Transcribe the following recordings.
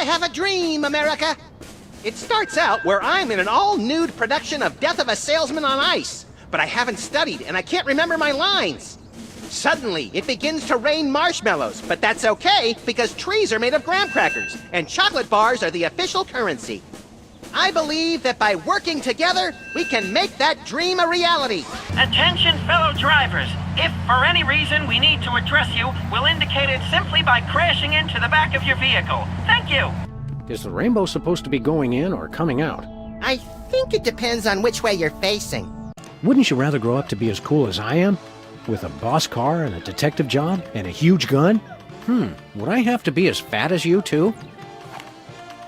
I have a dream, America. It starts out where I'm in an all-nude production of Death of a Salesman on Ice, but I haven't studied and I can't remember my lines. Suddenly, it begins to rain marshmallows, but that's okay because trees are made of graham crackers and chocolate bars are the official currency. I believe that by working together, we can make that dream a reality. Attention, fellow drivers. If for any reason we need to address you, we'll indicate it simply by crashing into the back of your vehicle. Thank you. Is the rainbow supposed to be going in or coming out? I think it depends on which way you're facing. Wouldn't you rather grow up to be as cool as I am? With a boss car and a detective job and a huge gun? Would I have to be as fat as you too?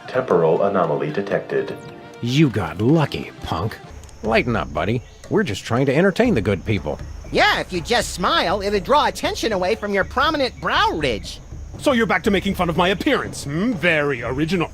Temporal anomaly detected. You got lucky, punk. Lighten up, buddy. We're just trying to entertain the good people. Yeah, if you just smile, it'll draw attention away from your prominent brow ridge. So you're back to making fun of my appearance, Very original.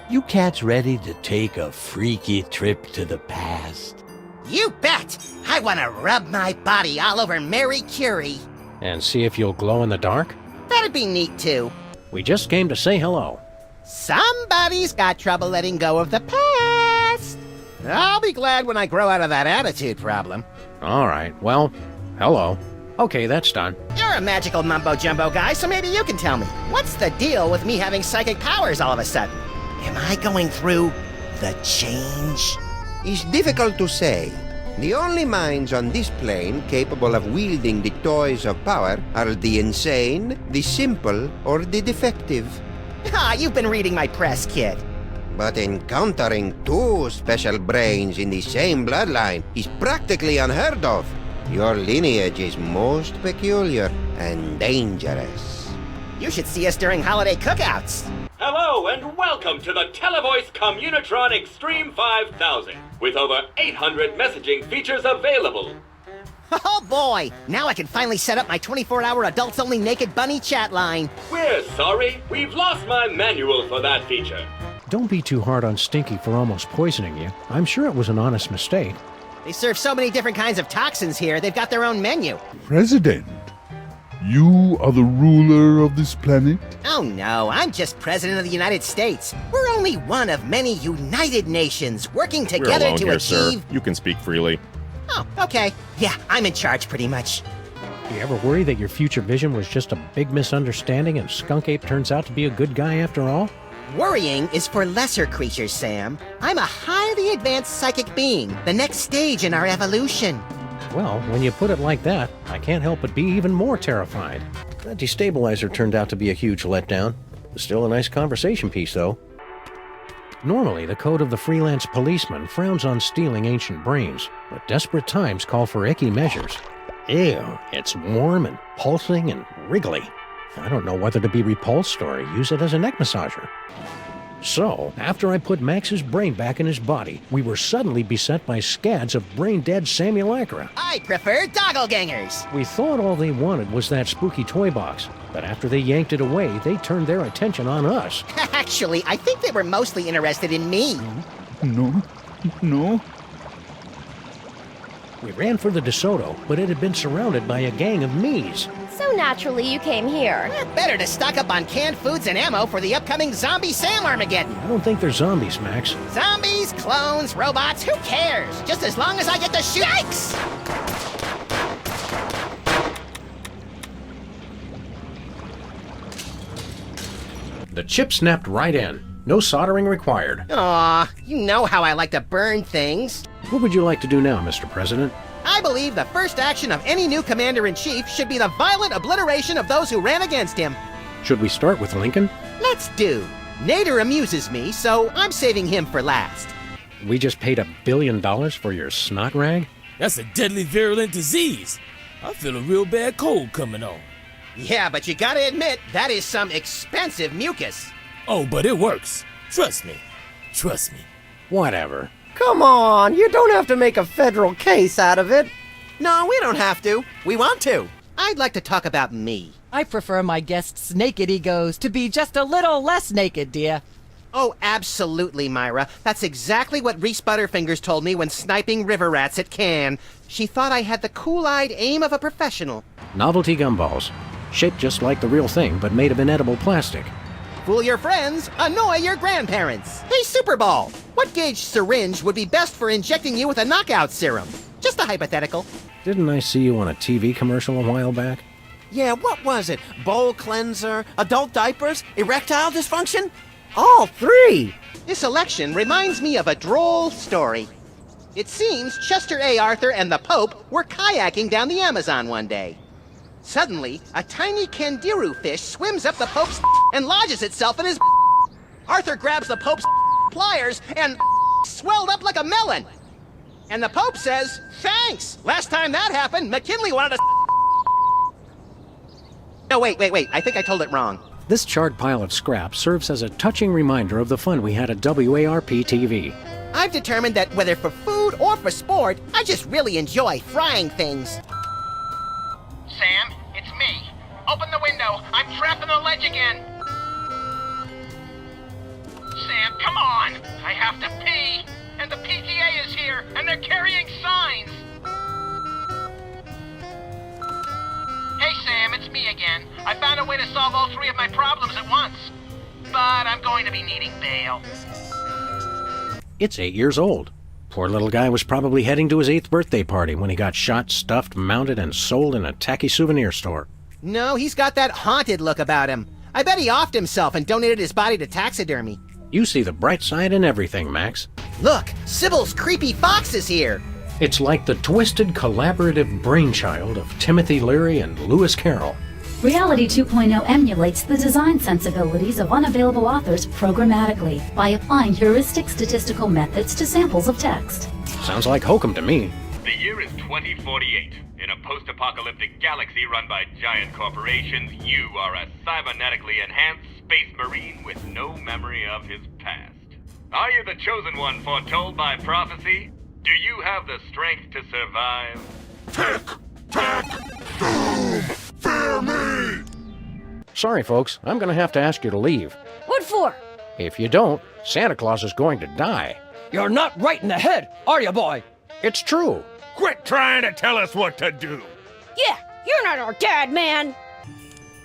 You cats ready to take a freaky trip to the past? You bet! I want to rub my body all over Mary Curie. And see if you'll glow in the dark? That'd be neat, too. We just came to say hello. Somebody's got trouble letting go of the past. I'll be glad when I grow out of that attitude problem. All right, well, hello. Okay, that's done. You're a magical mumbo-jumbo guy, so maybe you can tell me. What's the deal with me having psychic powers all of a sudden? Am I going through the change? It's difficult to say. The only minds on this plane capable of wielding the toys of power are the insane, the simple, or the defective. Ah, you've been reading my press, kid. But encountering two special brains in the same bloodline is practically unheard of. Your lineage is most peculiar and dangerous. You should see us during holiday cookouts. Hello and welcome to the Televoice Communitron Extreme 5000, with over 800 messaging features available. Oh boy, now I can finally set up my 24-hour adults-only naked bunny chat line. We're sorry, we've lost my manual for that feature. Don't be too hard on Stinky for almost poisoning you. I'm sure it was an honest mistake. They serve so many different kinds of toxins here, they've got their own menu. President, you are the ruler of this planet? Oh no, I'm just President of the United States. We're only one of many United Nations working together alone to here, achieve... sir. You can speak freely. Oh, okay. Yeah, I'm in charge pretty much. Do you ever worry that your future vision was just a big misunderstanding and Skunk Ape turns out to be a good guy after all? Worrying is for lesser creatures, Sam. I'm a highly advanced psychic being, the next stage in our evolution. Well, when you put it like that, I can't help but be even more terrified. That destabilizer turned out to be a huge letdown. Still a nice conversation piece, though. Normally, the code of the freelance policeman frowns on stealing ancient brains, but desperate times call for icky measures. Ew, it's warm and pulsing and wriggly. I don't know whether to be repulsed or use it as a neck massager. So, after I put Max's brain back in his body, we were suddenly beset by scads of brain-dead simulacra. I prefer doppelgangers. We thought all they wanted was that spooky toy box, but after they yanked it away, they turned their attention on us. Actually, I think they were mostly interested in me. No. We ran for the DeSoto, but it had been surrounded by a gang of me's. So naturally you came here. Better to stock up on canned foods and ammo for the upcoming Zombie Sam Armageddon. I don't think they're zombies, Max. Zombies, clones, robots, who cares? Just as long as I get to shoot. Yikes! The chip snapped right in. No soldering required. Aw, you know how I like to burn things. What would you like to do now, Mr. President? I believe the first action of any new commander-in-chief should be the violent obliteration of those who ran against him. Should we start with Lincoln? Let's do. Nader amuses me, so I'm saving him for last. We just paid $1 billion for your snot rag? That's a deadly virulent disease. I feel a real bad cold coming on. Yeah, but you gotta admit, that is some expensive mucus. Oh, but it works. Trust me. Trust me. Whatever. Come on, you don't have to make a federal case out of it. No, we don't have to. We want to. I'd like to talk about me. I prefer my guests' naked egos to be just a little less naked, dear. Oh, absolutely, Myra. That's exactly what Reese Butterfingers told me when sniping river rats at Cannes. She thought I had the cool-eyed aim of a professional. Novelty gumballs. Shaped just like the real thing, but made of inedible plastic. Fool your friends, annoy your grandparents. Hey, Superball, what gauge syringe would be best for injecting you with a knockout serum? Just a hypothetical. Didn't I see you on a TV commercial a while back? Yeah, what was it? Bowl cleanser, adult diapers, erectile dysfunction? All three! This election reminds me of a droll story. It seems Chester A. Arthur and the Pope were kayaking down the Amazon one day. Suddenly, a tiny kangaroo fish swims up the Pope's and lodges itself in his. Arthur grabs the Pope's pliers and swelled up like a melon. And the Pope says, "Thanks! Last time that happened, McKinley wanted to." No, wait. I think I told it wrong. This charred pile of scrap serves as a touching reminder of the fun we had at WARP TV. I've determined that whether for food or for sport, I just really enjoy frying things. Sam, it's me. Open the window. I'm trapped in the ledge again. Sam, come on. I have to pee. And the PTA is here, and they're carrying signs. Hey, Sam, it's me again. I found a way to solve all three of my problems at once. But I'm going to be needing bail. It's 8 years old. Poor little guy was probably heading to his 8th birthday party when he got shot, stuffed, mounted, and sold in a tacky souvenir store. No, he's got that haunted look about him. I bet he offed himself and donated his body to taxidermy. You see the bright side in everything, Max. Look, Sybil's creepy fox is here. It's like the twisted collaborative brainchild of Timothy Leary and Lewis Carroll. Reality 2.0 emulates the design sensibilities of unavailable authors programmatically by applying heuristic statistical methods to samples of text. Sounds like hokum to me. The year is 2048. In a post-apocalyptic galaxy run by giant corporations, you are a cybernetically enhanced space marine with no memory of his past. Are you the chosen one foretold by prophecy? Do you have the strength to survive? Doom! Fear me! Sorry, folks. I'm going to have to ask you to leave. What for? If you don't, Santa Claus is going to die. You're not right in the head, are you, boy? It's true. Quit trying to tell us what to do. Yeah, you're not our dad, man.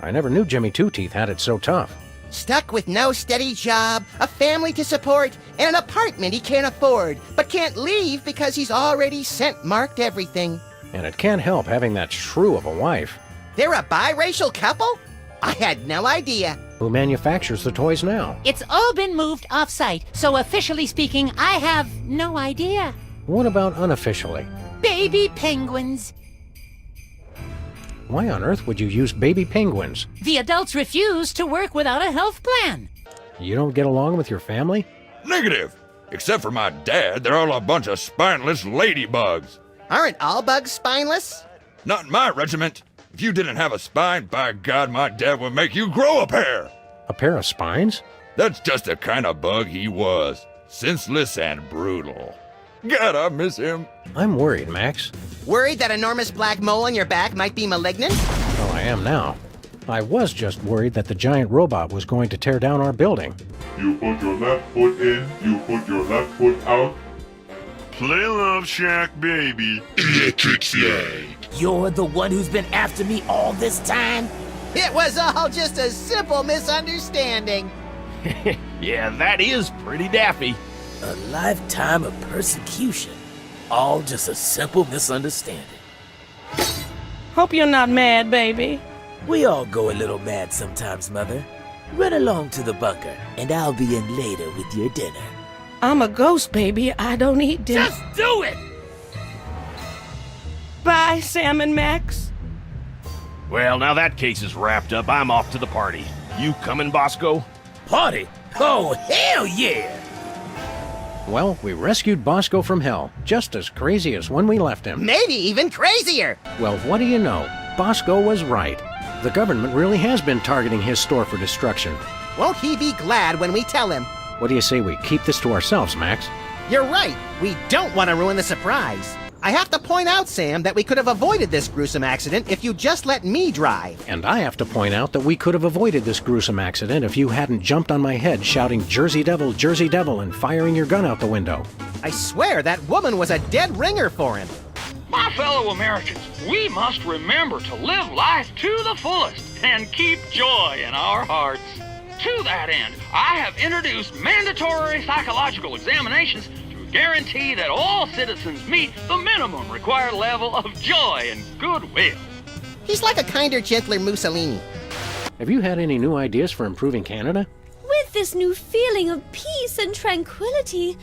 I never knew Jimmy Two Teeth had it so tough. Stuck with no steady job, a family to support, and an apartment he can't afford, but can't leave because he's already marked everything. And it can't help having that shrew of a wife. They're a biracial couple? I had no idea. Who manufactures the toys now? It's all been moved off-site, so officially speaking, I have no idea. What about unofficially? Baby penguins. Why on earth would you use baby penguins? The adults refuse to work without a health plan. You don't get along with your family? Negative. Except for my dad, they're all a bunch of spineless ladybugs. Aren't all bugs spineless? Not in my regiment. If you didn't have a spine, by God, my dad would make you grow a pair. A pair of spines? That's just the kind of bug he was. Senseless and brutal. God, I miss him. I'm worried, Max. Worried that enormous black mole on your back might be malignant? Well, I am now. I was just worried that the giant robot was going to tear down our building. You put your left foot in, you put your left foot out. Play Love Shack, baby. You're the one who's been after me all this time? It was all just a simple misunderstanding. Yeah, that is pretty daffy. A lifetime of persecution. All just a simple misunderstanding. Hope you're not mad, baby. We all go a little mad sometimes, Mother. Run along to the bunker, and I'll be in later with your dinner. I'm a ghost, baby. I don't eat dinner. Just do it! Bye, Sam and Max. Well, now that case is wrapped up, I'm off to the party. You coming, Bosco? Party? Oh, hell yeah! Well, we rescued Bosco from hell, just as crazy as when we left him. Maybe even crazier. Well, what do you know? Bosco was right. The government really has been targeting his store for destruction. Won't he be glad when we tell him? What do you say we keep this to ourselves, Max? You're right. We don't want to ruin the surprise. I have to point out, Sam, that we could have avoided this gruesome accident if you just let me drive. And I have to point out that we could have avoided this gruesome accident if you hadn't jumped on my head shouting Jersey Devil, and firing your gun out the window. I swear that woman was a dead ringer for him. My fellow Americans, we must remember to live life to the fullest and keep joy in our hearts. To that end, I have introduced mandatory psychological examinations to guarantee that all citizens meet the minimum required level of joy and goodwill. He's like a kinder, gentler Mussolini. Have you had any new ideas for improving Canada? With this new feeling of peace and tranquility,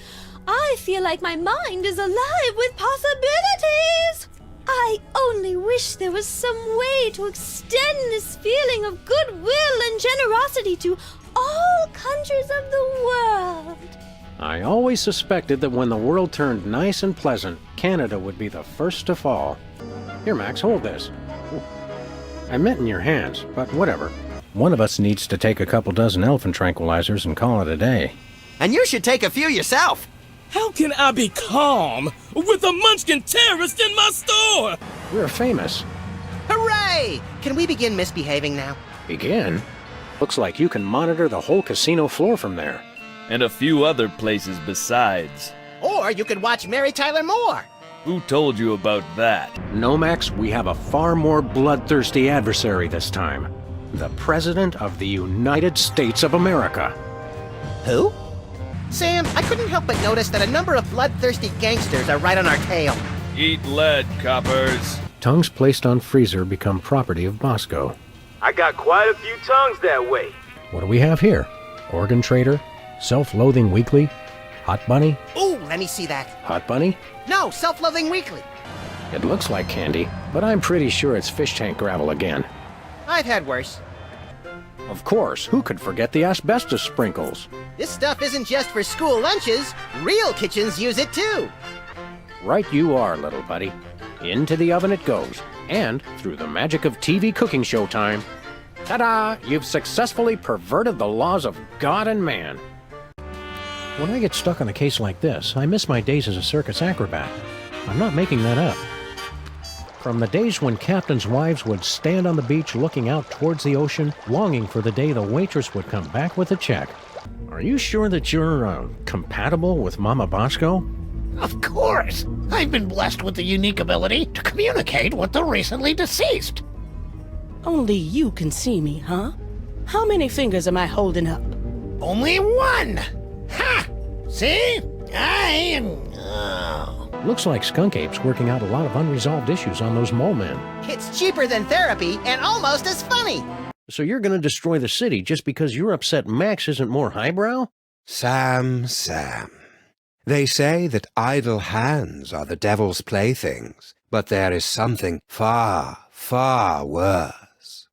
I feel like my mind is alive with possibilities. I only wish there was some way to extend this feeling of goodwill and generosity to all countries of the world. I always suspected that when the world turned nice and pleasant, Canada would be the first to fall. Here, Max, hold this. I meant in your hands, but whatever. One of us needs to take a couple dozen elephant tranquilizers and call it a day. And you should take a few yourself. How can I be calm with a munchkin terrorist in my store? We're famous. Hooray! Can we begin misbehaving now? Begin? Looks like you can monitor the whole casino floor from there. And a few other places besides. Or you could watch Mary Tyler Moore. Who told you about that? No, Max, we have a far more bloodthirsty adversary this time. The President of the United States of America. Who? Sam, I couldn't help but notice that a number of bloodthirsty gangsters are right on our tail. Eat lead, coppers. Tongues placed on freezer become property of Bosco. I got quite a few tongues that way. What do we have here? Organ Trader? Self-Loathing Weekly? Hot Bunny? Ooh, let me see that. Hot Bunny? No, Self-Loathing Weekly. It looks like candy, but I'm pretty sure it's fish tank gravel again. I've had worse. Of course, who could forget the asbestos sprinkles? This stuff isn't just for school lunches. Real kitchens use it too. Right you are, little buddy. Into the oven it goes. And, through the magic of TV cooking show time, ta-da! You've successfully perverted the laws of God and man. When I get stuck on a case like this, I miss my days as a circus acrobat. I'm not making that up. From the days when captains' wives would stand on the beach looking out towards the ocean, longing for the day the waitress would come back with a check. Are you sure that you're, compatible with Mama Bosco? Of course! I've been blessed with the unique ability to communicate with the recently deceased. Only you can see me, huh? How many fingers am I holding up? Only one! Ha! See? I am... Looks like Skunk Ape's working out a lot of unresolved issues on those mole men. It's cheaper than therapy and almost as funny. So you're gonna destroy the city just because you're upset Max isn't more highbrow? Sam. They say that idle hands are the devil's playthings, but there is something far, far worse.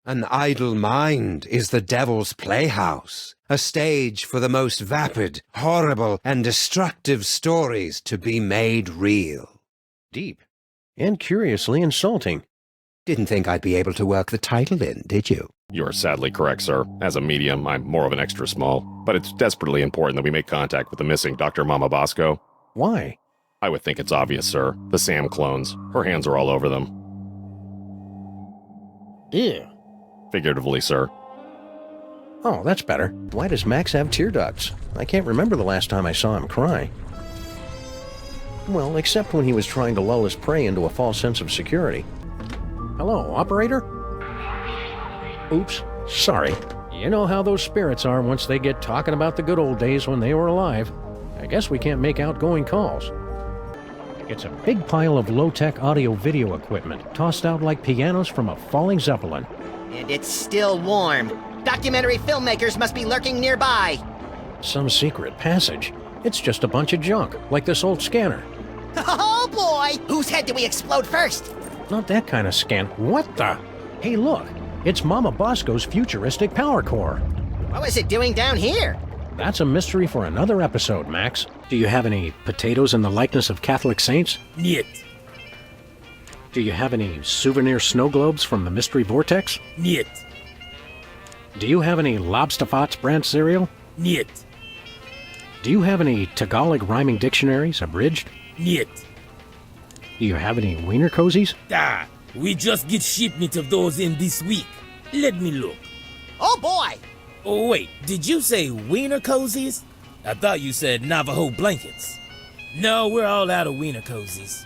An idle mind is the devil's playhouse, a stage for the most vapid, horrible, and destructive stories to be made real. Deep. And curiously insulting. Didn't think I'd be able to work the title in, did you? You're sadly correct, sir. As a medium, I'm more of an extra small, but it's desperately important that we make contact with the missing Dr. Mama Bosco. Why? I would think it's obvious, sir. The Sam clones. Her hands are all over them. Ew. Figuratively, sir. Oh, that's better. Why does Max have tear ducts? I can't remember the last time I saw him cry. Well, except when he was trying to lull his prey into a false sense of security. Hello, operator? Oops, sorry. You know how those spirits are once they get talking about the good old days when they were alive. I guess we can't make outgoing calls. It's a big pile of low-tech audio-video equipment, tossed out like pianos from a falling Zeppelin. And it's still warm. Documentary filmmakers must be lurking nearby. Some secret passage. It's just a bunch of junk, like this old scanner. Oh boy! Whose head do we explode first? Not that kind of scan. What the? Hey, look. It's Mama Bosco's futuristic power core. What was it doing down here? That's a mystery for another episode, Max. Do you have any potatoes in the likeness of Catholic saints? Niet. Do you have any souvenir snow globes from the Mystery Vortex? Niet. Do you have any Lobsterfots brand cereal? Niet. Do you have any Tagalog rhyming dictionaries, abridged? Niet. Do you have any wiener cozies? Ah, we just get shipment of those in this week. Let me look. Oh boy! Oh wait, did you say wiener cozies? I thought you said Navajo blankets. No, we're all out of wiener cozies.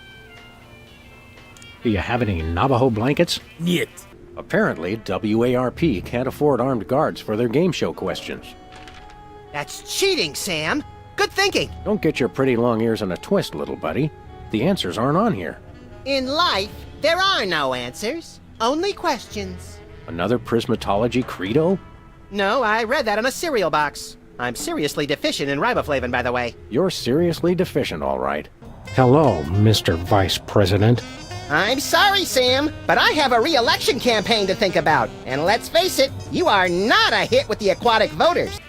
Do you have any Navajo blankets? Niet. Apparently, WARP can't afford armed guards for their game show questions. That's cheating, Sam. Good thinking. Don't get your pretty long ears in a twist, little buddy. The answers aren't on here. In life, there are no answers, only questions. Another prismatology credo? No, I read that on a cereal box. I'm seriously deficient in riboflavin, by the way. You're seriously deficient, all right. Hello, Mr. Vice President. I'm sorry, Sam, but I have a re-election campaign to think about. And let's face it, you are not a hit with the aquatic voters.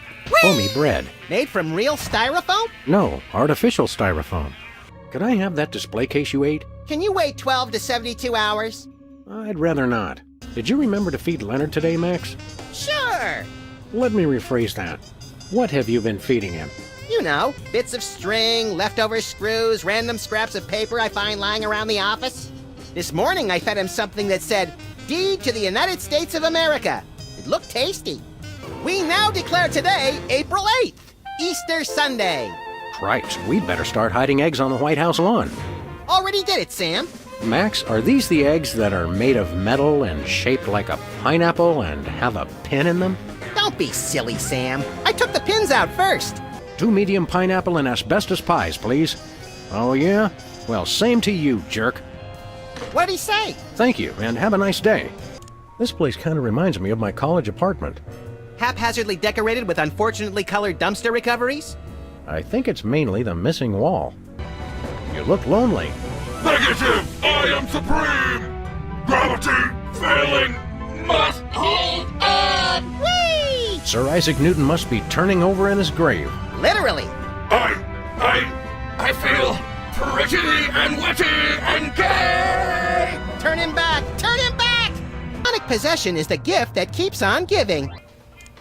Foamy bread. Made from real styrofoam? No, artificial styrofoam. Could I have that display case you ate? Can you wait 12 to 72 hours? I'd rather not. Did you remember to feed Leonard today, Max? Sure. Let me rephrase that. What have you been feeding him? You know, bits of string, leftover screws, random scraps of paper I find lying around the office. This morning I fed him something that said, "Deed to the United States of America." It looked tasty. We now declare today, April 8th, Easter Sunday. Christ, we'd better start hiding eggs on the White House lawn. Already did it, Sam. Max, are these the eggs that are made of metal and shaped like a pineapple and have a pin in them? Don't be silly, Sam. I took the pins out first. 2 medium pineapple and asbestos pies, please. Oh, yeah? Well, same to you, jerk. What'd he say? Thank you, and have a nice day. This place kind of reminds me of my college apartment. Haphazardly decorated with unfortunately colored dumpster recoveries? I think it's mainly the missing wall. You look lonely. Negative! I am supreme! Gravity failing must hold on! Whee! Sir Isaac Newton must be turning over in his grave. Literally. I feel pretty and witty and gay! Turn him back! Turn him back! Demonic possession is the gift that keeps on giving.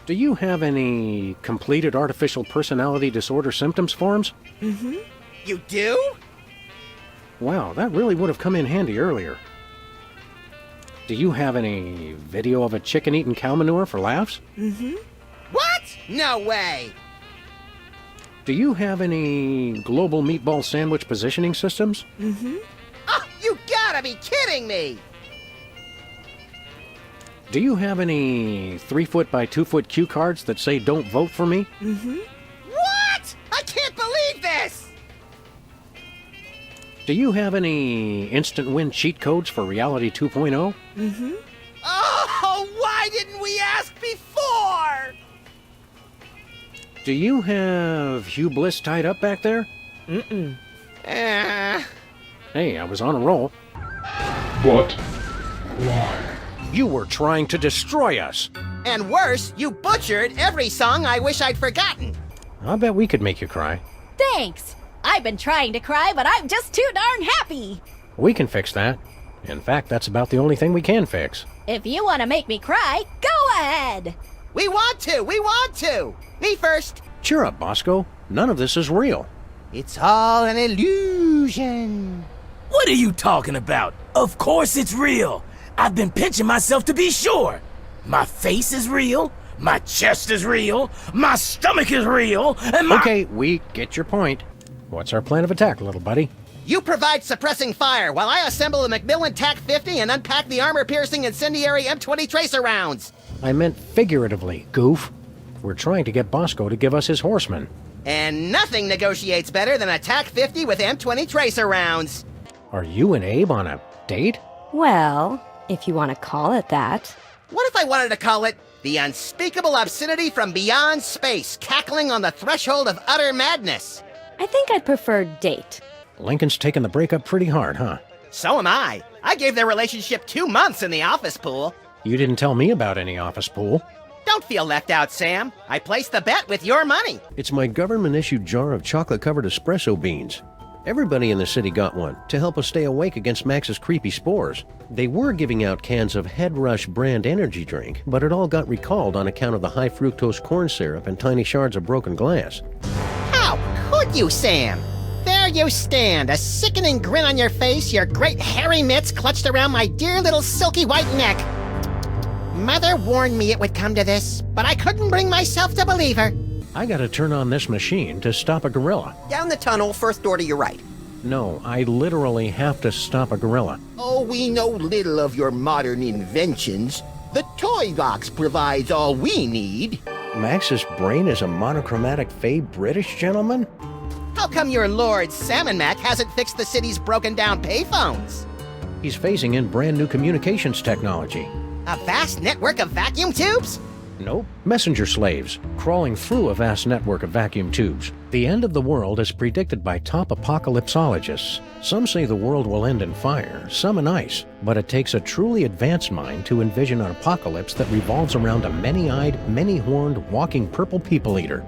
Do you have any completed artificial personality disorder symptoms forms? Mm-hmm. You do? Wow, that really would have come in handy earlier. Do you have any video of a chicken eating cow manure for laughs? Mm-hmm. What? No way! Do you have any global meatball sandwich positioning systems? Mm-hmm. Oh, you gotta be kidding me! Do you have any 3-foot by 2-foot cue cards that say "Don't vote for me"? Mm-hmm. What? I can't believe this! Do you have any instant win cheat codes for Reality 2.0? Mm-hmm. Oh, why didn't we ask before? Do you have Hugh Bliss tied up back there? Mm-mm. Hey, I was on a roll. What? Why? You were trying to destroy us. And worse, you butchered every song I wish I'd forgotten. I bet we could make you cry. Thanks. I've been trying to cry, but I'm just too darn happy. We can fix that. In fact, that's about the only thing we can fix. If you want to make me cry, go ahead. We want to! We want to! Me first! Cheer up, Bosco. None of this is real. It's all an illusion. What are you talking about? Of course it's real. I've been pinching myself to be sure. My face is real. My chest is real. My stomach is real. And my... Okay, we get your point. What's our plan of attack, little buddy? You provide suppressing fire while I assemble the Macmillan TAC-50 and unpack the armor-piercing incendiary M20 tracer rounds. I meant figuratively, goof. We're trying to get Bosco to give us his horsemen. And nothing negotiates better than a TAC-50 with M20 tracer rounds. Are you and Abe on a date? Well, if you want to call it that. What if I wanted to call it the unspeakable obscenity from beyond space, cackling on the threshold of utter madness? I think I'd prefer date. Lincoln's taking the breakup pretty hard, huh? So am I. I gave their relationship 2 months in the office pool. You didn't tell me about any office pool. Don't feel left out, Sam. I placed the bet with your money. It's my government-issued jar of chocolate-covered espresso beans. Everybody in the city got one to help us stay awake against Max's creepy spores. They were giving out cans of Head Rush brand energy drink, but it all got recalled on account of the high fructose corn syrup and tiny shards of broken glass. How could you, Sam? There you stand, a sickening grin on your face, your great hairy mitts clutched around my dear little silky white neck. Mother warned me it would come to this, but I couldn't bring myself to believe her. I gotta turn on this machine to stop a gorilla. Down the tunnel, first door to your right. No, I literally have to stop a gorilla. Oh, we know little of your modern inventions. The toy box provides all we need. Max's brain is a monochromatic fey British gentleman? How come your Lord Salmon Mac hasn't fixed the city's broken down payphones? He's phasing in brand new communications technology. A vast network of vacuum tubes? Nope. Messenger slaves, crawling through a vast network of vacuum tubes. The end of the world is predicted by top apocalypsologists. Some say the world will end in fire, some in ice, but it takes a truly advanced mind to envision an apocalypse that revolves around a many-eyed, many-horned, walking purple people-eater.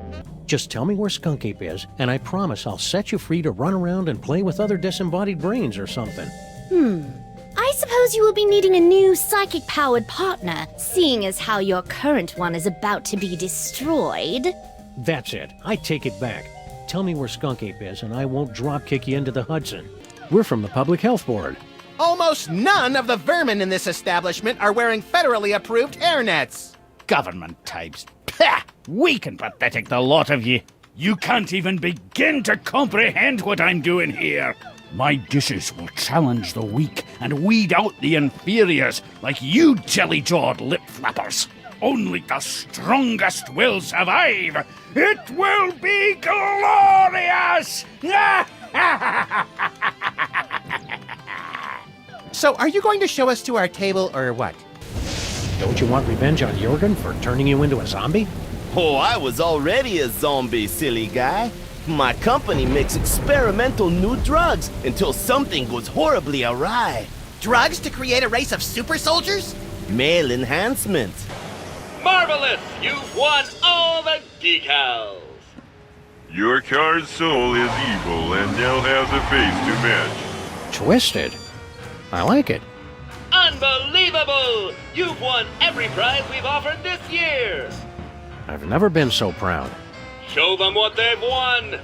Just tell me where Skunk Ape is, and I promise I'll set you free to run around and play with other disembodied brains or something. I suppose you will be needing a new psychic-powered partner, seeing as how your current one is about to be destroyed. That's it. I take it back. Tell me where Skunk Ape is, and I won't drop-kick you into the Hudson. We're from the Public Health Board. Almost none of the vermin in this establishment are wearing federally approved hairnets. Government types. Pah! Weak and pathetic, the lot of ye. You can't even begin to comprehend what I'm doing here. My dishes will challenge the weak and weed out the inferiors like you jelly-jawed lip-flappers. Only the strongest will survive. It will be glorious! So, are you going to show us to our table or what? Don't you want revenge on Jorgen for turning you into a zombie? Oh, I was already a zombie, silly guy. My company makes experimental new drugs until something goes horribly awry. Drugs to create a race of super soldiers? Male enhancement. Marvelous! You've won all the decals! Your car's soul is evil and now has a face to match. Twisted. I like it. Unbelievable! You've won every prize we've offered this year! I've never been so proud. Show them what they've won!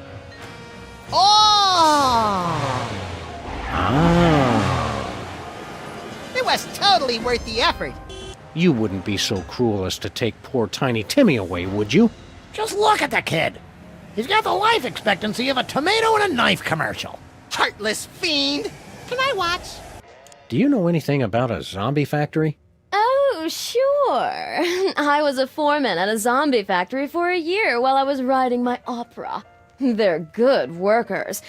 Oh! Ah. It was totally worth the effort. You wouldn't be so cruel as to take poor tiny Timmy away, would you? Just look at the kid. He's got the life expectancy of a tomato and a knife commercial. Heartless fiend! Can I watch? Do you know anything about a zombie factory? Oh, sure. I was a foreman at a zombie factory for a year while I was writing my opera. They're good workers,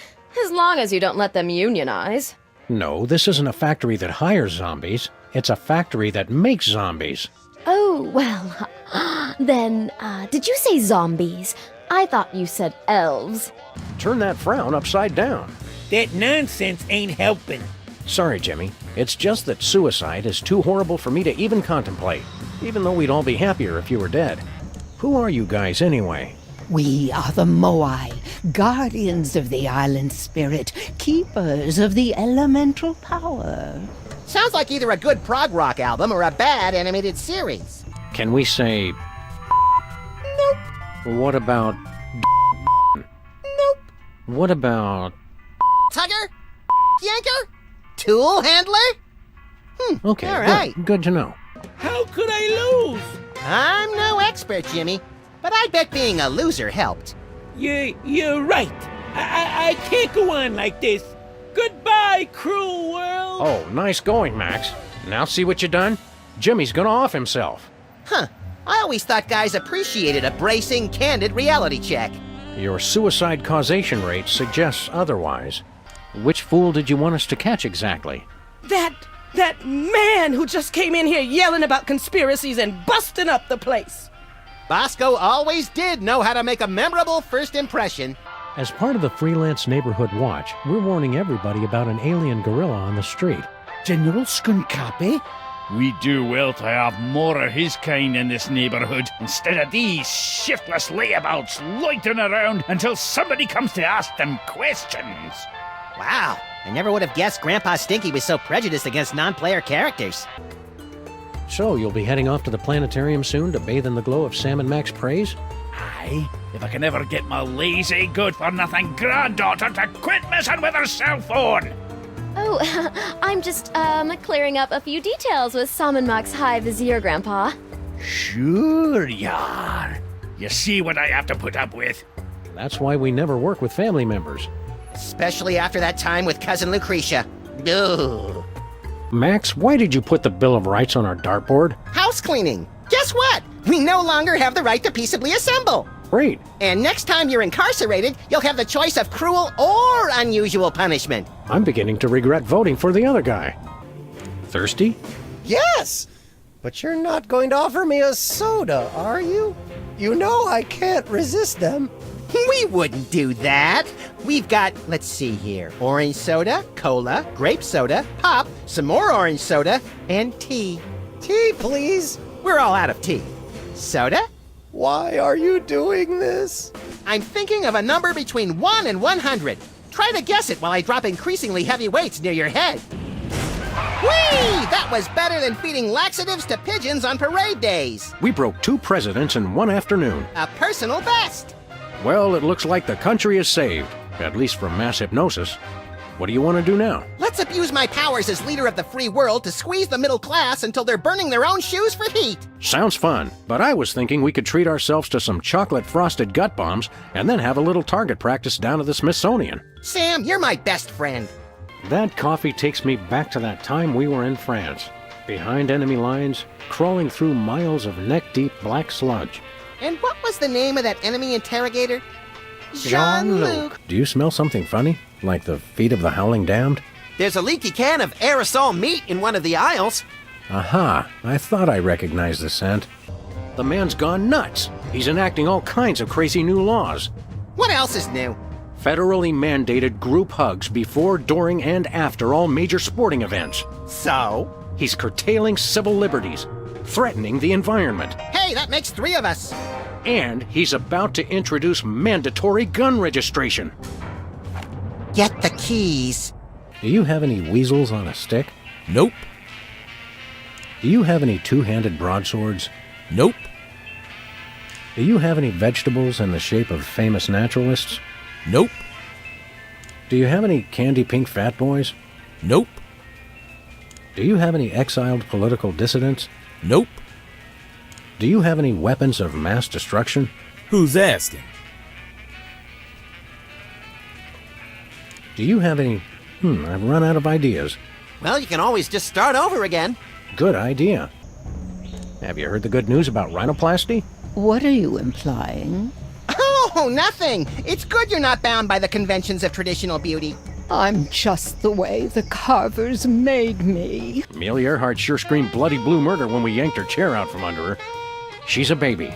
as long as you don't let them unionize. No, this isn't a factory that hires zombies. It's a factory that makes zombies. Oh, well, then, did you say zombies? I thought you said elves. Turn that frown upside down. That nonsense ain't helping. Sorry, Jimmy. It's just that suicide is too horrible for me to even contemplate, even though we'd all be happier if you were dead. Who are you guys, anyway? We are the Moai, guardians of the island spirit, keepers of the elemental power. Sounds like either a good prog rock album or a bad animated series. Can we say... Nope. What about... Nope. What about... Tugger? Yanker? Tool handler? Okay, all right. Good to know. How could I lose? I'm no expert, Jimmy, but I bet being a loser helped. You're right. I can't go on like this. Goodbye, cruel world. Oh, nice going, Max. Now see what you done? Jimmy's gonna off himself. Huh. I always thought guys appreciated a bracing, candid reality check. Your suicide causation rate suggests otherwise. Which fool did you want us to catch exactly? That man who just came in here yelling about conspiracies and busting up the place. Bosco always did know how to make a memorable first impression. As part of the Freelance Neighborhood Watch, we're warning everybody about an alien gorilla on the street. General Skunkapi? We do well to have more of his kind in this neighborhood instead of these shiftless layabouts loitering around until somebody comes to ask them questions. Wow, I never would have guessed Grandpa Stinky was so prejudiced against non-player characters. So, you'll be heading off to the planetarium soon to bathe in the glow of Sam and Max praise? Aye, if I can ever get my lazy, good-for-nothing granddaughter to quit messing with her cell phone. Oh, I'm just, clearing up a few details with Sam and Max High Vizier, Grandpa. Sure you are. You see what I have to put up with? That's why we never work with family members. Especially after that time with Cousin Lucretia. Ugh. Max, why did you put the Bill of Rights on our dartboard? House cleaning. Guess what? We no longer have the right to peaceably assemble. Great. And next time you're incarcerated, you'll have the choice of cruel or unusual punishment. I'm beginning to regret voting for the other guy. Thirsty? Yes! But you're not going to offer me a soda, are you? You know I can't resist them. We wouldn't do that. We've got, let's see here, orange soda, cola, grape soda, pop, some more orange soda, and tea. Tea, please. We're all out of tea. Soda? Why are you doing this? I'm thinking of a number between 1 and 100. Try to guess it while I drop increasingly heavy weights near your head. Whee! That was better than feeding laxatives to pigeons on parade days. We broke 2 presidents in one afternoon. A personal best. Well, it looks like the country is saved, at least from mass hypnosis. What do you want to do now? Let's abuse my powers as leader of the free world to squeeze the middle class until they're burning their own shoes for heat. Sounds fun, but I was thinking we could treat ourselves to some chocolate-frosted gut bombs and then have a little target practice down at the Smithsonian. Sam, you're my best friend. That coffee takes me back to that time we were in France, behind enemy lines, crawling through miles of neck-deep black sludge. And what was the name of that enemy interrogator? Jean-Luc. Do you smell something funny? Like the feet of the howling damned? There's a leaky can of aerosol meat in one of the aisles. Aha, I thought I recognized the scent. The man's gone nuts. He's enacting all kinds of crazy new laws. What else is new? Federally mandated group hugs before, during, and after all major sporting events. So? He's curtailing civil liberties, threatening the environment. Hey, that makes 3 of us. And he's about to introduce mandatory gun registration. Get the keys. Do you have any weasels on a stick? Nope. Do you have any two-handed broadswords? Nope. Do you have any vegetables in the shape of famous naturalists? Nope. Do you have any candy pink fat boys? Nope. Do you have any exiled political dissidents? Nope. Do you have any weapons of mass destruction? Who's asking? Do you have any... I've run out of ideas. Well, you can always just start over again. Good idea. Have you heard the good news about rhinoplasty? What are you implying? Oh, nothing. It's good you're not bound by the conventions of traditional beauty. I'm just the way the carvers made me. Amelia Earhart sure screamed bloody blue murder when we yanked her chair out from under her. She's a baby.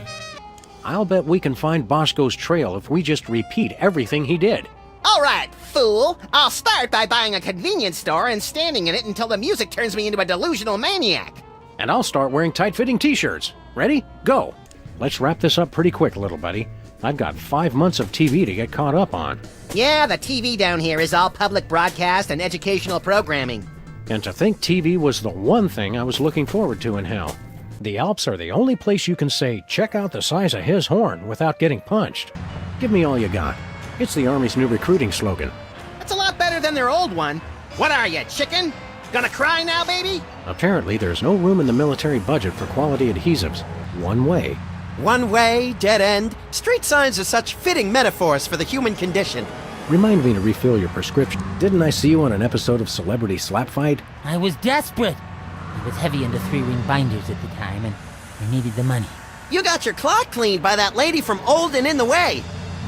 I'll bet we can find Bosco's trail if we just repeat everything he did. All right, fool. I'll start by buying a convenience store and standing in it until the music turns me into a delusional maniac. And I'll start wearing tight-fitting t-shirts. Ready? Go. Let's wrap this up pretty quick, little buddy. I've got 5 months of TV to get caught up on. Yeah, the TV down here is all public broadcast and educational programming. And to think TV was the one thing I was looking forward to in hell. The Alps are the only place you can say, check out the size of his horn without getting punched. Give me all you got. It's the Army's new recruiting slogan. That's a lot better than their old one. What are you, chicken? Gonna cry now, baby? Apparently, there's no room in the military budget for quality adhesives. One way. One way, dead end. Street signs are such fitting metaphors for the human condition. Remind me to refill your prescription. Didn't I see you on an episode of Celebrity Slap Fight? I was desperate. I was heavy into 3-ring binders at the time, and I needed the money. You got your clock cleaned by that lady from Old and in the Way.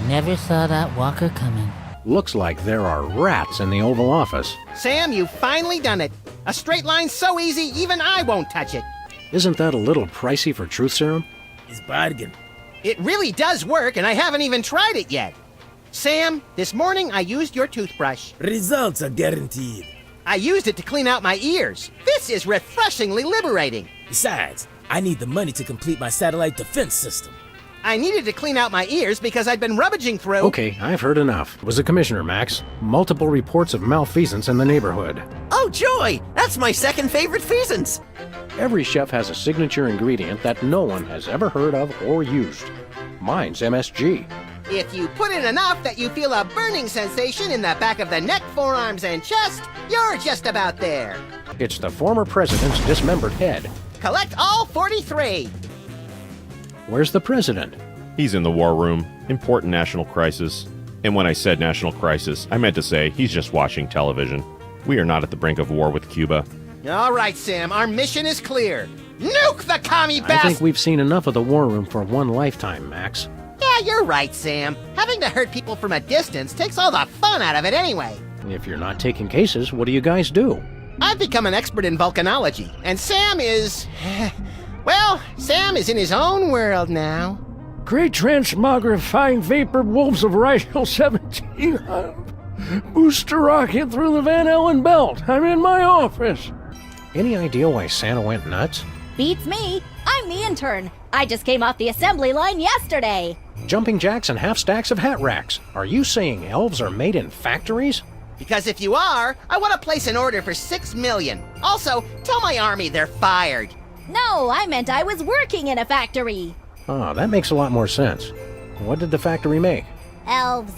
Never saw that walker coming. Looks like there are rats in the Oval Office. Sam, you've finally done it. A straight line so easy, even I won't touch it. Isn't that a little pricey for truth serum? It's bargain. It really does work, and I haven't even tried it yet. Sam, this morning I used your toothbrush. Results are guaranteed. I used it to clean out my ears. This is refreshingly liberating. Besides, I need the money to complete my satellite defense system. I needed to clean out my ears because I'd been rummaging through... Okay, I've heard enough. It was the commissioner, Max. Multiple reports of malfeasance in the neighborhood. Oh, joy! That's my second favorite feasance. Every chef has a signature ingredient that no one has ever heard of or used. Mine's MSG. If you put in enough that you feel a burning sensation in the back of the neck, forearms, and chest, you're just about there. It's the former president's dismembered head. Collect all 43. Where's the president? He's in the war room. Important national crisis. And when I said national crisis, I meant to say he's just watching television. We are not at the brink of war with Cuba. All right, Sam, our mission is clear. Nuke the commie I bastard! think we've seen enough of the war room for one lifetime, Max. Yeah, you're right, Sam. Having to hurt people from a distance takes all the fun out of it anyway. If you're not taking cases, what do you guys do? I've become an expert in volcanology, and Sam is... well, Sam is in his own world now. Great transmogrifying vapor wolves of Rigel 17. Booster rocket through the Van Allen belt. I'm in my office. Any idea why Santa went nuts? Beats me. I'm the intern. I just came off the assembly line yesterday. Jumping jacks and half stacks of hat racks. Are you saying elves are made in factories? Because if you are, I want to place an order for 6 million. Also, tell my army they're fired. No, I meant I was working in a factory. Oh, that makes a lot more sense. What did the factory make? Elves.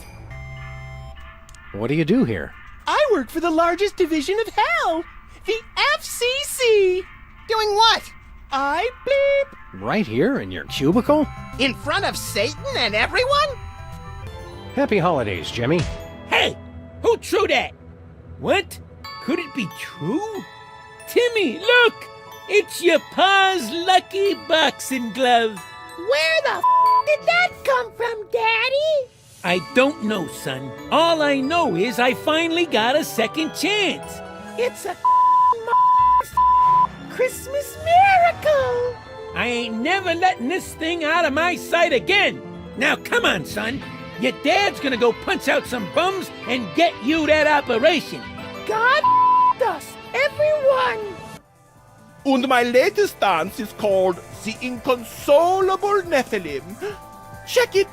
What do you do here? I work for the largest division of hell, the FCC. Doing what? I bleep. Right here in your cubicle? In front of Satan and everyone? Happy holidays, Jimmy. Hey! Who threw that? What? Could it be true? Timmy, look! It's your pa's lucky boxing glove. Where the did that come from, Daddy? I don't know, son. All I know is I finally got a second chance. It's a Christmas miracle. I ain't never letting this thing out of my sight again. Now come on, son. Your dad's gonna go punch out some bums and get you that operation. God us, everyone. And my latest dance is called the Inconsolable Nephilim. Check it.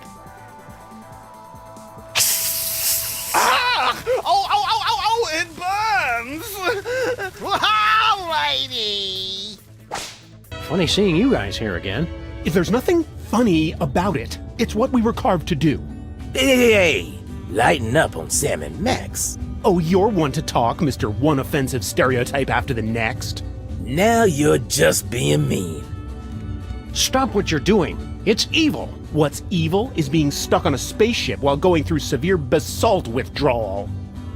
Ah! Oh, it burns! Alrighty! Funny seeing you guys here again. There's nothing funny about it. It's what we were carved to do. Hey, lighten up on Sam and Max. Oh, you're one to talk, Mr. One Offensive Stereotype after the next. Now you're just being mean. Stop what you're doing. It's evil. What's evil is being stuck on a spaceship while going through severe basalt withdrawal.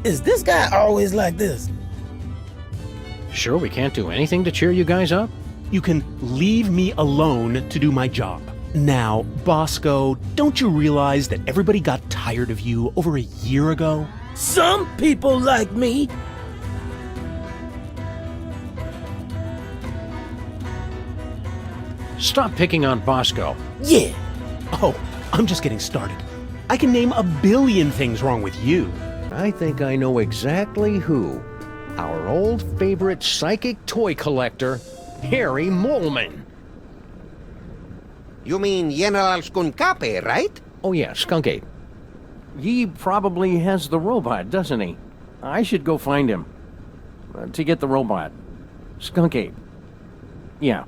Is this guy always like this? Sure we can't do anything to cheer you guys up? You can leave me alone to do my job. Now, Bosco, don't you realize that everybody got tired of you over a year ago? Some people like me. Stop picking on Bosco. Yeah. Oh, I'm just getting started. I can name a billion things wrong with you. I think I know exactly who. Our old favorite psychic toy collector, Harry Molman. You mean General Skunkape, right? Oh yeah, Skunk Ape. He probably has the robot, doesn't he? I should go find him. To get the robot. Skunk Ape. Yeah.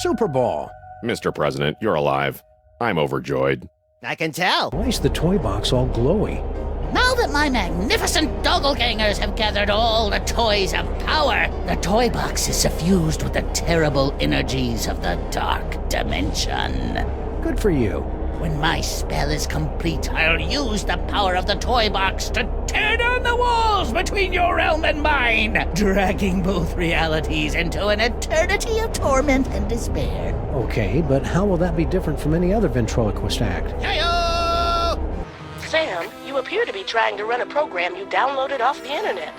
Super Ball. Mr. President, you're alive. I'm overjoyed. I can tell. Why is the toy box all glowy? Now that my magnificent doppelgangers have gathered all the toys of power, the toy box is suffused with the terrible energies of the dark dimension. Good for you. When my spell is complete, I'll use the power of the toy box to tear down the walls between your realm and mine, dragging both realities into an eternity of torment and despair. Okay, but how will that be different from any other ventriloquist act? Sam, you appear to be trying to run a program you downloaded off the internet.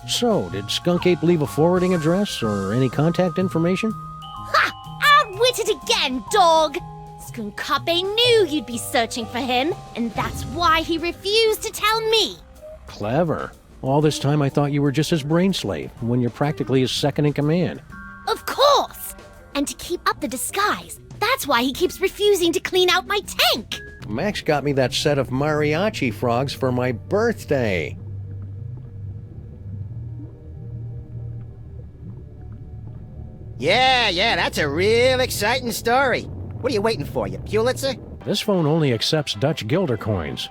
So, did Skunk Ape leave a forwarding address or any contact information? Ha! Outwitted again, dog! Skunkape knew you'd be searching for him, and that's why he refused to tell me. Clever. All this time I thought you were just his brain slave, when you're practically his second in command. Of course! And to keep up the disguise, that's why he keeps refusing to clean out my tank! Max got me that set of mariachi frogs for my birthday. Yeah, that's a real exciting story. What are you waiting for, you Pulitzer? This phone only accepts Dutch guilder coins.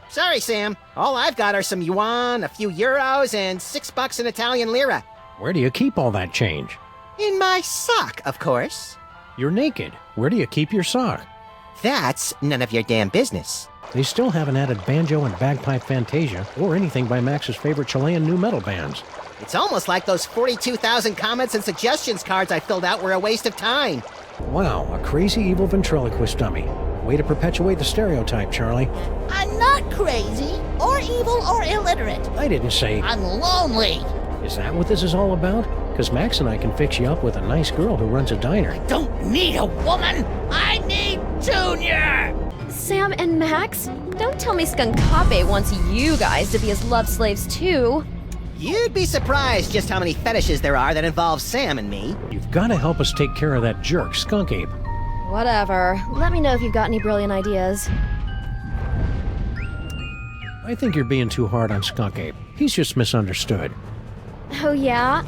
Sorry, Sam. All I've got are some yuan, a few euros, and $6 in Italian lira. Where do you keep all that change? In my sock, of course. You're naked. Where do you keep your sock? That's none of your damn business. They still haven't added banjo and bagpipe fantasia or anything by Max's favorite Chilean nu metal bands. It's almost like those 42,000 comments and suggestions cards I filled out were a waste of time. Wow, a crazy evil ventriloquist dummy. Way to perpetuate the stereotype, Charlie. I'm not crazy, or evil, or illiterate. I didn't say... I'm lonely. Is that what this is all about? Because Max and I can fix you up with a nice girl who runs a diner. Don't need a woman. I need Junior. Sam and Max, don't tell me Unqiue wants you guys to be his love slaves too. You'd be surprised just how many fetishes there are that involve Sam and me. You've got to help us take care of that jerk, Skunk Ape. Whatever. Let me know if you've got any brilliant ideas. I think you're being too hard on Skunk Ape. He's just misunderstood. Oh yeah?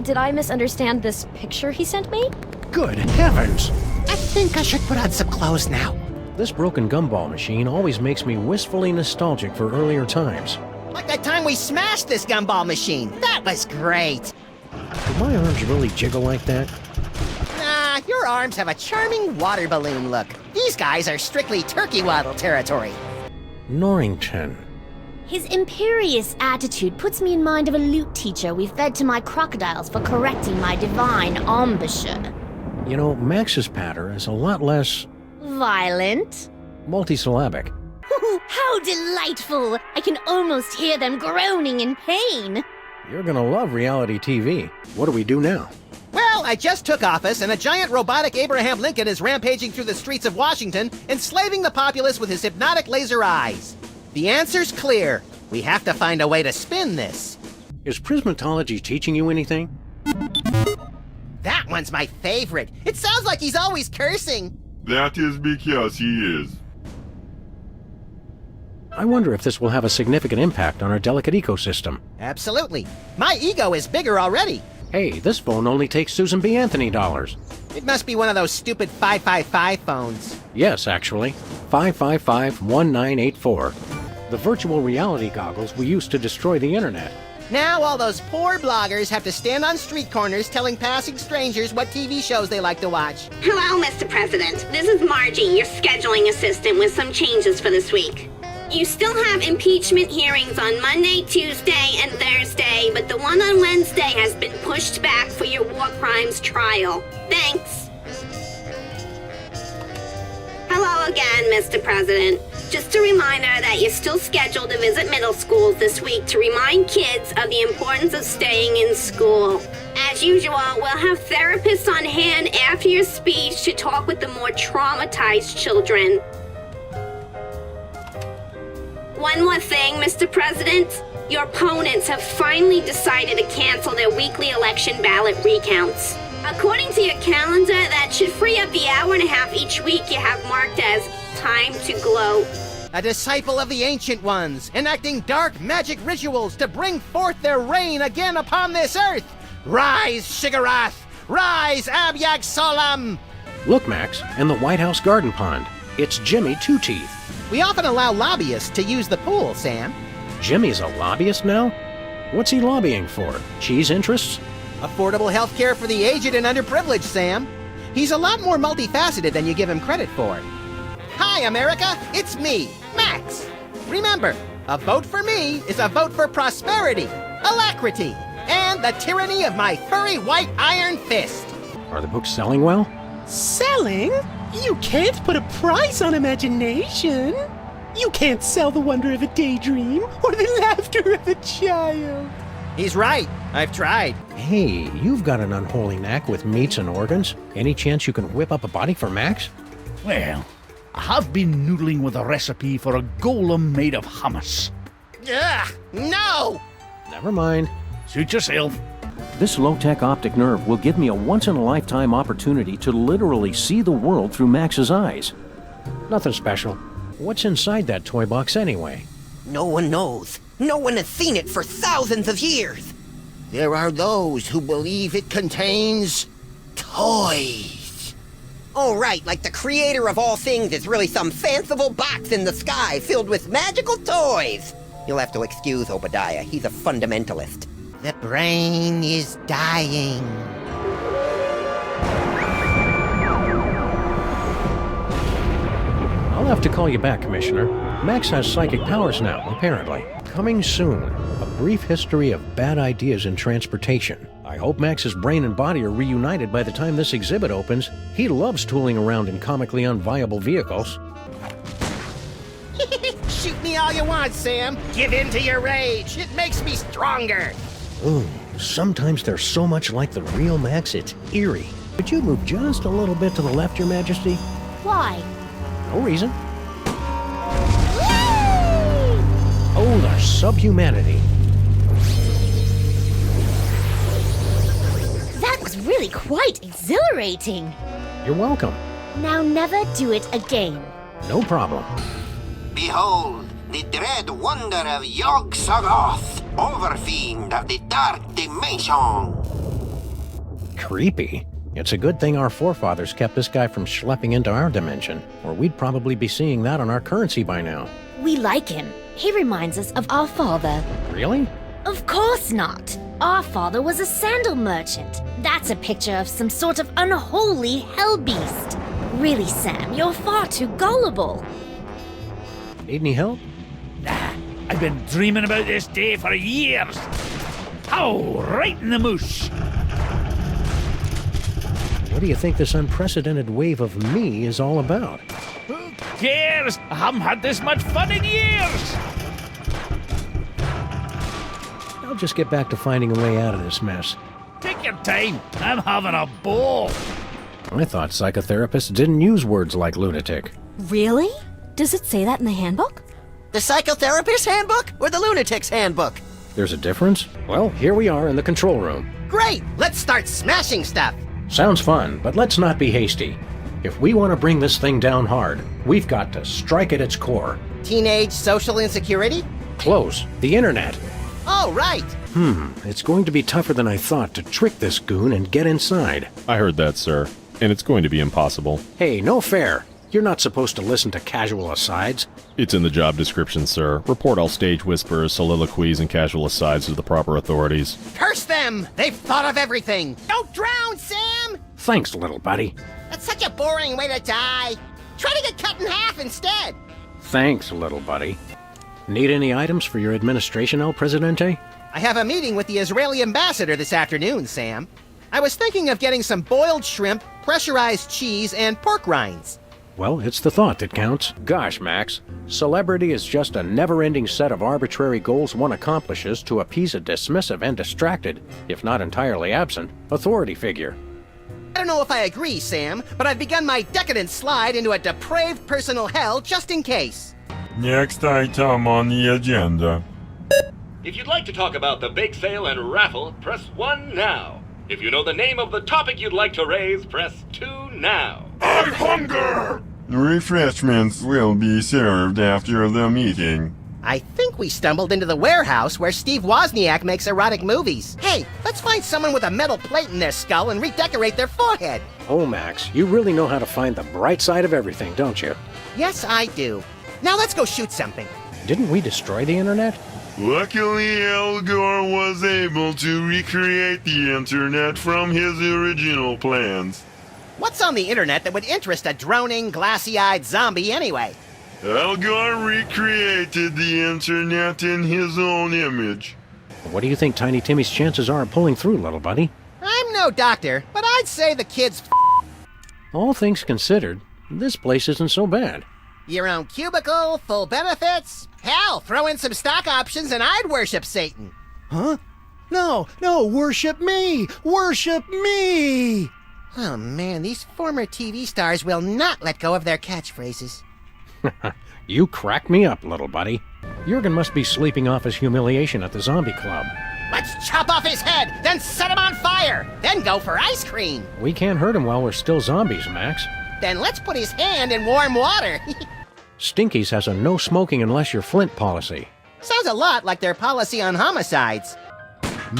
Did I misunderstand this picture he sent me? Good heavens! I think I should put on some clothes now. This broken gumball machine always makes me wistfully nostalgic for earlier times. Like that time we smashed this gumball machine. That was great. Do my arms really jiggle like that? Nah, your arms have a charming water balloon look. These guys are strictly turkey waddle territory. Norrington. His imperious attitude puts me in mind of a lute teacher we fed to my crocodiles for correcting my divine embouchure. You know, Max's patter is a lot less... violent. multisyllabic. How delightful! I can almost hear them groaning in pain. You're gonna love reality TV. What do we do now? Well, I just took office, and a giant robotic Abraham Lincoln is rampaging through the streets of Washington, enslaving the populace with his hypnotic laser eyes. The answer's clear. We have to find a way to spin this. Is prismatology teaching you anything? That one's my favorite. It sounds like he's always cursing. That is because he is. I wonder if this will have a significant impact on our delicate ecosystem. Absolutely. My ego is bigger already. Hey, this phone only takes Susan B. Anthony dollars. It must be one of those stupid 555 phones. Yes, actually. 555-1984. The virtual reality goggles we used to destroy the internet. Now all those poor bloggers have to stand on street corners telling passing strangers what TV shows they like to watch. Hello, Mr. President. This is Margie, your scheduling assistant, with some changes for this week. You still have impeachment hearings on Monday, Tuesday, and Thursday, but the one on Wednesday has been pushed back for your war crimes trial. Thanks. Hello again, Mr. President. Just a reminder that you're still scheduled to visit middle schools this week to remind kids of the importance of staying in school. As usual, we'll have therapists on hand after your speech to talk with the more traumatized children. One more thing, Mr. President. Your opponents have finally decided to cancel their weekly election ballot recounts. According to your calendar, that should free up the hour and a half each week you have marked as time to gloat. A disciple of the Ancient Ones, enacting dark magic rituals to bring forth their reign again upon this earth. Rise, Shigarath! Rise, Abyag Solam! Look, Max, and the White House garden pond. It's Jimmy Two Teeth. We often allow lobbyists to use the pool, Sam. Jimmy's a lobbyist now? What's he lobbying for? Cheese interests? Affordable health care for the aged and underprivileged, Sam. He's a lot more multifaceted than you give him credit for. Hi, America! It's me, Max. Remember, a vote for me is a vote for prosperity, alacrity, and the tyranny of my furry white iron fist. Are the books selling well? Selling? You can't put a price on imagination. You can't sell the wonder of a daydream or the laughter of a child. He's right. I've tried. Hey, you've got an unholy knack with meats and organs. Any chance you can whip up a body for Max? Well, I have been noodling with a recipe for a golem made of hummus. Ugh, no! Never mind. Suit yourself. This low-tech optic nerve will give me a once-in-a-lifetime opportunity to literally see the world through Max's eyes. Nothing special. What's inside that toy box anyway? No one knows. No one has seen it for thousands of years. There are those who believe it contains toys. Oh, right, like the creator of all things is really some fanciful box in the sky filled with magical toys. You'll have to excuse Obadiah. He's a fundamentalist. The brain is dying. I'll have to call you back, Commissioner. Max has psychic powers now, apparently. Coming soon, a brief history of bad ideas in transportation. I hope Max's brain and body are reunited by the time this exhibit opens. He loves tooling around in comically unviable vehicles. Shoot me all you want, Sam. Give in to your rage. It makes me stronger. Ooh, sometimes they're so much like the real Max, it's eerie. Could you move just a little bit to the left, Your Majesty? Why? No reason. Oh, the subhumanity. That was really quite exhilarating. You're welcome. Now never do it again. No problem. Behold, the dread wonder of Yog-Sothoth, overfiend of the dark dimension. Creepy. It's a good thing our forefathers kept this guy from schlepping into our dimension, or we'd probably be seeing that on our currency by now. We like him. He reminds us of our father. Really? Of course not. Our father was a sandal merchant. That's a picture of some sort of unholy hell beast. Really, Sam, you're far too gullible. Need any help? I've been dreaming about this day for years. Oh, right in the moosh. What do you think this unprecedented wave of me is all about? Who cares? I haven't had this much fun in years. I'll just get back to finding a way out of this mess. Take your time. I'm having a ball. I thought psychotherapists didn't use words like lunatic. Really? Does it say that in the handbook? The psychotherapist's handbook or the lunatic's handbook? There's a difference? Well, here we are in the control room. Great! Let's start smashing stuff. Sounds fun, but let's not be hasty. If we want to bring this thing down hard, we've got to strike at its core. Teenage social insecurity? Close. The internet. Oh, right. It's going to be tougher than I thought to trick this goon and get inside. I heard that, sir. And it's going to be impossible. Hey, no fair. You're not supposed to listen to casual asides. It's in the job description, sir. Report all stage whispers, soliloquies, and casual asides to the proper authorities. Curse them! They've thought of everything. Don't drown, Sam! Thanks, little buddy. That's such a boring way to die. Try to get cut in half instead. Thanks, little buddy. Need any items for your administration, El Presidente? I have a meeting with the Israeli ambassador this afternoon, Sam. I was thinking of getting some boiled shrimp, pressurized cheese, and pork rinds. Well, it's the thought that counts. Gosh, Max, celebrity is just a never-ending set of arbitrary goals one accomplishes to appease a dismissive and distracted, if not entirely absent, authority figure. I don't know if I agree, Sam, but I've begun my decadent slide into a depraved personal hell just in case. Next item on the agenda. If you'd like to talk about the bake sale and raffle, press 1 now. If you know the name of the topic you'd like to raise, press 2 now. I hunger! Refreshments will be served after the meeting. I think we stumbled into the warehouse where Steve Wozniak makes erotic movies. Hey, let's find someone with a metal plate in their skull and redecorate their forehead. Oh, Max, you really know how to find the bright side of everything, don't you? Yes, I do. Now let's go shoot something. Didn't we destroy the internet? Luckily, Al Gore was able to recreate the internet from his original plans. What's on the internet that would interest a droning, glassy-eyed zombie anyway? Al Gore recreated the internet in his own image. What do you think Tiny Timmy's chances are of pulling through, little buddy? I'm no doctor, but I'd say the kid's All things considered, this place isn't so bad. Your own cubicle, full benefits. Hell, throw in some stock options and I'd worship Satan. Huh? No, worship me! Worship me! Oh man, these former TV stars will not let go of their catchphrases. You crack me up, little buddy. Jurgen must be sleeping off his humiliation at the zombie club. Let's chop off his head, then set him on fire, then go for ice cream. We can't hurt him while we're still zombies, Max. Then let's put his hand in warm water. Stinky's has a no smoking unless you're Flint policy. Sounds a lot like their policy on homicides.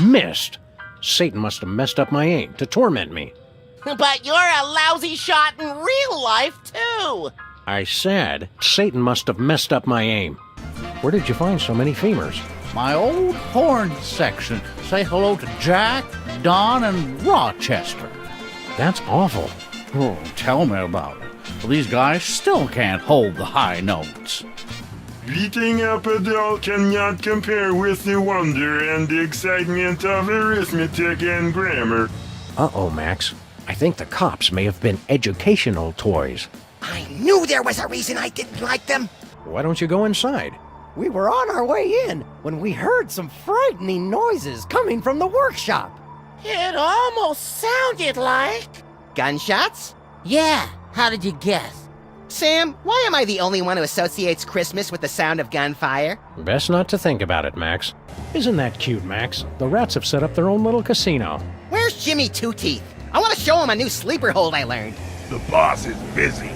Missed. Satan must have messed up my aim to torment me. But you're a lousy shot in real life, too. I said Satan must have messed up my aim. Where did you find so many femurs? My old horn section. Say hello to Jack, Don, and Rochester. That's awful. Oh, tell me about it. Well, these guys still can't hold the high notes. Beating up a doll cannot compare with the wonder and the excitement of arithmetic and grammar. Uh-oh, Max. I think the cops may have been educational toys. I knew there was a reason I didn't like them. Why don't you go inside? We were on our way in when we heard some frightening noises coming from the workshop. It almost sounded like... Gunshots? Yeah, how did you guess? Sam, why am I the only one who associates Christmas with the sound of gunfire? Best not to think about it, Max. Isn't that cute, Max? The rats have set up their own little casino. Where's Jimmy Two-Teeth? I want to show him a new sleeper hold I learned. The boss is busy.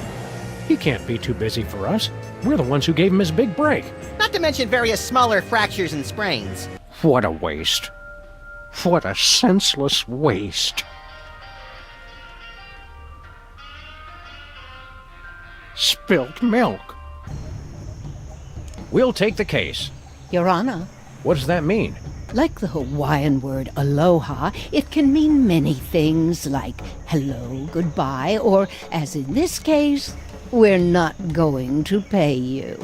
He can't be too busy for us. We're the ones who gave him his big break. Not to mention various smaller fractures and sprains. What a waste. What a senseless waste. Spilt milk. We'll take the case. Your Honor, What does that mean? like the Hawaiian word aloha, it can mean many things like hello, goodbye, or, as in this case, we're not going to pay you.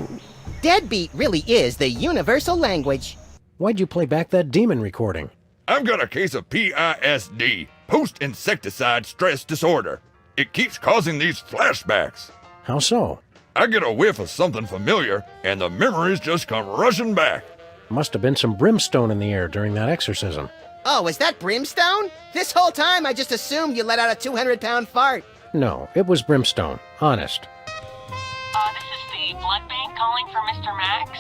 Deadbeat really is the universal language. Why'd you play back that demon recording? I've got a case of PISD, post-insecticide stress disorder. It keeps causing these flashbacks. How so? I get a whiff of something familiar, and the memories just come rushing back. Must have been some brimstone in the air during that exorcism. Oh, is that brimstone? This whole time I just assumed you let out a 200-pound fart. No, it was brimstone. Honest. This is the blood bank calling for Mr. Max.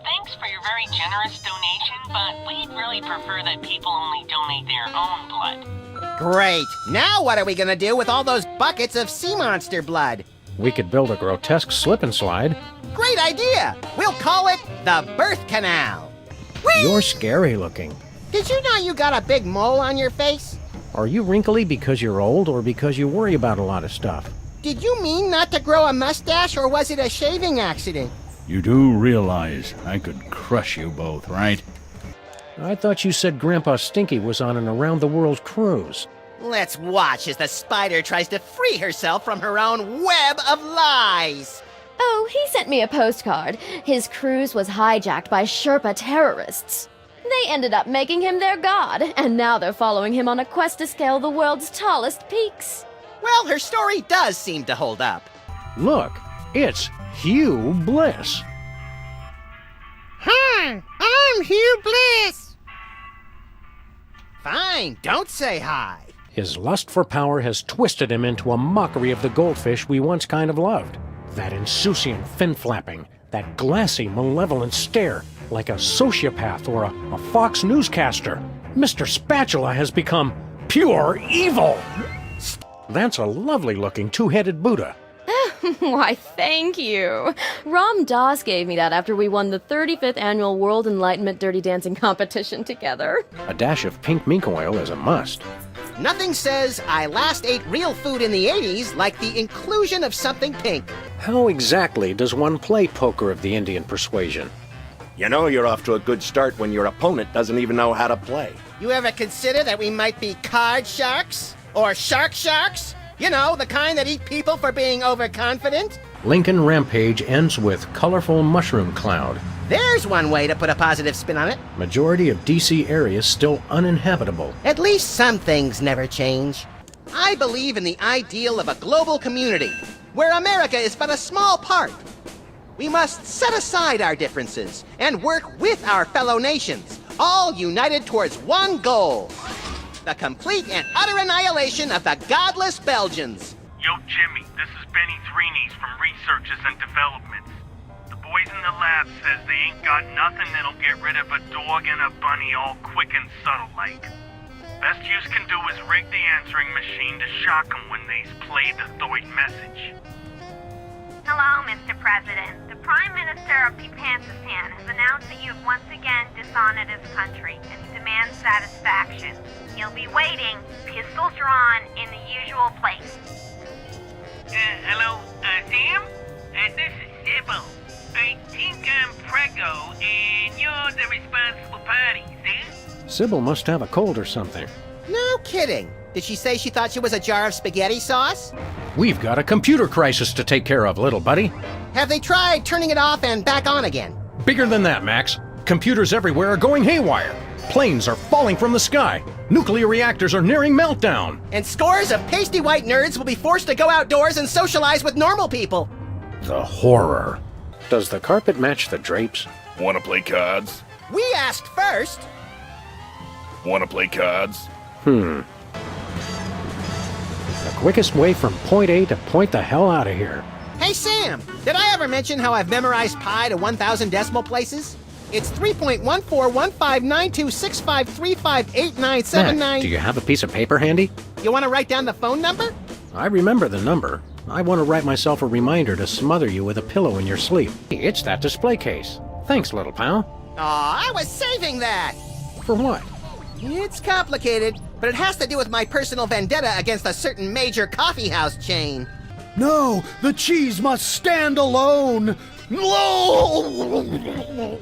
Thanks for your very generous donation, but we'd really prefer that people only donate their own blood. Great. Now what are we gonna do with all those buckets of sea monster blood? We could build a grotesque slip and slide. Great idea! We'll call it the birth canal. You're scary looking. Did you know you got a big mole on your face? Are you wrinkly because you're old or because you worry about a lot of stuff? Did you mean not to grow a mustache, or was it a shaving accident? You do realize I could crush you both, right? I thought you said Grandpa Stinky was on an around-the-world cruise. Let's watch as the spider tries to free herself from her own web of lies. Oh, he sent me a postcard. His cruise was hijacked by Sherpa terrorists. They ended up making him their god, and now they're following him on a quest to scale the world's tallest peaks. Well, her story does seem to hold up. Look, it's Hugh Bliss. Hi, I'm Hugh Bliss. Fine, don't say hi. His lust for power has twisted him into a mockery of the goldfish we once kind of loved. That insouciant fin-flapping, that glassy, malevolent stare, like a sociopath or a Fox newscaster. Mr. Spatula has become pure evil. That's a lovely-looking two-headed Buddha. Why, thank you. Ram Dass gave me that after we won the 35th annual World Enlightenment Dirty Dancing competition together. A dash of pink mink oil is a must. Nothing says I last ate real food in the 80s like the inclusion of something pink. How exactly does one play Poker of the Indian Persuasion? You know you're off to a good start when your opponent doesn't even know how to play. You ever consider that we might be card sharks? Or sharks? You know, the kind that eat people for being overconfident? Lincoln Rampage ends with colorful mushroom cloud. There's one way to put a positive spin on it. Majority of DC areas still uninhabitable. At least some things never change. I believe in the ideal of a global community, where America is but a small part. We must set aside our differences and work with our fellow nations, all united towards one goal. The complete and utter annihilation of the godless Belgians. Yo, Jimmy, this is Benny Threenies from Researches and Developments. The boys in the lab says they ain't got nothing that'll get rid of a dog and a bunny all quick and subtle like. Best yous can do is rig the answering machine to shock 'em when they's played the Thoit message. Hello, Mr. President. The Prime Minister of Pipansistan has announced that you have once again dishonored his country and he demands satisfaction. He'll be waiting, pistols drawn, in the usual place. Hello, Sam? This is Sybil. I think I'm Prego, and you're the responsible party, see? Sybil must have a cold or something. No kidding. Did she say she thought she was a jar of spaghetti sauce? We've got a computer crisis to take care of, little buddy. Have they tried turning it off and back on again? Bigger than that, Max. Computers everywhere are going haywire. Planes are falling from the sky. Nuclear reactors are nearing meltdown. And scores of pasty white nerds will be forced to go outdoors and socialize with normal people. The horror. Does the carpet match the drapes? Wanna play cards? We asked first. Wanna play cards? The quickest way from point A to point the hell out of here. Hey, Sam, did I ever mention how I've memorized pi to 1,000 decimal places? It's 3.14159265358979. Max, do you have a piece of paper handy? You want to write down the phone number? I remember the number. I want to write myself a reminder to smother you with a pillow in your sleep. It's that display case. Thanks, little pal. Aw, I was saving that! For what? It's complicated, but it has to do with my personal vendetta against a certain major coffeehouse chain. No, the cheese must stand alone. No!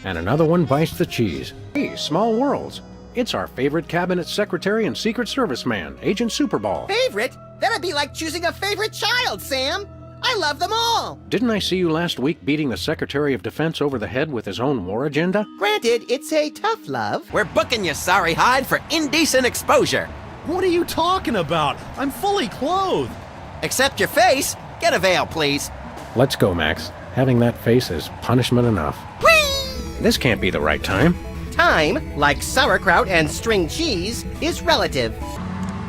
And another one bites the cheese. Hey, small worlds. It's our favorite cabinet secretary and Secret Service man, Agent Superball. Favorite? That'd be like choosing a favorite child, Sam. I love them all. Didn't I see you last week beating the Secretary of Defense over the head with his own war agenda? Granted, it's a tough love. We're booking you, sorry hide, for indecent exposure. What are you talking about? I'm fully clothed. Except your face. Get a veil, please. Let's go, Max. Having that face is punishment enough. Whee! This can't be the right time. Time, like sauerkraut and string cheese, is relative.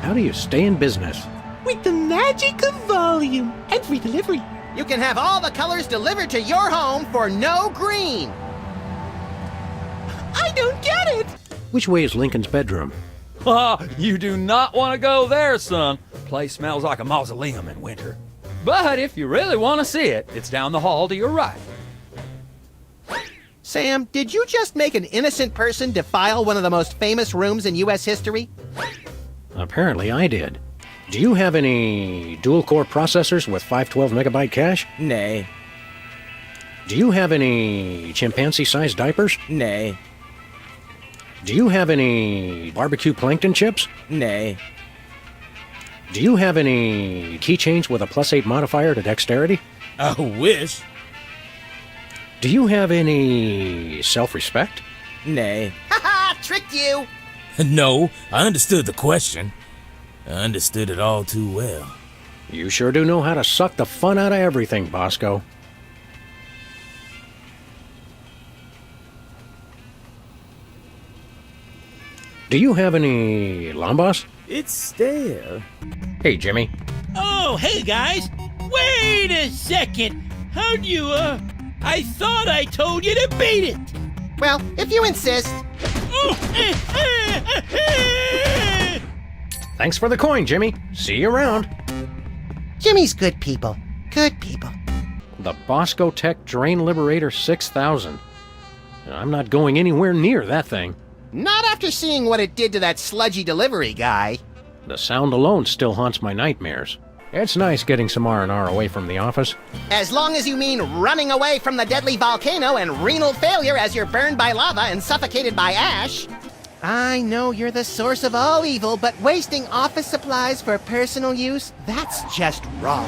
How do you stay in business? With the magic of volume and free delivery. You can have all the colors delivered to your home for no green. I don't get it. Which way is Lincoln's bedroom? You do not want to go there, son. Place smells like a mausoleum in winter. But if you really want to see it, it's down the hall to your right. Sam, did you just make an innocent person defile one of the most famous rooms in U.S. history? Apparently I did. Do you have any dual-core processors with 512 megabyte cache? Nay. Do you have any chimpanzee-sized diapers? Nay. Do you have any barbecue plankton chips? Nay. Do you have any keychains with a +8 modifier to dexterity? I wish. Do you have any self-respect? Nay. Ha-ha! Tricked you! No, I understood the question. I understood it all too well. You sure do know how to suck the fun out of everything, Bosco. Do you have any Lambas? It's there. Hey, Jimmy. Oh, hey, guys. Wait a second. How'd you, I thought I told you to beat it. Well, if you insist. Thanks for the coin, Jimmy. See you around. Jimmy's good people. Good people. The Bosco Tech Drain Liberator 6000. I'm not going anywhere near that thing. Not after seeing what it did to that sludgy delivery guy. The sound alone still haunts my nightmares. It's nice getting some R&R away from the office. As long as you mean running away from the deadly volcano and renal failure as you're burned by lava and suffocated by ash. I know you're the source of all evil, but wasting office supplies for personal use, that's just wrong.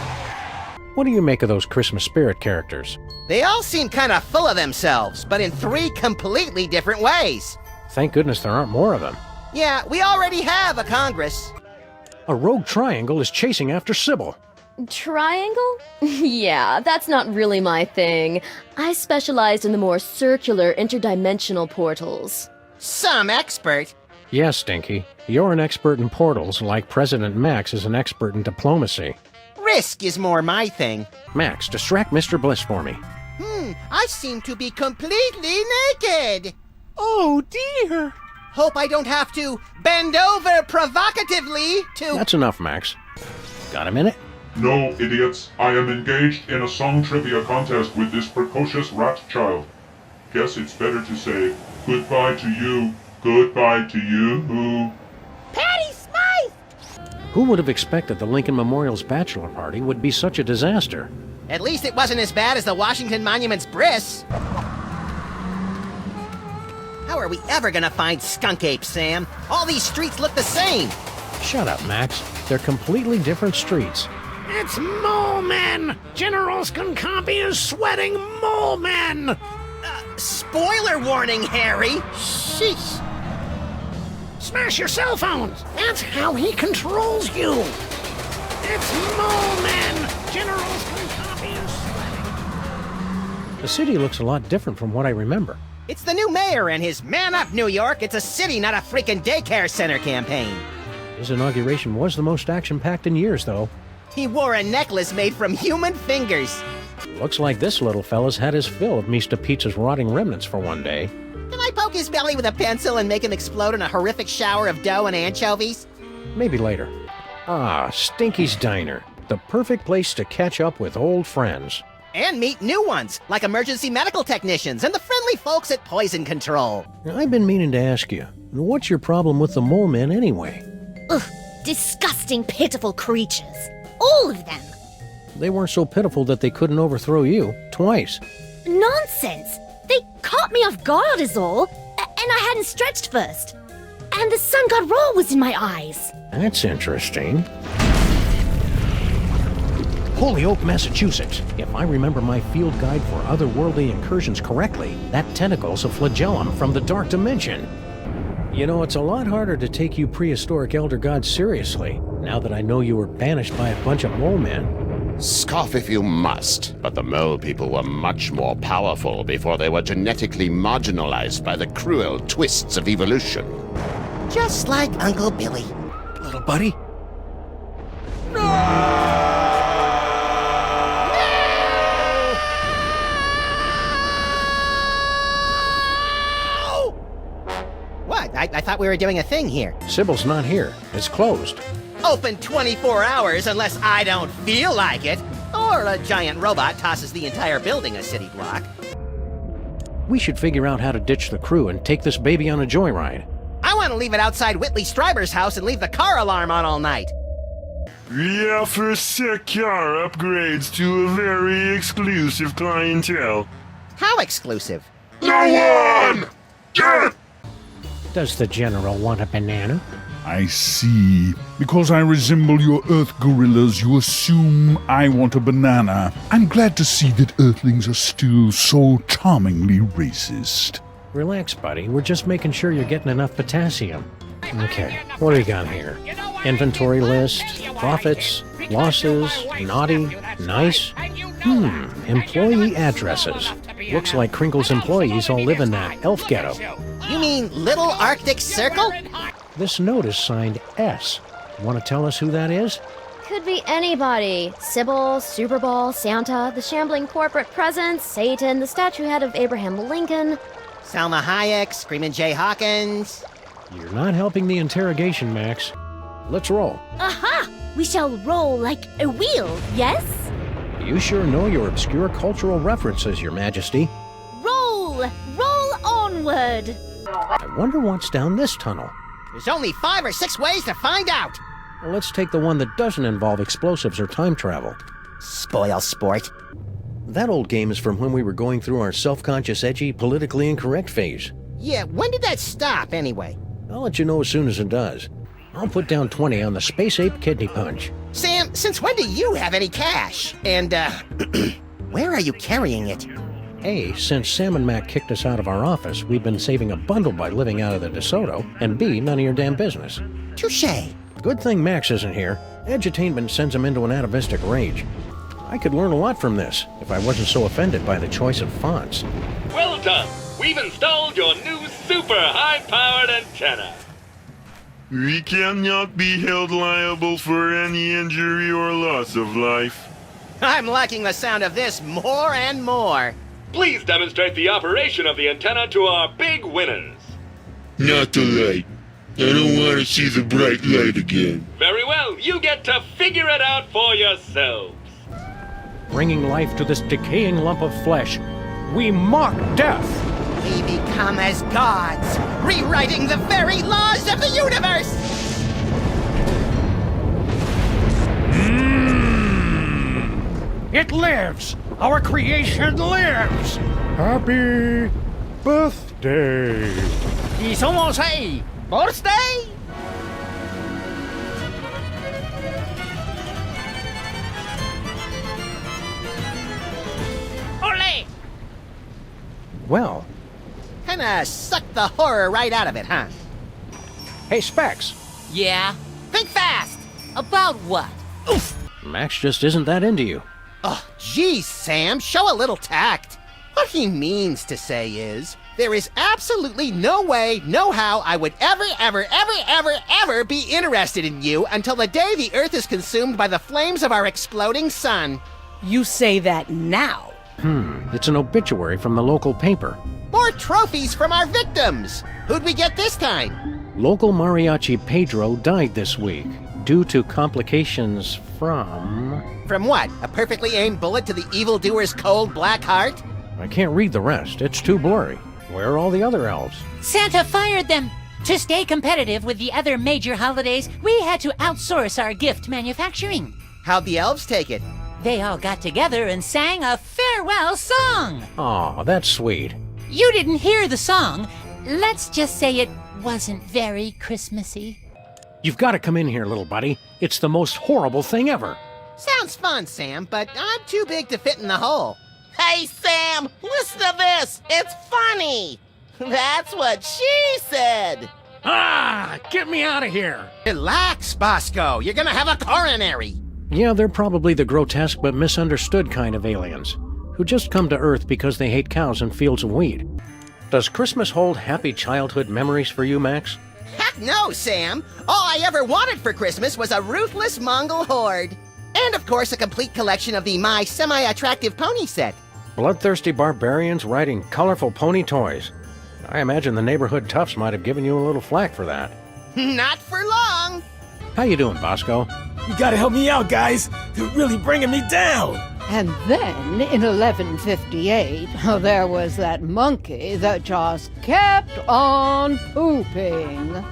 What do you make of those Christmas spirit characters? They all seem kind of full of themselves, but in 3 completely different ways. Thank goodness there aren't more of them. Yeah, we already have a Congress. A rogue triangle is chasing after Sybil. Triangle? Yeah, that's not really my thing. I specialized in the more circular interdimensional portals. Some expert. Yes, Stinky. You're an expert in portals, like President Max is an expert in diplomacy. Risk is more my thing. Max, distract Mr. Bliss for me. I seem to be completely naked. Oh, dear. Hope I don't have to bend over provocatively to... That's enough, Max. Got a minute? No, idiots. I am engaged in a song trivia contest with this precocious rat child. Guess it's better to say goodbye to you. Goodbye to you. Patty Smythe! Who would have expected the Lincoln Memorial's bachelor party would be such a disaster? At least it wasn't as bad as the Washington Monument's bris. How are we ever gonna find skunk apes, Sam? All these streets look the same. Shut up, Max. They're completely different streets. It's mole men! General Skunkapi is sweating mole men! Spoiler warning, Harry! Sheesh! Smash your cell phones! That's how he controls you! It's mole men! General Skunkapi is sweating. The city looks a lot different from what I remember. It's the new mayor and his Man Up New York, it's a city, not a freaking daycare center campaign. His inauguration was the most action-packed in years, though. He wore a necklace made from human fingers. Looks like this little fella's had his fill of Mr. Pizza's rotting remnants for one day. Can I poke his belly with a pencil and make him explode in a horrific shower of dough and anchovies? Maybe later. Ah, Stinky's Diner. The perfect place to catch up with old friends. And meet new ones, like emergency medical technicians and the friendly folks at Poison Control. Now, I've been meaning to ask you, what's your problem with the mole men anyway? Ugh, disgusting, pitiful creatures. All of them. They weren't so pitiful that they couldn't overthrow you twice. Nonsense. They caught me off guard is all. And I hadn't stretched first. And the sun god raw was in my eyes. That's interesting. Holyoke, Massachusetts. If I remember my field guide for otherworldly incursions correctly, that tentacle's a flagellum from the dark dimension. You know, it's a lot harder to take you prehistoric elder gods seriously, now that I know you were banished by a bunch of mole men. Scoff if you must, but the mole people were much more powerful before they were genetically marginalized by the cruel twists of evolution. Just like Uncle Billy. Little buddy? What? I thought we were doing a thing here. Sybil's not here. It's closed. Open 24 hours unless I don't feel like it. Or a giant robot tosses the entire building a city block. We should figure out how to ditch the crew and take this baby on a joyride. I want to leave it outside Whitley Stryber's house and leave the car alarm on all night. We offer sick car upgrades to a very exclusive clientele. How exclusive? No one! Get! Does the General want a banana? I see. Because I resemble your Earth gorillas, you assume I want a banana. I'm glad to see that Earthlings are still so charmingly racist. Relax, buddy. We're just making sure you're getting enough potassium. Okay, what do we got here? Inventory list, profits, losses, naughty, nice? Employee addresses. Looks like Crinkle's employees all live in that elf ghetto. You mean Little Arctic Circle? This note is signed S. Want to tell us who that is? Could be anybody. Sybil, Super Bowl, Santa, the shambling corporate presence, Satan, the statue head of Abraham Lincoln. Salma Hayek, Screamin' Jay Hawkins. You're not helping the interrogation, Max. Let's roll. Aha! We shall roll like a wheel, yes? You sure know your obscure cultural references, Your Majesty. Roll! Roll onward! I wonder what's down this tunnel. There's only 5 or 6 ways to find out. Well, let's take the one that doesn't involve explosives or time travel. Spoil sport. That old game is from when we were going through our self-conscious, edgy, politically incorrect phase. Yeah, when did that stop, anyway? I'll let you know as soon as it does. I'll put down 20 on the Space Ape Kidney Punch. Sam, since when do you have any cash? And, where are you carrying it? A, since Sam and Mac kicked us out of our office, we've been saving a bundle by living out of the DeSoto, and B, none of your damn business. Touché. Good thing Max isn't here. Edutainment sends him into an atavistic rage. I could learn a lot from this, if I wasn't so offended by the choice of fonts. Well done! We've installed your new super high-powered antenna. We cannot be held liable for any injury or loss of life. I'm liking the sound of this more and more. Please demonstrate the operation of the antenna to our big winners. Not the light. I don't want to see the bright light again. Very well, you get to figure it out for yourselves. Bringing life to this decaying lump of flesh, we mock death. We become as gods, rewriting the very laws of the universe! It lives! Our creation lives! Happy birthday! Y somos ahí. Birthday? well. Kinda sucked the horror right out of it, huh? Hey, Specs. Yeah? Think fast! About what? Oof! Max just isn't that into you. Oh, geez, Sam, show a little tact. What he means to say is, there is absolutely no way, no how I would ever be interested in you until the day the Earth is consumed by the flames of our exploding sun. You say that now. It's an obituary from the local paper. More trophies from our victims! Who'd we get this time? Local mariachi Pedro died this week due to complications from... From what? A perfectly aimed bullet to the evildoer's cold black heart? I can't read the rest. It's too blurry. Where are all the other elves? Santa fired them. To stay competitive with the other major holidays, we had to outsource our gift manufacturing. How'd the elves take it? They all got together and sang a farewell song. Aw, that's sweet. You didn't hear the song. Let's just say it wasn't very Christmassy. You've got to come in here, little buddy. It's the most horrible thing ever. Sounds fun, Sam, but I'm too big to fit in the hole. Hey, Sam, listen to this. It's funny. That's what she said. Ah, get me out of here. Relax, Bosco. You're gonna have a coronary. Yeah, they're probably the grotesque but misunderstood kind of aliens who just come to Earth because they hate cows and fields of wheat. Does Christmas hold happy childhood memories for you, Max? Heck no, Sam. All I ever wanted for Christmas was a ruthless Mongol horde. And of course, a complete collection of the My Semi-Attractive Pony set. Bloodthirsty barbarians riding colorful pony toys. I imagine the neighborhood toughs might have given you a little flack for that. Not for long. How you doing, Bosco? You gotta help me out, guys. They're really bringing me down. And then, in 1158, there was that monkey that just kept on pooping.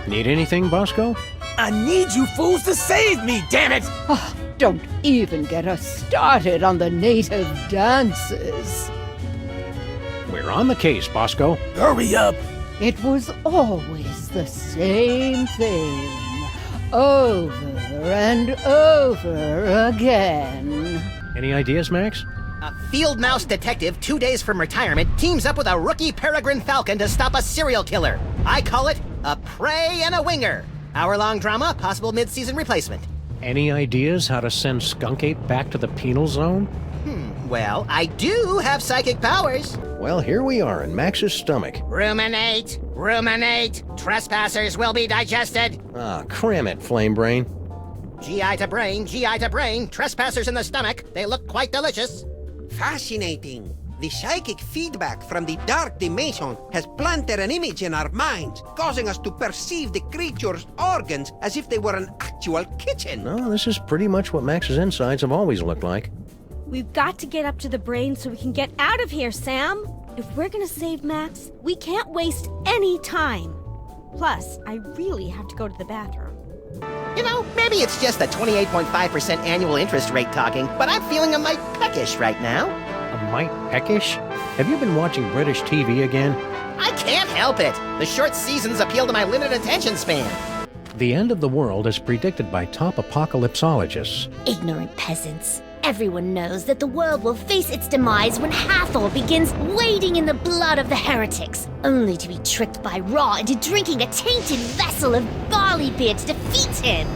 Need anything, Bosco? I need you fools to save me, damn it! Oh, don't even get us started on the native dances. We're on the case, Bosco. Hurry up! It was always the same thing. Over and over again. Any ideas, Max? A field mouse detective 2 days from retirement teams up with a rookie peregrine falcon to stop a serial killer. I call it A Prey and a Winger. Hour-long drama, possible mid-season replacement. Any ideas how to send Skunk Ape back to the penal zone? Well, I do have psychic powers. Well, here we are in Max's stomach. Ruminate, ruminate. Trespassers will be digested. Ah, cram it, Flame Brain. GI to brain, GI to brain. Trespassers in the stomach. They look quite delicious. Fascinating. The psychic feedback from the dark dimension has planted an image in our minds, causing us to perceive the creature's organs as if they were an actual kitchen. No, this is pretty much what Max's insides have always looked like. We've got to get up to the brain so we can get out of here, Sam. If we're gonna save Max, we can't waste any time. Plus, I really have to go to the bathroom. You know, maybe it's just the 28.5% annual interest rate talking, but I'm feeling a mite peckish right now. A mite peckish? Have you been watching British TV again? I can't help it. The short seasons appeal to my limited attention span. The end of the world is predicted by top apocalypsologists. Ignorant peasants. Everyone knows that the world will face its demise when Hathor begins wading in the blood of the heretics, only to be tricked by Ra into drinking a tainted vessel of barley beer to defeat him.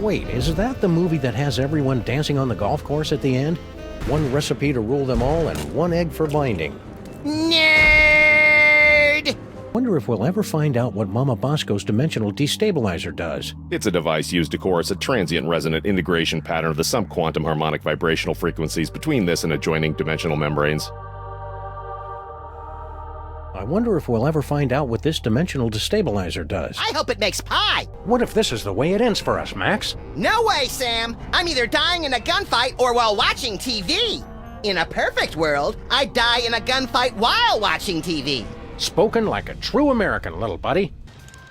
Wait, is that the movie that has everyone dancing on the golf course at the end? One recipe to rule them all and one egg for binding. Nerd! Wonder if we'll ever find out what Mama Bosco's dimensional destabilizer does. It's a device used to coerce a transient resonant integration pattern of the subquantum harmonic vibrational frequencies between this and adjoining dimensional membranes. I wonder if we'll ever find out what this dimensional destabilizer does. I hope it makes pie. What if this is the way it ends for us, Max? No way, Sam. I'm either dying in a gunfight or while watching TV. In a perfect world, I'd die in a gunfight while watching TV. Spoken like a true American, little buddy.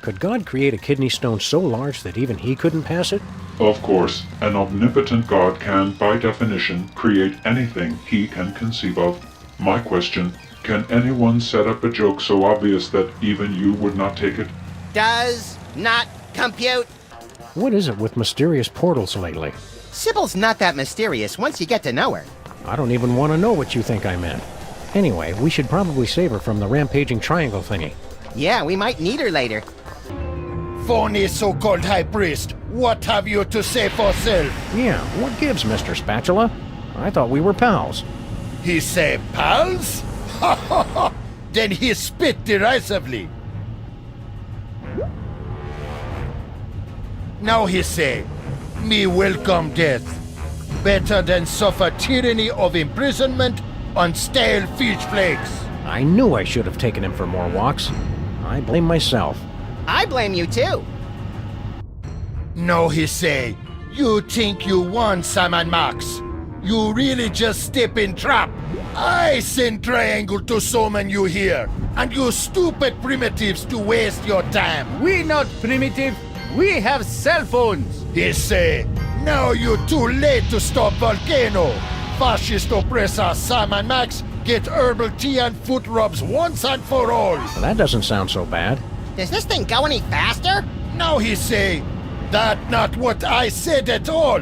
Could God create a kidney stone so large that even he couldn't pass it? Of course, an omnipotent God can, by definition, create anything he can conceive of. My question, can anyone set up a joke so obvious that even you would not take it? Does not compute. What is it with mysterious portals lately? Sybil's not that mysterious once you get to know her. I don't even want to know what you think I meant. Anyway, we should probably save her from the rampaging triangle thingy. Yeah, we might need her later. Phony so-called high priest, what have you to say for self? Yeah, what gives, Mr. Spatula? I thought we were pals. He say pals? Ha ha ha! Then he spit derisively. Now he say, me welcome death. Better than suffer tyranny of imprisonment on stale fish flakes. I knew I should have taken him for more walks. I blame myself. I blame you too. No, he say, you think you won, Sam and Max. You really just step in trap. I send Triangle to summon you here, and you stupid primitives to waste your time. We not primitive. We have cell phones. He say, now you too late to stop Volcano. Fascist oppressor Sam and Max get herbal tea and foot rubs once and for all. Well, that doesn't sound so bad. Does this thing go any faster? Now he say, that not what I said at all.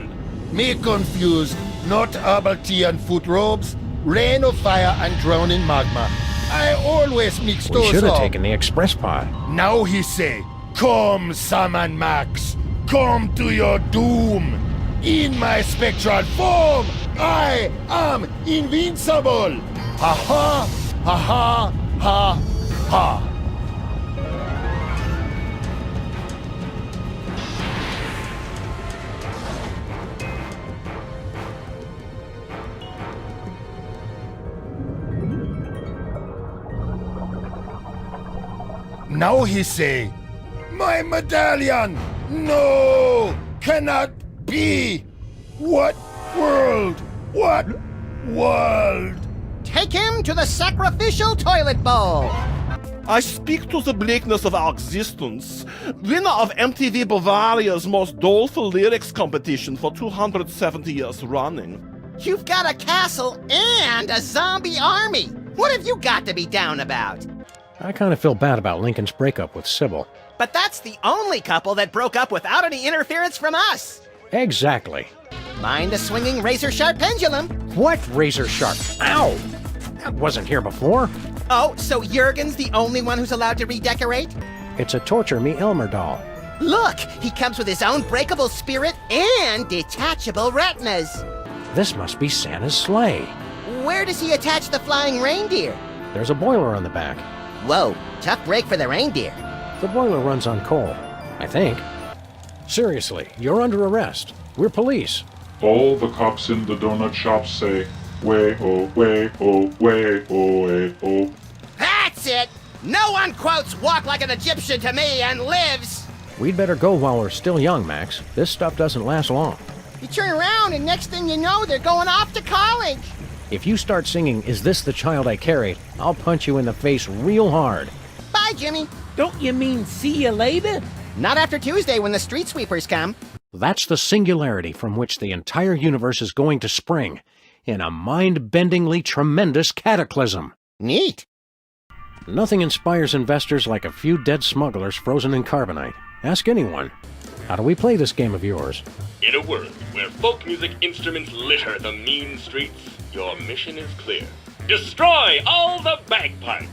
Me confused, not herbal tea and foot robes, rain of fire and drowning magma. I always mix those up. We should have taken the express pod. Now he say, come, Sam and Max, come to your doom. In my spectral form, I am invincible. Ha ha, ha ha, ha ha. Now he say, my medallion! No! Cannot be! What world? What world? Take him to the sacrificial toilet bowl! I speak to the bleakness of our existence. Winner of MTV Bavaria's most doleful lyrics competition for 270 years running. You've got a castle and a zombie army! What have you got to be down about? I kind of feel bad about Lincoln's breakup with Sybil. But that's the only couple that broke up without any interference from us! Exactly. Mind the swinging razor-sharp pendulum? What razor-sharp? Ow! That wasn't here before. Oh, so Jurgen's the only one who's allowed to redecorate? It's a Torture Me Elmer doll. Look! He comes with his own breakable spirit and detachable retinas! This must be Santa's sleigh. Where does he attach the flying reindeer? There's a boiler on the back. Whoa, tough break for the reindeer. The boiler runs on coal, I think. Seriously, you're under arrest. We're police. All the cops in the donut shop say, way oh, way oh, way oh, way oh. That's it! No one quotes walk like an Egyptian to me and lives! We'd better go while we're still young, Max. This stuff doesn't last long. You turn around and next thing you know, they're going off to college! If you start singing, Is This the Child I Carried, I'll punch you in the face real hard. Bye, Jimmy! Don't you mean see you later? Not after Tuesday when the street sweepers come. That's the singularity from which the entire universe is going to spring, in a mind-bendingly tremendous cataclysm. Neat. Nothing inspires investors like a few dead smugglers frozen in carbonite. Ask anyone. How do we play this game of yours? In a world where folk music instruments litter the mean streets, your mission is clear. Destroy all the bagpipes!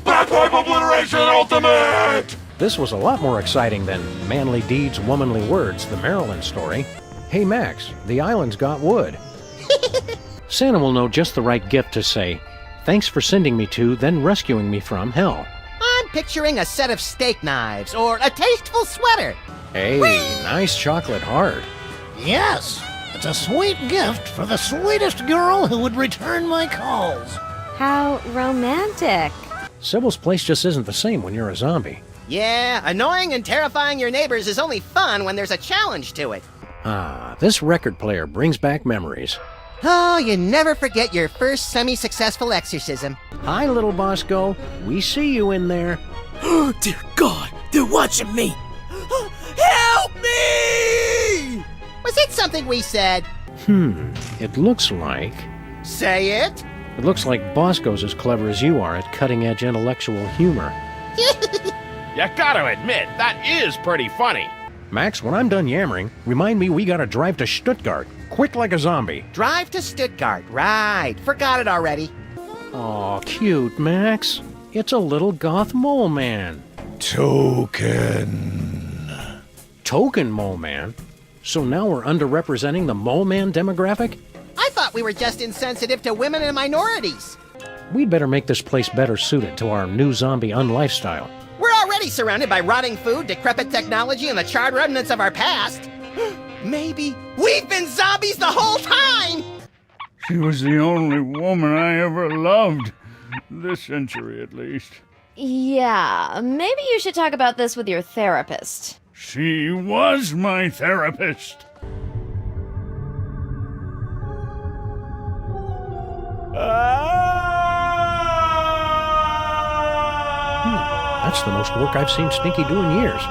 Bagpipe Obliteration Ultimate! This was a lot more exciting than Manly Deeds, Womanly Words, the Maryland story. Hey Max, the island's got wood. Santa will know just the right gift to say, thanks for sending me to, then rescuing me from hell. I'm picturing a set of steak knives or a tasteful sweater. Hey, nice chocolate heart. Yes, it's a sweet gift for the sweetest girl who would return my calls. How romantic. Sybil's place just isn't the same when you're a zombie. Yeah, annoying and terrifying your neighbors is only fun when there's a challenge to it. Ah, this record player brings back memories. Oh, you never forget your first semi-successful exorcism. Hi, little Bosco. We see you in there. Oh, dear God, they're watching me. Help me! Was it something we said? It looks like... Say it? It looks like Bosco's as clever as you are at cutting-edge intellectual humor. You gotta admit, that is pretty funny. Max, when I'm done yammering, remind me we gotta drive to Stuttgart. Quick like a zombie. Drive to Stuttgart, right. Forgot it already. Aw, cute, Max. It's a little goth mole man. Token. Token mole man? So now we're underrepresenting the mole man demographic? I thought we were just insensitive to women and minorities. We'd better make this place better suited to our new zombie unlifestyle. We're already surrounded by rotting food, decrepit technology, and the charred remnants of our past. Maybe we've been zombies the whole time! She was the only woman I ever loved. This century, at least. Yeah, maybe you should talk about this with your therapist. She was my therapist. That's the most work I've seen Stinky do in years.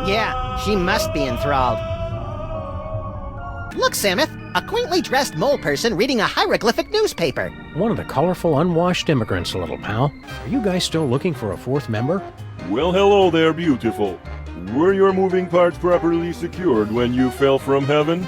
Yeah, she must be enthralled. Look, Samuth, a quaintly dressed mole person reading a hieroglyphic newspaper. One of the colorful, unwashed immigrants, little pal. Are you guys still looking for a fourth member? Well, hello there, beautiful. Were your moving parts properly secured when you fell from heaven?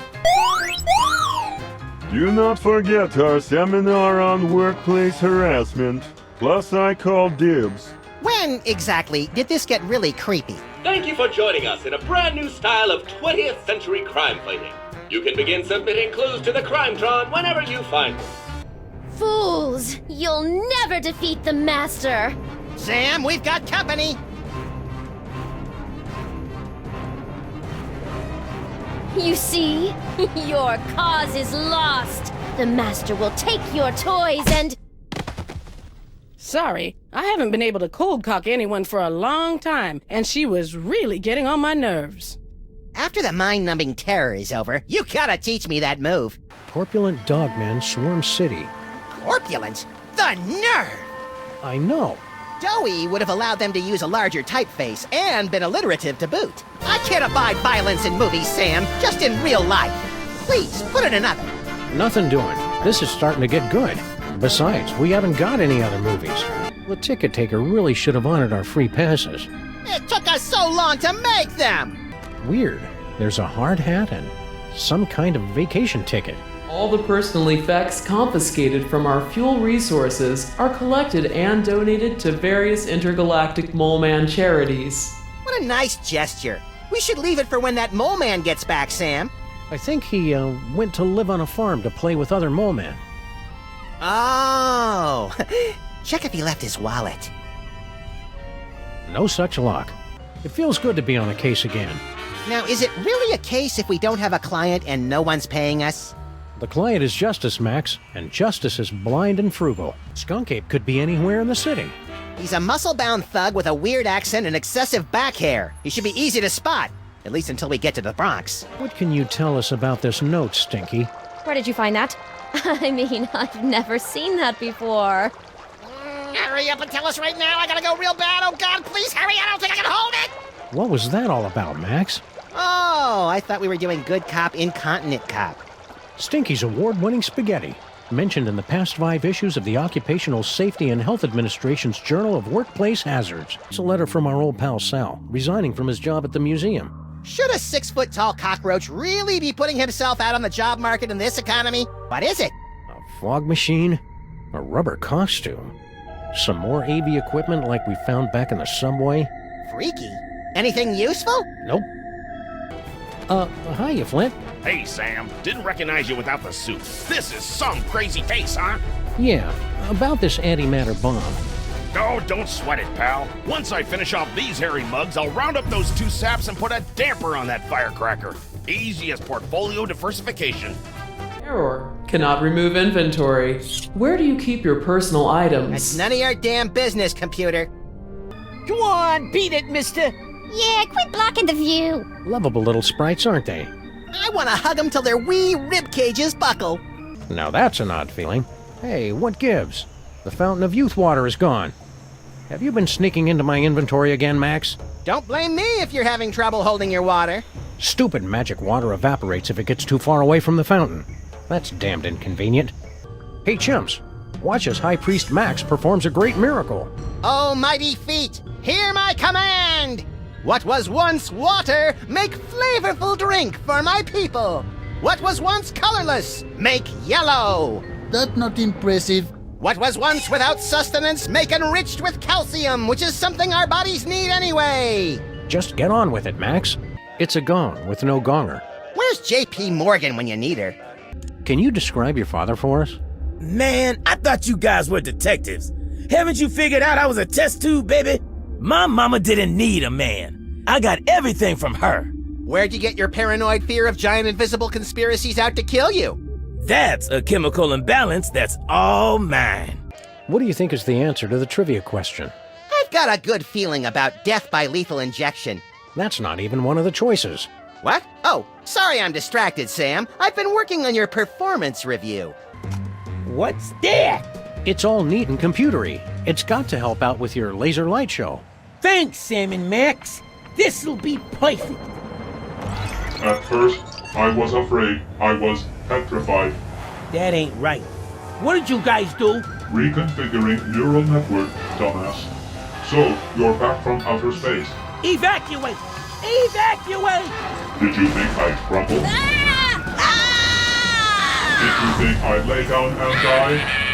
Do not forget our seminar on workplace harassment. Plus, I called dibs. When, exactly, did this get really creepy? Thank you for joining us in a brand new style of 20th century crime fighting. You can begin submitting clues to the Crimetron whenever you find them. Fools! You'll never defeat the Master! Sam, we've got company! You see? Your cause is lost! The Master will take your toys and... Sorry, I haven't been able to cold cock anyone for a long time, and she was really getting on my nerves. After the mind-numbing terror is over, you gotta teach me that move. Corpulent dogmen swarm city. Corpulent? The nerve! I know. Doughy would have allowed them to use a larger typeface and been alliterative to boot. I can't abide violence in movies, Sam, just in real life. Please, put in another. Nothing doing. This is starting to get good. Besides, we haven't got any other movies. The ticket taker really should have honored our free passes. It took us so long to make them! Weird. There's a hard hat and some kind of vacation ticket. All the personal effects confiscated from our fuel resources are collected and donated to various intergalactic Mole Man charities. What a nice gesture. We should leave it for when that mole man gets back, Sam. I think he went to live on a farm to play with other mole men. Oh, check if he left his wallet. No such luck. It feels good to be on a case again. Now, is it really a case if we don't have a client and no one's paying us? The client is Justice, Max, and Justice is blind and frugal. Skunk Ape could be anywhere in the city. He's a muscle-bound thug with a weird accent and excessive back hair. He should be easy to spot, at least until we get to the Bronx. What can you tell us about this note, Stinky? Where did you find that? I mean, I've never seen that before. Hurry up and tell us right now. I gotta go real bad. Oh, God, please hurry. I don't think I can hold it. What was that all about, Max? Oh, I thought we were doing good cop, incontinent cop. Stinky's award-winning spaghetti, mentioned in the past 5 issues of the Occupational Safety and Health Administration's Journal of Workplace Hazards. It's a letter from our old pal Sal, resigning from his job at the museum. Should a 6-foot-tall cockroach really be putting himself out on the job market in this economy? What is it? A fog machine? A rubber costume? Some more AV equipment like we found back in the subway? Freaky. Anything useful? Nope. Hiya, Flint. Hey, Sam. Didn't recognize you without the suit. This is some crazy case, huh? Yeah, about this antimatter bomb. Oh, don't sweat it, pal. Once I finish off these hairy mugs, I'll round up those 2 saps and put a damper on that firecracker. Easy as portfolio diversification. Error. Cannot remove inventory. Where do you keep your personal items? It's none of your damn business, computer. Go on, beat it, mister. Yeah, quit blocking the view. Lovable little sprites, aren't they? I want to hug them till their wee rib cages buckle. Now that's an odd feeling. Hey, what gives? The fountain of youth water is gone. Have you been sneaking into my inventory again, Max? Don't blame me if you're having trouble holding your water. Stupid magic water evaporates if it gets too far away from the fountain. That's damned inconvenient. Hey, chumps, watch as High Priest Max performs a great miracle. Oh, mighty feet, hear my command! What was once water, make flavorful drink for my people. What was once colorless, make yellow. That's not impressive. What was once without sustenance make enriched with calcium, which is something our bodies need anyway. Just get on with it, Max. It's a gong with no gonger. Where's J.P. Morgan when you need her? Can you describe your father for us? Man, I thought you guys were detectives. Haven't you figured out I was a test tube, baby? My mama didn't need a man. I got everything from her. Where'd you get your paranoid fear of giant invisible conspiracies out to kill you? That's a chemical imbalance that's all mine. What do you think is the answer to the trivia question? I've got a good feeling about death by lethal injection. That's not even one of the choices. What? Oh, sorry I'm distracted, Sam. I've been working on your performance review. What's that? It's all neat and computery. It's got to help out with your laser light show. Thanks, Sam and Max. This'll be perfect. At first, I was afraid. I was petrified. That ain't right. What did you guys do? Reconfiguring neural network, dumbass. So, you're back from outer space. Evacuate! Evacuate! Did you think I'd crumble? Did you think I'd lay down and die?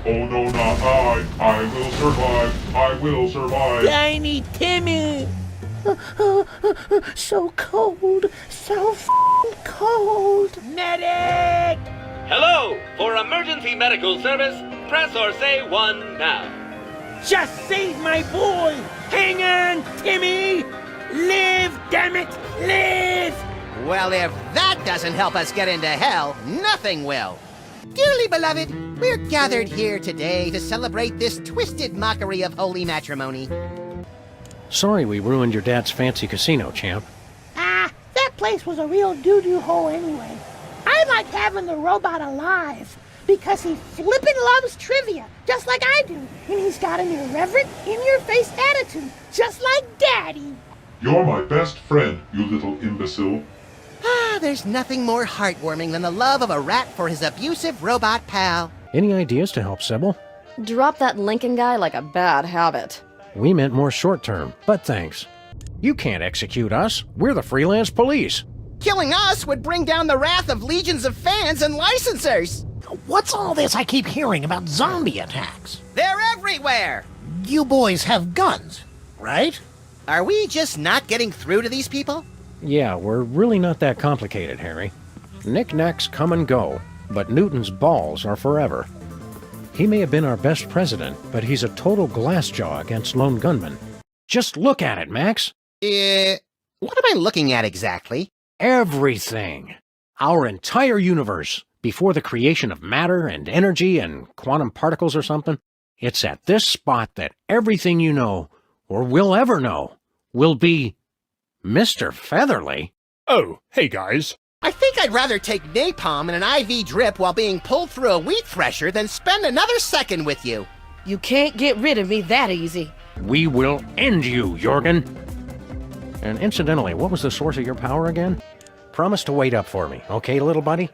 Oh no, not I. I will survive. I will survive. Tiny Timmy! So cold. So f***ing cold. Medic! Hello! For emergency medical service, press or say 1 now. Just save my boy! Hang on, Timmy! Live, damn it! Live! Well, if that doesn't help us get into hell, nothing will. Dearly beloved, we're gathered here today to celebrate this twisted mockery of holy matrimony. Sorry we ruined your dad's fancy casino, champ. That place was a real doo-doo hole anyway. I like having the robot alive because he flippin' loves trivia, just like I do. And he's got an irreverent, in-your-face attitude, just like Daddy. You're my best friend, you little imbecile. There's nothing more heartwarming than the love of a rat for his abusive robot pal. Any ideas to help Sybil? Drop that Lincoln guy like a bad habit. We meant more short-term, but thanks. You can't execute us. We're the freelance police. Killing us would bring down the wrath of legions of fans and licensors. What's all this I keep hearing about zombie attacks? They're everywhere. You boys have guns, right? Are we just not getting through to these people? Yeah, we're really not that complicated, Harry. Knickknacks come and go, but Newton's balls are forever. He may have been our best president, but he's a total glassjaw against lone gunmen. Just look at it, Max. What am I looking at exactly? Everything. Our entire universe, before the creation of matter and energy and quantum particles or something. It's at this spot that everything you know, or will ever know, will be Mr. Featherly. Oh, hey guys. I think I'd rather take napalm and an IV drip while being pulled through a wheat thresher than spend another second with you. You can't get rid of me that easy. We will end you, Jorgen. And incidentally, what was the source of your power again? Promise to wait up for me, okay, little buddy?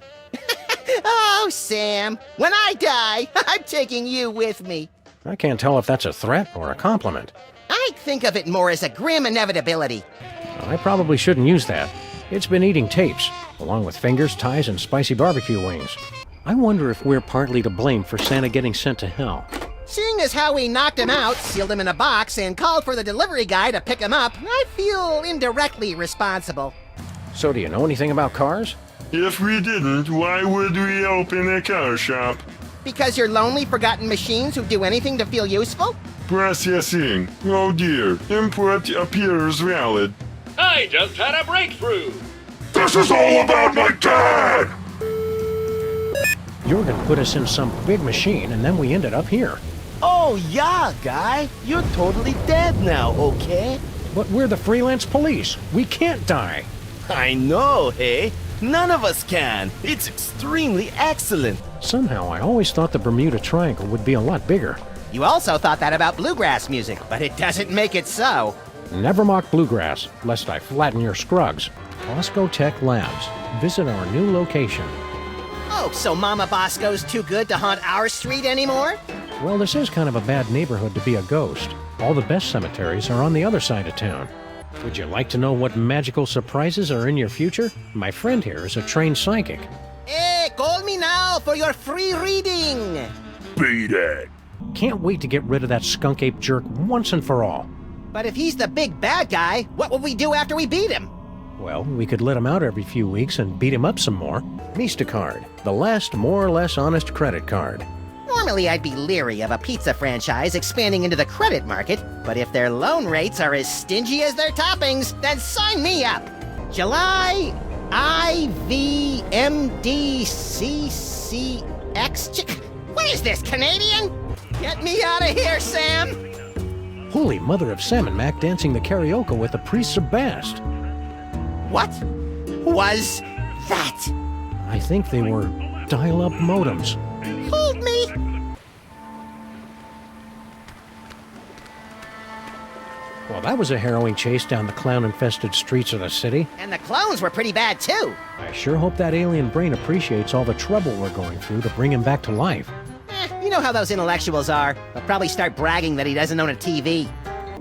Oh, Sam, when I die, I'm taking you with me. I can't tell if that's a threat or a compliment. I think of it more as a grim inevitability. I probably shouldn't use that. It's been eating tapes, along with fingers, ties, and spicy barbecue wings. I wonder if we're partly to blame for Santa getting sent to hell. Seeing as how we knocked him out, sealed him in a box, and called for the delivery guy to pick him up, I feel indirectly responsible. So do you know anything about cars? If we didn't, why would we open a car shop? Because you're lonely, forgotten machines who do anything to feel useful? Processing. Oh dear. Input appears valid. I just had a breakthrough. This is all about my dad! Jorgen put us in some big machine, and then we ended up here. Oh yeah, guy. You're totally dead now, okay? But we're the freelance police. We can't die. I know, hey? None of us can. It's extremely excellent. Somehow, I always thought the Bermuda Triangle would be a lot bigger. You also thought that about bluegrass music, but it doesn't make it so. Never mock bluegrass, lest I flatten your scrugs. Bosco Tech Labs. Visit our new location. Oh, so Mama Bosco's too good to haunt our street anymore? Well, this is kind of a bad neighborhood to be a ghost. All the best cemeteries are on the other side of town. Would you like to know what magical surprises are in your future? My friend here is a trained psychic. Call me now, all for your free reading! Beat it. Can't wait to get rid of that skunk ape jerk once and for all. But if he's the big bad guy, what will we do after we beat him? Well, we could let him out every few weeks and beat him up some more. Mistacard, the last more or less honest credit card. Normally I'd be leery of a pizza franchise expanding into the credit market, but if their loan rates are as stingy as their toppings, then sign me up! July IVMDCCX. What is this, Canadian? Get me out of here, Sam! Holy mother of Sam and Mac dancing the karaoke with the priests of Bast. What was that? I think they were dial-up modems. Hold me! Well, that was a harrowing chase down the clown-infested streets of the city. And the clones were pretty bad, too. I sure hope that alien brain appreciates all the trouble we're going through to bring him back to life. You know how those intellectuals are. They'll probably start bragging that he doesn't own a TV.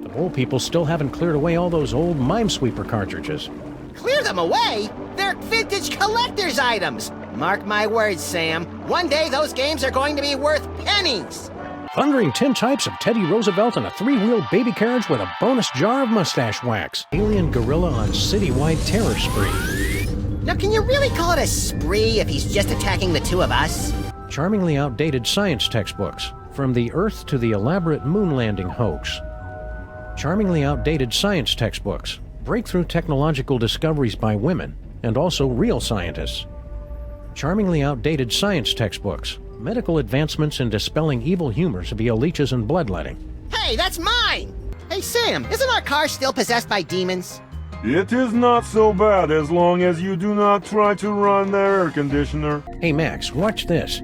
The old people still haven't cleared away all those old Minesweeper cartridges. Clear them away? They're vintage collector's items! Mark my words, Sam. One day those games are going to be worth pennies! Thundering 10 types of Teddy Roosevelt and a 3-wheel baby carriage with a bonus jar of mustache wax. Alien gorilla on citywide terror spree. Now, can you really call it a spree if he's just attacking the two of us? Charmingly outdated science textbooks. From the Earth to the elaborate moon landing hoax. Charmingly outdated science textbooks. Breakthrough technological discoveries by women, and also real scientists. Charmingly outdated science textbooks. Medical advancements in dispelling evil humors via leeches and bloodletting. Hey, that's mine! Hey, Sam, isn't our car still possessed by demons? It is not so bad as long as you do not try to run the air conditioner. Hey, Max, watch this.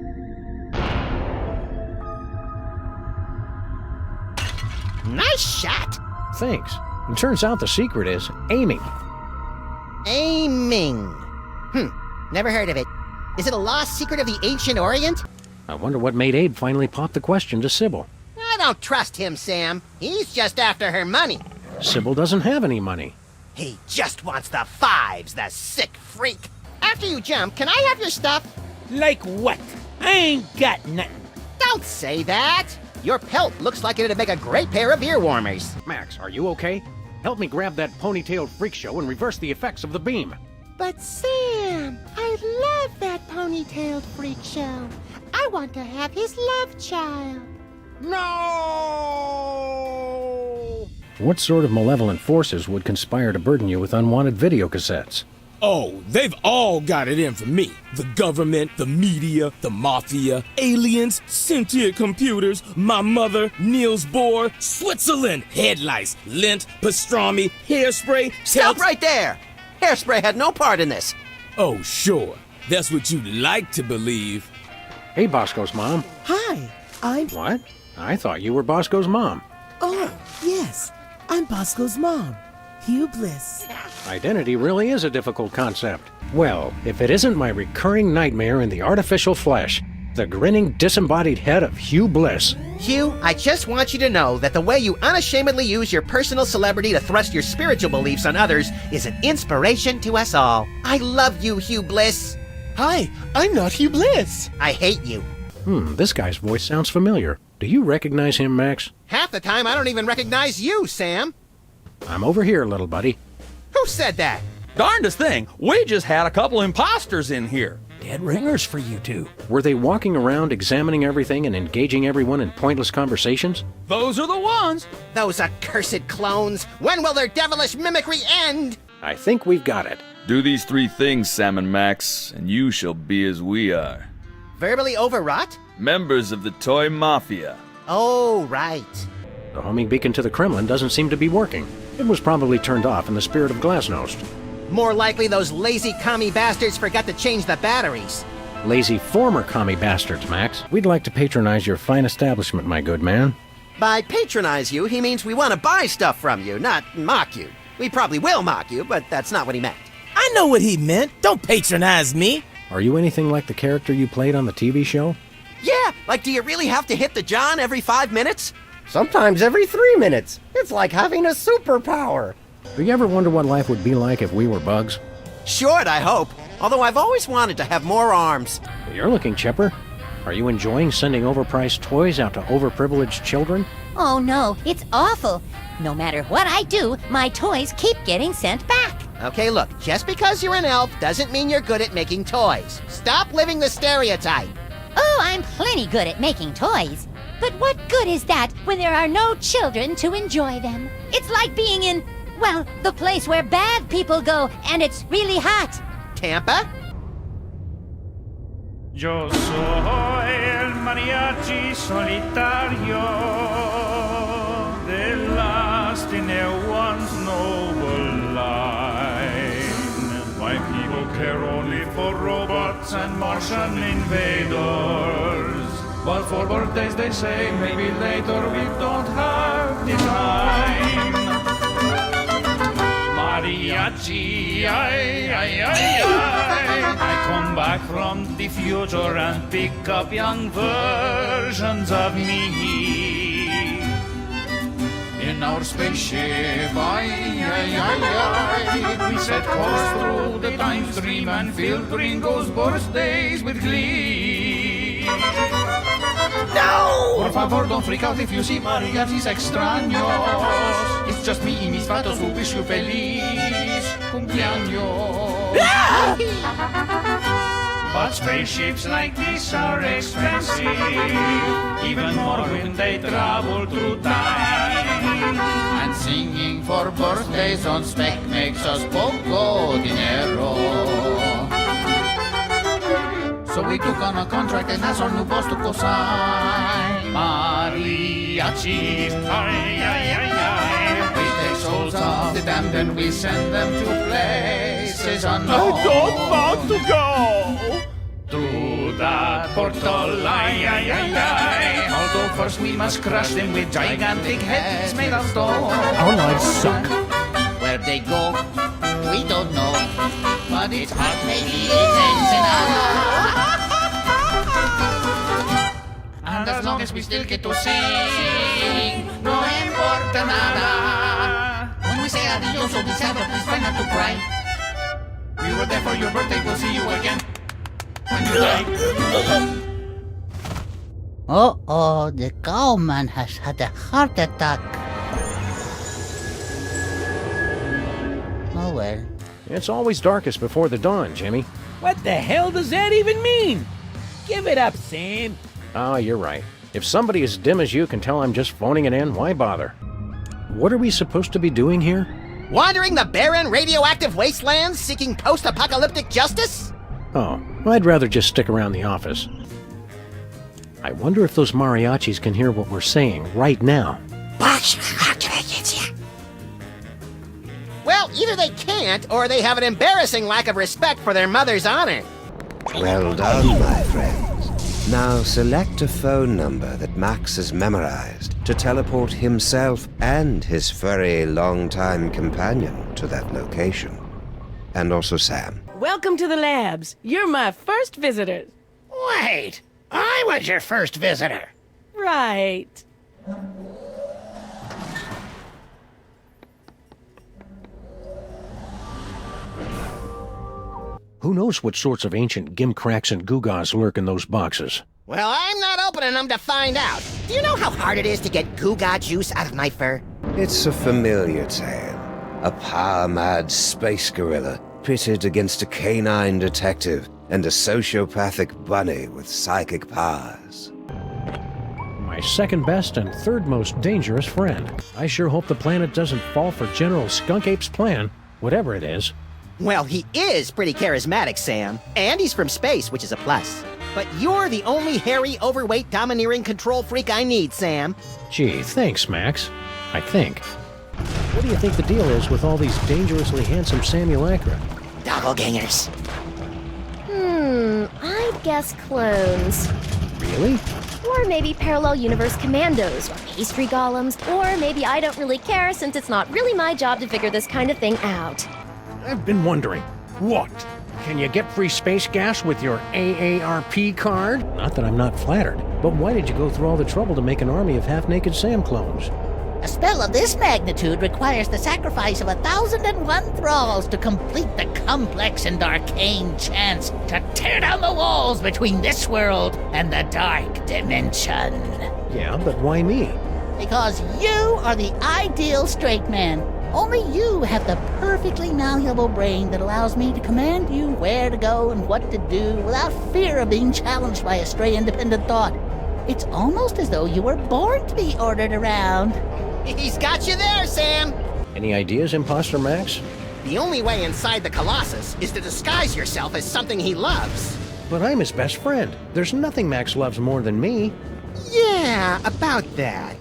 Nice shot! Thanks. It turns out the secret is aiming. Aiming. Never heard of it. Is it a lost secret of the ancient Orient? I wonder what made Abe finally pop the question to Sybil. I don't trust him, Sam. He's just after her money. Sybil doesn't have any money. He just wants the fives, the sick freak. After you jump, can I have your stuff? Like what? I ain't got nothing. Don't say that. Your pelt looks like it'd make a great pair of ear warmers. Max, are you okay? Help me grab that ponytailed freak show and reverse the effects of the beam. But Sam, I love that ponytailed freak show. I want to have his love child. No! What sort of malevolent forces would conspire to burden you with unwanted videocassettes? Oh, they've all got it in for me. The government, the media, the mafia, aliens, sentient computers, my mother, Niels Bohr, Switzerland, head lice, lint, pastrami, hairspray. Stop right there! Hairspray had no part in this. Oh, sure. That's what you'd like to believe. Hey, Bosco's mom. Hi, I'm... What? I thought you were Bosco's mom. Oh, yes. I'm Bosco's mom, Hugh Bliss. Identity really is a difficult concept. Well, if it isn't my recurring nightmare in the artificial flesh, the grinning, disembodied head of Hugh Bliss. Hugh, I just want you to know that the way you unashamedly use your personal celebrity to thrust your spiritual beliefs on others is an inspiration to us all. I love you, Hugh Bliss. Hi, I'm not Hugh Bliss. I hate you. This guy's voice sounds familiar. Do you recognize him, Max? Half the time, I don't even recognize you, Sam. I'm over here, little buddy. Who said that? Darndest thing, we just had a couple imposters in here. Dead ringers for you two. Were they walking around examining everything and engaging everyone in pointless conversations? Those are the ones. Those accursed clones. When will their devilish mimicry end? I think we've got it. Do these 3 things, Sam and Max, and you shall be as we are. Verbally overwrought? Members of the Toy Mafia. Oh, right. The homing beacon to the Kremlin doesn't seem to be working. It was probably turned off in the spirit of Glasnost. More likely those lazy commie bastards forgot to change the batteries. Lazy former commie bastards, Max. We'd like to patronize your fine establishment, my good man. By patronize you, he means we want to buy stuff from you, not mock you. We probably will mock you, but that's not what he meant. I know what he meant. Don't patronize me. Are you anything like the character you played on the TV show? Yeah, like do you really have to hit the John every 5 minutes? Sometimes every 3 minutes. It's like having a superpower. Do you ever wonder what life would be like if we were bugs? Sure, I hope. Although I've always wanted to have more arms. You're looking chipper. Are you enjoying sending overpriced toys out to overprivileged children? Oh no, it's awful. No matter what I do, my toys keep getting sent back. Okay, look, just because you're an elf doesn't mean you're good at making toys. Stop living the stereotype. Oh, I'm plenty good at making toys. But what good is that when there are no children to enjoy them? It's like being in, well, the place where bad people go and it's really hot. Tampa? Yo soy el mariachi solitario de last in one's noble line. My people care only for robots and Martian invaders. But for birthdays they say maybe later we don't have the time. Mariachi, ay, ay, ay, ay. I come back from the future and pick up young versions of me. In our spaceship, ay, ay, ay, ay. We set course through the time stream and fill Ringo's birthdays with glee. No! Por favor, don't freak out if you see mariachis extraños. It's just me y mis vatos who wish you feliz cumpleaños. But spaceships like this are expensive, even more when they travel through time. And singing for birthdays on spec makes us poco dinero. So we took on a contract and that's our new boss to co-sign. Mariachis, ay, ay, ay, ay. We take souls of the damned and we send them to places unknown. I don't want to go! Through that portal, ay, ay, ay, ay. Although first we must crush them with gigantic heads made of stone. Our lives suck. Where they go, we don't know. But it's hot, maybe it's Ensenada. And as long as we still get to sing, no importa nada. When we say adios or December, please try not to cry. We were there for your birthday, we'll see you again when you die. Uh-oh, the cowman has had a heart attack. Oh well. It's always darkest before the dawn, Jimmy. What the hell does that even mean? Give it up, Sam. Ah, you're right. If somebody as dim as you can tell I'm just phoning it in, why bother? What are we supposed to be doing here? Wandering the barren, radioactive wastelands seeking post-apocalyptic justice? Oh, I'd rather just stick around the office. I wonder if those mariachis can hear what we're saying right now. Well, either they can't, or they have an embarrassing lack of respect for their mother's honor. Well done, my friends. Now select a phone number that Max has memorized to teleport himself and his furry long-time companion to that location. And also Sam. Welcome to the labs. You're my first visitors. Wait, I was your first visitor. Right. Who knows what sorts of ancient gimcracks and gewgaws lurk in those boxes? Well, I'm not opening them to find out. Do you know how hard it is to get gewgaw juice out of my fur? It's a familiar tale. A power-mad space gorilla pitted against a canine detective and a sociopathic bunny with psychic powers. My second best and third most dangerous friend. I sure hope the planet doesn't fall for General Skunk Ape's plan, whatever it is. Well, he is pretty charismatic, Sam. And he's from space, which is a plus. But you're the only hairy, overweight, domineering control freak I need, Sam. Gee, thanks, Max. I think. What do you think the deal is with all these dangerously handsome simulacra? Doppelgangers. I'd guess clones. Really? Or maybe parallel universe commandos, or pastry golems, or maybe I don't really care since it's not really my job to figure this kind of thing out. I've been wondering, what? Can you get free space gas with your AARP card? Not that I'm not flattered, but why did you go through all the trouble to make an army of half-naked Sam clones? A spell of this magnitude requires the sacrifice of 1,001 thralls to complete the complex and arcane chants to tear down the walls between this world and the dark dimension. Yeah, but why me? Because you are the ideal straight man. Only you have the perfectly malleable brain that allows me to command you where to go and what to do without fear of being challenged by a stray independent thought. It's almost as though you were born to be ordered around. He's got you there, Sam! Any ideas, Imposter Max? The only way inside the Colossus is to disguise yourself as something he loves. But I'm his best friend. There's nothing Max loves more than me. Yeah, about that.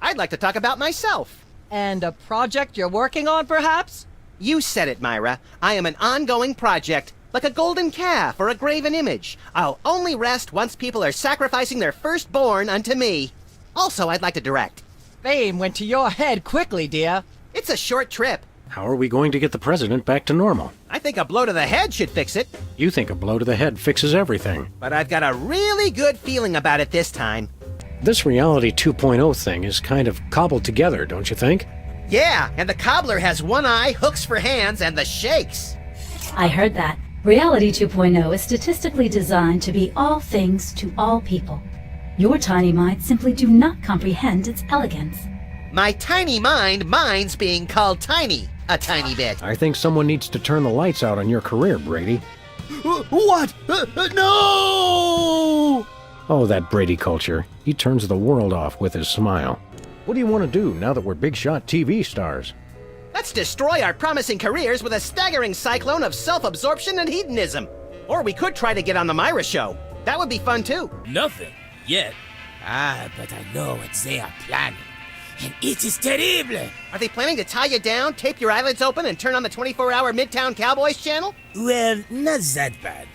I'd like to talk about myself. And a project you're working on, perhaps? You said it, Myra. I am an ongoing project, like a golden calf or a graven image. I'll only rest once people are sacrificing their firstborn unto me. Also, I'd like to direct. Fame went to your head quickly, dear. It's a short trip. How are we going to get the president back to normal? I think a blow to the head should fix it. You think a blow to the head fixes everything. But I've got a really good feeling about it this time. This Reality 2.0 thing is kind of cobbled together, don't you think? Yeah, and the cobbler has one eye, hooks for hands, and the shakes. I heard that. Reality 2.0 is statistically designed to be all things to all people. Your tiny minds simply do not comprehend its elegance. My tiny mind's being called tiny a tiny bit. I think someone needs to turn the lights out on your career, Brady. What? No! Oh, that Brady culture. He turns the world off with his smile. What do you want to do now that we're big shot TV stars? Let's destroy our promising careers with a staggering cyclone of self-absorption and hedonism. Or we could try to get on the Myra show. That would be fun too. Nothing yet. But I know what they are planning. And it is terrible. Are they planning to tie you down, tape your eyelids open, and turn on the 24-hour Midtown Cowboys channel? Well, not that bad.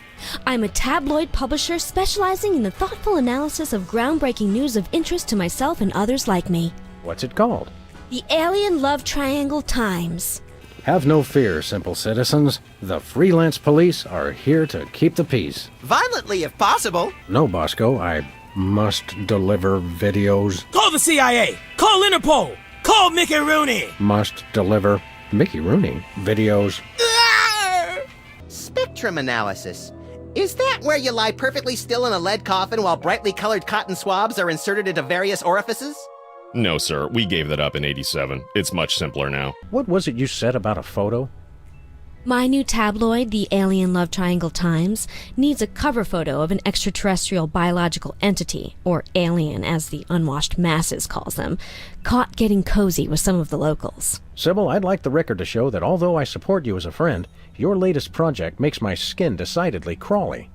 I'm a tabloid publisher specializing in the thoughtful analysis of groundbreaking news of interest to myself and others like me. What's it called? The Alien Love Triangle Times. Have no fear, simple citizens. The freelance police are here to keep the peace. Violently, if possible. No, Bosco, I must deliver videos. Call the CIA! Call Interpol! Call Mickey Rooney! Must deliver Mickey Rooney videos. Spectrum analysis. Is that where you lie perfectly still in a lead coffin while brightly colored cotton swabs are inserted into various orifices? No, sir. We gave that up in '87. It's much simpler now. What was it you said about a photo? My new tabloid, the Alien Love Triangle Times, needs a cover photo of an extraterrestrial biological entity, or alien as the unwashed masses calls them, caught getting cozy with some of the locals. Sybil, I'd like the record to show that although I support you as a friend, your latest project makes my skin decidedly crawly.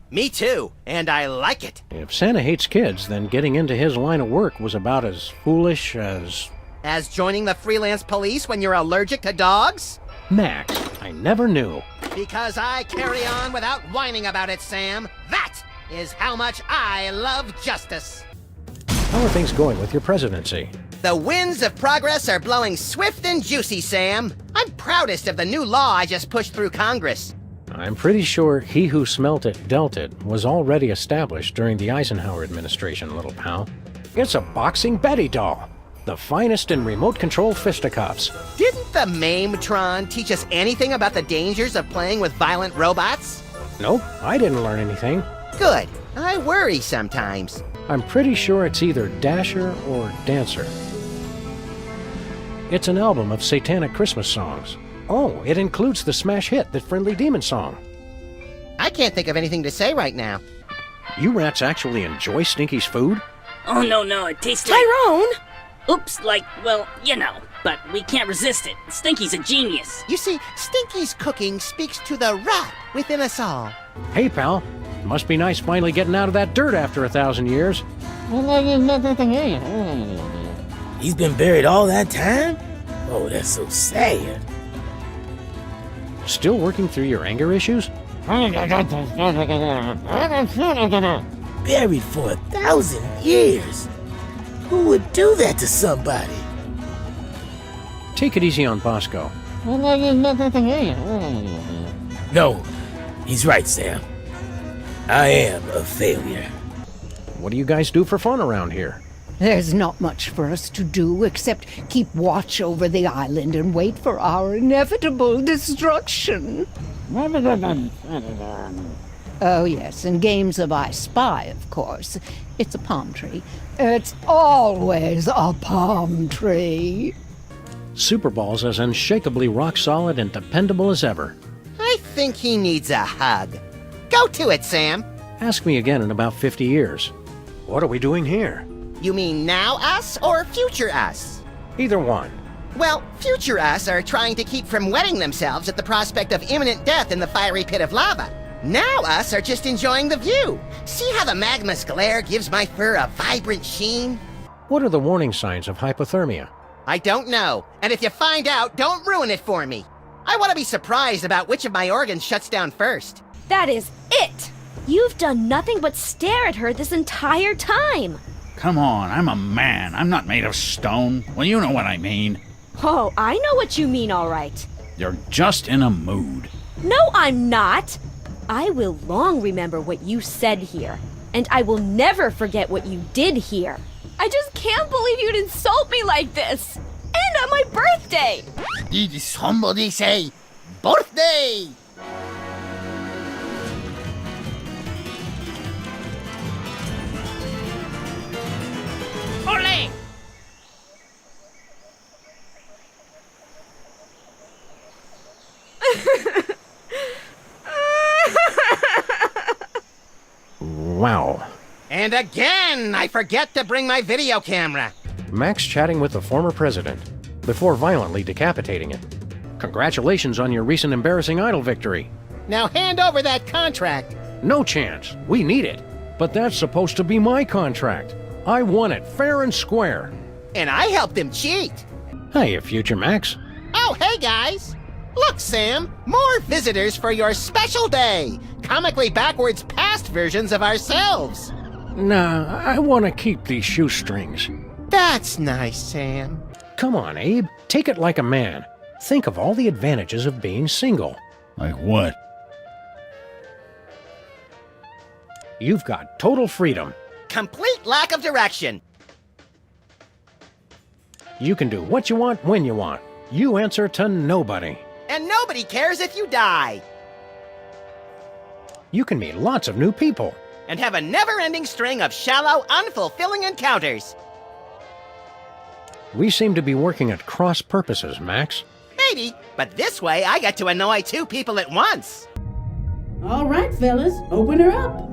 Me too, and I like it. If Santa hates kids, then getting into his line of work was about as foolish as... As joining the freelance police when you're allergic to dogs? Max, I never knew. Because I carry on without whining about it, Sam. That is how much I love justice. How are things going with your presidency? The winds of progress are blowing swift and juicy, Sam. I'm proudest of the new law I just pushed through Congress. I'm pretty sure he who smelt it dealt it was already established during the Eisenhower administration, little pal. It's a boxing Betty doll. The finest in remote-control fisticuffs. Didn't the Mametron teach us anything about the dangers of playing with violent robots? Nope, I didn't learn anything. Good. I worry sometimes. I'm pretty sure it's either Dasher or Dancer. It's an album of satanic Christmas songs. Oh, it includes the smash hit, The Friendly Demon Song. I can't think of anything to say right now. You rats actually enjoy Stinky's food? Oh, no, it tastes like... Tyrone! Oops, well, you know, but we can't resist it. Stinky's a genius. You see, Stinky's cooking speaks to the rat within us all. Hey, pal. Must be nice finally getting out of that dirt after 1,000 years. He's been buried all that time? Oh, that's so sad. Still working through your anger issues? Buried for 1,000 years? Who would do that to somebody? Take it easy on Bosco. No, he's right, Sam. I am a failure. What do you guys do for fun around here? There's not much for us to do except keep watch over the island and wait for our inevitable destruction. Oh, yes, and games of I Spy, of course. It's a palm tree. It's always a palm tree. Superball's as unshakably rock-solid and dependable as ever. I think he needs a hug. Go to it, Sam. Ask me again in about 50 years. What are we doing here? You mean now us or future us? Either one. Well, future us are trying to keep from wetting themselves at the prospect of imminent death in the fiery pit of lava. Now us are just enjoying the view. See how the magma's glare gives my fur a vibrant sheen? What are the warning signs of hypothermia? I don't know, and if you find out, don't ruin it for me. I want to be surprised about which of my organs shuts down first. That is it! You've done nothing but stare at her this entire time. Come on, I'm a man. I'm not made of stone. Well, you know what I mean. Oh, I know what you mean, all right. You're just in a mood. No, I'm not. I will long remember what you said here, and I will never forget what you did here. I just can't believe you'd insult me like this. And on my birthday! Did somebody say birthday? Ole! Wow. And again, I forget to bring my video camera. Max chatting with the former president before violently decapitating it. Congratulations on your recent embarrassing idol victory. Now hand over that contract. No chance. We need it. But that's supposed to be my contract. I won it fair and square. And I helped him cheat. Hiya, future Max. Oh, hey guys. Look, Sam, more visitors for your special day. Comically backwards past versions of ourselves. Nah, I want to keep these shoestrings. That's nice, Sam. Come on, Abe. Take it like a man. Think of all the advantages of being single. Like what? You've got total freedom. Complete lack of direction. You can do what you want when you want. You answer to nobody. And nobody cares if you die. You can meet lots of new people. And have a never-ending string of shallow, unfulfilling encounters. We seem to be working at cross purposes, Max. Maybe, but this way I get to annoy two people at once. All right, fellas, open her up.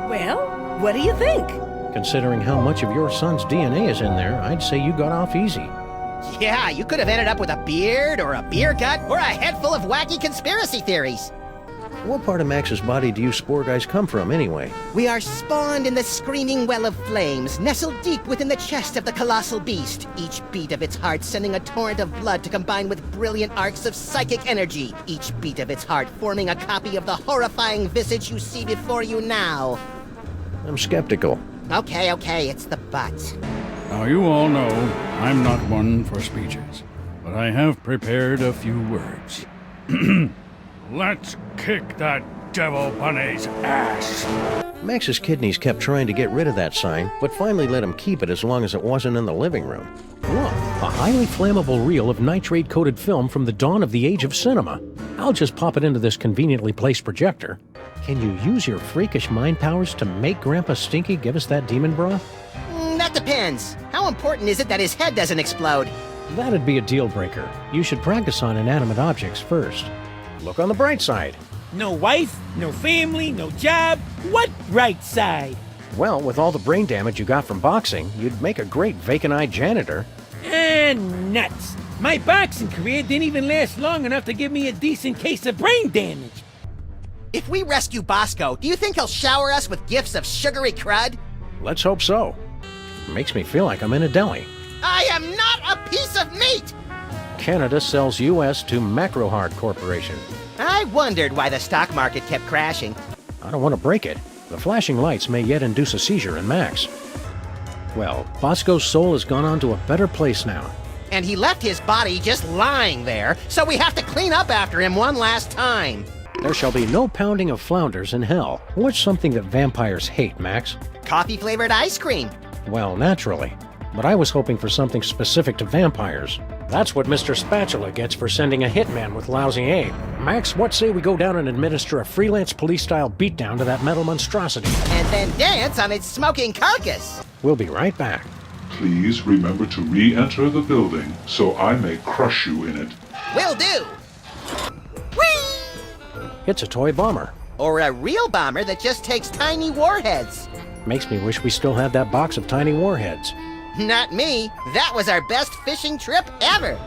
Well, what do you think? Considering how much of your son's DNA is in there, I'd say you got off easy. Yeah, you could have ended up with a beard, or a beer gut, or a head full of wacky conspiracy theories. What part of Max's body do you spore guys come from, anyway? We are spawned in the screaming well of flames, nestled deep within the chest of the colossal beast, each beat of its heart sending a torrent of blood to combine with brilliant arcs of psychic energy, each beat of its heart forming a copy of the horrifying visage you see before you now. I'm skeptical. Okay, it's the butt. Now, you all know I'm not one for speeches, but I have prepared a few words. Let's kick that devil bunny's ass. Max's kidneys kept trying to get rid of that sign, but finally let him keep it as long as it wasn't in the living room. Look, a highly flammable reel of nitrate-coated film from the dawn of the age of cinema. I'll just pop it into this conveniently placed projector. Can you use your freakish mind powers to make Grandpa Stinky give us that demon broth? That depends. How important is it that his head doesn't explode? That'd be a deal breaker. You should practice on inanimate objects first. Look on the bright side. No wife, no family, no job. What bright side? Well, with all the brain damage you got from boxing, you'd make a great vacant-eyed janitor. Nuts. My boxing career didn't even last long enough to give me a decent case of brain damage. If we rescue Bosco, do you think he'll shower us with gifts of sugary crud? Let's hope so. Makes me feel like I'm in a deli. I am not a piece of meat! Canada sells U.S. to Macrohard Corporation. I wondered why the stock market kept crashing. I don't want to break it. The flashing lights may yet induce a seizure in Max. Well, Bosco's soul has gone on to a better place now. And he left his body just lying there, so we have to clean up after him one last time. There shall be no pounding of flounders in hell. What's something that vampires hate, Max? Coffee-flavored ice cream. Well, naturally. But I was hoping for something specific to vampires. That's what Mr. Spatula gets for sending a hitman with lousy aim. Max, what say we go down and administer a freelance police-style beatdown to that metal monstrosity? And then dance on its smoking carcass. We'll be right back. Please remember to re-enter the building so I may crush you in it. Will do. It's a toy bomber. Or a real bomber that just takes tiny warheads. Makes me wish we still had that box of tiny warheads. Not me. That was our best fishing trip ever.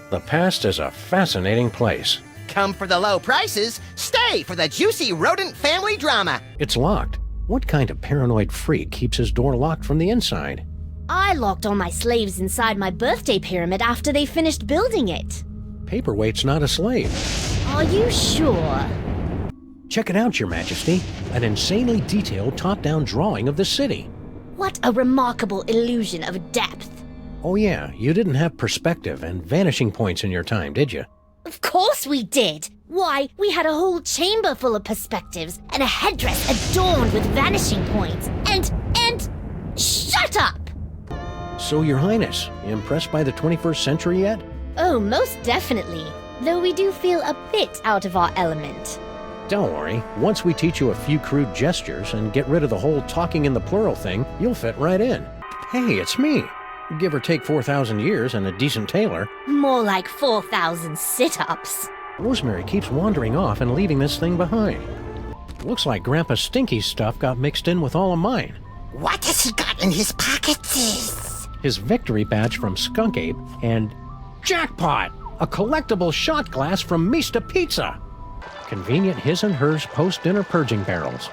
The past is a fascinating place. Come for the low prices, stay for the juicy rodent family drama. It's locked. What kind of paranoid freak keeps his door locked from the inside? I locked all my slaves inside my birthday pyramid after they finished building it. Paperweight's not a slave. Are you sure? Check it out, Your Majesty. An insanely detailed top-down drawing of the city. What a remarkable illusion of depth. Oh yeah, you didn't have perspective and vanishing points in your time, did you? Of course we did. Why, we had a whole chamber full of perspectives and a headdress adorned with vanishing points. And... Shut up! So, Your Highness, impressed by the 21st century yet? Oh, most definitely. Though we do feel a bit out of our element. Don't worry, once we teach you a few crude gestures and get rid of the whole talking in the plural thing, you'll fit right in. Hey, it's me. Give or take 4,000 years and a decent tailor. More like 4,000 sit-ups. Rosemary keeps wandering off and leaving this thing behind. Looks like Grandpa Stinky's stuff got mixed in with all of mine. What has he got in his pockets? His victory badge from Skunk Ape and... Jackpot! A collectible shot glass from Mista Pizza! Convenient his and hers post-dinner purging barrels.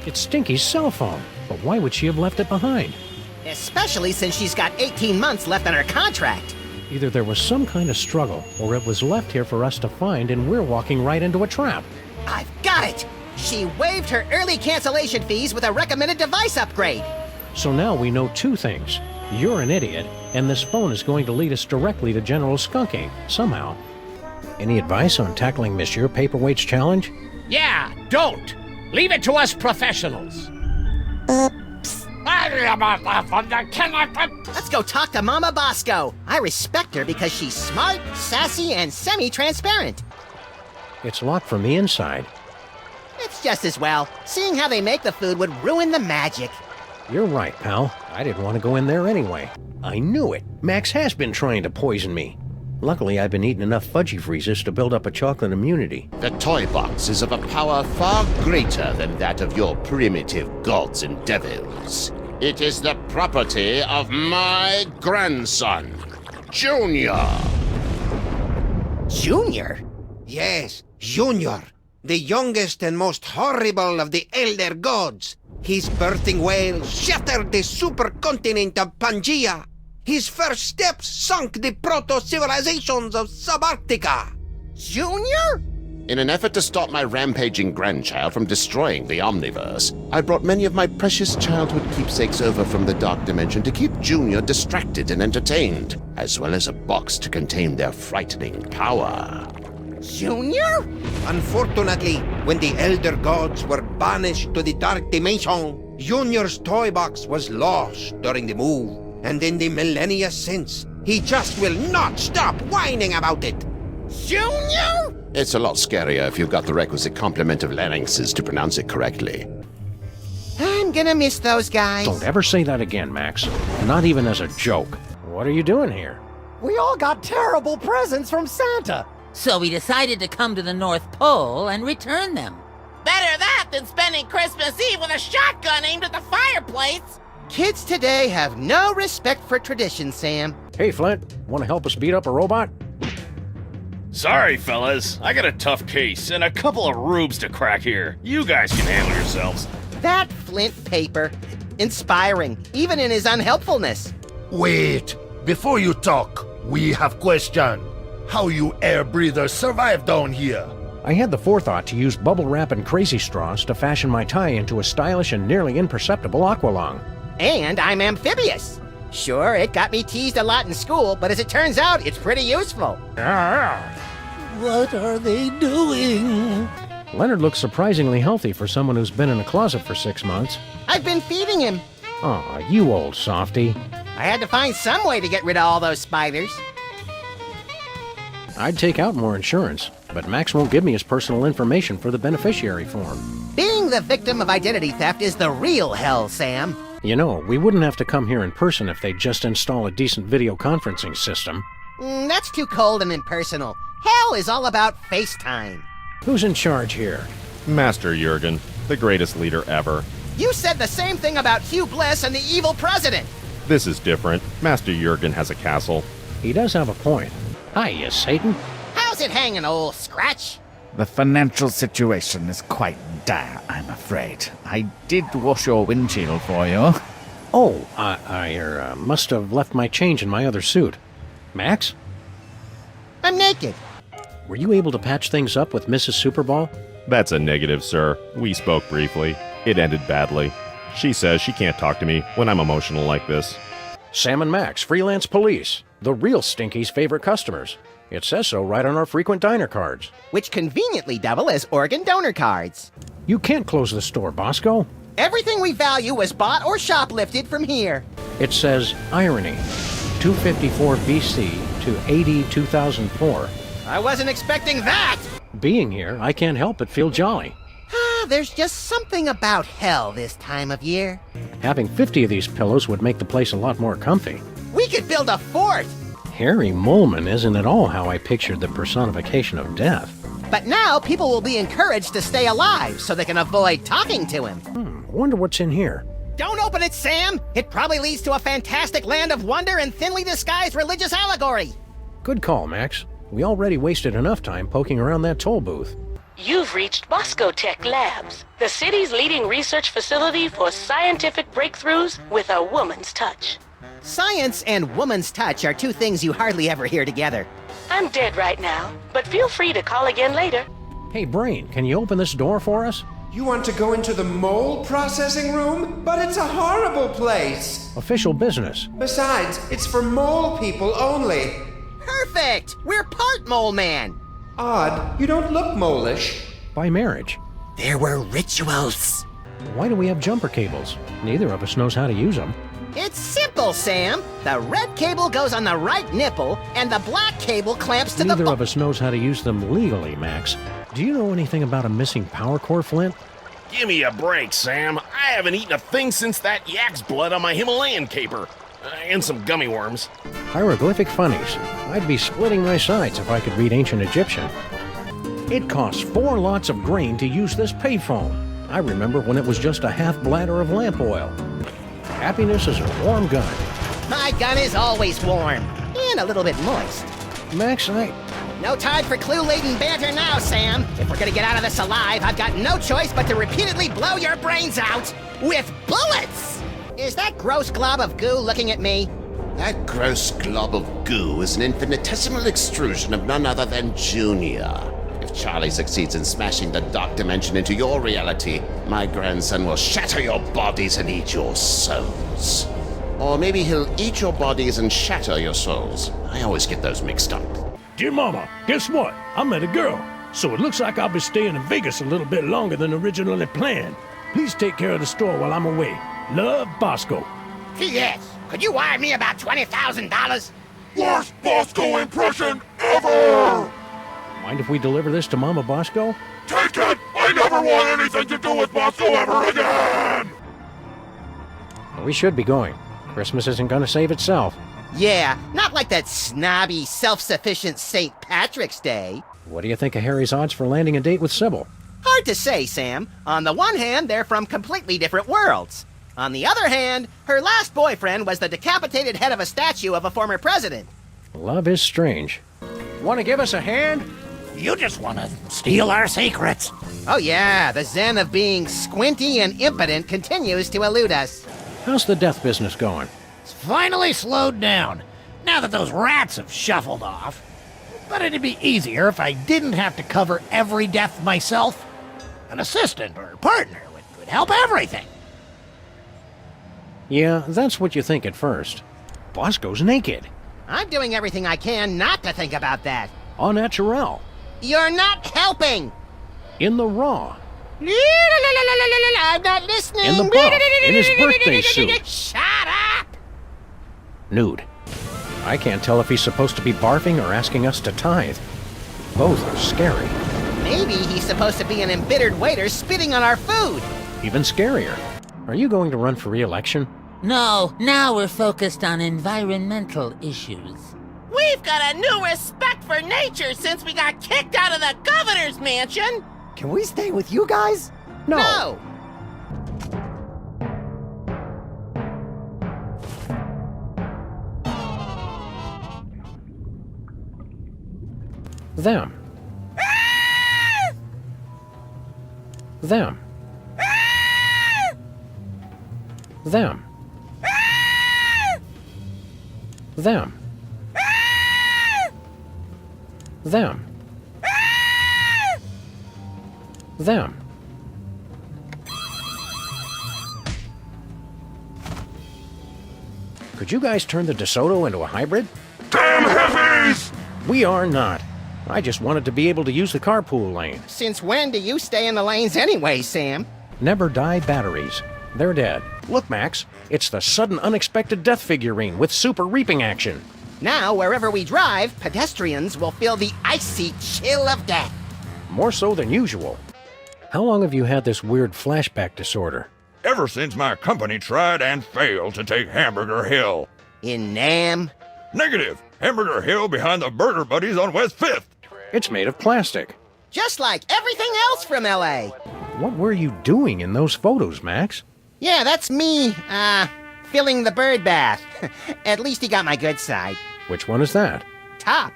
It's Stinky's cell phone, but why would she have left it behind? Especially since she's got 18 months left on her contract. Either there was some kind of struggle, or it was left here for us to find and we're walking right into a trap. I've got it! She waived her early cancellation fees with a recommended device upgrade. So now we know two things. You're an idiot, and this phone is going to lead us directly to General Skunk Ape, somehow. Any advice on tackling Monsieur Paperweight's challenge? Yeah, don't! Leave it to us professionals! Oops. Let's go talk to Mama Bosco. I respect her because she's smart, sassy, and semi-transparent. It's locked from the inside. It's just as well. Seeing how they make the food would ruin the magic. You're right, pal. I didn't want to go in there anyway. I knew it. Max has been trying to poison me. Luckily, I've been eating enough fudgy freezes to build up a chocolate immunity. The toy box is of a power far greater than that of your primitive gods and devils. It is the property of my grandson, Junior. Junior? Yes, Junior. The youngest and most horrible of the elder gods. His birthing wail shattered the supercontinent of Pangaea. His first steps sunk the proto-civilizations of Subarctica. Junior? In an effort to stop my rampaging grandchild from destroying the Omniverse, I brought many of my precious childhood keepsakes over from the Dark Dimension to keep Junior distracted and entertained, as well as a box to contain their frightening power. Junior? Unfortunately, when the elder gods were banished to the Dark Dimension, Junior's toy box was lost during the move. And in the millennia since, he just will not stop whining about it. Junior? It's a lot scarier if you've got the requisite complement of larynxes to pronounce it correctly. I'm gonna miss those guys. Don't ever say that again, Max. Not even as a joke. What are you doing here? We all got terrible presents from Santa. So we decided to come to the North Pole and return them. Better that than spending Christmas Eve with a shotgun aimed at the fireplace. Kids today have no respect for tradition, Sam. Hey, Flint, want to help us beat up a robot? Sorry, fellas. I got a tough case and a couple of rubes to crack here. You guys can handle yourselves. That Flint paper. Inspiring, even in his unhelpfulness. Wait. Before you talk, we have question. How you air breathers survive down here? I had the forethought to use bubble wrap and crazy straws to fashion my tie into a stylish and nearly imperceptible aqualung. And I'm amphibious. Sure, it got me teased a lot in school, but as it turns out, it's pretty useful. What are they doing? Leonard looks surprisingly healthy for someone who's been in a closet for 6 months. I've been feeding him. Aw, you old softy. I had to find some way to get rid of all those spiders. I'd take out more insurance, but Max won't give me his personal information for the beneficiary form. Being the victim of identity theft is the real hell, Sam. You know, we wouldn't have to come here in person if they'd just install a decent video conferencing system. That's too cold and impersonal. Hell is all about FaceTime. Who's in charge here? Master Jurgen, the greatest leader ever. You said the same thing about Hugh Bliss and the evil president. This is different. Master Jurgen has a castle. He does have a point. Hiya, Satan. How's it hanging, old Scratch? The financial situation is quite dire, I'm afraid. I did wash your windshield for you. Oh, I must have left my change in my other suit. Max? I'm naked. Were you able to patch things up with Mrs. Superball? That's a negative, sir. We spoke briefly. It ended badly. She says she can't talk to me when I'm emotional like this. Sam and Max, freelance police. The real Stinky's favorite customers. It says so right on our frequent diner cards. Which conveniently double as organ donor cards. You can't close the store, Bosco. Everything we value was bought or shoplifted from here. It says irony. 254 BC to AD 2004. I wasn't expecting that! Being here, I can't help but feel jolly. There's just something about hell this time of year. Having 50 of these pillows would make the place a lot more comfy. We could build a fort! Harry Molman isn't at all how I pictured the personification of death. But now people will be encouraged to stay alive so they can avoid talking to him. Wonder what's in here. Don't open it, Sam! It probably leads to a fantastic land of wonder and thinly disguised religious allegory. Good call, Max. We already wasted enough time poking around that toll booth. You've reached Bosco Tech Labs, the city's leading research facility for scientific breakthroughs with a woman's touch. Science and woman's touch are two things you hardly ever hear together. I'm dead right now, but feel free to call again later. Hey, Brain, can you open this door for us? You want to go into the mole processing room? But it's a horrible place. Official business. Besides, it's for mole people only. Perfect! We're part mole man. Odd, you don't look mole-ish. By marriage. There were rituals. Why do we have jumper cables? Neither of us knows how to use them. It's simple, Sam. The red cable goes on the right nipple, and the black cable clamps to Neither of us knows how to use them legally, Max. Do you know anything about a missing power core, Flint? Give me a break, Sam. I haven't eaten a thing since that yak's blood on my Himalayan caper. And some gummy worms. Hieroglyphic funnies. I'd be splitting my sides if I could read ancient Egyptian. It costs 4 lots of grain to use this payphone. I remember when it was just a half bladder of lamp oil. Happiness is a warm gun. My gun is always warm. And a little bit moist. Max, No time for clue-laden banter now, Sam. If we're gonna get out of this alive, I've got no choice but to repeatedly blow your brains out with bullets! Is that gross glob of goo looking at me? That gross glob of goo is an infinitesimal extrusion of none other than Junior. If Charlie succeeds in smashing the dark dimension into your reality, my grandson will shatter your bodies and eat your souls. Or maybe he'll eat your bodies and shatter your souls. I always get those mixed up. Dear Mama, guess what? I met a girl, so it looks like I'll be staying in Vegas a little bit longer than originally planned. Please take care of the store while I'm away. Love, Bosco. P.S. Could you wire me about $20,000? Worst Bosco impression ever! Mind if we deliver this to Mama Bosco? Take it! I never want anything to do with Bosco ever again! We should be going. Christmas isn't gonna save itself. Yeah, not like that snobby, self-sufficient St. Patrick's Day. What do you think of Harry's odds for landing a date with Sybil? Hard to say, Sam. On the one hand, they're from completely different worlds. On the other hand, her last boyfriend was the decapitated head of a statue of a former president. Love is strange. Want to give us a hand? You just want to steal our secrets. Oh yeah, the zen of being squinty and impotent continues to elude us. How's the death business going? It's finally slowed down, now that those rats have shuffled off. But it'd be easier if I didn't have to cover every death myself. An assistant or partner would help everything. Yeah, that's what you think at first. Bosco's naked. I'm doing everything I can not to think about that. Au naturel. You're not helping! In the raw. I'm not listening! In the buff. In his birthday suit. Shut up! Nude. I can't tell if he's supposed to be barfing or asking us to tithe. Both are scary. Maybe he's supposed to be an embittered waiter spitting on our food. Even scarier. Are you going to run for re-election? No, now we're focused on environmental issues. We've got a new respect for nature since we got kicked out of the governor's mansion. Can we stay with you guys? No! Them. Them. Them. Them. Them. Them. Could you guys turn the DeSoto into a hybrid? Damn heavies! We are not. I just wanted to be able to use the carpool lane. Since when do you stay in the lanes anyway, Sam? Never die batteries. They're dead. Look, Max, it's the sudden unexpected death figurine with super reaping action. Now, wherever we drive, pedestrians will feel the icy chill of death. More so than usual. How long have you had this weird flashback disorder? Ever since my company tried and failed to take Hamburger Hill. In Nam? Negative. Hamburger Hill behind the Burger Buddies on West 5th. It's made of plastic. Just like everything else from L.A. What were you doing in those photos, Max? Yeah, that's me, filling the bird bath. At least he got my good side. Which one is that? Top.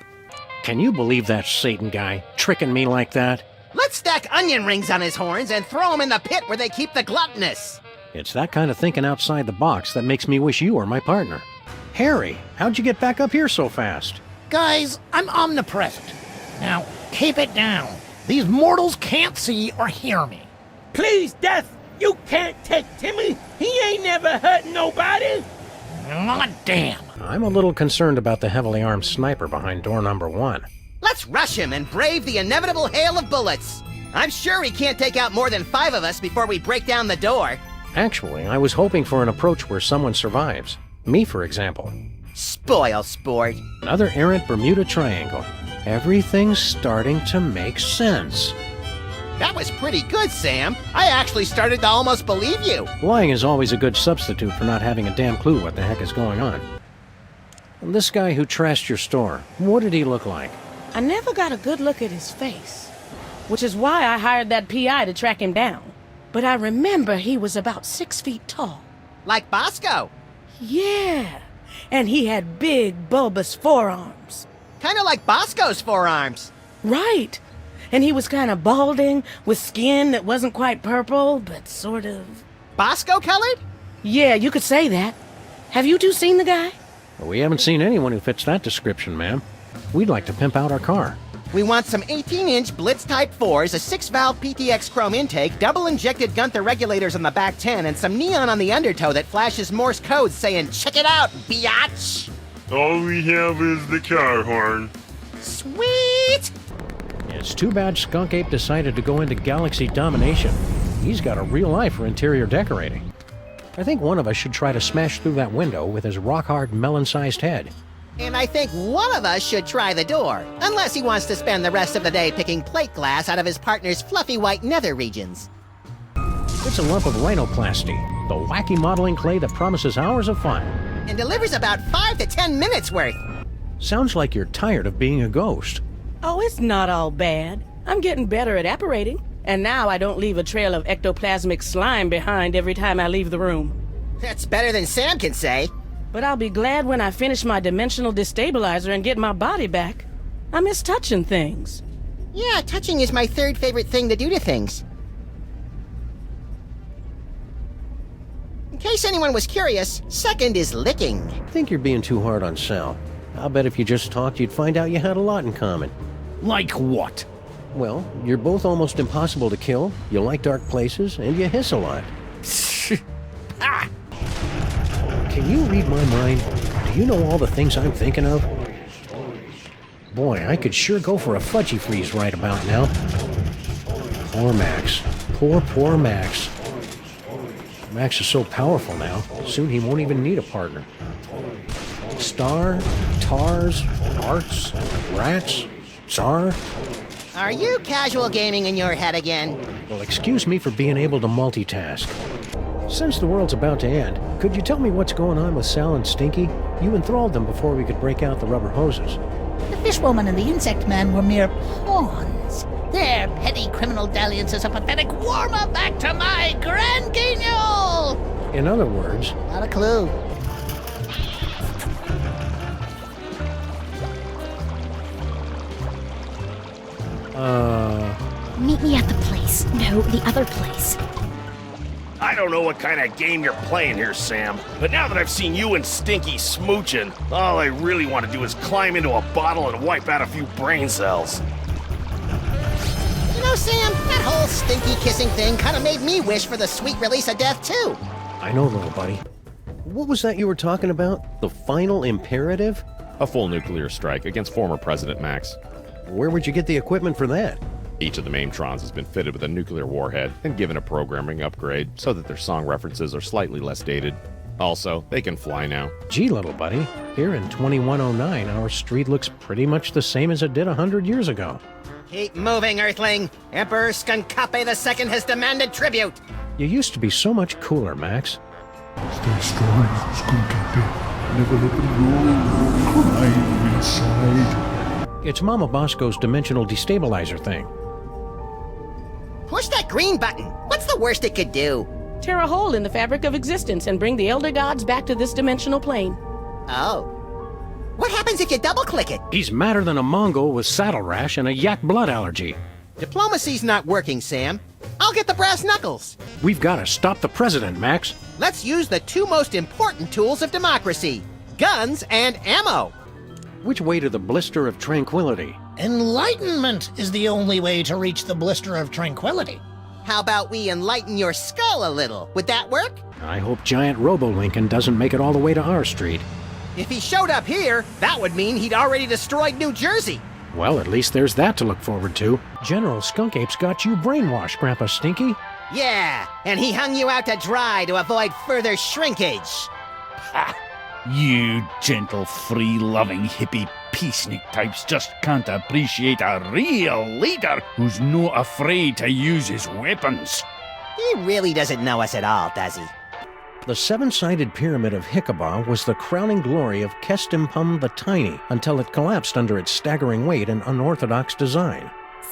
Can you believe that Satan guy tricking me like that? Let's stack onion rings on his horns and throw him in the pit where they keep the gluttonous. It's that kind of thinking outside the box that makes me wish you were my partner. Harry, how'd you get back up here so fast? Guys, I'm omnipresent. Now, keep it down. These mortals can't see or hear me. Please, Death, you can't take Timmy. He ain't never hurt nobody. God damn. I'm a little concerned about the heavily armed sniper behind door number 1. Let's rush him and brave the inevitable hail of bullets. I'm sure he can't take out more than 5 of us before we break down the door. Actually, I was hoping for an approach where someone survives. Me, for example. Spoil sport. Another errant Bermuda Triangle. Everything's starting to make sense. That was pretty good, Sam. I actually started to almost believe you. Lying is always a good substitute for not having a damn clue what the heck is going on. This guy who trashed your store, what did he look like? I never got a good look at his face, which is why I hired that PI to track him down. But I remember he was about 6 feet tall. Like Bosco. Yeah, and he had big, bulbous forearms. Kind of like Bosco's forearms. Right. And he was kind of balding, with skin that wasn't quite purple, but sort of... Bosco-colored? Yeah, you could say that. Have you two seen the guy? We haven't seen anyone who fits that description, ma'am. We'd like to pimp out our car. We want some 18-inch Blitz Type 4s, a 6-valve PTX chrome intake, double-injected Gunther regulators on the back 10, and some neon on the undertow that flashes Morse code saying, "Check it out, biatch!" All we have is the car horn. Sweet! It's too bad Skunk Ape decided to go into galaxy domination. He's got a real eye for interior decorating. I think one of us should try to smash through that window with his rock-hard melon-sized head. And I think one of us should try the door, unless he wants to spend the rest of the day picking plate glass out of his partner's fluffy white nether regions. It's a lump of rhinoplasty, the wacky modeling clay that promises hours of fun. And delivers about 5 to 10 minutes worth. Sounds like you're tired of being a ghost. Oh, it's not all bad. I'm getting better at apparating. And now I don't leave a trail of ectoplasmic slime behind every time I leave the room. That's better than Sam can say. But I'll be glad when I finish my dimensional destabilizer and get my body back. I miss touching things. Yeah, touching is my 3rd favorite thing to do to things. In case anyone was curious, 2nd is licking. I think you're being too hard on Sal. I'll bet if you just talked, you'd find out you had a lot in common. Like what? Well, you're both almost impossible to kill, you like dark places, and you hiss a lot. Ah! Can you read my mind? Do you know all the things I'm thinking of? Boy, I could sure go for a fudgy freeze right about now. Poor Max. Poor Max. Max is so powerful now, soon he won't even need a partner. Star, Tars, Arts, Rats, Tsar. Are you casual gaming in your head again? Well, excuse me for being able to multitask. Since the world's about to end, could you tell me what's going on with Sal and Stinky? You enthralled them before we could break out the rubber hoses. The fishwoman and the insect man were mere pawns. Their petty criminal dalliance is a pathetic warm-up back to my grand guignol! In other words... Not a clue. Meet me at the place. No, the other place. I don't know what kind of game you're playing here, Sam, but now that I've seen you and Stinky smooching, all I really want to do is climb into a bottle and wipe out a few brain cells. You know, Sam, that whole stinky kissing thing kind of made me wish for the sweet release of death, too. I know, little buddy. What was that you were talking about? The final imperative? A full nuclear strike against former President Max. Where would you get the equipment for that? Each of the Maintrons has been fitted with a nuclear warhead and given a programming upgrade so that their song references are slightly less dated. Also, they can fly now. Gee, little buddy, here in 2109, our street looks pretty much the same as it did 100 years ago. Keep moving, Earthling. Emperor Skunkape II has demanded tribute. You used to be so much cooler, Max. Stay strong, Skunkape. Never let them go crying inside. It's Mama Bosco's dimensional destabilizer thing. Push that green button. What's the worst it could do? Tear a hole in the fabric of existence and bring the Elder Gods back to this dimensional plane. Oh. What happens if you double-click it? He's madder than a Mongol with saddle rash and a yak blood allergy. Diplomacy's not working, Sam. I'll get the brass knuckles. We've got to stop the president, Max. Let's use the two most important tools of democracy, guns and ammo. Which way to the blister of tranquility? Enlightenment is the only way to reach the blister of tranquility. How about we enlighten your skull a little? Would that work? I hope giant Robo-Lincoln doesn't make it all the way to our street. If he showed up here, that would mean he'd already destroyed New Jersey. Well, at least there's that to look forward to. General Skunkape's got you brainwashed, Grandpa Stinky. Yeah, and he hung you out to dry to avoid further shrinkage. Ha! You gentle, free-loving hippie peacenik types just can't appreciate a real leader who's not afraid to use his weapons. He really doesn't know us at all, does he? The seven-sided pyramid of Hikabah was the crowning glory of Kestimpum the Tiny until it collapsed under its staggering weight and unorthodox design.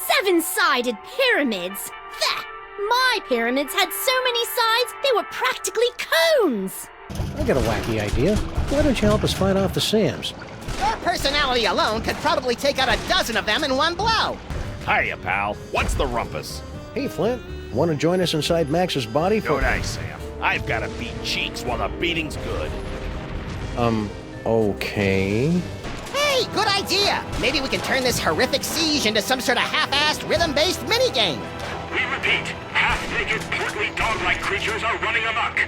Seven-sided pyramids? That! My pyramids had so many sides, they were practically cones! I got a wacky idea. Why don't you help us fight off the Sams? Your personality alone could probably take out a dozen of them in one blow. Hiya, pal. What's the rumpus? Hey, Flint. Want to join us inside Max's body for... Good eye, Sam. I've got to beat cheeks while the beating's good. Okay. Hey, good idea! Maybe we can turn this horrific siege into some sort of half-assed, rhythm-based minigame. We repeat, half-naked, portly dog-like creatures are running amok.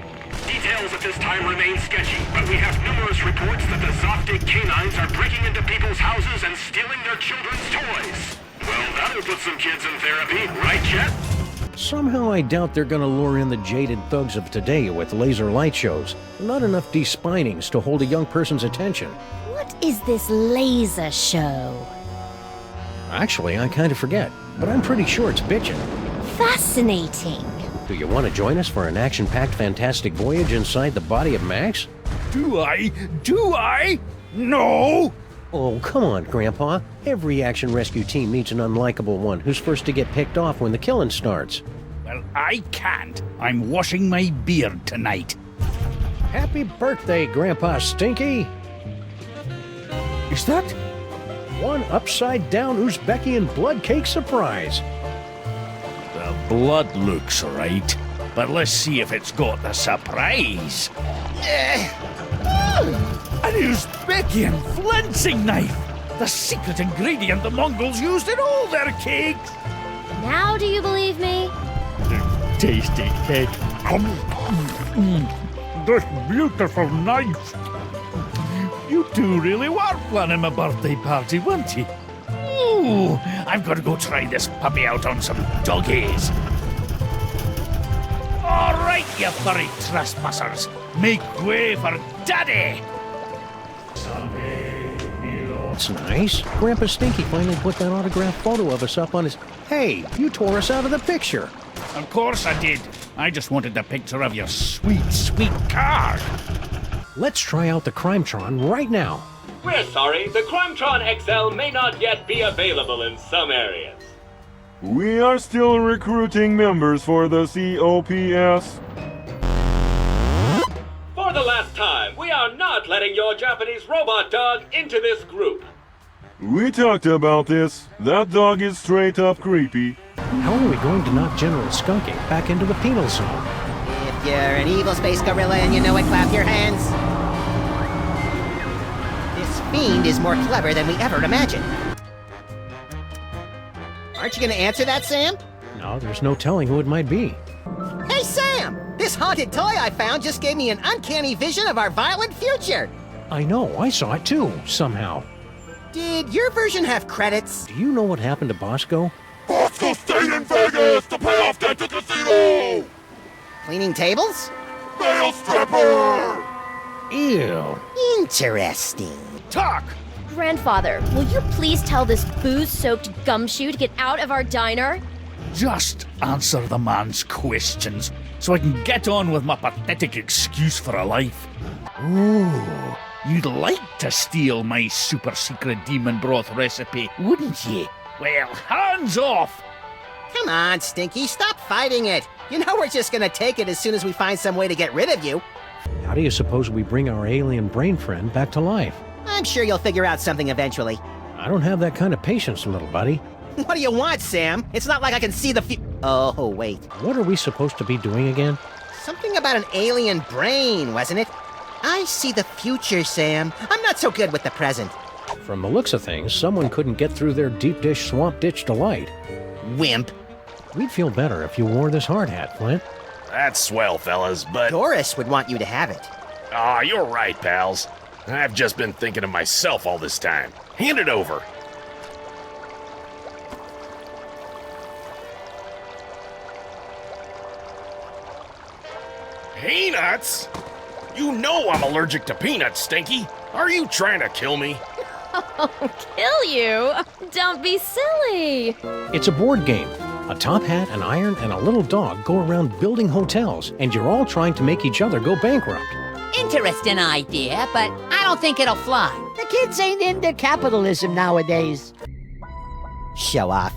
Details at this time remain sketchy, but we have numerous reports that the Zoptic canines are breaking into people's houses and stealing their children's toys. Well, that'll put some kids in therapy, right, Jet? Somehow I doubt they're gonna lure in the jaded thugs of today with laser light shows. Not enough despinings to hold a young person's attention. What is this laser show? Actually, I kind of forget, but I'm pretty sure it's bitchin'. Fascinating. Do you want to join us for an action-packed fantastic voyage inside the body of Max? Do I? No! Oh, come on, Grandpa. Every action rescue team needs an unlikable one who's first to get picked off when the killing starts. Well, I can't. I'm washing my beard tonight. Happy birthday, Grandpa Stinky! Is that? One upside-down Uzbekian blood cake surprise. The blood looks right, but let's see if it's got the surprise. An Uzbekian flensing knife! The secret ingredient the Mongols used in all their cakes! Now do you believe me? Tasty cake. This beautiful knife! You two really were planning my birthday party, weren't you? Ooh, I've got to go try this puppy out on some doggies. All right, you furry trespassers, make way for Daddy. That's nice. Grandpa Stinky finally put that autographed photo of us up on his... Hey, you tore us out of the picture. Of course I did. I just wanted a picture of your sweet, sweet car. Let's try out the Crimetron right now. We're sorry, the Crimetron XL may not yet be available in some areas. We are still recruiting members for the COPS. For the last time, we are not letting your Japanese robot dog into this group. We talked about this. That dog is straight up creepy. How are we going to knock General Skunking back into the penal zone? If you're an evil space gorilla and you know it, clap your hands. This fiend is more clever than we ever imagined. Aren't you gonna answer that, Sam? No, there's no telling who it might be. Hey, Sam! This haunted toy I found just gave me an uncanny vision of our violent future. I know, I saw it too, somehow. Did your version have credits? Do you know what happened to Bosco? Bosco stayed in Vegas to pay off debt to casino! Cleaning tables? Nail stripper! Ew. Interesting. Talk! Grandfather, will you please tell this booze-soaked gumshoe to get out of our diner? Just answer the man's questions so I can get on with my pathetic excuse for a life. Ooh, you'd like to steal my super secret demon broth recipe, wouldn't you? Well, hands off! Come on, Stinky, stop fighting it. You know we're just gonna take it as soon as we find some way to get rid of you. How do you suppose we bring our alien brain friend back to life? I'm sure you'll figure out something eventually. I don't have that kind of patience, little buddy. What do you want, Sam? It's not like I can see the Oh, wait. What are we supposed to be doing again? Something about an alien brain, wasn't it? I see the future, Sam. I'm not so good with the present. From the looks of things, someone couldn't get through their deep dish swamp ditch delight. Wimp. We'd feel better if you wore this hard hat, Flint. That's swell, fellas, but... Doris would want you to have it. Ah, you're right, pals. I've just been thinking of myself all this time. Hand it over. Peanuts? You know I'm allergic to peanuts, Stinky. Are you trying to kill me? Kill you? Don't be silly. It's a board game. A top hat, an iron, and a little dog go around building hotels, and you're all trying to make each other go bankrupt. Interesting idea, but I don't think it'll fly. The kids ain't into capitalism nowadays. Show off.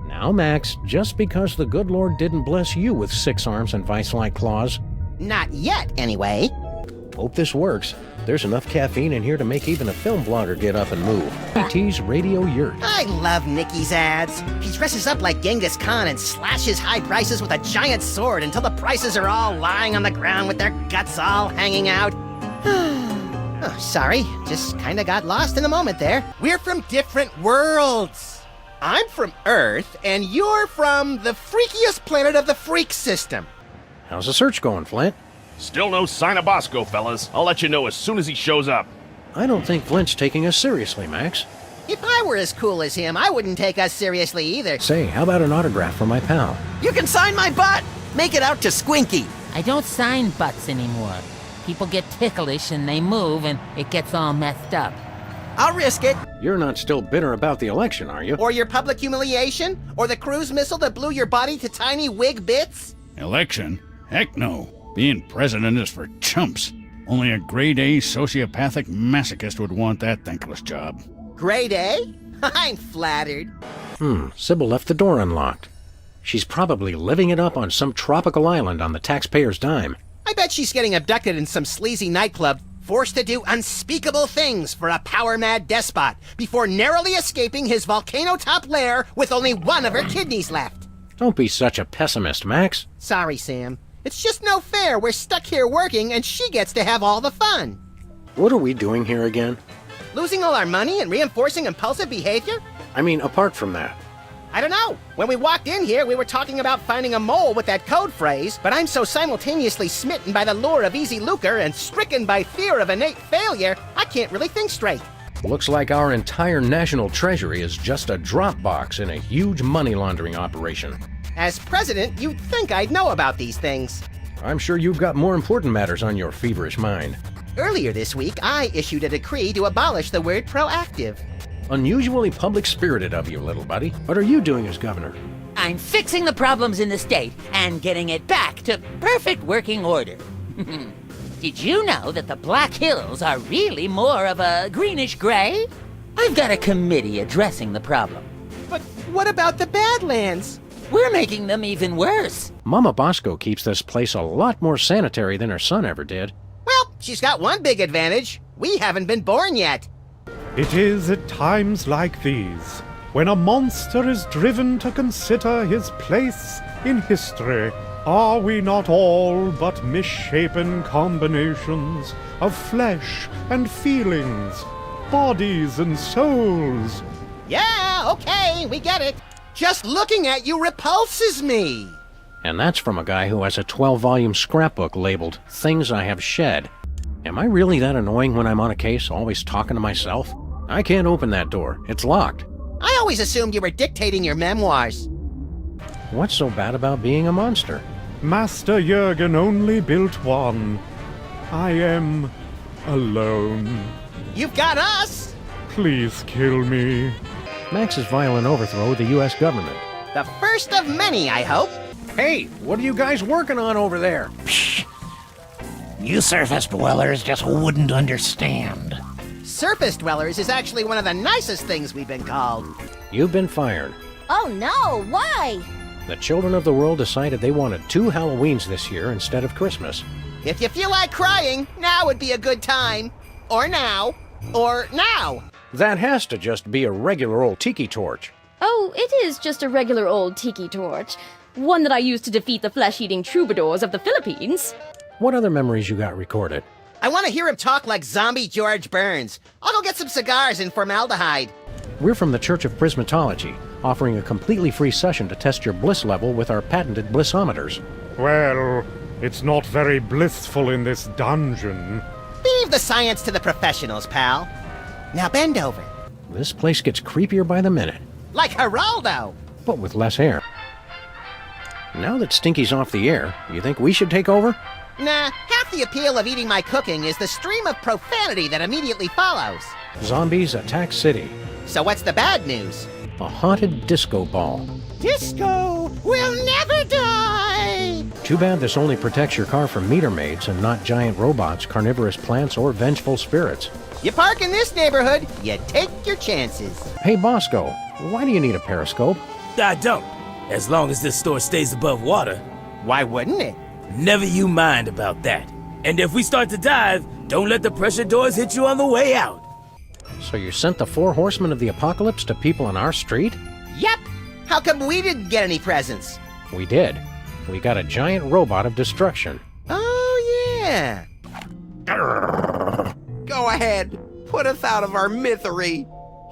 Now, Max, just because the good Lord didn't bless you with 6 arms and vice-like claws. Not yet, anyway. Hope this works. There's enough caffeine in here to make even a film blogger get up and move. PT's Radio Yurt. I love Nikki's ads. She dresses up like Genghis Khan and slashes high prices with a giant sword until the prices are all lying on the ground with their guts all hanging out. Oh, sorry, just kinda got lost in the moment there. We're from different worlds. I'm from Earth, and you're from the freakiest planet of the freak system. How's the search going, Flint? Still no sign of Bosco, fellas. I'll let you know as soon as he shows up. I don't think Flint's taking us seriously, Max. If I were as cool as him, I wouldn't take us seriously either. Say, how about an autograph for my pal? You can sign my butt! Make it out to Squinky. I don't sign butts anymore. People get ticklish and they move and it gets all messed up. I'll risk it. You're not still bitter about the election, are you? Or your public humiliation? Or the cruise missile that blew your body to tiny wig bits? Election? Heck no. Being president is for chumps. Only a grade-A sociopathic masochist would want that thankless job. Grade A? I'm flattered. Sybil left the door unlocked. She's probably living it up on some tropical island on the taxpayer's dime. I bet she's getting abducted in some sleazy nightclub, forced to do unspeakable things for a power-mad despot before narrowly escaping his volcano-top lair with only one of her kidneys left. Don't be such a pessimist, Max. Sorry, Sam. It's just no fair. We're stuck here working and she gets to have all the fun. What are we doing here again? Losing all our money and reinforcing impulsive behavior? I mean, apart from that. I don't know. When we walked in here, we were talking about finding a mole with that code phrase, but I'm so simultaneously smitten by the lure of easy lucre and stricken by fear of innate failure, I can't really think straight. Looks like our entire national treasury is just a drop box in a huge money laundering operation. As president, you'd think I'd know about these things. I'm sure you've got more important matters on your feverish mind. Earlier this week, I issued a decree to abolish the word proactive. Unusually public-spirited of you, little buddy. What are you doing as governor? I'm fixing the problems in the state and getting it back to perfect working order. Did you know that the Black Hills are really more of a greenish gray? I've got a committee addressing the problem. But what about the Badlands? We're making them even worse. Mama Bosco keeps this place a lot more sanitary than her son ever did. Well, she's got one big advantage. We haven't been born yet. It is at times like these, when a monster is driven to consider his place in history. Are we not all but misshapen combinations of flesh and feelings, bodies and souls? Yeah, okay, we get it. Just looking at you repulses me. And that's from a guy who has a 12-volume scrapbook labeled Things I Have Shed. Am I really that annoying when I'm on a case, always talking to myself? I can't open that door. It's locked. I always assumed you were dictating your memoirs. What's so bad about being a monster? Master Jurgen only built one. I am alone. You've got us! Please kill me. Max's violent overthrow of the U.S. government. The first of many, I hope. Hey, what are you guys working on over there? You surface dwellers just wouldn't understand. Surface dwellers is actually one of the nicest things we've been called. You've been fired. Oh no, why? The children of the world decided they wanted 2 Halloweens this year instead of Christmas. If you feel like crying, now would be a good time. Or now. Or now. That has to just be a regular old tiki torch. Oh, it is just a regular old tiki torch. One that I used to defeat the flesh-eating troubadours of the Philippines. What other memories you got recorded? I want to hear him talk like zombie George Burns. I'll go get some cigars and formaldehyde. We're from the Church of Prismatology, offering a completely free session to test your bliss level with our patented blissometers. Well, it's not very blissful in this dungeon. Leave the science to the professionals, pal. Now bend over. This place gets creepier by the minute. Like Geraldo! But with less air. Now that Stinky's off the air, you think we should take over? Nah, half the appeal of eating my cooking is the stream of profanity that immediately follows. Zombies attack city. So what's the bad news? A haunted disco ball. Disco will never die! Too bad this only protects your car from meter maids and not giant robots, carnivorous plants, or vengeful spirits. You park in this neighborhood, you take your chances. Hey, Bosco, why do you need a periscope? I don't. As long as this store stays above water. Why wouldn't it? Never you mind about that. And if we start to dive, don't let the pressure doors hit you on the way out. So you sent the 4 horsemen of the apocalypse to people on our street? Yep. How come we didn't get any presents? We did. We got a giant robot of destruction. Oh, yeah. Go ahead. Put us out of our misery.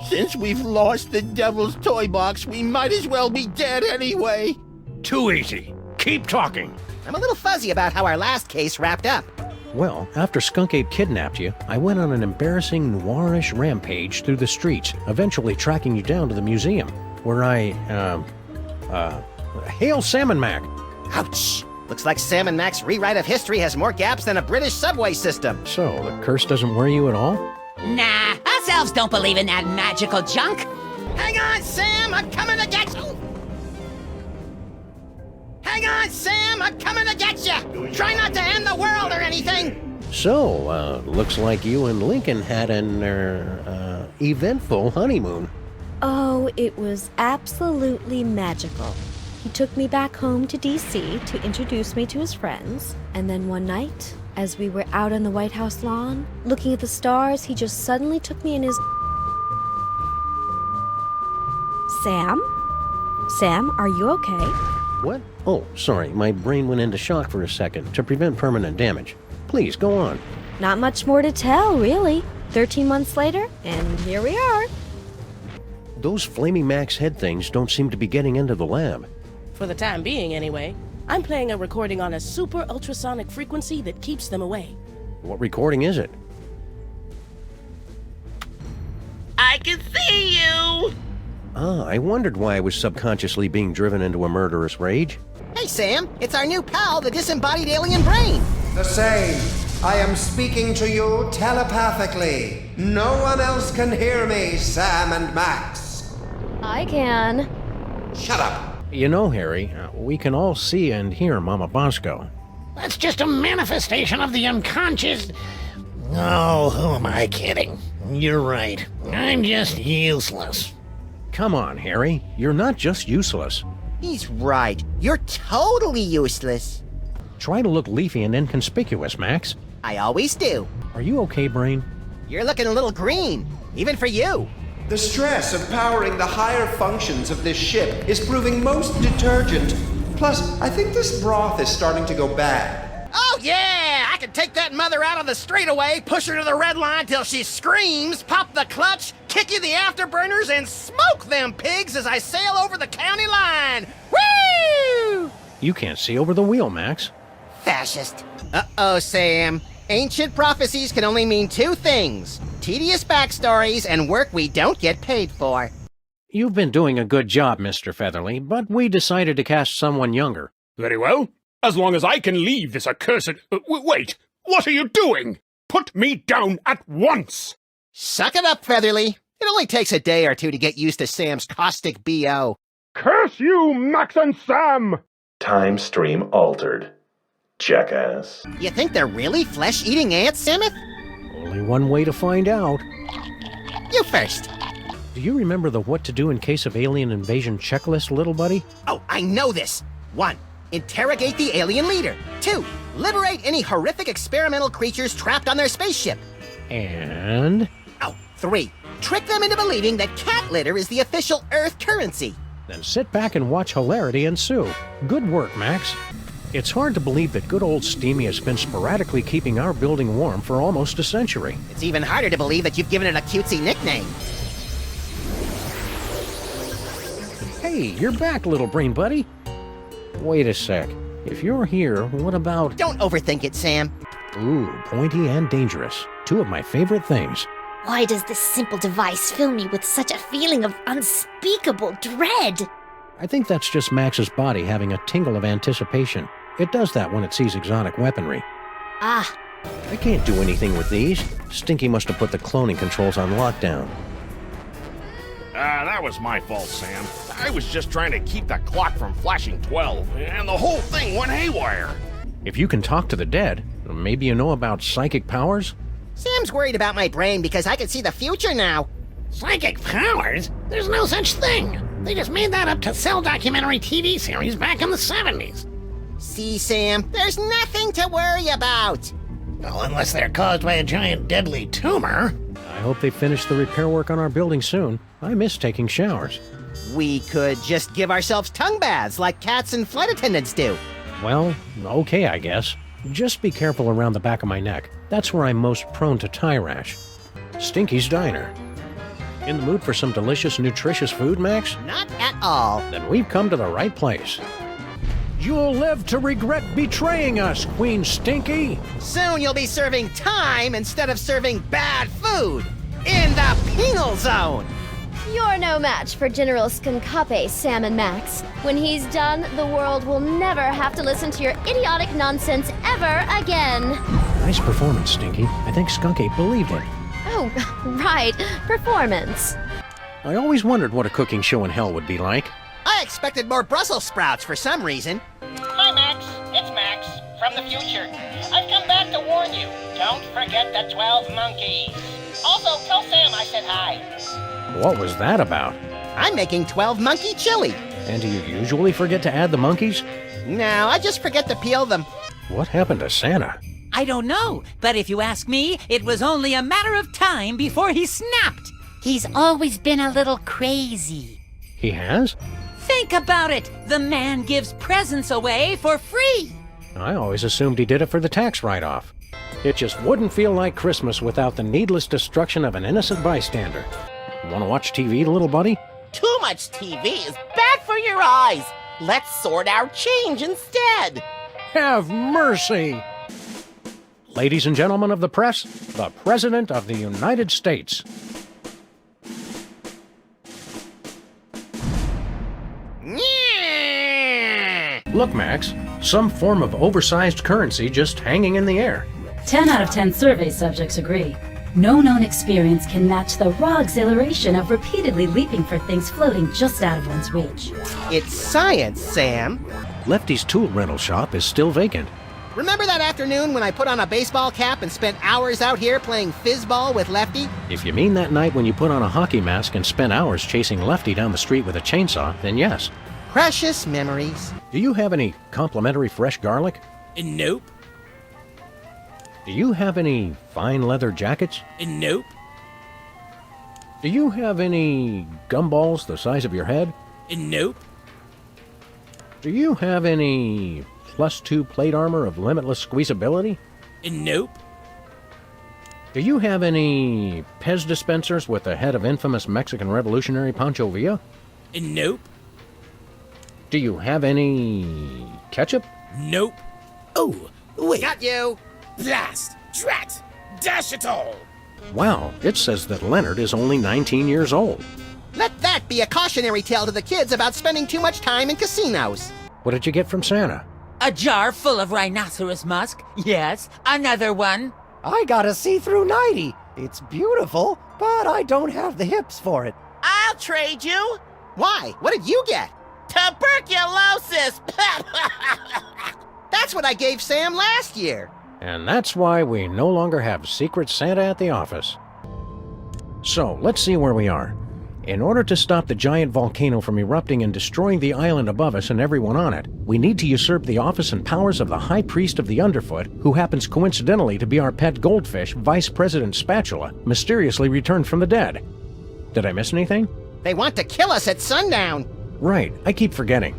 Since we've lost the devil's toy box, we might as well be dead anyway. Too easy. Keep talking. I'm a little fuzzy about how our last case wrapped up. Well, after Skunk Ape kidnapped you, I went on an embarrassing noirish rampage through the streets, eventually tracking you down to the museum, where I, hail Salmon Mac. Ouch! Looks like Salmon Mac's rewrite of history has more gaps than a British subway system. So, the curse doesn't worry you at all? Nah, us elves don't believe in that magical junk. Hang on, Sam! I'm coming to get you! Hang on, Sam! I'm coming to get you! Try not to end the world or anything! So, looks like you and Lincoln had an, eventful honeymoon. Oh, it was absolutely magical. He took me back home to D.C. to introduce me to his friends, and then one night, as we were out on the White House lawn, looking at the stars, he just suddenly took me in his... Sam? Sam, are you okay? What? Oh, sorry, my brain went into shock for a second to prevent permanent damage. Please, go on. Not much more to tell, really. 13 months later, and here we are. Those Flaming Max head things don't seem to be getting into the lab. For the time being, anyway. I'm playing a recording on a super ultrasonic frequency that keeps them away. What recording is it? can see you! Ah, I wondered why I was subconsciously being driven into a murderous rage. Hey, Sam, it's our new pal, the disembodied alien brain. The same. I am speaking to you telepathically. No one else can hear me, Sam and Max. I can. Shut up. You know, Harry, we can all see and hear Mama Bosco. That's just a manifestation of the unconscious. Oh, who am I kidding? You're right. I'm just useless. Come on, Harry. You're not just useless. He's right. You're totally useless. Try to look leafy and inconspicuous, Max. I always do. Are you okay, Brain? You're looking a little green, even for you. The stress of powering the higher functions of this ship is proving most detergent. Plus, I think this broth is starting to go bad. Oh, yeah! I can take that mother out on the straightaway, push her to the red line till she screams, pop the clutch, kick you the afterburners, and smoke them pigs as I sail over the county line! Woo! You can't see over the wheel, Max. Fascist. Uh-oh, Sam. Ancient prophecies can only mean two things. Tedious backstories and work we don't get paid for. You've been doing a good job, Mr. Featherly, but we decided to cast someone younger. Very well. As long as I can leave this accursed... wait! What are you doing? Put me down at once! Suck it up, Featherly. It only takes a day or two to get used to Sam's caustic B.O. Curse you, Max and Sam! Time stream altered. Jackass. You think they're really flesh-eating ants, Samuth? Only one way to find out. You first. Do you remember the what to do in case of alien invasion checklist, little buddy? Oh, I know this. 1. Interrogate the alien leader. 2. Liberate any horrific experimental creatures trapped on their spaceship. And? 3. Trick them into believing that cat litter is the official Earth currency. Then sit back and watch hilarity ensue. Good work, Max. It's hard to believe that good old Steamy has been sporadically keeping our building warm for almost a century. It's even harder to believe that you've given it a cutesy nickname. Hey, you're back, little brain buddy. Wait a sec. If you're here, what about... Don't overthink it, Sam. Ooh, pointy and dangerous. Two of my favorite things. Why does this simple device fill me with such a feeling of unspeakable dread? I think that's just Max's body having a tingle of anticipation. It does that when it sees exotic weaponry. Ah. I can't do anything with these. Stinky must have put the cloning controls on lockdown. That was my fault, Sam. I was just trying to keep that clock from flashing 12, and the whole thing went haywire. If you can talk to the dead, maybe you know about psychic powers? Sam's worried about my brain because I can see the future now. Psychic powers? There's no such thing. They just made that up to sell documentary TV series back in the 70s. See, Sam, there's nothing to worry about. Well, unless they're caused by a giant deadly tumor. I hope they finish the repair work on our building soon. I miss taking showers. We could just give ourselves tongue baths like cats and flight attendants do. Well, okay, I guess. Just be careful around the back of my neck. That's where I'm most prone to tie rash. Stinky's Diner. In the mood for some delicious, nutritious food, Max? Not at all. Then we've come to the right place. You'll live to regret betraying us, Queen Stinky! Soon you'll be serving time instead of serving bad food! In the penal zone! You're no match for General Skunkape, Sam and Max. When he's done, the world will never have to listen to your idiotic nonsense ever again. Nice performance, Stinky. I think Skunk-Ape believed it. Oh, right. Performance. I always wondered what a cooking show in hell would be like. I expected more Brussels sprouts for some reason. Hi, Max. It's Max from the future. I've come back to warn you. Don't forget the 12 monkeys. Also, tell Sam I said hi. What was that about? I'm making 12 monkey chili. And do you usually forget to add the monkeys? No, I just forget to peel them. What happened to Santa? I don't know, but if you ask me, it was only a matter of time before he snapped. He's always been a little crazy. He has? Think about it. The man gives presents away for free. I always assumed he did it for the tax write-off. It just wouldn't feel like Christmas without the needless destruction of an innocent bystander. Want to watch TV, little buddy? Too much TV is bad for your eyes. Let's sort our change instead. Have mercy! Ladies and gentlemen of the press, the President of the United States. Look, Max, some form of oversized currency just hanging in the air. 10 out of 10 survey subjects agree. No known experience can match the raw exhilaration of repeatedly leaping for things floating just out of one's reach. It's science, Sam. Lefty's tool rental shop is still vacant. Remember that afternoon when I put on a baseball cap and spent hours out here playing fizzball with Lefty? If you mean that night when you put on a hockey mask and spent hours chasing Lefty down the street with a chainsaw, then yes. Precious memories. Do you have any complimentary fresh garlic? Nope. Do you have any fine leather jackets? Nope. Do you have any gumballs the size of your head? Nope. Do you have any +2 plate armor of limitless squeezability? Nope. Do you have any Pez dispensers with the head of infamous Mexican revolutionary Pancho Villa? Nope. Do you have any ketchup? Nope. Oh, wait. Got you. Blast! Drat! Dash it all! Wow, it says that Leonard is only 19 years old. Let that be a cautionary tale to the kids about spending too much time in casinos. What did you get from Santa? A jar full of rhinoceros musk. Yes, another one. I got a see-through nightie. It's beautiful, but I don't have the hips for it. I'll trade you. Why? What did you get? Tuberculosis! That's what I gave Sam last year. And that's why we no longer have Secret Santa at the office. So, let's see where we are. In order to stop the giant volcano from erupting and destroying the island above us and everyone on it, we need to usurp the office and powers of the High Priest of the Underfoot, who happens coincidentally to be our pet goldfish, Vice President Spatula, mysteriously returned from the dead. Did I miss anything? They want to kill us at sundown. Right, I keep forgetting.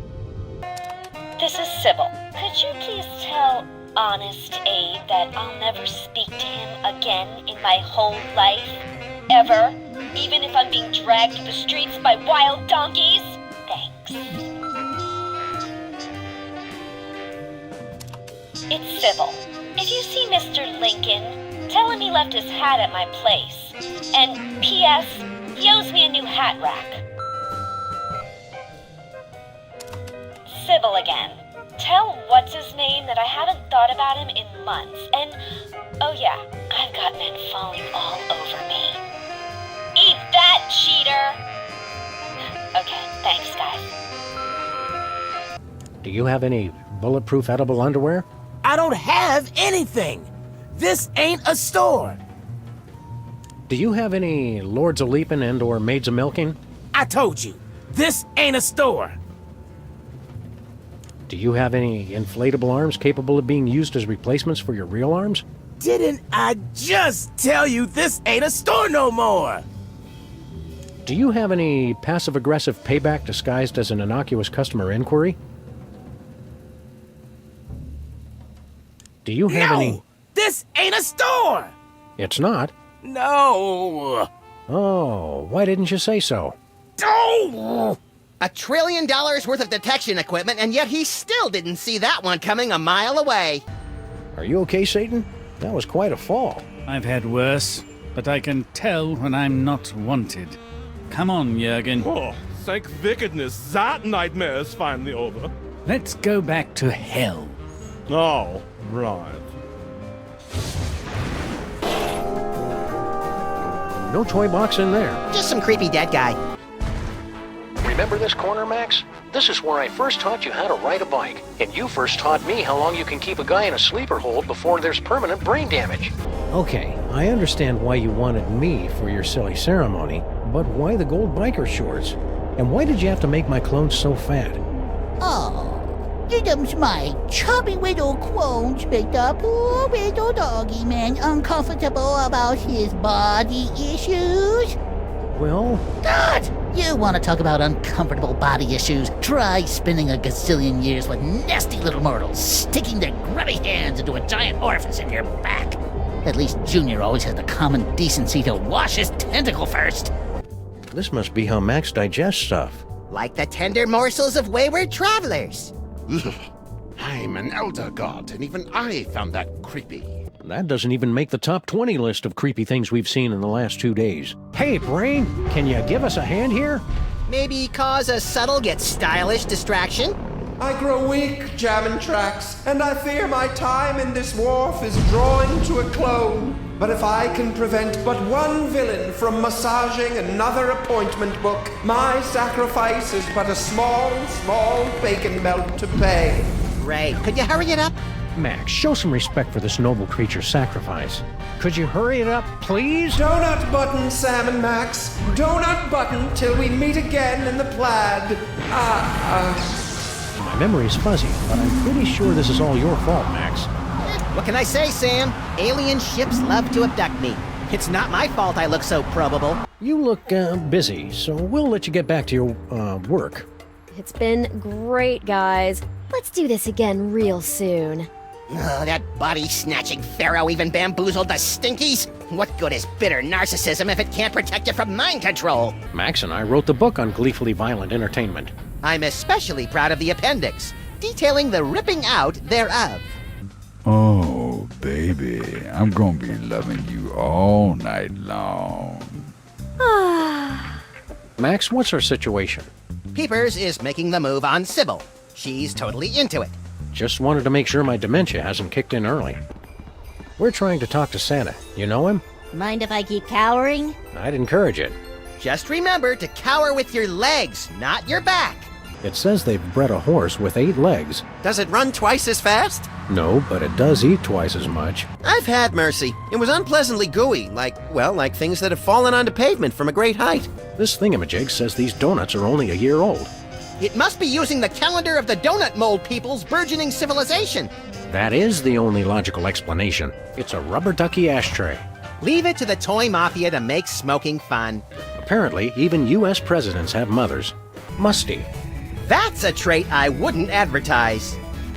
This is Sybil. Could you please tell Honest Abe that I'll never speak to him again in my whole life? Ever? Even if I'm being dragged through the streets by wild donkeys? Thanks. It's Sybil. If you see Mr. Lincoln, tell him he left his hat at my place. And P.S. He owes me a new hat rack. Sybil again. Tell what's-his-name that I haven't thought about him in months. And, oh yeah, I've got men falling all over me. Eat that, cheater! Okay, thanks, guys. Do you have any bulletproof edible underwear? I don't have anything! This ain't a store! Do you have any Lords of Leapin' and or Maids of Milking? I told you, this ain't a store! Do you have any inflatable arms capable of being used as replacements for your real arms? Didn't I just tell you this ain't a store no more? Do you have any passive-aggressive payback disguised as an innocuous customer inquiry? Do you have any... This ain't a store! It's not? No! Oh, why didn't you say so? Oh! $1 trillion worth of detection equipment, and yet he still didn't see that one coming a mile away. Are you okay, Satan? That was quite a fall. I've had worse, but I can tell when I'm not wanted. Come on, Jurgen. Oh, thank wickedness, that nightmare is finally over. Let's go back to hell. Oh, right. No toy box in there. Just some creepy dead guy. Remember this corner, Max? This is where I first taught you how to ride a bike, and you first taught me how long you can keep a guy in a sleeper hold before there's permanent brain damage. Okay, I understand why you wanted me for your silly ceremony, but why the gold biker shorts? And why did you have to make my clone so fat? Oh, didn't my chubby little clones make the poor little doggy man uncomfortable about his body issues? Well... God! You want to talk about uncomfortable body issues? Try spending a gazillion years with nasty little mortals, sticking their grubby hands into a giant orifice in your back. At least Junior always had the common decency to wash his tentacle first. This must be how Max digests stuff. Like the tender morsels of wayward travelers. I'm an elder god, and even I found that creepy. That doesn't even make the top 20 list of creepy things we've seen in the last 2 days. Hey, Brain, can you give us a hand here? Maybe cause a subtle yet stylish distraction? I grow weak jamming tracks, and I fear my time in this wharf is drawing to a close. But if I can prevent but one villain from massaging another appointment book, my sacrifice is but a small bacon melt to pay. Ray, could you hurry it up? Max, show some respect for this noble creature's sacrifice. Could you hurry it up, please? Donut button, Sam and Max. Donut button till we meet again in the plaid. My memory's fuzzy, but I'm pretty sure this is all your fault, Max. What can I say, Sam? Alien ships love to abduct me. It's not my fault I look so probable. You look busy, so we'll let you get back to your work. It's been great, guys. Let's do this again real soon. Oh, that body-snatching pharaoh even bamboozled the Stinkies? What good is bitter narcissism if it can't protect you from mind control? Max and I wrote the book on gleefully violent entertainment. I'm especially proud of the appendix, detailing the ripping out thereof. Oh, baby, I'm gonna be loving you all night long. Max, what's our situation? Peepers is making the move on Sybil. She's totally into it. Just wanted to make sure my dementia hasn't kicked in early. We're trying to talk to Santa. You know him? Mind if I keep cowering? I'd encourage it. Just remember to cower with your legs, not your back. It says they've bred a horse with 8 legs. Does it run twice as fast? No, but it does eat twice as much. I've had Mercy. It was unpleasantly gooey, like things that have fallen onto pavement from a great height. This thingamajig says these donuts are only a year old. It must be using the calendar of the donut mold people's burgeoning civilization. That is the only logical explanation. It's a rubber ducky ashtray. Leave it to the toy mafia to make smoking fun. Apparently, even U.S. presidents have mothers. Musty. That's a trait I wouldn't advertise.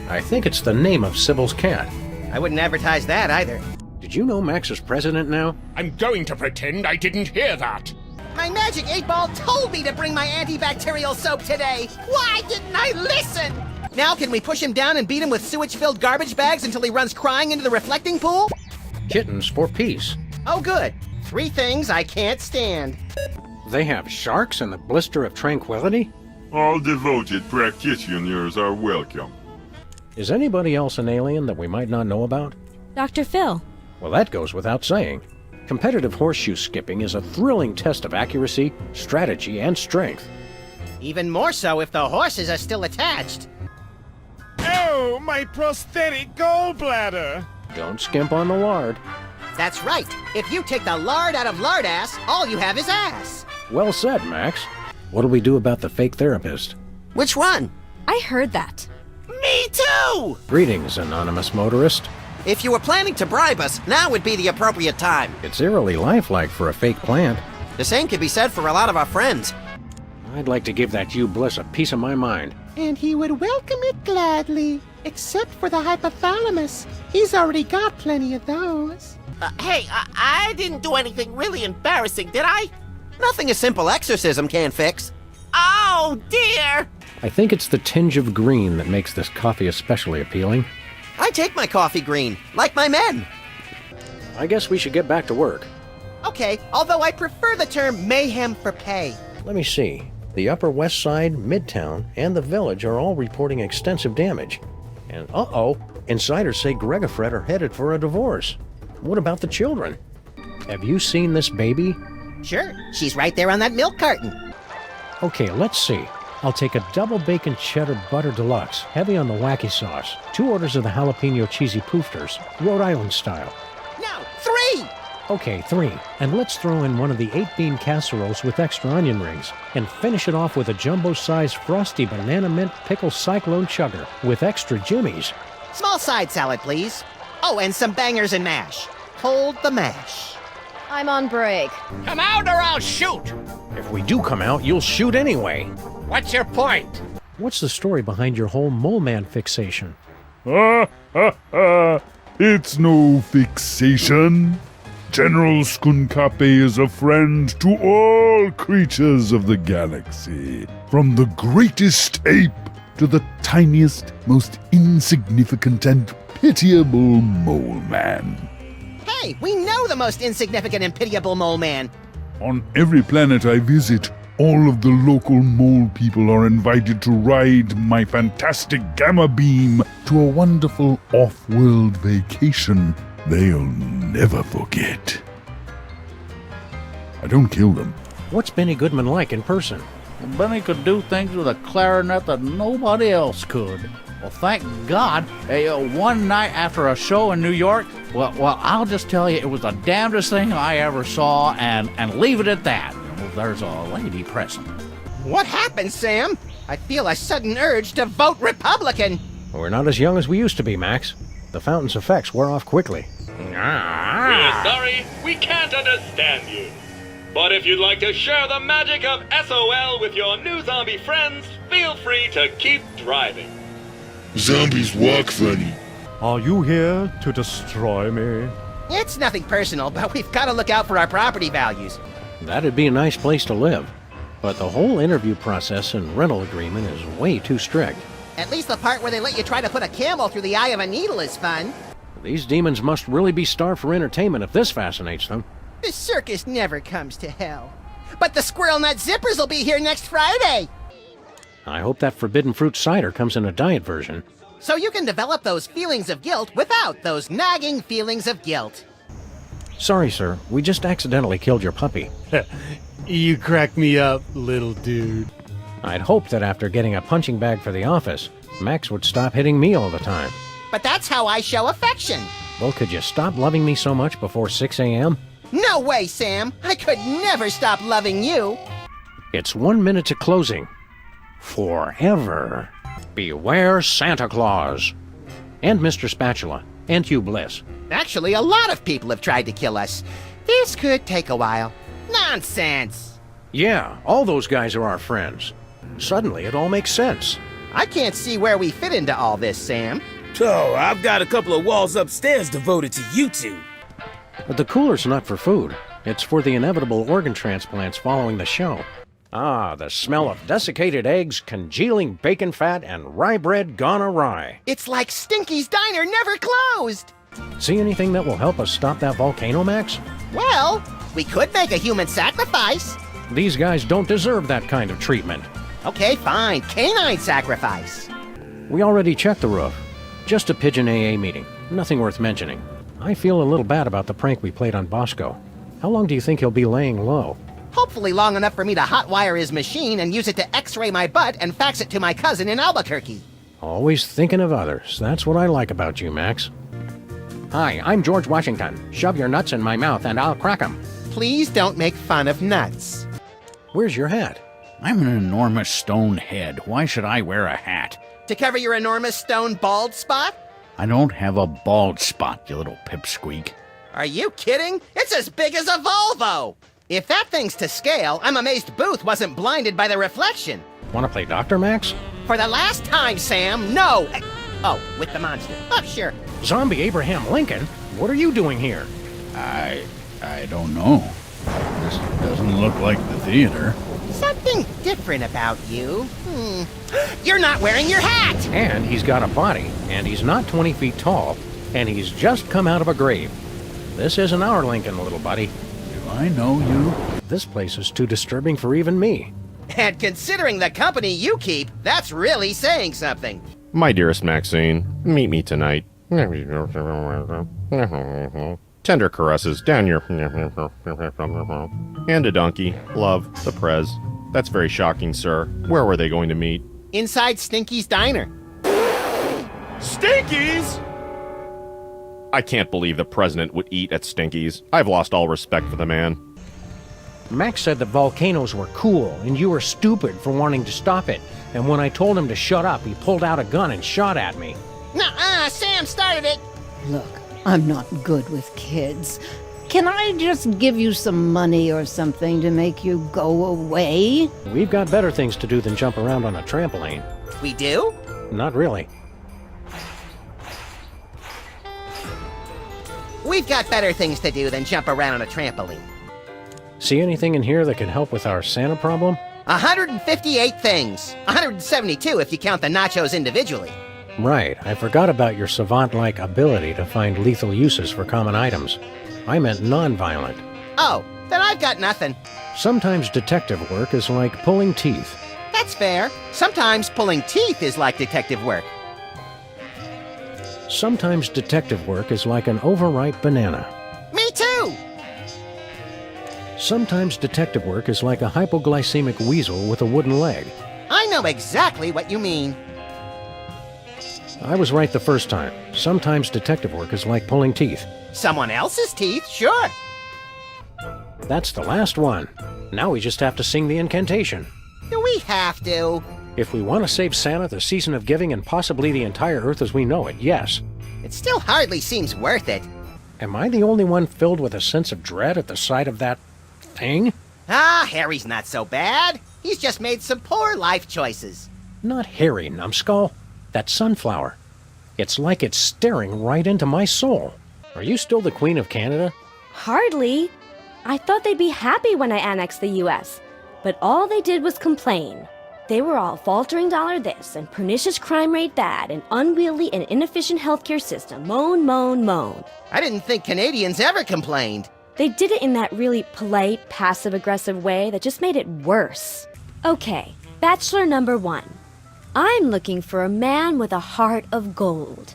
I think it's the name of Sybil's cat. I wouldn't advertise that either. Did you know Max is president now? I'm going to pretend I didn't hear that. My magic 8-ball told me to bring my antibacterial soap today. Why didn't I listen? Now can we push him down and beat him with sewage-filled garbage bags until he runs crying into the reflecting pool? Kittens for peace. Oh, good. 3 things I can't stand. They have sharks in the blister of tranquility? All devoted practitioners are welcome. Is anybody else an alien that we might not know about? Dr. Phil. Well, that goes without saying. Competitive horseshoe skipping is a thrilling test of accuracy, strategy, and strength. Even more so if the horses are still attached. Oh, my prosthetic gallbladder! Don't skimp on the lard. That's right. If you take the lard out of lardass, all you have is ass. Well said, Max. What'll we do about the fake therapist? Which one? I heard that. Me too! Greetings, anonymous motorist. If you were planning to bribe us, now would be the appropriate time. It's eerily lifelike for a fake plant. The same could be said for a lot of our friends. I'd like to give that Hugh Bliss a piece of my mind. And he would welcome it gladly, except for the hypothalamus. He's already got plenty of those. Hey, I didn't do anything really embarrassing, did I? Nothing a simple exorcism can't fix. Oh, dear! I think it's the tinge of green that makes this coffee especially appealing. I take my coffee green, like my men. I guess we should get back to work. Okay, although I prefer the term mayhem for pay. Let me see. The Upper West Side, Midtown, and the Village are all reporting extensive damage. And insiders say Greg and Fred are headed for a divorce. What about the children? Have you seen this baby? Sure, she's right there on that milk carton. Okay, let's see. I'll take a double bacon cheddar butter deluxe, heavy on the wacky sauce, 2 orders of the jalapeno cheesy poofters, Rhode Island style. No, 3! Okay, 3. And let's throw in one of the 8-bean casseroles with extra onion rings, and finish it off with a jumbo-sized frosty banana mint pickle cyclone chugger with extra jimmies. Small side salad, please. Oh, and some bangers and mash. Hold the mash. I'm on break. Come out or I'll shoot! If we do come out, you'll shoot anyway. What's your point? What's the story behind your whole mole man fixation? It's no fixation. General Skunkape is a friend to all creatures of the galaxy, from the greatest ape to the tiniest, most insignificant and pitiable mole man. Hey, we know the most insignificant and pitiable mole man. On every planet I visit, All of the local mole people are invited to ride my fantastic gamma beam to a wonderful off-world vacation they'll never forget. I don't kill them. What's Benny Goodman like in person? Benny could do things with a clarinet that nobody else could. Well, thank God. One night after a show in New York, well, I'll just tell you, it was the damnedest thing I ever saw, and leave it at that. Well, there's a lady present. What happened, Sam? I feel a sudden urge to vote Republican. We're not as young as we used to be, Max. The fountain's effects wear off quickly. We're sorry, we can't understand you. But if you'd like to share the magic of SOL with your new zombie friends, feel free to keep driving. Zombies walk funny. Are you here to destroy me? It's nothing personal, but we've got to look out for our property values. That'd be a nice place to live. But the whole interview process and rental agreement is way too strict. At least the part where they let you try to put a camel through the eye of a needle is fun. These demons must really be starved for entertainment if this fascinates them. The circus never comes to hell. But the squirrel nut zippers will be here next Friday. I hope that forbidden fruit cider comes in a diet version. So you can develop those feelings of guilt without those nagging feelings of guilt. Sorry, sir. We just accidentally killed your puppy. You crack me up, little dude. I'd hoped that after getting a punching bag for the office, Max would stop hitting me all the time. But that's how I show affection. Well, could you stop loving me so much before 6 a.m.? No way, Sam. I could never stop loving you. It's 1 minute to closing. Forever. Beware Santa Claus. And Mr. Spatula. And Hugh Bliss. Actually, a lot of people have tried to kill us. This could take a while. Nonsense. Yeah, all those guys are our friends. Suddenly, it all makes sense. I can't see where we fit into all this, Sam. So, I've got a couple of walls upstairs devoted to you two. But the cooler's not for food. It's for the inevitable organ transplants following the show. Ah, the smell of desiccated eggs, congealing bacon fat, and rye bread gone awry. It's like Stinky's Diner never closed. See anything that will help us stop that volcano, Max? Well, we could make a human sacrifice. These guys don't deserve that kind of treatment. Okay, fine. Canine sacrifice. We already checked the roof. Just a pigeon AA meeting. Nothing worth mentioning. I feel a little bad about the prank we played on Bosco. How long do you think he'll be laying low? Hopefully long enough for me to hotwire his machine and use it to x-ray my butt and fax it to my cousin in Albuquerque. Always thinking of others. That's what I like about you, Max. Hi, I'm George Washington. Shove your nuts in my mouth and I'll crack 'em. Please don't make fun of nuts. Where's your hat? I'm an enormous stone head. Why should I wear a hat? To cover your enormous stone bald spot? I don't have a bald spot, you little pipsqueak. Are you kidding? It's as big as a Volvo! If that thing's to scale, I'm amazed Booth wasn't blinded by the reflection. Want to play Dr. Max? For the last time, Sam, no! Oh, with the monster. Oh, sure. Zombie Abraham Lincoln? What are you doing here? I don't know. This doesn't look like the theater. Something different about you. You're not wearing your hat! And he's got a body, and he's not 20 feet tall, and he's just come out of a grave. This isn't our Lincoln, little buddy. Do I know you? This place is too disturbing for even me. And considering the company you keep, that's really saying something. My dearest Maxine, meet me tonight. Tender caresses down your... And a donkey. Love, the Prez. That's very shocking, sir. Where were they going to meet? Inside Stinky's Diner. Stinky's? I can't believe the president would eat at Stinky's. I've lost all respect for the man. Max said that volcanoes were cool, and you were stupid for wanting to stop it. And when I told him to shut up, he pulled out a gun and shot at me. Nuh-uh, Sam started it. Look, I'm not good with kids. Can I just give you some money or something to make you go away? We've got better things to do than jump around on a trampoline. We do? Not really. We've got better things to do than jump around on a trampoline. See anything in here that could help with our Santa problem? 158 things. 172 if you count the nachos individually. Right, I forgot about your savant-like ability to find lethal uses for common items. I meant non-violent. Oh, Then I've got nothing. Sometimes detective work is like pulling teeth. That's fair. Sometimes pulling teeth is like detective work. Sometimes detective work is like an overripe banana. Me too! Sometimes detective work is like a hypoglycemic weasel with a wooden leg. I know exactly what you mean. I was right the first time. Sometimes detective work is like pulling teeth. Someone else's teeth, sure. That's the last one. Now we just have to sing the incantation. Do we have to? If we want to save Santa, the season of giving, and possibly the entire Earth as we know it, yes. It still hardly seems worth it. Am I the only one filled with a sense of dread at the sight of that thing? Ah, Harry's not so bad. He's just made some poor life choices. Not Harry, numbskull. That sunflower. It's like it's staring right into my soul. Are you still the Queen of Canada? Hardly. I thought they'd be happy when I annexed the U.S., but all they did was complain. They were all faltering dollar this, and pernicious crime rate that, and unwieldy and inefficient healthcare system. Moan, moan, moan. I didn't think Canadians ever complained. They did it in that really polite, passive-aggressive way that just made it worse. Okay, bachelor number 1. I'm looking for a man with a heart of gold.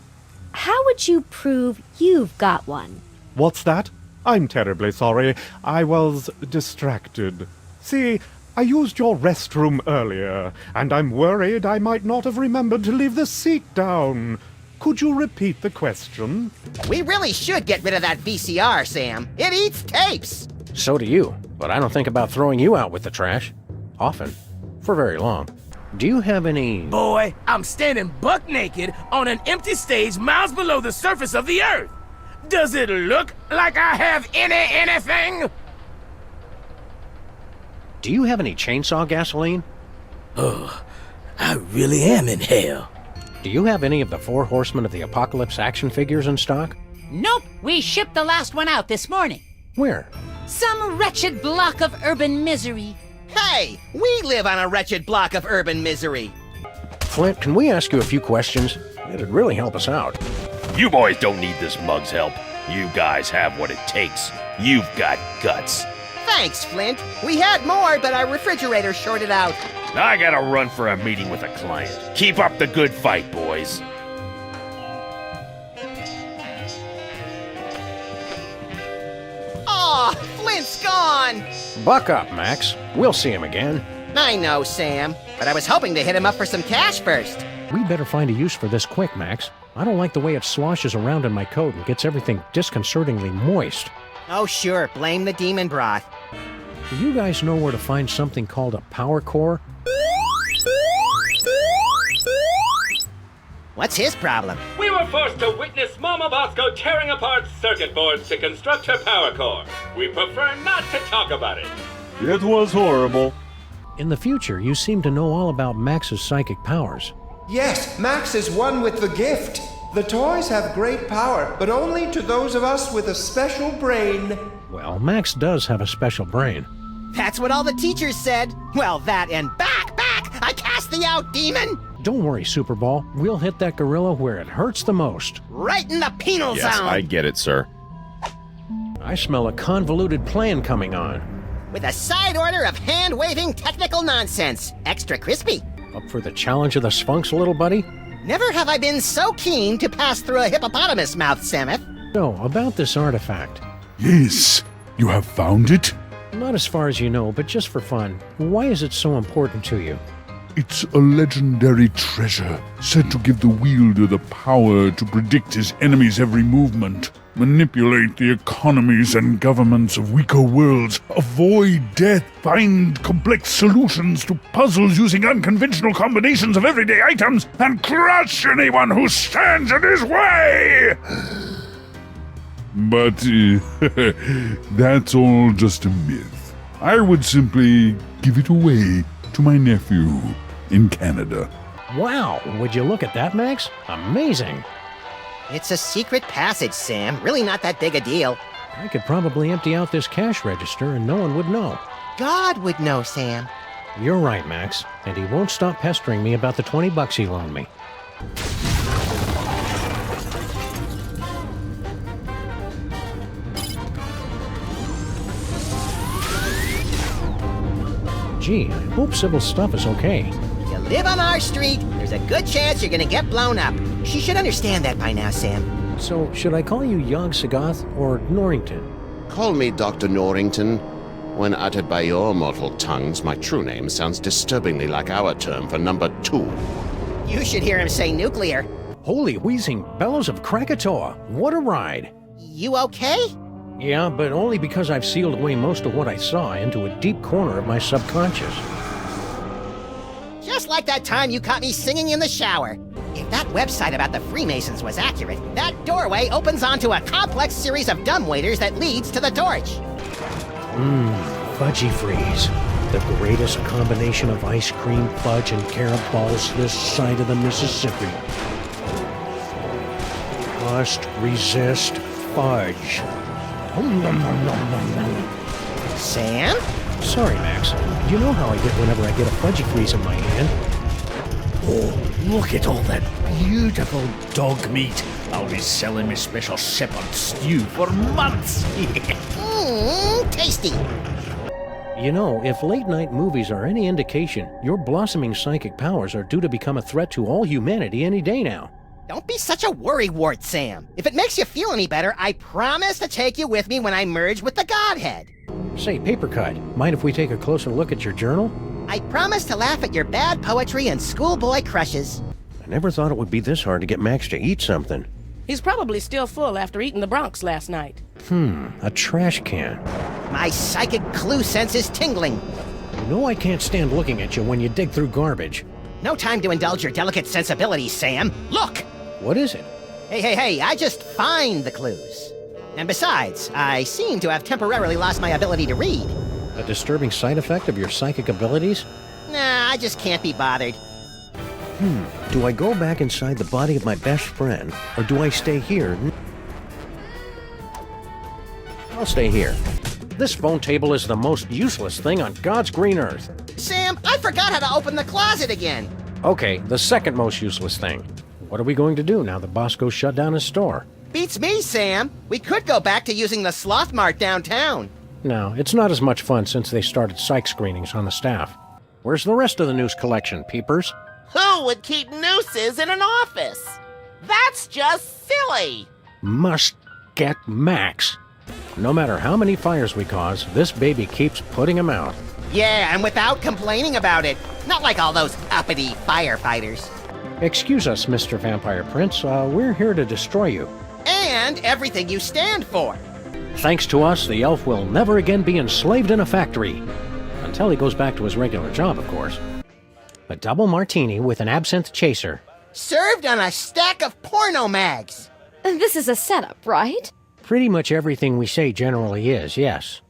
How would you prove you've got one? What's that? I'm terribly sorry. I was distracted. See, I used your restroom earlier, and I'm worried I might not have remembered to leave the seat down. Could you repeat the question? We really should get rid of that VCR, Sam. It eats tapes. So do you, but I don't think about throwing you out with the trash. Often. For very long. Do you have any... Boy, I'm standing buck naked on an empty stage miles below the surface of the Earth. Does it look like I have anything? Do you have any chainsaw gasoline? Oh, I really am in hell. Do you have any of the 4 Horsemen of the Apocalypse action figures in stock? Nope, we shipped the last one out this morning. Where? Some wretched block of urban misery. Hey, we live on a wretched block of urban misery. Flint, can we ask you a few questions? It'd really help us out. You boys don't need this mug's help. You guys have what it takes. You've got guts. Thanks, Flint. We had more, but our refrigerator shorted out. I gotta run for a meeting with a client. Keep up the good fight, boys. Aw, Flint's gone! Buck up, Max. We'll see him again. I know, Sam, but I was hoping to hit him up for some cash first. We better find a use for this quick, Max. I don't like the way it sloshes around in my coat and gets everything disconcertingly moist. Oh, sure, blame the demon broth. Do you guys know where to find something called a power core? What's his problem? We were forced to witness Mama Bosco tearing apart circuit boards to construct her power core. We prefer not to talk about it. It was horrible. In the future, you seem to know all about Max's psychic powers. Yes, Max is one with the gift. The toys have great power, but only to those of us with a special brain. Well, Max does have a special brain. That's what all the teachers said. Well, that and back! I cast thee out, demon! Don't worry, Superball. We'll hit that gorilla where it hurts the most. Right in the penal Yes, zone! I get it, sir. I smell a convoluted plan coming on. With a side order of hand-waving technical nonsense. Extra crispy. Up for the challenge of the Sphinx, little buddy? Never have I been so keen to pass through a hippopotamus mouth, Samuth. So, about this artifact. Yes, you have found it? Not as far as you know, but just for fun. Why is it so important to you? It's a legendary treasure, said to give the wielder the power to predict his enemy's every movement, manipulate the economies and governments of weaker worlds, avoid death, find complex solutions to puzzles using unconventional combinations of everyday items, and crush anyone who stands in his way! But that's all just a myth. I would simply give it away to my nephew in Canada. Wow, would you look at that, Max? Amazing! It's a secret passage, Sam. Really not that big a deal. I could probably empty out this cash register and no one would know. God would know, Sam. You're right, Max. And he won't stop pestering me about the $20 he loaned me. Gee, I hope Sybil's stuff is okay. You live on our street, there's a good chance you're gonna get blown up. She should understand that by now, Sam. So, should I call you Yog Sagoth or Norrington? Call me Dr. Norrington. When uttered by your mortal tongues, my true name sounds disturbingly like our term for number 2. You should hear him say nuclear. Holy wheezing bellows of Krakatoa! What a ride! You okay? Yeah, but only because I've sealed away most of what I saw into a deep corner of my subconscious. Just like that time you caught me singing in the shower. If that website about the Freemasons was accurate, that doorway opens onto a complex series of dumbwaiters that leads to the torch. Fudgy Freeze. The greatest combination of ice cream, fudge, and carob balls this side of the Mississippi. Must resist fudge. Sam? Sorry, Max. You know how I get whenever I get a Fudgy Freeze in my hand. Oh, look at all that beautiful dog meat. I'll be selling my special shepherd stew for months. Tasty. You know, if late-night movies are any indication, your blossoming psychic powers are due to become a threat to all humanity any day now. Don't be such a worrywart, Sam. If it makes you feel any better, I promise to take you with me when I merge with the Godhead. Say, Papercut, mind if we take a closer look at your journal? I promise to laugh at your bad poetry and schoolboy crushes. I never thought it would be this hard to get Max to eat something. He's probably still full after eating the Bronx last night. A trash can. My psychic clue sense is tingling. You know I can't stand looking at you when you dig through garbage. No time to indulge your delicate sensibilities, Sam. Look! What is it? Hey, I just find the clues. And besides, I seem to have temporarily lost my ability to read. A disturbing side effect of your psychic abilities? Nah, I just can't be bothered. Do I go back inside the body of my best friend, or do I stay here? I'll stay here. This phone table is the most useless thing on God's green earth. Sam, I forgot how to open the closet again. Okay, the second most useless thing. What are we going to do now that Bosco shut down his store? Beats me, Sam. We could go back to using the Sloth Mart downtown. No, it's not as much fun since they started psych screenings on the staff. Where's the rest of the noose collection, peepers? Who would keep nooses in an office? That's just silly. Must get Max. No matter how many fires we cause, this baby keeps putting them out. Yeah, and without complaining about it. Not like all those uppity firefighters. Excuse us, Mr. Vampire Prince. We're here to destroy you. And everything you stand for. Thanks to us, the elf will never again be enslaved in a factory. Until he goes back to his regular job, of course. A double martini with an absinthe chaser. Served on a stack of porno mags. This is a setup, right? Pretty much everything we say generally is, yes.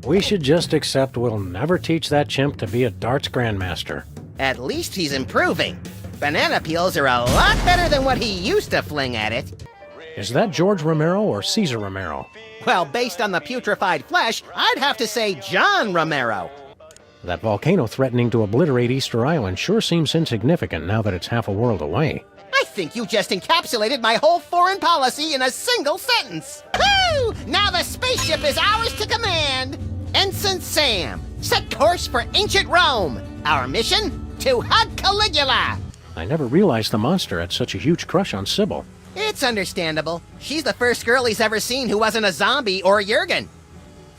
We should just accept we'll never teach that chimp to be a darts grandmaster. At least he's improving. Banana peels are a lot better than what he used to fling at it. Is that George Romero or Caesar Romero? Well, based on the putrefied flesh, I'd have to say John Romero. That volcano threatening to obliterate Easter Island sure seems insignificant now that it's half a world away. I think you just encapsulated my whole foreign policy in a single sentence. Woo! Now the spaceship is ours to command. Ensign Sam, set course for ancient Rome. Our mission? To hug Caligula. I never realized the monster had such a huge crush on Sybil. It's understandable. She's the first girl he's ever seen who wasn't a zombie or a Jurgen.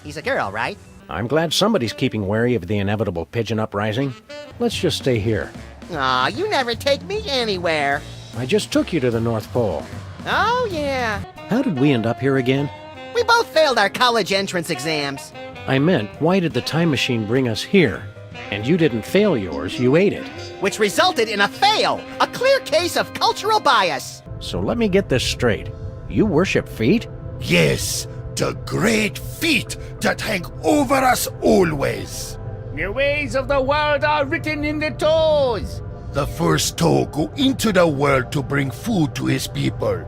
He's a girl, right? I'm glad somebody's keeping wary of the inevitable pigeon uprising. Let's just stay here. Aw, you never take me anywhere. I just took you to the North Pole. Oh, yeah. How did we end up here again? We both failed our college entrance exams. I meant, why did the time machine bring us here? And you didn't fail yours, you ate it. Which resulted in a fail. A clear case of cultural bias. So let me get this straight. You worship feet? Yes, the great feet that hang over us always. The ways of the world are written in the toes. The first toe go into the world to bring food to his people,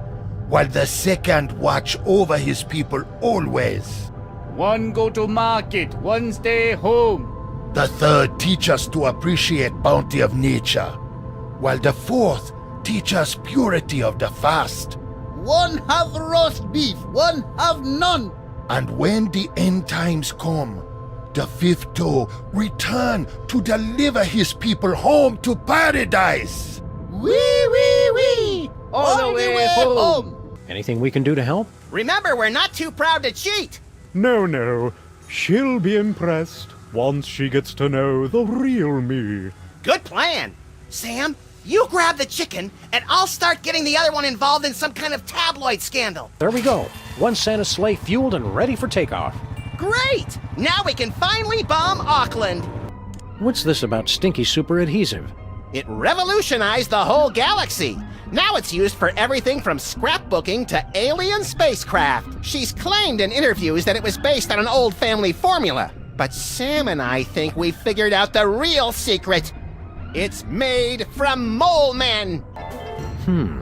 while the second watch over his people always. One go to market, one stay home. The third teach us to appreciate bounty of nature, while the fourth teach us purity of the fast. One have roast beef, one have none. And when the end times come, the fifth toe, return to deliver his people home to paradise. Wee, wee, wee! All the way home! Anything we can do to help? Remember, we're not too proud to cheat. No. She'll be impressed once she gets to know the real me. Good plan. Sam, you grab the chicken, and I'll start getting the other one involved in some kind of tabloid scandal. There we go. One Santa sleigh fueled and ready for takeoff. Great! Now we can finally bomb Auckland. What's this about stinky super adhesive? It revolutionized the whole galaxy. Now it's used for everything from scrapbooking to alien spacecraft. She's claimed in interviews that it was based on an old family formula. But Sam and I think we figured out the real secret. It's made from mole men.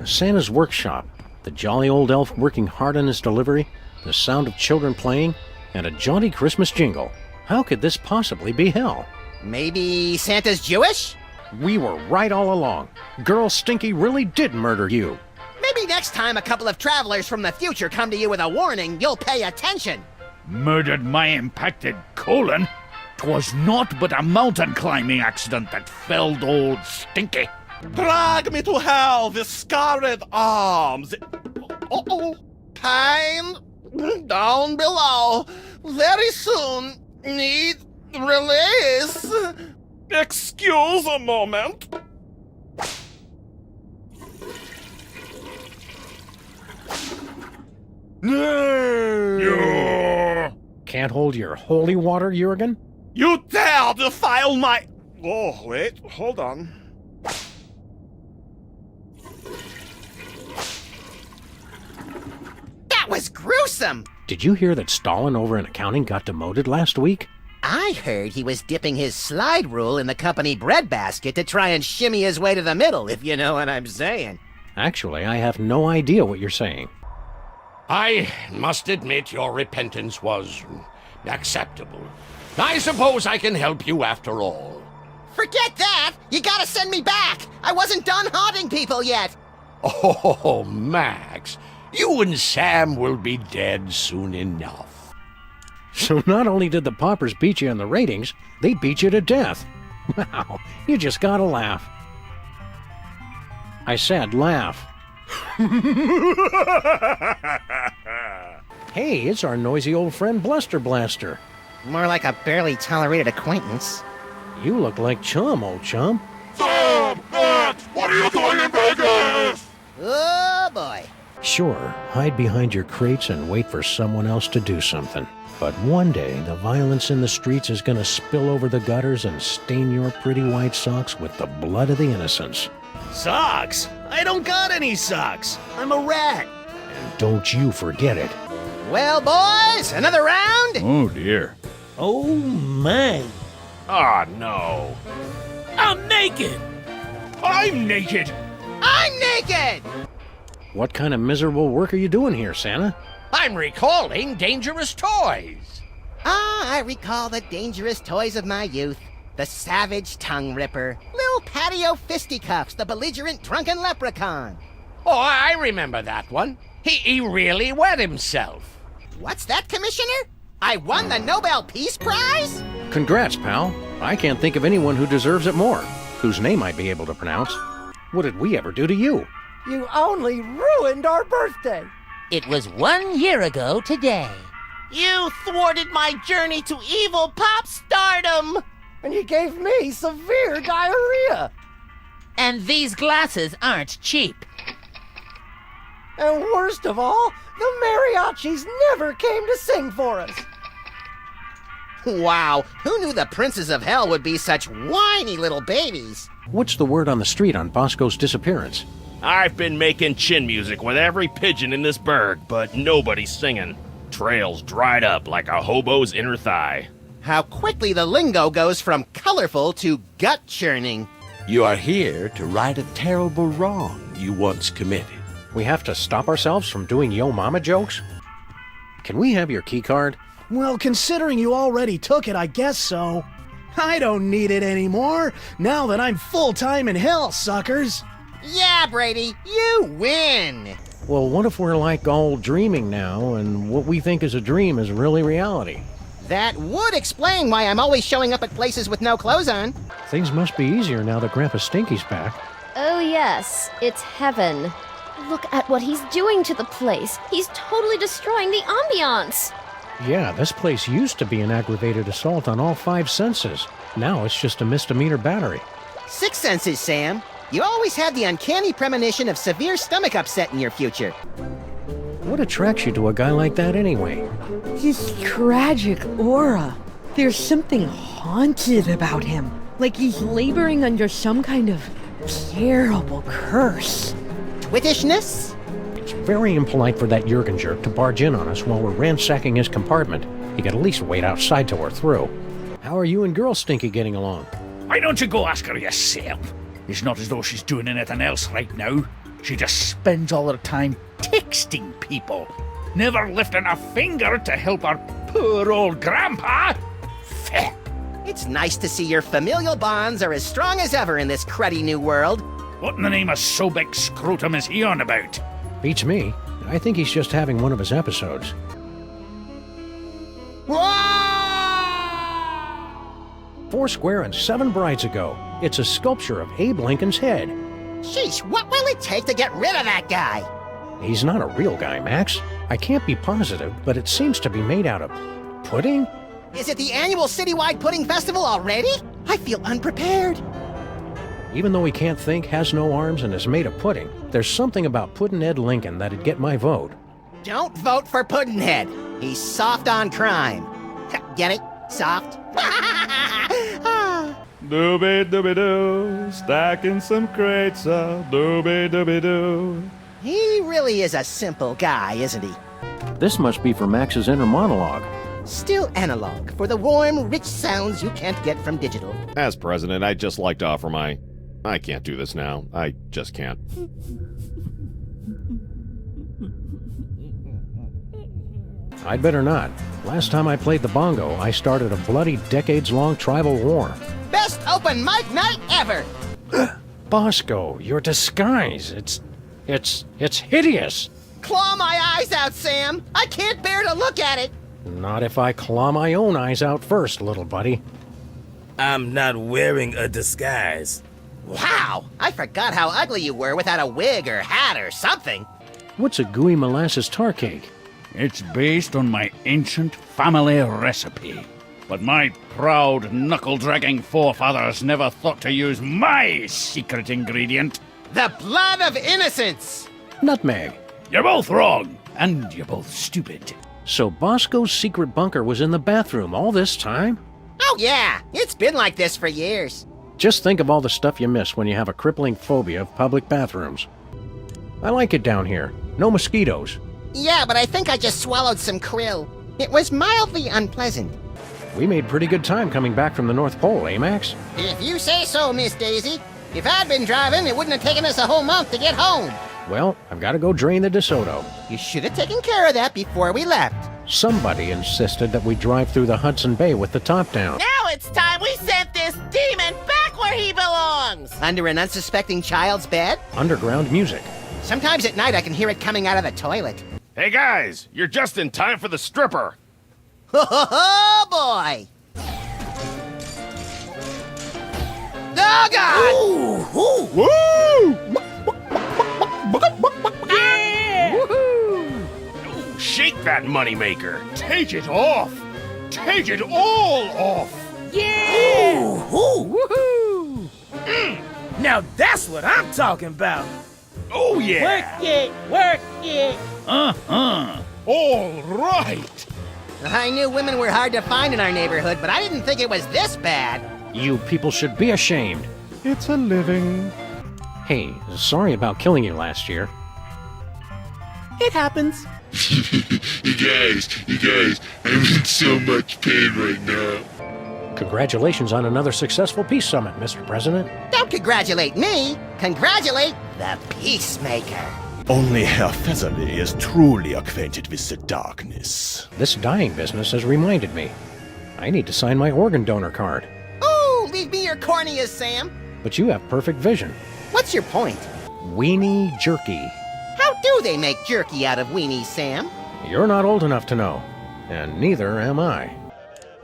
Santa's workshop. The jolly old elf working hard on his delivery, the sound of children playing, and a jaunty Christmas jingle. How could this possibly be hell? Maybe Santa's Jewish? We were right all along. Girl Stinky really did murder you. Maybe next time a couple of travelers from the future come to you with a warning, you'll pay attention. Murdered my impacted colon? 'Twas naught but a mountain climbing accident that felled old Stinky. Drag me to hell with scarred arms. Uh-oh. Pain down below. Very soon. Need release. Excuse a moment. Can't hold your holy water, Jurgen? You dare defile my... Oh, wait, hold on. That was gruesome! Did you hear that Stalin over in accounting got demoted last week? I heard he was dipping his slide rule in the company breadbasket to try and shimmy his way to the middle, if you know what I'm saying. Actually, I have no idea what you're saying. I must admit your repentance was acceptable. I suppose I can help you after all. Forget that! You gotta send me back! I wasn't done haunting people yet! Oh, Max, you and Sam will be dead soon enough. So not only did the paupers beat you in the ratings, they beat you to death. Wow, you just gotta laugh. I said laugh. Hey, it's our noisy old friend Bluster Blaster. More like a barely tolerated acquaintance. You look like Chum, old chum. Sam! Max! What are you doing in Vegas? Oh, boy. Sure, hide behind your crates and wait for someone else to do something. But one day, the violence in the streets is gonna spill over the gutters and stain your pretty white socks with the blood of the innocents. Socks? I don't got any socks. I'm a rat. And don't you forget it. Well, boys, another round? Oh, dear. Oh, my. Ah, no. I'm naked. I'm naked. I'm naked! What kind of miserable work are you doing here, Santa? I'm recalling dangerous toys. I recall the dangerous toys of my youth. The savage tongue ripper, little patio fisticuffs, the belligerent drunken leprechaun. Oh, I remember that one. He really wet himself. What's that, Commissioner? I won the Nobel Peace Prize? Congrats, pal. I can't think of anyone who deserves it more, whose name I'd be able to pronounce. What did we ever do to you? You only ruined our birthday. It was 1 year ago today. You thwarted my journey to evil pop stardom! And you gave me severe diarrhea. And these glasses aren't cheap. And worst of all, the mariachis never came to sing for us. Wow, who knew the princes of hell would be such whiny little babies? What's the word on the street on Bosco's disappearance? I've been making chin music with every pigeon in this burg, but nobody's singing. Trails dried up like a hobo's inner thigh. How quickly the lingo goes from colorful to gut-churning. You are here to right a terrible wrong you once committed. We have to stop ourselves from doing yo mama jokes? Can we have your key card? Well, considering you already took it, I guess so. I don't need it anymore, now that I'm full-time in hell, suckers. Yeah, Brady, you win! Well, what if we're like all dreaming now, and what we think is a dream is really reality? That would explain why I'm always showing up at places with no clothes on. Things must be easier now that Grandpa Stinky's back. Oh yes, it's heaven. Look at what he's doing to the place. He's totally destroying the ambiance. Yeah, this place used to be an aggravated assault on all 5 senses. Now it's just a misdemeanor battery. 6 senses, Sam. You always have the uncanny premonition of severe stomach upset in your future. What attracts you to a guy like that anyway? His tragic aura. There's something haunted about him. Like he's laboring under some kind of terrible curse. Twittishness? It's very impolite for that Jurgen jerk to barge in on us while we're ransacking his compartment. He could at least wait outside till we're through. How are you and Girl Stinky getting along? Why don't you go ask her yourself? It's not as though she's doing anything else right now. She just spends all her time texting people, never lifting a finger to help her poor old grandpa. Feh. It's nice to see your familial bonds are as strong as ever in this cruddy new world. What in the name of Sobek Scrotum is he on about? Beats me. I think he's just having one of his episodes. Foursquare and 7 brides ago. It's a sculpture of Abe Lincoln's head. Sheesh, what will it take to get rid of that guy? He's not a real guy, Max. I can't be positive, but it seems to be made out of pudding? Is it the annual citywide pudding festival already? I feel unprepared. Even though he can't think, has no arms, and is made of pudding, there's something about Puddinhead Lincoln that'd get my vote. Don't vote for Puddinhead. He's soft on crime. Get it? Soft? Dooby dooby doo, stacking some crates up. Dooby dooby doo. He really is a simple guy, isn't he? This must be for Max's inner monologue. Still analog for the warm, rich sounds you can't get from digital. As president, I'd just like to offer my... I can't do this now. I just can't. I'd better not. Last time I played the bongo, I started a bloody decades-long tribal war. Best open mic night ever! Bosco, your disguise, it's hideous. Claw my eyes out, Sam! I can't bear to look at it! Not if I claw my own eyes out first, little buddy. I'm not wearing a disguise. Wow! I forgot how ugly you were without a wig or hat or something. What's a gooey molasses tar cake? It's based on my ancient family recipe. But my proud, knuckle-dragging forefathers never thought to use my secret ingredient. The blood of innocence! Nutmeg. You're both wrong, and you're both stupid. So Bosco's secret bunker was in the bathroom all this time? Oh yeah, it's been like this for years. Just think of all the stuff you miss when you have a crippling phobia of public bathrooms. I like it down here. No mosquitoes. Yeah, but I think I just swallowed some krill. It was mildly unpleasant. We made pretty good time coming back from the North Pole, eh, Max? If you say so, Miss Daisy. If I'd been driving, it wouldn't have taken us a whole month to get home. Well, I've got to go drain the DeSoto. You should have taken care of that before we left. Somebody insisted that we drive through the Hudson Bay with the top down. Now it's time we sent this demon back where he belongs! Under an unsuspecting child's bed? Underground music. Sometimes at night I can hear it coming out of the toilet. Hey guys, you're just in time for the stripper. Oh boy! Oh God! Ooh, ooh. Woo! Woohoo! Shake that moneymaker. Take it off. Take it all off. Yeah! Ooh, woohoo! Now that's what I'm talking about. Oh yeah! Work it, work it. All right. I knew women were hard to find in our neighborhood, but I didn't think it was this bad. You people should be ashamed. It's a living. Hey, sorry about killing you last year. It happens. You guys, I'm in so much pain right now. Congratulations on another successful peace summit, Mr. President. Don't congratulate me. Congratulate the Peacemaker. Only Herr Featherly is truly acquainted with the darkness. This dying business has reminded me. I need to sign my organ donor card. Ooh, leave me your corneas, Sam. But you have perfect vision. What's your point? Weenie jerky. How do they make jerky out of weenies, Sam? You're not old enough to know. And neither am I.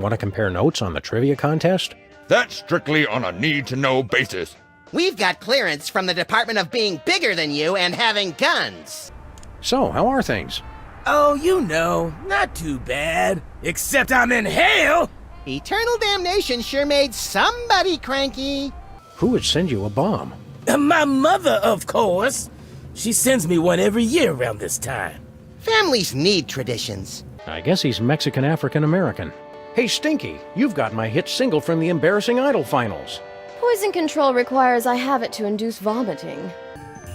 Want to compare notes on the trivia contest? That's strictly on a need-to-know basis. We've got clearance from the Department of being bigger than you and having guns. So, how are things? Oh, you know, not too bad. Except I'm in hell! Eternal damnation sure made somebody cranky. Who would send you a bomb? My mother, of course. She sends me one every year around this time. Families need traditions. I guess he's Mexican African American. Hey, Stinky, you've got my hit single from the Embarrassing Idol finals. Poison control requires I have it to induce vomiting.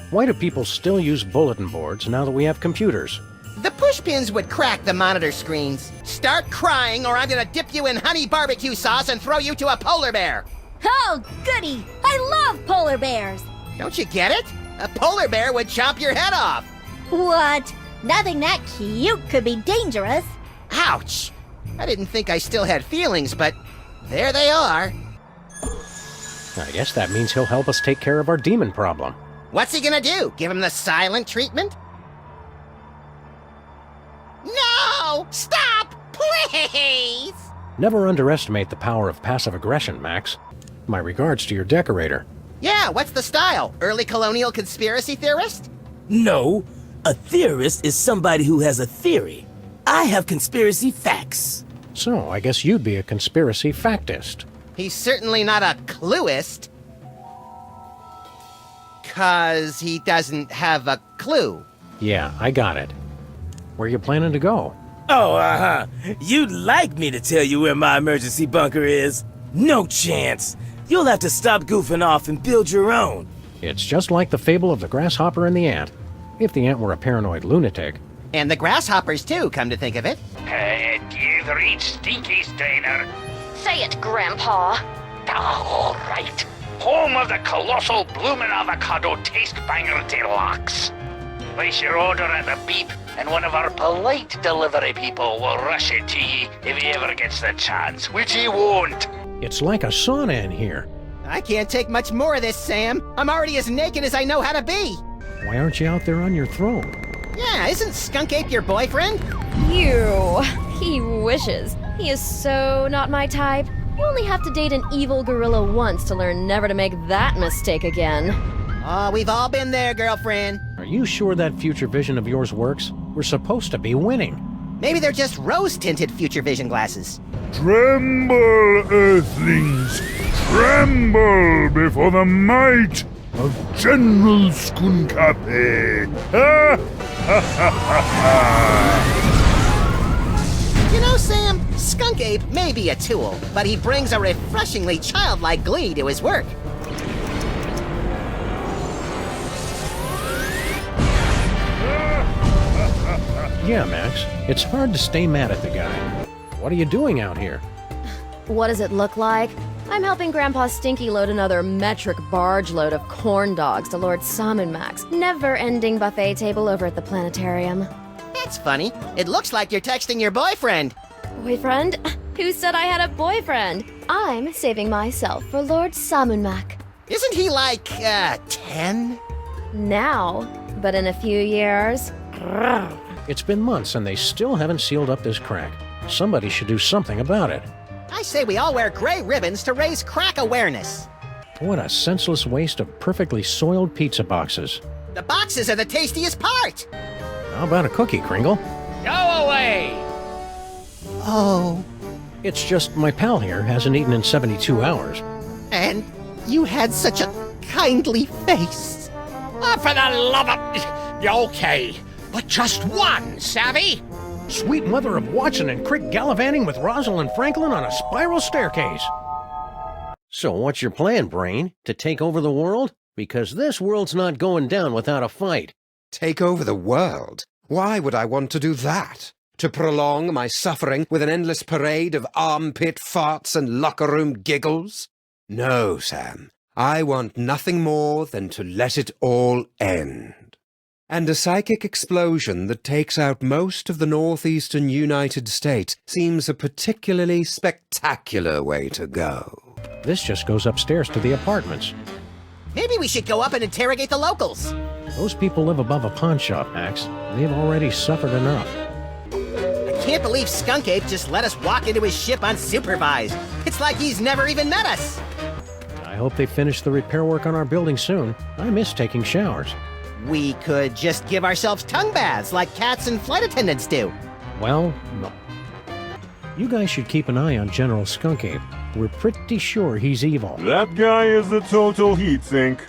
Why do people still use bulletin boards now that we have computers? The pushpins would crack the monitor screens. Start crying or I'm gonna dip you in honey barbecue sauce and throw you to a polar bear. Oh, goody! I love polar bears! Don't you get it? A polar bear would chomp your head off. What? Nothing that cute could be dangerous. Ouch! I didn't think I still had feelings, but there they are. I guess that means he'll help us take care of our demon problem. What's he gonna do? Give him the silent treatment? No! Stop! Please! Never underestimate the power of passive aggression, Max. My regards to your decorator. Yeah, what's the style? Early colonial conspiracy theorist? No, a theorist is somebody who has a theory. I have conspiracy facts. So, I guess you'd be a conspiracy factist. He's certainly not a cluist. 'Cause he doesn't have a clue. Yeah, I got it. Where you planning to go? Oh, You'd like me to tell you where my emergency bunker is? No chance. You'll have to stop goofing off and build your own. It's just like the fable of the grasshopper and the ant. If the ant were a paranoid lunatic. And the grasshoppers too, come to think of it. You've reached Stinky's diner. Say it, Grandpa. All right. Home of the colossal bloomin' avocado taste banger deluxe. Place your order at the beep, and one of our polite delivery people will rush it to ye if he ever gets the chance, which he won't. It's like a sauna in here. I can't take much more of this, Sam. I'm already as naked as I know how to be. Why aren't you out there on your throne? Yeah, isn't Skunk Ape your boyfriend? You. He wishes. He is so not my type. You only have to date an evil gorilla once to learn never to make that mistake again. Oh, we've all been there, girlfriend. Are you sure that future vision of yours works? We're supposed to be winning. Maybe they're just rose-tinted future vision glasses. Tremble, Earthlings! Tremble before the might of General Skunkape! Ha ha ha ha ha! You know, Sam, Skunk Ape may be a tool, but he brings a refreshingly childlike glee to his work. Yeah, Max. It's hard to stay mad at the guy. What are you doing out here? What does it look like? I'm helping Grandpa Stinky load another metric barge load of corn dogs to Lord Salmon Mac's never-ending buffet table over at the planetarium. That's funny. It looks like you're texting your boyfriend. Boyfriend? Who said I had a boyfriend? I'm saving myself for Lord Salmon Mac. Isn't he like, 10? Now, but in a few years... It's been months and they still haven't sealed up this crack. Somebody should do something about it. I say we all wear gray ribbons to raise crack awareness. What a senseless waste of perfectly soiled pizza boxes. The boxes are the tastiest part. How about a cookie, Kringle? Go away! Oh. It's just my pal here hasn't eaten in 72 hours. And you had such a kindly face. Oh, for the love of... Okay, but just one, savvy? Sweet mother of Watson and Crick gallivanting with Rosalind Franklin on a spiral staircase. So what's your plan, Brain? To take over the world? Because this world's not going down without a fight. Take over the world? Why would I want to do that? To prolong my suffering with an endless parade of armpit farts and locker room giggles? No, Sam. I want nothing more than to let it all end. And a psychic explosion that takes out most of the northeastern United States seems a particularly spectacular way to go. This just goes upstairs to the apartments. Maybe we should go up and interrogate the locals. Those people live above a pawn shop, Max. They've already suffered enough. I can't believe Skunk Ape just let us walk into his ship unsupervised. It's like he's never even met us. I hope they finish the repair work on our building soon. I miss taking showers. We could just give ourselves tongue baths like cats and flight attendants do. Well, no. You guys should keep an eye on General Skunk Ape. We're pretty sure he's evil. That guy is a total heatsink.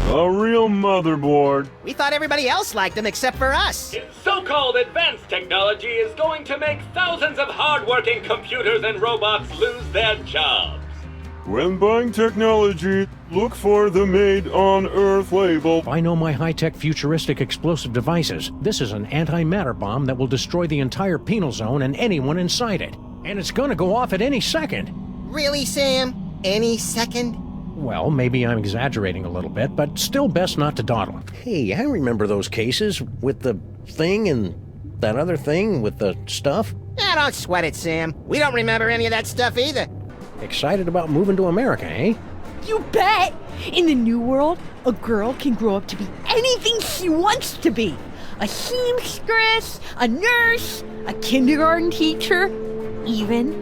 A real motherboard. We thought everybody else liked him except for us. So-called advanced technology is going to make thousands of hard-working computers and robots lose their jobs. When buying technology, look for the Made on Earth label. I know my high-tech futuristic explosive devices. This is an antimatter bomb that will destroy the entire penal zone and anyone inside it. And it's gonna go off at any second. Really, Sam? Any second? Well, maybe I'm exaggerating a little bit, but still best not to dawdle. Hey, I remember those cases with the thing and that other thing with the stuff. Don't sweat it, Sam. We don't remember any of that stuff either. Excited about moving to America, eh? You bet! In the new world, a girl can grow up to be anything she wants to be. A seamstress, a nurse, a kindergarten teacher, even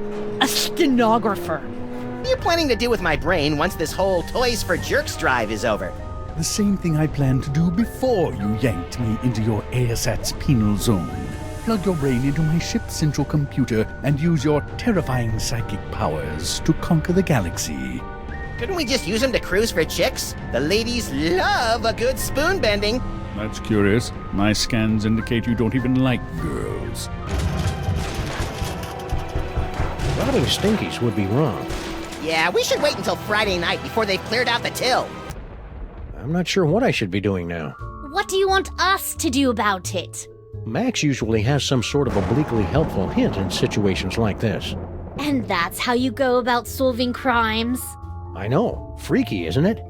a stenographer. What are you planning to do with my brain once this whole Toys for Jerks drive is over? The same thing I planned to do before you yanked me into your ASAT's penal zone. Plug your brain into my ship's central computer and use your terrifying psychic powers to conquer the galaxy. Couldn't we just use them to cruise for chicks? The ladies love a good spoon bending. That's curious. My scans indicate you don't even like girls. Robbing Stinkies would be wrong. Yeah, we should wait until Friday night before they've cleared out the till. I'm not sure what I should be doing now. What do you want us to do about it? Max usually has some sort of obliquely helpful hint in situations like this. And that's how you go about solving crimes? I know. Freaky, isn't it?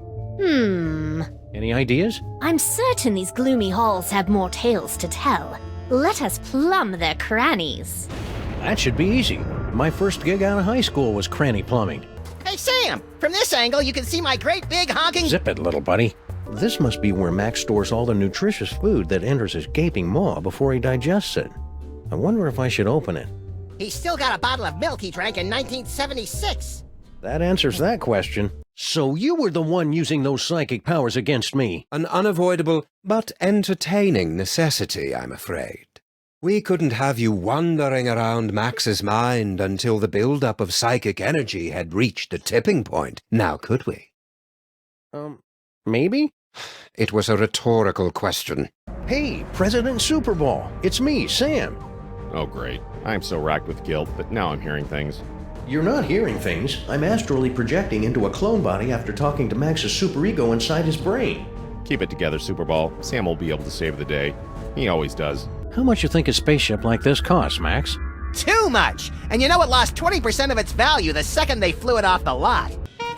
Any ideas? I'm certain these gloomy halls have more tales to tell. Let us plumb their crannies. That should be easy. My first gig out of high school was cranny plumbing. Hey, Sam! From this angle, you can see my great big honking... Zip it, little buddy. This must be where Max stores all the nutritious food that enters his gaping maw before he digests it. I wonder if I should open it. He's still got a bottle of milk he drank in 1976. That answers that question. So you were the one using those psychic powers against me. An unavoidable but entertaining necessity, I'm afraid. We couldn't have you wandering around Max's mind until the buildup of psychic energy had reached a tipping point, now could we? Maybe? It was a rhetorical question. Hey, President Super Bowl. It's me, Sam. Oh, great. I'm so racked with guilt, but now I'm hearing things. You're not hearing things. I'm astrally projecting into a clone body after talking to Max's superego inside his brain. Keep it together, Super Bowl. Sam will be able to save the day. He always does. How much you think a spaceship like this costs, Max? Too much! And you know it lost 20% of its value the second they flew it off the lot.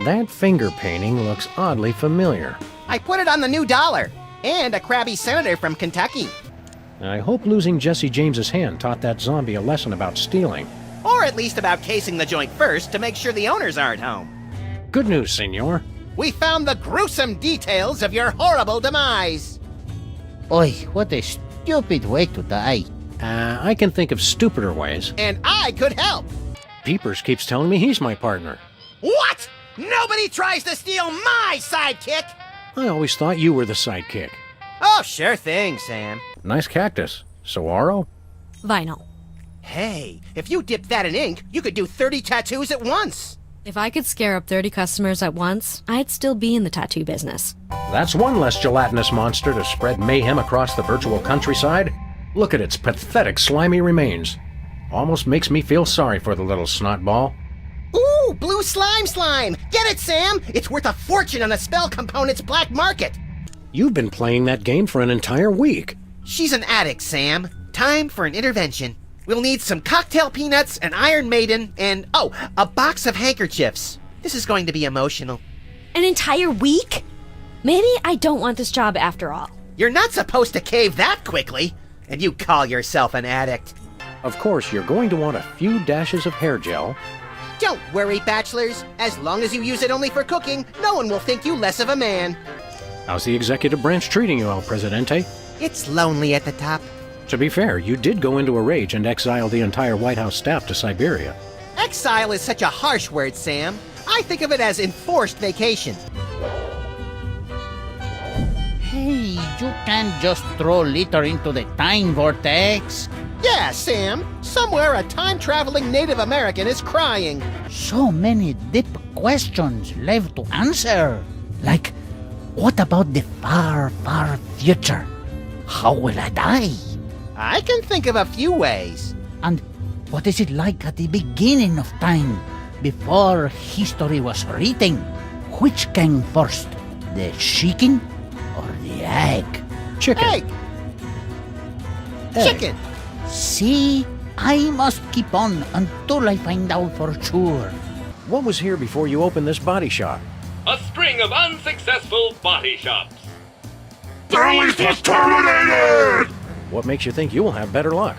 That finger painting looks oddly familiar. I put it on the new dollar. And a crabby senator from Kentucky. I hope losing Jesse James's hand taught that zombie a lesson about stealing. Or at least about casing the joint first to make sure the owners aren't home. Good news, senor. We found the gruesome details of your horrible demise. Oi, what a stupid way to die. I can think of stupider ways. And I could help. Peepers keeps telling me he's my partner. What? Nobody tries to steal my sidekick! I always thought you were the sidekick. Oh, sure thing, Sam. Nice cactus. Saguaro? Vinyl. Hey, if you dipped that in ink, you could do 30 tattoos at once. If I could scare up 30 customers at once, I'd still be in the tattoo business. That's one less gelatinous monster to spread mayhem across the virtual countryside. Look at its pathetic slimy remains. Almost makes me feel sorry for the little snotball. Ooh, blue slime! Get it, Sam! It's worth a fortune on the spell component's black market. You've been playing that game for an entire week. She's an addict, Sam. Time for an intervention. We'll need some cocktail peanuts, an Iron Maiden, and, oh, a box of handkerchiefs. This is going to be emotional. An entire week? Maybe I don't want this job after all. You're not supposed to cave that quickly, and you call yourself an addict. Of course, you're going to want a few dashes of hair gel. Don't worry, bachelors. As long as you use it only for cooking, no one will think you less of a man. How's the executive branch treating you, El Presidente? It's lonely at the top. To be fair, you did go into a rage and exile the entire White House staff to Siberia. Exile is such a harsh word, Sam. I think of it as enforced vacation. Hey, you can't just throw litter into the time vortex. Yeah, Sam. Somewhere a time-traveling Native American is crying. So many deep questions left to answer. Like, what about the far, far future? How will I die? I can think of a few ways. And what is it like at the beginning of time, before history was written? Which came first, the chicken or the egg? Chicken. Egg. Chicken. See, I must keep on until I find out for sure. What was here before you opened this body shop? A string of unsuccessful body shops. The lease was terminated! What makes you think you will have better luck?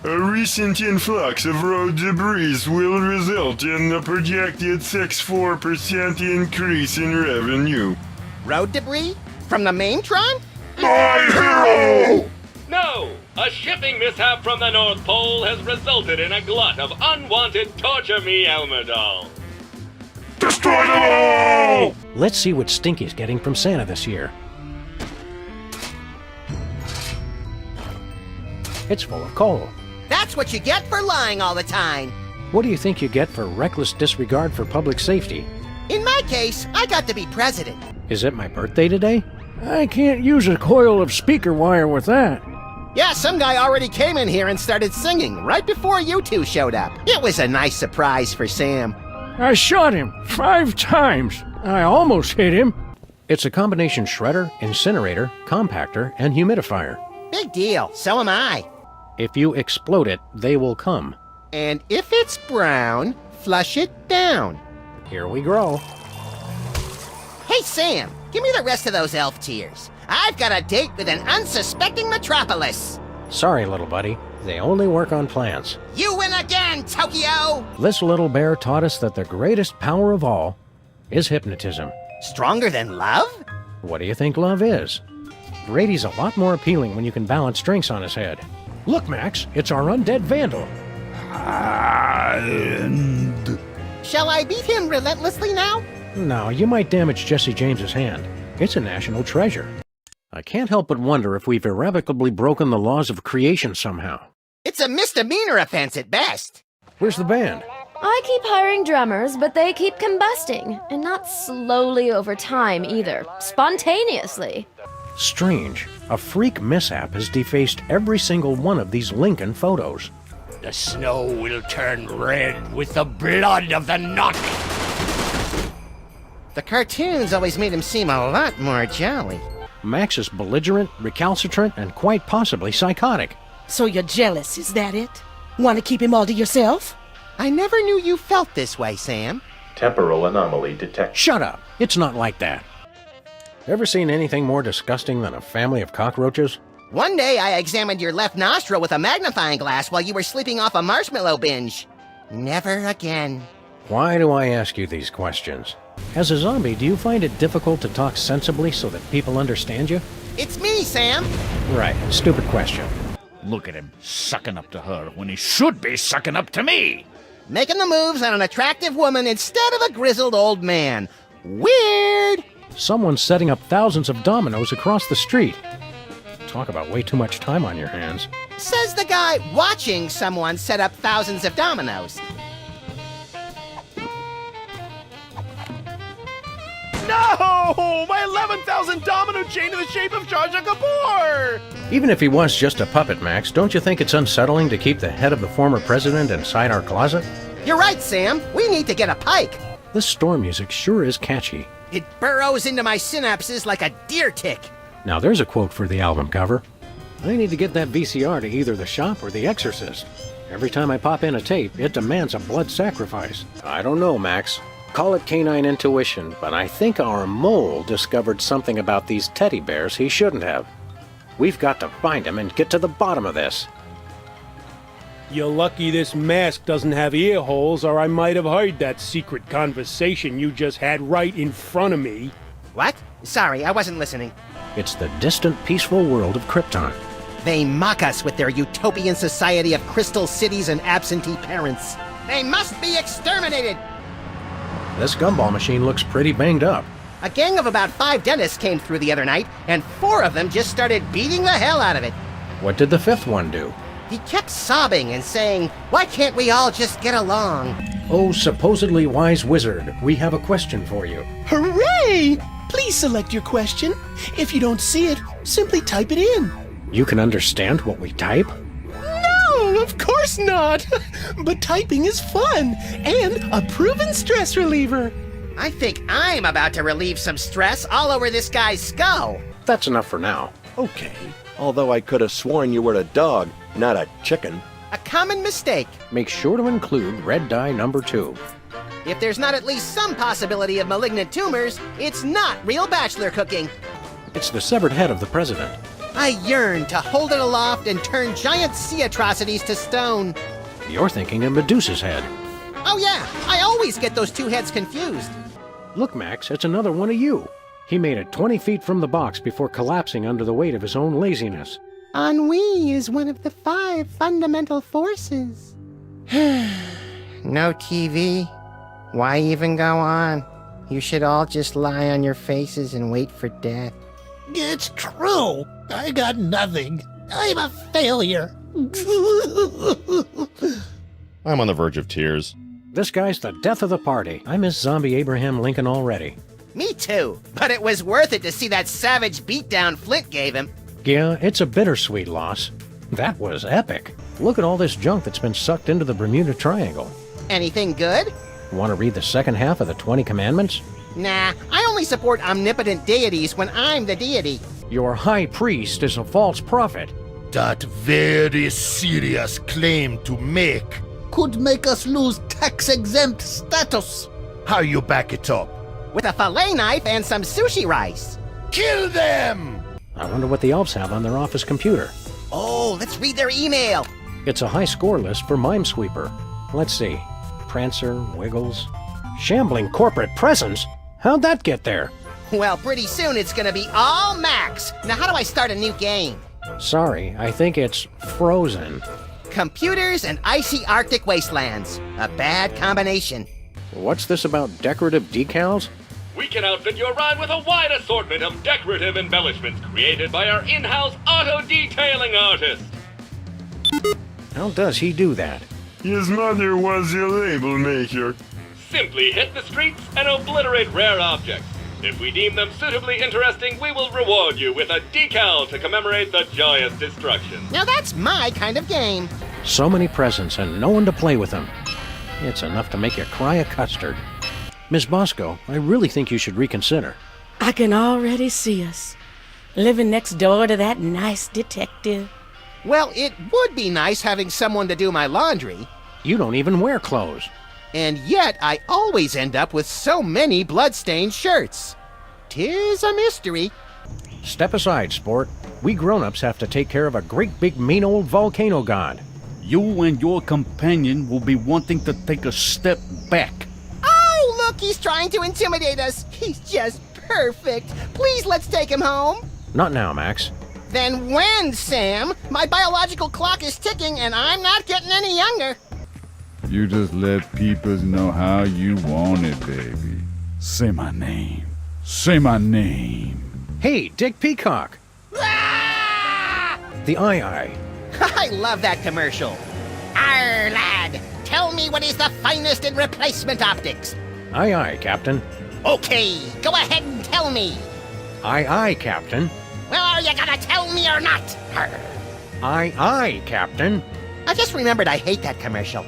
A recent influx of road debris will result in a projected 64% increase in revenue. Road debris? From the Maintron? My hero! No! A shipping mishap from the North Pole has resulted in a glut of unwanted Torture Me Elmer dolls. Destroy them all! Let's see what Stinky's getting from Santa this year. It's full of coal. That's what you get for lying all the time. What do you think you get for reckless disregard for public safety? In my case, I got to be president. Is it my birthday today? I can't use a coil of speaker wire with that. Yeah, some guy already came in here and started singing right before you two showed up. It was a nice surprise for Sam. I shot him 5 times. I almost hit him. It's a combination shredder, incinerator, compactor, and humidifier. Big deal. So am I. If you explode it, they will come. And if it's brown, flush it down. Here we grow. Hey, Sam, give me the rest of those elf tears. I've got a date with an unsuspecting metropolis. Sorry, little buddy. They only work on plants. You win again, Tokyo! This little bear taught us that the greatest power of all is hypnotism. Stronger than love? What do you think love is? Brady's a lot more appealing when you can balance drinks on his head. Look, Max, it's our undead vandal. And... Shall I beat him relentlessly now? No, you might damage Jesse James's hand. It's a national treasure. I can't help but wonder if we've irrevocably broken the laws of creation somehow. It's a misdemeanor offense at best. Where's the band? I keep hiring drummers, but they keep combusting. And not slowly over time either. Spontaneously. Strange. A freak mishap has defaced every single one of these Lincoln photos. The snow will turn red with the blood of the knock. The cartoons always made him seem a lot more jolly. Max is belligerent, recalcitrant, and quite possibly psychotic. So you're jealous, is that it? Want to keep him all to yourself? I never knew you felt this way, Sam. Temporal anomaly detected. Shut up! It's not like that. Ever seen anything more disgusting than a family of cockroaches? One day I examined your left nostril with a magnifying glass while you were sleeping off a marshmallow binge. Never again. Why do I ask you these questions? As a zombie, do you find it difficult to talk sensibly so that people understand you? It's me, Sam. Right, stupid question. Look at him sucking up to her when he should be sucking up to me. Making the moves on an attractive woman instead of a grizzled old man. Weird. Someone's setting up thousands of dominoes across the street. Talk about way too much time on your hands. Says the guy watching someone set up thousands of dominoes. No! My 11,000 domino chain in the shape of Jar Jar Kapoor! Even if he was just a puppet, Max, don't you think it's unsettling to keep the head of the former president inside our closet? You're right, Sam. We need to get a pike. This storm music sure is catchy. It burrows into my synapses like a deer tick. Now there's a quote for the album cover. I need to get that VCR to either The Shop or The Exorcist. Every time I pop in a tape, it demands a blood sacrifice. I don't know, Max. Call it canine intuition, but I think our mole discovered something about these teddy bears he shouldn't have. We've got to find him and get to the bottom of this. You're lucky this mask doesn't have ear holes, or I might have heard that secret conversation you just had right in front of me. What? Sorry, I wasn't listening. It's the distant, peaceful world of Krypton. They mock us with their utopian society of crystal cities and absentee parents. They must be exterminated! This gumball machine looks pretty banged up. A gang of about 5 dentists came through the other night, and 4 of them just started beating the hell out of it. What did the 5th one do? He kept sobbing and saying, "Why can't we all just get along?" Oh, supposedly wise wizard, we have a question for you. Hooray! Please select your question. If you don't see it, simply type it in. You can understand what we type? No, of course not. But typing is fun and a proven stress reliever. I think I'm about to relieve some stress all over this guy's skull. That's enough for now. Okay, although I could have sworn you were a dog, not a chicken. A common mistake. Make sure to include red dye number 2. If there's not at least some possibility of malignant tumors, it's not real bachelor cooking. It's the severed head of the president. I yearn to hold it aloft and turn giant sea atrocities to stone. You're thinking of Medusa's head. Oh yeah, I always get those 2 heads confused. Look, Max, it's another one of you. He made it 20 feet from the box before collapsing under the weight of his own laziness. Ennui is one of the 5 fundamental forces. No TV? Why even go on? You should all just lie on your faces and wait for death. It's true. I got nothing. I'm a failure. I'm on the verge of tears. This guy's the death of the party. I miss zombie Abraham Lincoln already. Me too, but it was worth it to see that savage beatdown Flint gave him. Yeah, it's a bittersweet loss. That was epic. Look at all this junk that's been sucked into the Bermuda Triangle. Anything good? Want to read the second half of the 20 Commandments? Nah, I only support omnipotent deities when I'm the deity. Your high priest is a false prophet. That very serious claim to make could make us lose tax-exempt status. How you back it up? With a fillet knife and some sushi rice. Kill them! I wonder what the elves have on their office computer. Oh, let's read their email. It's a high score list for Minesweeper. Let's see. Prancer, Wiggles. Shambling corporate presence? How'd that get there? Well, pretty soon it's gonna be all Max. Now how do I start a new game? Sorry, I think it's Frozen. Computers and icy Arctic wastelands. A bad combination. What's this about decorative decals? We can outfit your ride with a wide assortment of decorative embellishments created by our in-house auto detailing artist. How does he do that? His mother was a label maker. Simply hit the streets and obliterate rare objects. If we deem them suitably interesting, we will reward you with a decal to commemorate the joyous destruction. Now that's my kind of game. So many presents and no one to play with them. It's enough to make you cry a custard. Miss Bosco, I really think you should reconsider. I can already see us. Living next door to that nice detective. Well, it would be nice having someone to do my laundry. You don't even wear clothes. And yet I always end up with so many blood-stained shirts. 'Tis a mystery. Step aside, sport. We grown-ups have to take care of a great big mean old volcano god. You and your companion will be wanting to take a step back. Oh, look, he's trying to intimidate us. He's just perfect. Please, let's take him home. Not now, Max. Then when, Sam? My biological clock is ticking and I'm not getting any younger. You just let people know how you want it, baby. Say my name. Say my name. Hey, Dick Peacock. The Eye. I love that commercial. Arr, lad, tell me what is the finest in replacement optics. Aye, Captain. Okay, go ahead and tell me. Aye, Captain. Well, are you gonna tell me or not? Arr. Aye, Captain. I just remembered I hate that commercial.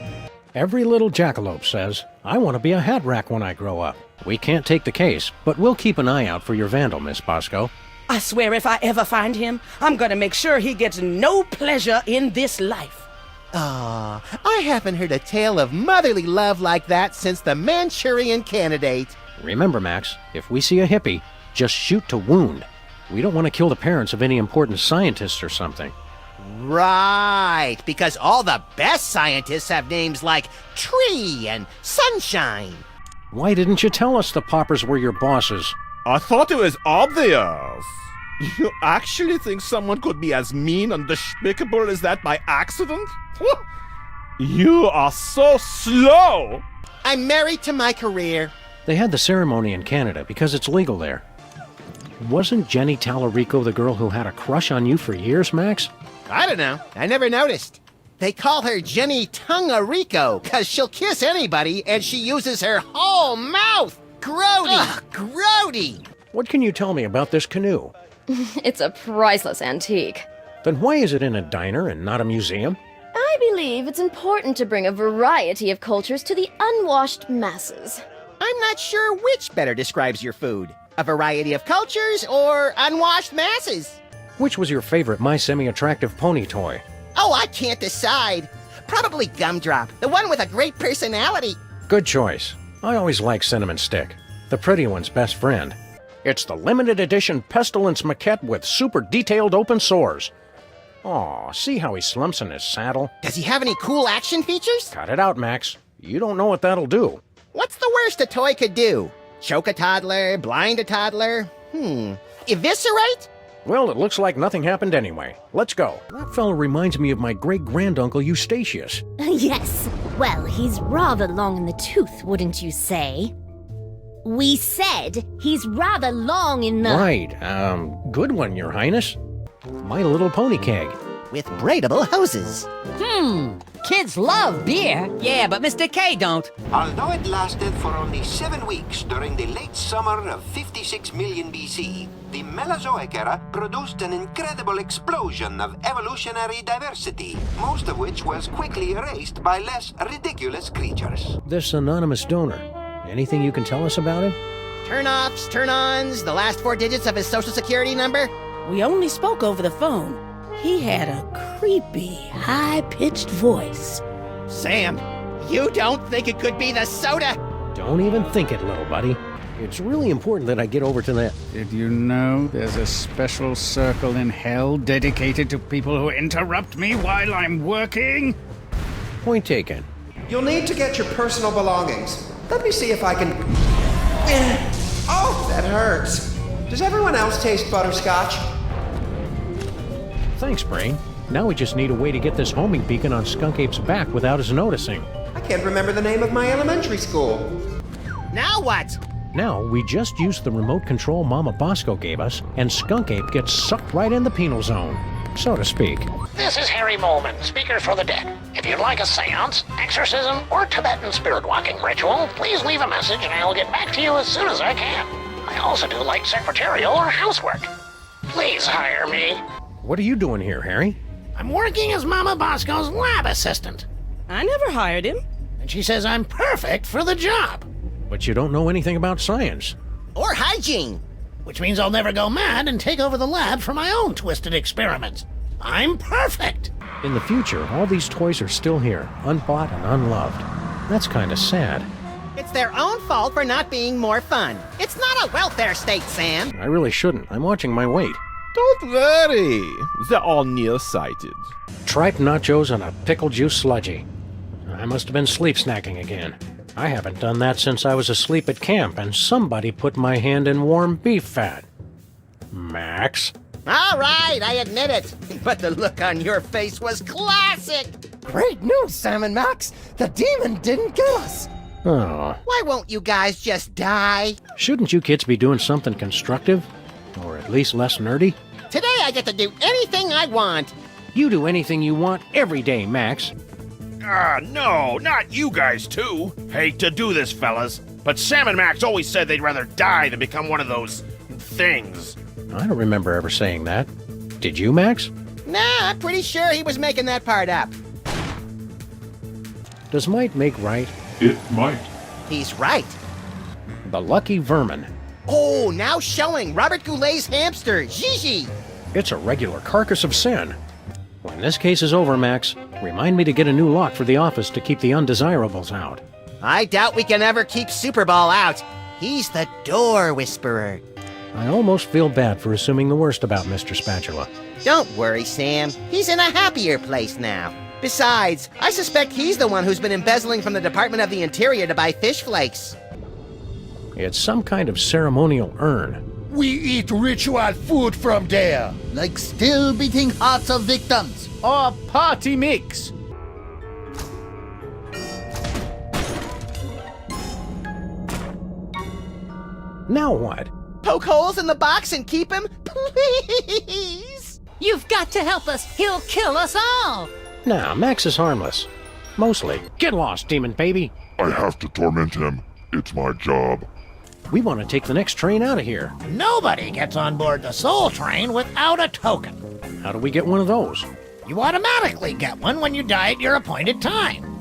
Every little jackalope says, I want to be a hat rack when I grow up. We can't take the case, but we'll keep an eye out for your vandal, Miss Bosco. I swear if I ever find him, I'm gonna make sure he gets no pleasure in this life. Ah, I haven't heard a tale of motherly love like that since the Manchurian Candidate. Remember, Max, if we see a hippie, just shoot to wound. We don't want to kill the parents of any important scientists or something. Right, because all the best scientists have names like Tree and Sunshine. Why didn't you tell us the Poppers were your bosses? I thought it was obvious. You actually think someone could be as mean and despicable as that by accident? You are so slow! I'm married to my career. They had the ceremony in Canada because it's legal there. Wasn't Jenny Tallarico the girl who had a crush on you for years, Max? I don't know. I never noticed. They call her Jenny Tungarico because she'll kiss anybody and she uses her whole mouth. Grody! Ugh, grody! What can you tell me about this canoe? It's a priceless antique. Then why is it in a diner and not a museum? I believe it's important to bring a variety of cultures to the unwashed masses. I'm not sure which better describes your food. A variety of cultures or unwashed masses? Which was your favorite My Semi-Attractive Pony toy? Oh, I can't decide. Probably Gumdrop, the one with a great personality. Good choice. I always like Cinnamon Stick, the pretty one's best friend. It's the limited edition Pestilence maquette with super detailed open sores. Aw, see how he slumps in his saddle? Does he have any cool action features? Cut it out, Max. You don't know what that'll do. What's the worst a toy could do? Choke a toddler, blind a toddler? Eviscerate? Well, it looks like nothing happened anyway. Let's go. That fellow reminds me of my great-granduncle Eustachius. Yes. Well, he's rather long in the tooth, wouldn't you say? We said he's rather long in the... Right. Good one, Your Highness. My Little Pony keg. With braidable hoses. Kids love beer. Yeah, but Mr. K don't. Although it lasted for only 7 weeks during the late summer of 56 million BC, the Mesozoic era produced an incredible explosion of evolutionary diversity, most of which was quickly erased by less ridiculous creatures. This anonymous donor. Anything you can tell us about him? Turn-offs, turn-ons, the last 4 digits of his social security number? We only spoke over the phone. He had a creepy, high-pitched voice. Sam, you don't think it could be the soda? Don't even think it, little buddy. It's really important that I get over to that. Did you know there's a special circle in hell dedicated to people who interrupt me while I'm working? Point taken. You'll need to get your personal belongings. Let me see if I can... Oh, that hurts. Does everyone else taste butterscotch? Thanks, Brain. Now we just need a way to get this homing beacon on Skunk Ape's back without his noticing. I can't remember the name of my elementary school. Now what? Now, we just use the remote control Mama Bosco gave us, and Skunk Ape gets sucked right in the penal zone, so to speak. This is Harry Molman, speaker for the dead. If you'd like a seance, exorcism, or Tibetan spirit walking ritual, please leave a message and I'll get back to you as soon as I can. I also do light secretarial or housework. Please hire me. What are you doing here, Harry? I'm working as Mama Bosco's lab assistant. I never hired him. And she says I'm perfect for the job. But you don't know anything about science. Or hygiene. Which means I'll never go mad and take over the lab for my own twisted experiments. I'm perfect. In the future, all these toys are still here, unbought and unloved. That's kind of sad. It's their own fault for not being more fun. It's not a welfare state, Sam. I really shouldn't. I'm watching my weight. Don't worry. They're all nearsighted. Tripe nachos and a pickle juice sludgy. I must have been sleep snacking again. I haven't done that since I was asleep at camp and somebody put my hand in warm beef fat. Max? All right, I admit it. But the look on your face was classic. Great news, Sam and Max. The demon didn't get us. Oh. Why won't you guys just die? Shouldn't you kids be doing something constructive? Or at least less nerdy? Today I get to do anything I want. You do anything you want every day, Max. No, not you guys too. Hate to do this, fellas, but Sam and Max always said they'd rather die than become one of those things. I don't remember ever saying that. Did you, Max? Nah, I'm pretty sure he was making that part up. Does might make right? It might. He's right. The Lucky Vermin. Oh, now showing Robert Goulet's hamster, Gigi. It's a regular carcass of sin. When this case is over, Max, remind me to get a new lock for the office to keep the undesirables out. I doubt we can ever keep Superball out. He's the door whisperer. I almost feel bad for assuming the worst about Mr. Spatula. Don't worry, Sam. He's in a happier place now. Besides, I suspect he's the one who's been embezzling from the Department of the Interior to buy fish flakes. It's some kind of ceremonial urn. We eat ritual food from there. Like still beating hearts of victims. Or party mix. Now what? Poke holes in the box and keep him? Please! You've got to help us. He'll kill us all. Nah, Max is harmless. Mostly. Get lost, demon baby. I have to torment him. It's my job. We want to take the next train out of here. Nobody gets on board the Soul Train without a token. How do we get one of those? You automatically get one when you die at your appointed time.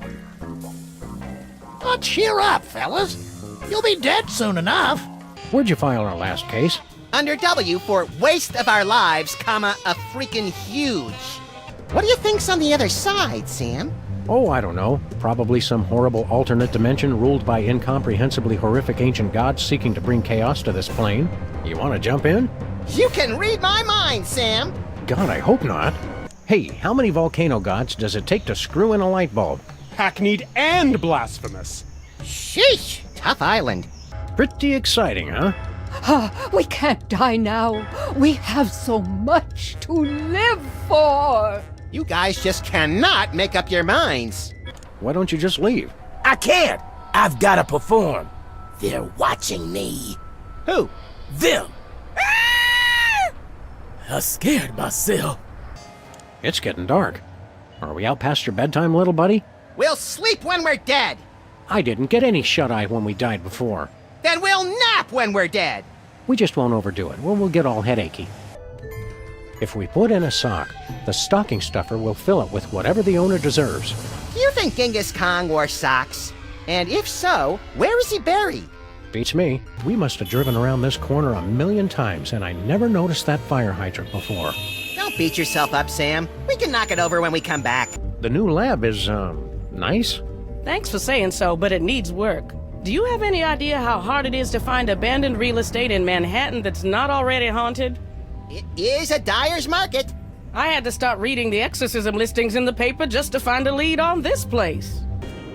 Oh, cheer up, fellas. You'll be dead soon enough. Where'd you file our last case? Under W for waste of our lives, comma, a freaking huge. What do you think's on the other side, Sam? Oh, I don't know. Probably some horrible alternate dimension ruled by incomprehensibly horrific ancient gods seeking to bring chaos to this plane. You want to jump in? You can read my mind, Sam! God, I hope not. Hey, how many volcano gods does it take to screw in a light bulb? Hackneyed and blasphemous. Sheesh! Tough island. Pretty exciting, huh? We can't die now. We have so much to live for. You guys just cannot make up your minds. Why don't you just leave? I can't. I've got to perform. They're watching me. Who? Them. I scared myself. It's getting dark. Are we out past your bedtime, little buddy? We'll sleep when we're dead. I didn't get any shut-eye when we died before. Then we'll nap when we're dead. We just won't overdo it, or we'll get all headachy. If we put in a sock, the stocking stuffer will fill it with whatever the owner deserves. You think Genghis Khan wore socks? And if so, where is he buried? Beats me. We must have driven around this corner 1,000,000 times, and I never noticed that fire hydrant before. Don't beat yourself up, Sam. We can knock it over when we come back. The new lab is, nice. Thanks for saying so, but it needs work. Do you have any idea how hard it is to find abandoned real estate in Manhattan that's not already haunted? It is a dyer's market. I had to start reading the exorcism listings in the paper just to find a lead on this place.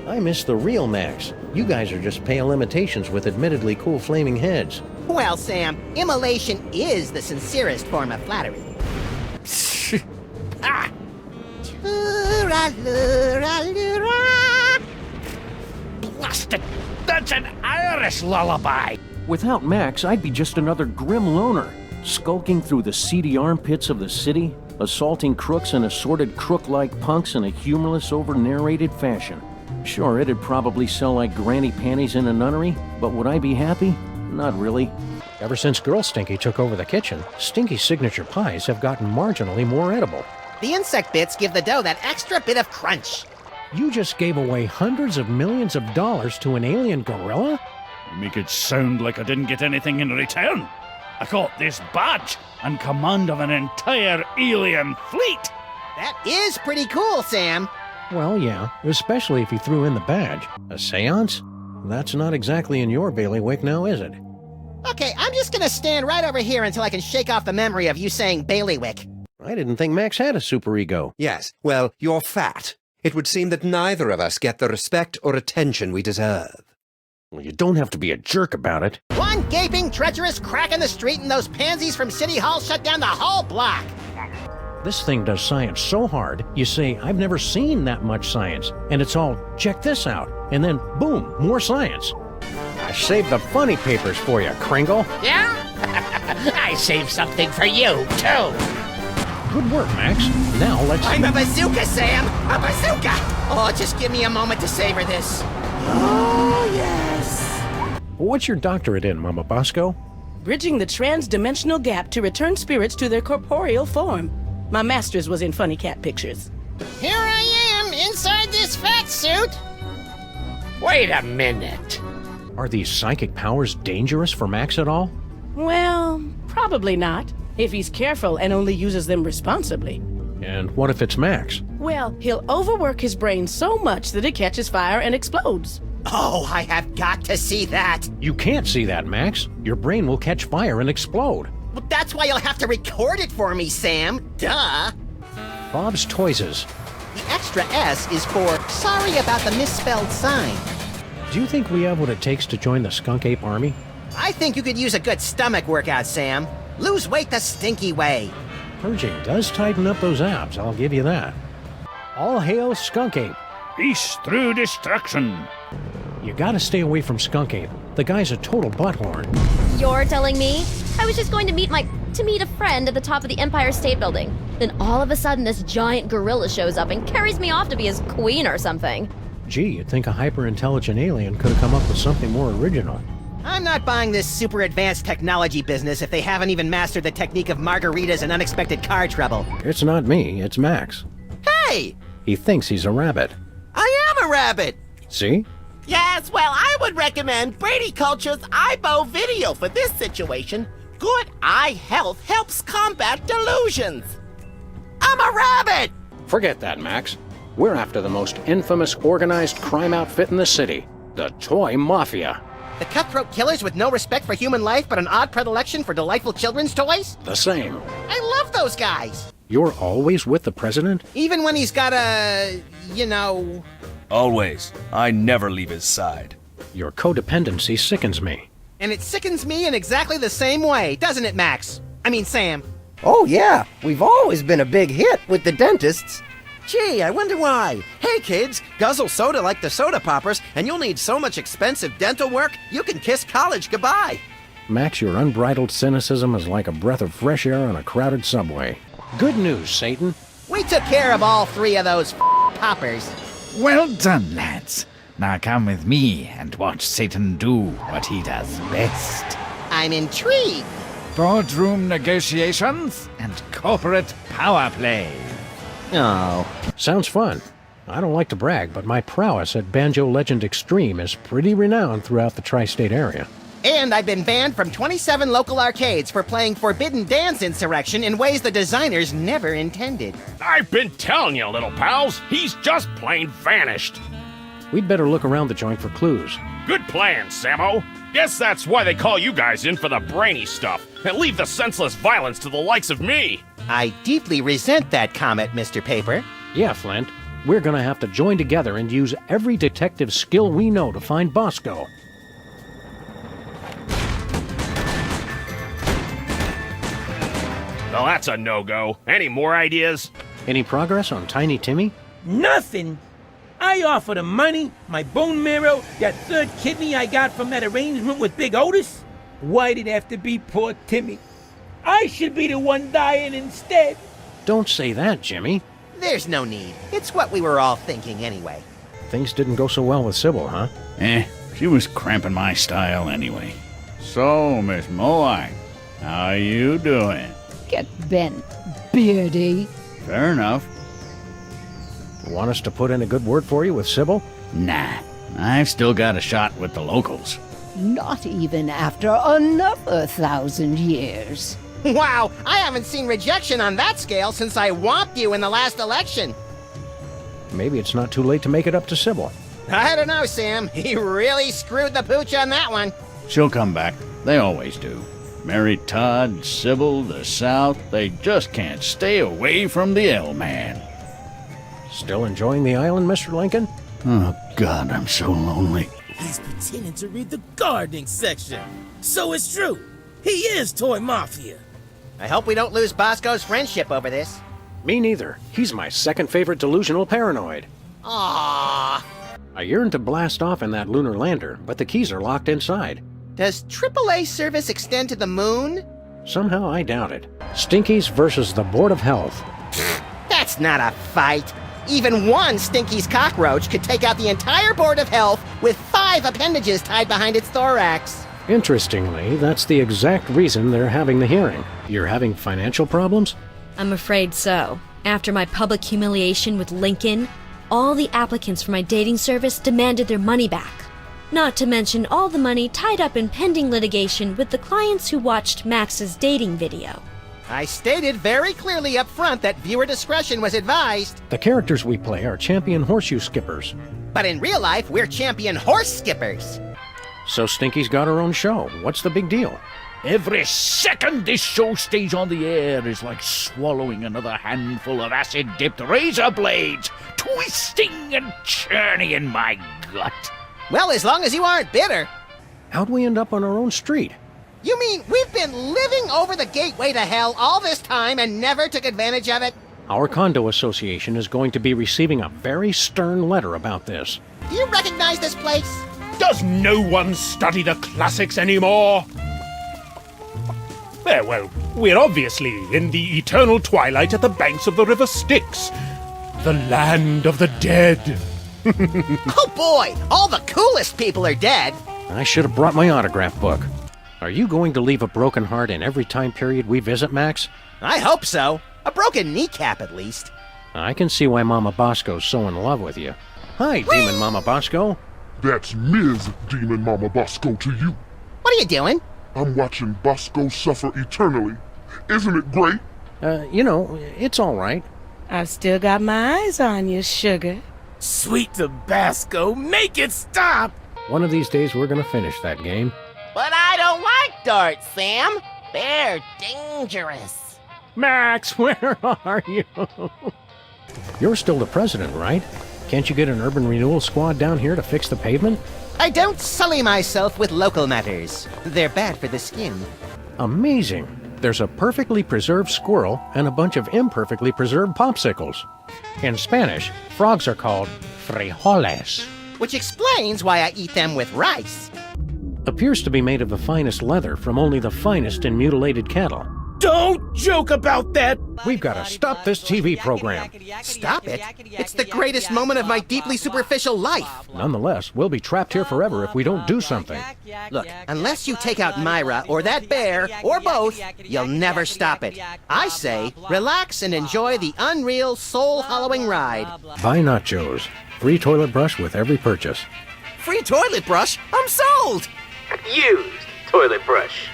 I miss the real Max. You guys are just pale imitations with admittedly cool flaming heads. Well, Sam, immolation is the sincerest form of flattery. Ah! Blasted! That's an Irish lullaby! Without Max, I'd be just another grim loner, skulking through the seedy armpits of the city, assaulting crooks and assorted crook-like punks in a humorless, over-narrated fashion. Sure, it'd probably sell like granny panties in a nunnery, but would I be happy? Not really. Ever since Girl Stinky took over the kitchen, Stinky's signature pies have gotten marginally more edible. The insect bits give the dough that extra bit of crunch. You just gave away hundreds of millions of dollars to an alien gorilla? You make it sound like I didn't get anything in return. I got this badge and command of an entire alien fleet. That is pretty cool, Sam. Well, yeah, especially if you threw in the badge. A seance? That's not exactly in your bailiwick now, is it? Okay, I'm just gonna stand right over here until I can shake off the memory of you saying bailiwick. I didn't think Max had a superego. Yes, well, you're fat. It would seem that neither of us get the respect or attention we deserve. Well, you don't have to be a jerk about it. One gaping, treacherous crack in the street and those pansies from City Hall shut down the whole block. This thing does science so hard, you say, I've never seen that much science. And it's all, check this out. And then, boom, more science. I saved the funny papers for you, Kringle. Yeah? I saved something for you, too. Good work, Max. Now let's... I'm a bazooka, Sam! A bazooka! Oh, just give me a moment to savor this. Oh, yes. What's your doctorate in, Mama Bosco? Bridging the trans-dimensional gap to return spirits to their corporeal form. My master's was in funny cat pictures. Here I am, inside this fat suit. Wait a minute. Are these psychic powers dangerous for Max at all? Well, probably not, if he's careful and only uses them responsibly. And what if it's Max? Well, he'll overwork his brain so much that it catches fire and explodes. Oh, I have got to see that. You can't see that, Max. Your brain will catch fire and explode. Well, that's why you'll have to record it for me, Sam. Duh. Bob's Toyses. The extra S is for sorry about the misspelled sign. Do you think we have what it takes to join the skunk ape army? I think you could use a good stomach workout, Sam. Lose weight the stinky way. Purging does tighten up those abs, I'll give you that. All hail Skunk Ape. Peace through destruction. You gotta stay away from Skunk Ape. The guy's a total butthorn. You're telling me? I was just going to meet a friend at the top of the Empire State Building. Then all of a sudden this giant gorilla shows up and carries me off to be his queen or something. Gee, you'd think a hyper-intelligent alien could have come up with something more original. I'm not buying this super advanced technology business if they haven't even mastered the technique of margaritas and unexpected car trouble. It's not me, it's Max. Hey! He thinks he's a rabbit. I am a rabbit! See? Yes, well, I would recommend Brady Culture's Eyebow video for this situation. Good eye health helps combat delusions. I'm a rabbit! Forget that, Max. We're after the most infamous organized crime outfit in the city, the Toy Mafia. The cutthroat killers with no respect for human life but an odd predilection for delightful children's toys? The same. I love those guys! You're always with the president? Even when he's got a... Always. I never leave his side. Your codependency sickens me. And it sickens me in exactly the same way, doesn't it, Max? I mean, Sam. Oh, yeah. We've always been a big hit with the dentists. Gee, I wonder why. Hey, kids, guzzle soda like the soda poppers, and you'll need so much expensive dental work, you can kiss college goodbye. Max, your unbridled cynicism is like a breath of fresh air on a crowded subway. Good news, Satan. We took care of all three of those poppers. Well done, lads. Now come with me and watch Satan do what he does best. I'm intrigued. Boardroom negotiations and corporate power play. Oh. Sounds fun. I don't like to brag, but my prowess at Banjo Legend Extreme is pretty renowned throughout the tri-state area. And I've been banned from 27 local arcades for playing Forbidden Dance Insurrection in ways the designers never intended. I've been telling you, little pals, he's just plain vanished. We'd better look around the joint for clues. Good plan, Sammo. Guess that's why they call you guys in for the brainy stuff, and leave the senseless violence to the likes of me. I deeply resent that comment, Mr. Paper. Yeah, Flint. We're gonna have to join together and use every detective skill we know to find Bosco. Well, that's a no-go. Any more ideas? Any progress on Tiny Timmy? Nothing. I offered him money, my bone marrow, that third kidney I got from that arrangement with Big Otis. Why'd it have to be poor Timmy? I should be the one dying instead. Don't say that, Jimmy. There's no need. It's what we were all thinking anyway. Things didn't go so well with Sybil, huh? She was cramping my style anyway. So, Miss Moai, how you doing? Get bent, Beardy. Fair enough. Want us to put in a good word for you with Sybil? Nah, I've still got a shot with the locals. Not even after another 1,000 years. Wow, I haven't seen rejection on that scale since I whomped you in the last election. Maybe it's not too late to make it up to Sybil. I don't know, Sam. He really screwed the pooch on that one. She'll come back. They always do. Mary Todd, Sybil, the South, they just can't stay away from the L-Man. Still enjoying the island, Mr. Lincoln? Oh, God, I'm so lonely. He's pretending to read the gardening section. So it's true. He is Toy Mafia. I hope we don't lose Bosco's friendship over this. Me neither. He's my second favorite delusional paranoid. Aww. I yearn to blast off in that lunar lander, but the keys are locked inside. Does AAA service extend to the moon? Somehow I doubt it. Stinkies versus the Board of Health. That's not a fight. Even one Stinky's cockroach could take out the entire Board of Health with 5 appendages tied behind its thorax. Interestingly, that's the exact reason they're having the hearing. You're having financial problems? I'm afraid so. After my public humiliation with Lincoln, all the applicants for my dating service demanded their money back. Not to mention all the money tied up in pending litigation with the clients who watched Max's dating video. I stated very clearly up front that viewer discretion was advised. The characters we play are champion horseshoe skippers. But in real life, we're champion horse skippers. So Stinky's got her own show. What's the big deal? Every second this show stays on the air is like swallowing another handful of acid-dipped razor blades, twisting and churning in my gut. Well, as long as you aren't bitter. How'd we end up on our own street? You mean we've been living over the gateway to hell all this time and never took advantage of it? Our condo association is going to be receiving a very stern letter about this. Do you recognize this place? Does no one study the classics anymore? Well, we're obviously in the eternal twilight at the banks of the river Styx. The land of the dead. Oh boy, all the coolest people are dead. I should have brought my autograph book. Are you going to leave a broken heart in every time period we visit, Max? I hope so. A broken kneecap, at least. I can see why Mama Bosco's so in love with you. Hi, Demon Mama Bosco. That's Ms. Demon Mama Bosco to you. What are you doing? I'm watching Bosco suffer eternally. Isn't it great? It's all right. I've still got my eyes on you, sugar. Sweet Tabasco, make it stop! One of these days we're gonna finish that game. But I don't like darts, Sam. They're dangerous. Max, where are you? You're still the president, right? Can't you get an urban renewal squad down here to fix the pavement? I don't sully myself with local matters. They're bad for the skin. Amazing. There's a perfectly preserved squirrel and a bunch of imperfectly preserved popsicles. In Spanish, frogs are called frijoles. Which explains why I eat them with rice. Appears to be made of the finest leather from only the finest in mutilated cattle. Don't joke about that! We've got to stop this TV program. Stop it? It's the greatest moment of my deeply superficial life. Nonetheless, we'll be trapped here forever if we don't do something. Look, unless you take out Myra or that bear, or both, you'll never stop it. I say, relax and enjoy the unreal, soul-hollowing ride. Buy nachos. Free toilet brush with every purchase. Free toilet brush? I'm sold! Used toilet brush.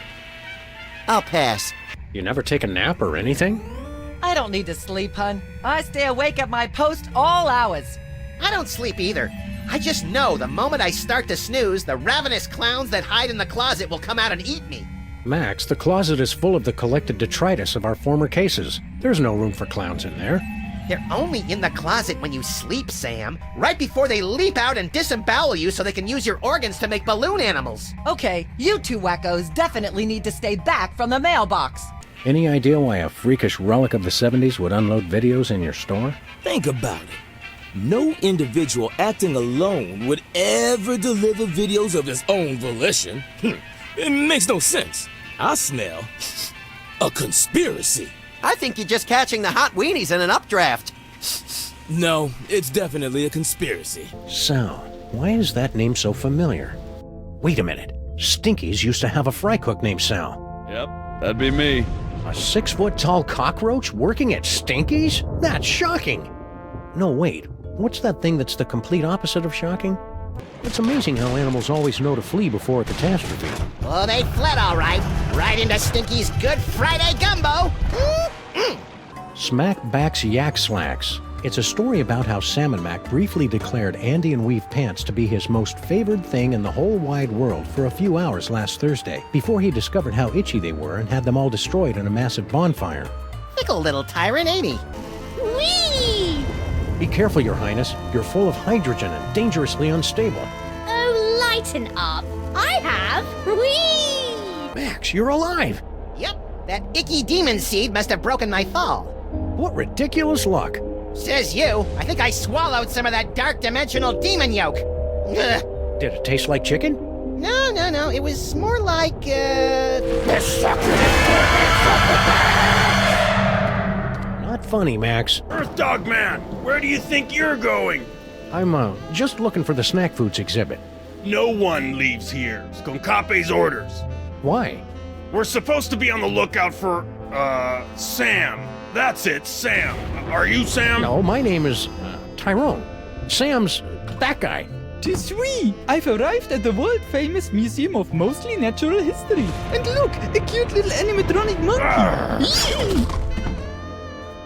I'll pass. You never take a nap or anything? I don't need to sleep, hun. I stay awake at my post all hours. I don't sleep either. I just know the moment I start to snooze, the ravenous clowns that hide in the closet will come out and eat me. Max, the closet is full of the collected detritus of our former cases. There's no room for clowns in there. They're only in the closet when you sleep, Sam. Right before they leap out and disembowel you so they can use your organs to make balloon animals. Okay, you two wackos definitely need to stay back from the mailbox. Any idea why a freakish relic of the 70s would unload videos in your store? Think about it. No individual acting alone would ever deliver videos of his own volition. It makes no sense. I smell a conspiracy. I think you're just catching the hot weenies in an updraft. No, it's definitely a conspiracy. Sal, why is that name so familiar? Wait a minute. Stinky's used to have a fry cook named Sal. Yep, that'd be me. A 6-foot-tall cockroach working at Stinky's? That's shocking! No, wait. What's that thing that's the complete opposite of shocking? It's amazing how animals always know to flee before a catastrophe. Oh, they fled all right. Right into Stinky's Good Friday gumbo. Smackback's Yak Slacks. It's a story about how Salmon Mac briefly declared Andean weave pants to be his most favored thing in the whole wide world for a few hours last Thursday, before he discovered how itchy they were and had them all destroyed in a massive bonfire. Fickle little tyrant, ain't he? Whee! Be careful, Your Highness. You're full of hydrogen and dangerously unstable. Oh, lighten up. I have. Whee! Max, you're alive! Yep, that icky demon seed must have broken my fall. What ridiculous luck! Says you. I think I swallowed some of that dark dimensional demon yolk. Ugh. Did it taste like chicken? No. It was more like, Not funny, Max. Earth Dog Man, where do you think you're going? I'm, just looking for the snack foods exhibit. No one leaves here. Sconcape's orders. Why? We're supposed to be on the lookout for, Sam. That's it, Sam. Are you Sam? No, my name is, Tyrone. Sam's that guy. Tis we! I've arrived at the world-famous Museum of Mostly Natural History. And look, a cute little animatronic monkey.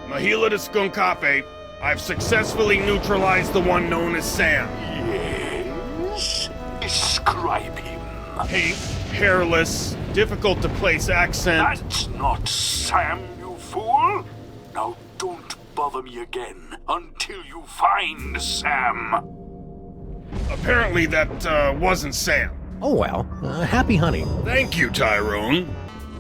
Mahila to Sconcape, I've successfully neutralized the one known as Sam. Yes? Describe him. Pink, hairless, difficult to place accent. That's not Sam, you fool! Now don't bother me again until you find Sam. Apparently that wasn't Sam. Oh well, happy hunting. Thank you, Tyrone.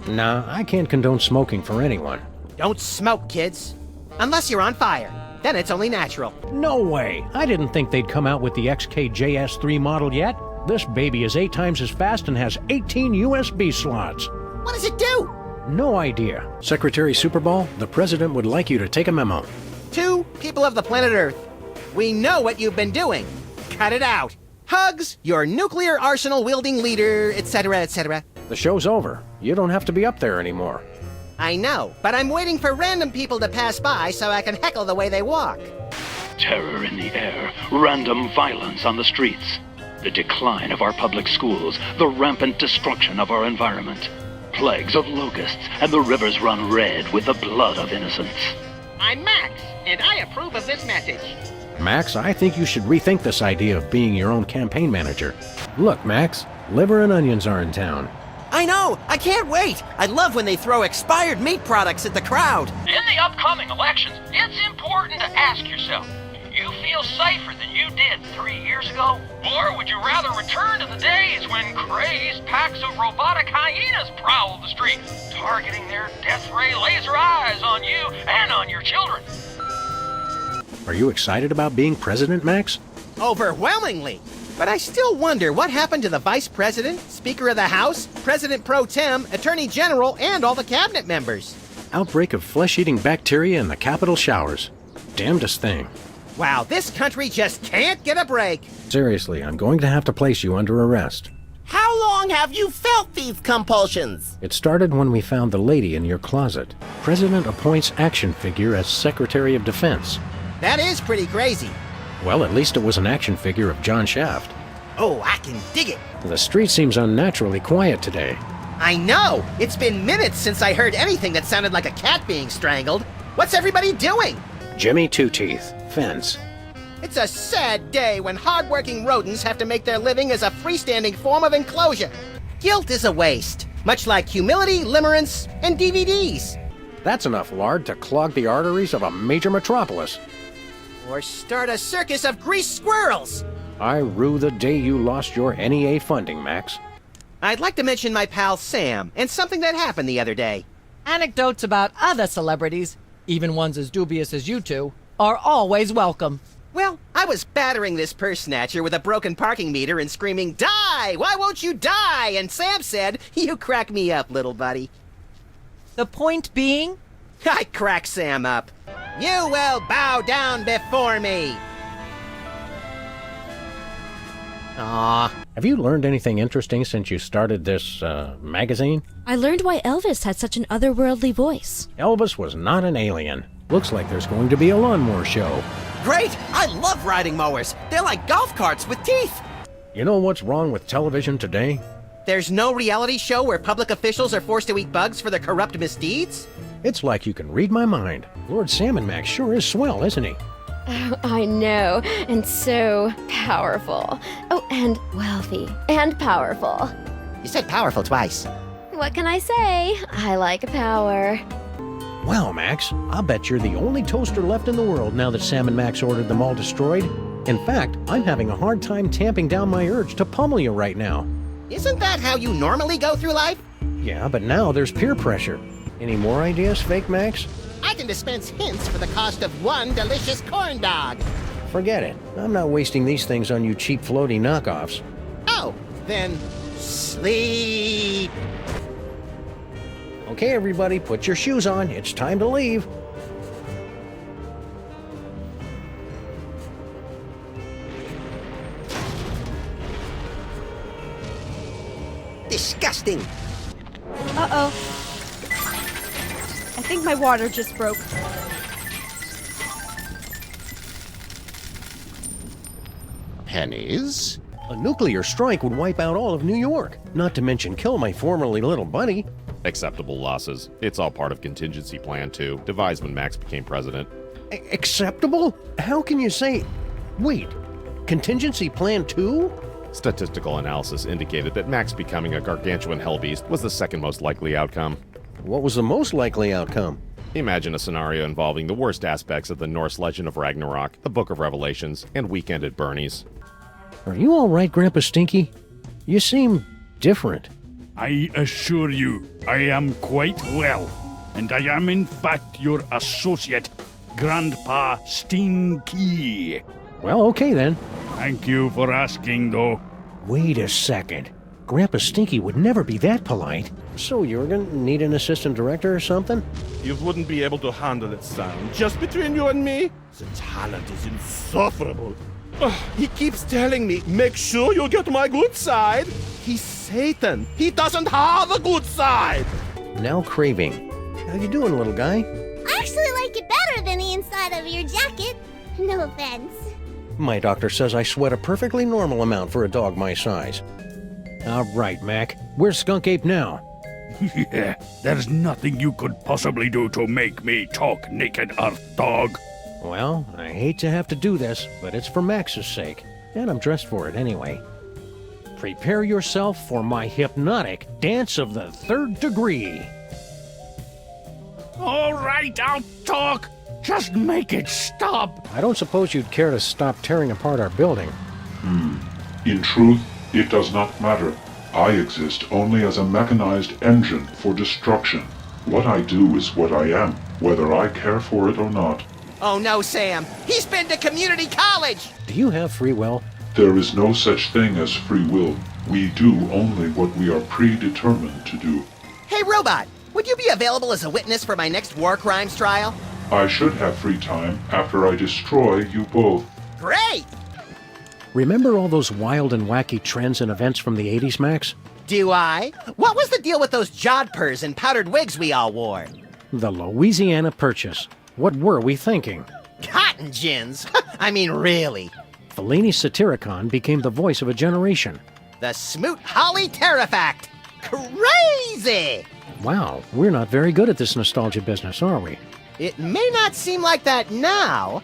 Nah, I can't condone smoking for anyone. Don't smoke, kids. Unless you're on fire. Then it's only natural. No way! I didn't think they'd come out with the XKJS3 model yet. This baby is 8 times as fast and has 18 USB slots. What does it do? No idea. Secretary Superball, the president would like you to take a memo. To people of the planet Earth, we know what you've been doing. Cut it out. Hugs, your nuclear arsenal wielding leader, etc., etc. The show's over. You don't have to be up there anymore. I know, but I'm waiting for random people to pass by so I can heckle the way they walk. Terror in the air, random violence on the streets, the decline of our public schools, the rampant destruction of our environment, plagues of locusts, and the rivers run red with the blood of innocents. I'm Max, and I approve of this message. Max, I think you should rethink this idea of being your own campaign manager. Look, Max, liver and onions are in town. I know! I can't wait! I love when they throw expired meat products at the crowd. In the upcoming elections, it's important to ask yourself, you feel safer than you did 3 years ago? Or would you rather return to the days when crazed packs of robotic hyenas prowled the streets, targeting their death ray laser eyes on you and on your children? Are you excited about being president, Max? Overwhelmingly! But I still wonder what happened to the Vice President, Speaker of the House, President Pro Tem, Attorney General, and all the cabinet members. Outbreak of flesh-eating bacteria in the Capitol showers. Damnedest thing. Wow, this country just can't get a break. Seriously, I'm going to have to place you under arrest. How long have you felt these compulsions? It started when we found the lady in your closet. President appoints action figure as Secretary of Defense. That is pretty crazy. Well, at least it was an action figure of John Shaft. Oh, I can dig it. The street seems unnaturally quiet today. I know! It's been minutes since I heard anything that sounded like a cat being strangled. What's everybody doing? Jimmy Two-Teeth, fence. It's a sad day when hardworking rodents have to make their living as a freestanding form of enclosure. Guilt is a waste, much like humility, limerence, and DVDs. That's enough lard to clog the arteries of a major metropolis. Or start a circus of greased squirrels. I rue the day you lost your NEA funding, Max. I'd like to mention my pal Sam and something that happened the other day. Anecdotes about other celebrities, even ones as dubious as you two, are always welcome. Well, I was battering this purse snatcher with a broken parking meter and screaming, "Die! Why won't you die?" And Sam said, "You crack me up, little buddy." The point being? I crack Sam up. You will bow down before me. Aw. Have you learned anything interesting since you started this, magazine? I learned why Elvis had such an otherworldly voice. Elvis was not an alien. Looks like there's going to be a lawnmower show. Great! I love riding mowers. They're like golf carts with teeth. You know what's wrong with television today? There's no reality show where public officials are forced to eat bugs for their corrupt misdeeds? It's like you can read my mind. Lord Salmon Max sure is swell, isn't he? Oh, I know, and so powerful. Oh, and wealthy, and powerful. You said powerful twice. What can I say? I like power. Well, Max, I'll bet you're the only toaster left in the world now that Sam and Max ordered them all destroyed. In fact, I'm having a hard time tamping down my urge to pummel you right now. Isn't that how you normally go through life? Yeah, but now there's peer pressure. Any more ideas, Fake Max? I can dispense hints for the cost of one delicious corn dog. Forget it. I'm not wasting these things on you cheap floaty knockoffs. Oh, then sleep. Okay, everybody, put your shoes on. It's time to leave. Disgusting. Uh-oh. I think my water just broke. Pennies? A nuclear strike would wipe out all of New York, not to mention kill my formerly little buddy. Acceptable losses. It's all part of contingency plan 2, devised when Max became president. Acceptable? How can you say... Wait, contingency plan 2? Statistical analysis indicated that Max becoming a gargantuan hellbeast was the second most likely outcome. What was the most likely outcome? Imagine a scenario involving the worst aspects of the Norse legend of Ragnarok, the Book of Revelations, and Weekend at Bernie's. Are you all right, Grandpa Stinky? You seem different. I assure you, I am quite well. And I am in fact your associate, Grandpa Stinky. Well, okay then. Thank you for asking, though. Wait a second. Grandpa Stinky would never be that polite. So, Jurgen, need an assistant director or something? You wouldn't be able to handle it, Sam. Just between you and me, the talent is insufferable. He keeps telling me, make sure you get my good side. He's Satan. He doesn't have a good side. Now craving. How you doing, little guy? I actually like it better than the inside of your jacket. No offense. My doctor says I sweat a perfectly normal amount for a dog my size. All right, Mac. Where's Skunk Ape now? Yeah, there's nothing you could possibly do to make me talk, naked Earth Dog. Well, I hate to have to do this, but it's for Max's sake, and I'm dressed for it anyway. Prepare yourself for my hypnotic dance of the 3rd degree. All right, I'll talk. Just make it stop. I don't suppose you'd care to stop tearing apart our building. In truth, it does not matter. I exist only as a mechanized engine for destruction. What I do is what I am, whether I care for it or not. Oh no, Sam. He's been to community college! Do you have free will? There is no such thing as free will. We do only what we are predetermined to do. Hey, Robot, would you be available as a witness for my next war crimes trial? I should have free time after I destroy you both. Great! Remember all those wild and wacky trends and events from the 80s, Max? Do I? What was the deal with those jodhpurs and powdered wigs we all wore? The Louisiana Purchase. What were we thinking? Cotton gins! I mean, really. Fellini's Satyricon became the voice of a generation. The Smoot Holly Terrifact! Crazy! Wow, we're not very good at this nostalgia business, are we? It may not seem like that now.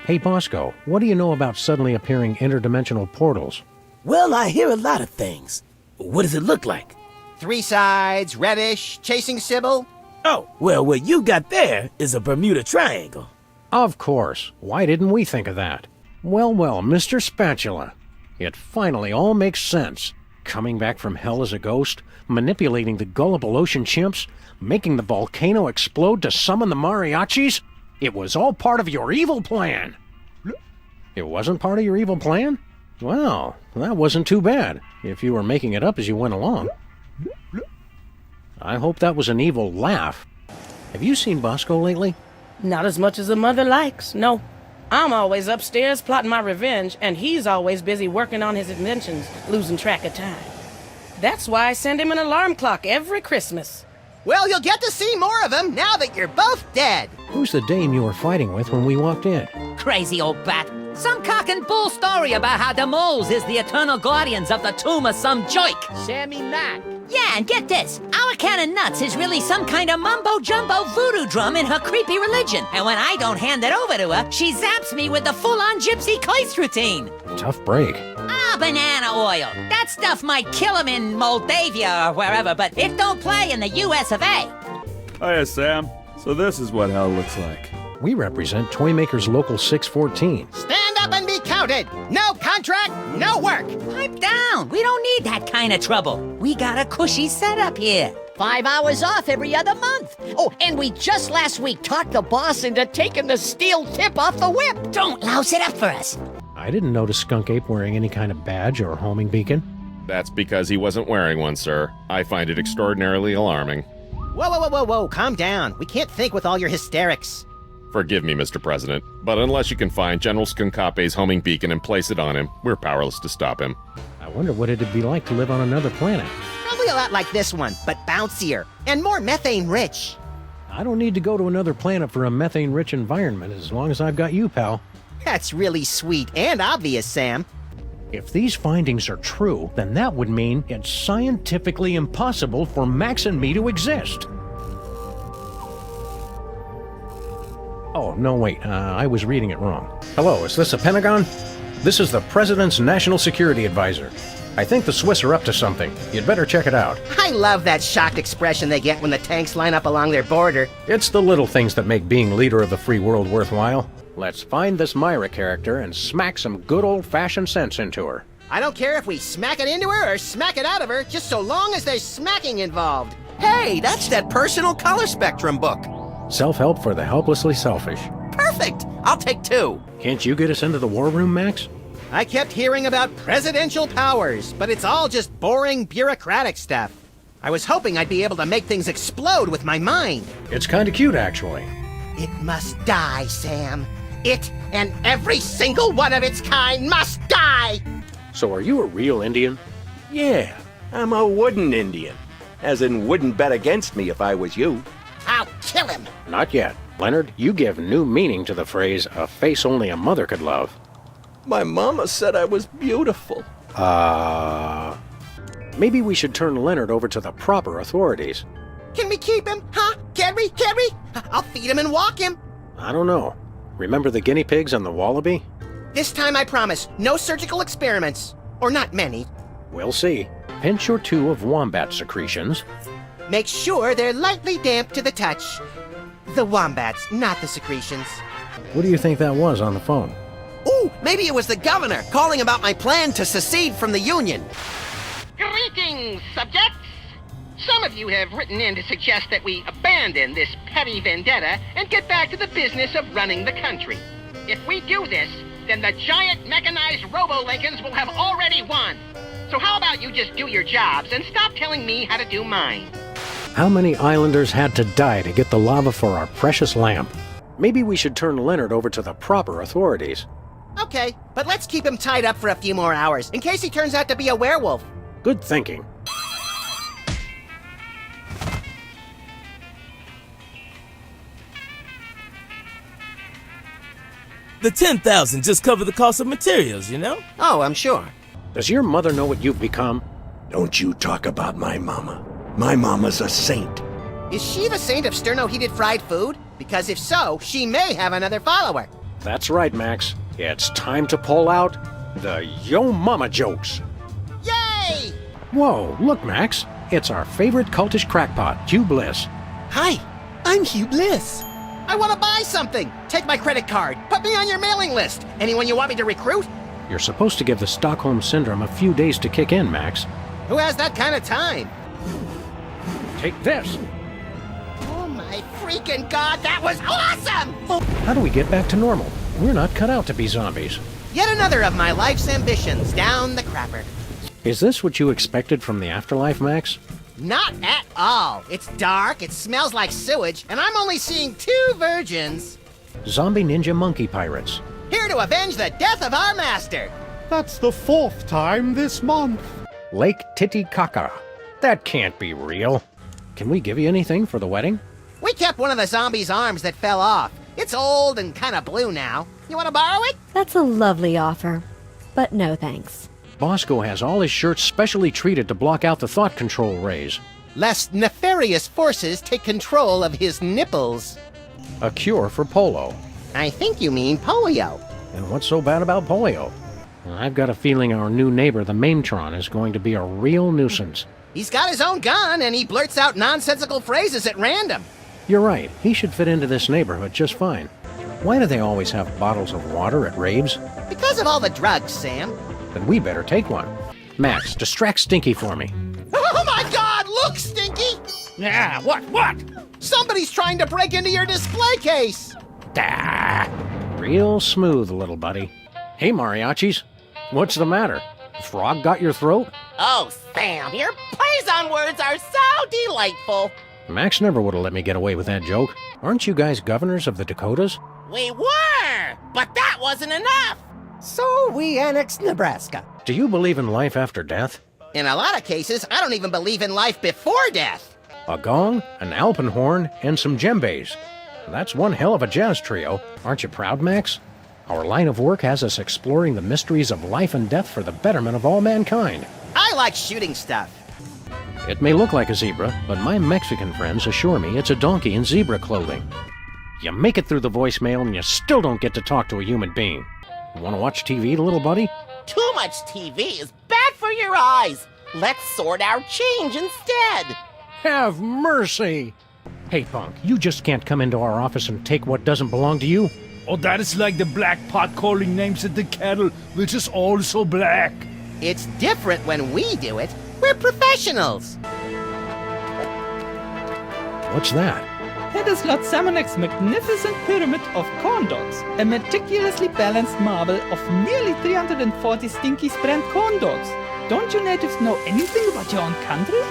Hey, Bosco, what do you know about suddenly appearing interdimensional portals? Well, I hear a lot of things. What does it look like? 3 sides, reddish, chasing Sybil. Oh, well, what you got there is a Bermuda Triangle. Of course. Why didn't we think of that? Well, Mr. Spatula. It finally all makes sense. Coming back from hell as a ghost, manipulating the gullible ocean chimps, making the volcano explode to summon the mariachis? It was all part of your evil plan. It wasn't part of your evil plan? Well, that wasn't too bad, if you were making it up as you went along. I hope that was an evil laugh. Have you seen Bosco lately? Not as much as a mother likes, no. I'm always upstairs plotting my revenge, and he's always busy working on his inventions, losing track of time. That's why I send him an alarm clock every Christmas. Well, you'll get to see more of him now that you're both dead. Who's the dame you were fighting with when we walked in? Crazy old bat. Some cock and bull story about how the moles is the eternal guardians of the tomb of some joik. Sammy Mac. Yeah, and get this. Our can of nuts is really some kind of mumbo-jumbo voodoo drum in her creepy religion. And when I don't hand it over to her, she zaps me with the full-on gypsy Kleist routine. Tough break. Banana oil. That stuff might kill him in Moldavia or wherever, but it don't play in the US of A. Hiya, Sam. So this is what hell looks like. We represent Toymakers Local 614. Stand up and be counted. No contract, no work. Pipe down. We don't need that kind of trouble. We got a cushy setup here. 5 hours off every other month. Oh, and we just last week talked the boss into taking the steel tip off the whip. Don't louse it up for us. I didn't notice Skunk Ape wearing any kind of badge or homing beacon. That's because he wasn't wearing one, sir. I find it extraordinarily alarming. Whoa, calm down. We can't think with all your hysterics. Forgive me, Mr. President, but unless you can find General Skunkape's homing beacon and place it on him, we're powerless to stop him. I wonder what it'd be like to live on another planet. Probably a lot like this one, but bouncier and more methane-rich. I don't need to go to another planet for a methane-rich environment as long as I've got you, pal. That's really sweet and obvious, Sam. If these findings are true, then that would mean it's scientifically impossible for Max and me to exist. Oh, no, wait. I was reading it wrong. Hello, is this a Pentagon? This is the President's National Security Advisor. I think the Swiss are up to something. You'd better check it out. I love that shocked expression they get when the tanks line up along their border. It's the little things that make being leader of the free world worthwhile. Let's find this Myra character and smack some good old-fashioned sense into her. I don't care if we smack it into her or smack it out of her, just so long as there's smacking involved. Hey, that's that personal color spectrum book. Self-help for the helplessly selfish. Perfect. I'll take 2. Can't you get us into the war room, Max? I kept hearing about presidential powers, but it's all just boring bureaucratic stuff. I was hoping I'd be able to make things explode with my mind. It's kind of cute, actually. It must die, Sam. It and every single one of its kind must die! So are you a real Indian? Yeah, I'm a wooden Indian. As in, wouldn't bet against me if I was you. I'll kill him! Not yet. Leonard, you give new meaning to the phrase, a face only a mother could love. My mama said I was beautiful. Maybe we should turn Leonard over to the proper authorities. Can we keep him? Huh? Can we? Can we? I'll feed him and walk him. I don't know. Remember the guinea pigs and the wallaby? This time I promise, no surgical experiments. Or not many. We'll see. Pinch or 2 of wombat secretions. Make sure they're lightly damp to the touch. The wombats, not the secretions. What do you think that was on the phone? Ooh, maybe it was the governor calling about my plan to secede from the Union. Greetings, subjects! Some of you have written in to suggest that we abandon this petty vendetta and get back to the business of running the country. If we do this, then the giant mechanized Robo-Lincolns will have already won. So how about you just do your jobs and stop telling me how to do mine? How many islanders had to die to get the lava for our precious lamp? Maybe we should turn Leonard over to the proper authorities. Okay, but let's keep him tied up for a few more hours, in case he turns out to be a werewolf. Good thinking. The $10,000 just covered the cost of materials, you know? Oh, I'm sure. Does your mother know what you've become? Don't you talk about my mama. My mama's a saint. Is she the saint of sterno-heated fried food? Because if so, she may have another follower. That's right, Max. It's time to pull out the Yo Mama jokes. Yay! Whoa, look, Max. It's our favorite cultish crackpot, Hugh Bliss. Hi, I'm Hugh Bliss. I want to buy something. Take my credit card. Put me on your mailing list. Anyone you want me to recruit? You're supposed to give the Stockholm Syndrome a few days to kick in, Max. Who has that kind of time? Take this. Oh my freaking god, that was awesome! How do we get back to normal? We're not cut out to be zombies. Yet another of my life's ambitions down the crapper. Is this what you expected from the afterlife, Max? Not at all. It's dark, it smells like sewage, and I'm only seeing 2 virgins. Zombie ninja monkey pirates. Here to avenge the death of our master. That's the 4th time this month. Lake Titicaca. That can't be real. Can we give you anything for the wedding? We kept one of the zombies' arms that fell off. It's old and kind of blue now. You want to borrow it? That's a lovely offer, but no thanks. Bosco has all his shirts specially treated to block out the thought control rays. Lest nefarious forces take control of his nipples. A cure for polio. I think you mean polio. And what's so bad about polio? I've got a feeling our new neighbor, the Mametron, is going to be a real nuisance. He's got his own gun, and he blurts out nonsensical phrases at random. You're right. He should fit into this neighborhood just fine. Why do they always have bottles of water at raves? Because of all the drugs, Sam. Then we better take one. Max, distract Stinky for me. Oh my god, look, Stinky! Yeah, what? Somebody's trying to break into your display case! Real smooth, little buddy. Hey, mariachis. What's the matter? Frog got your throat? Oh, Sam, your plays on words are so delightful. Max never would have let me get away with that joke. Aren't you guys governors of the Dakotas? We were, but that wasn't enough. So we annexed Nebraska. Do you believe in life after death? In a lot of cases, I don't even believe in life before death. A gong, an alpenhorn, and some djembes. That's one hell of a jazz trio. Aren't you proud, Max? Our line of work has us exploring the mysteries of life and death for the betterment of all mankind. I like shooting stuff. It may look like a zebra, but my Mexican friends assure me it's a donkey in zebra clothing. You make it through the voicemail and you still don't get to talk to a human being. Want to watch TV, little buddy? Too much TV is bad for your eyes. Let's sort our change instead. Have mercy! Hey, punk, you just can't come into our office and take what doesn't belong to you. Oh, that is like the black pot calling names at the kettle, which is also black. It's different when we do it. We're professionals. What's that? That is Lord Samonek's magnificent pyramid of corn dogs, a meticulously balanced marble of nearly 340 stinky brand corn dogs. Don't you natives know anything about your own country?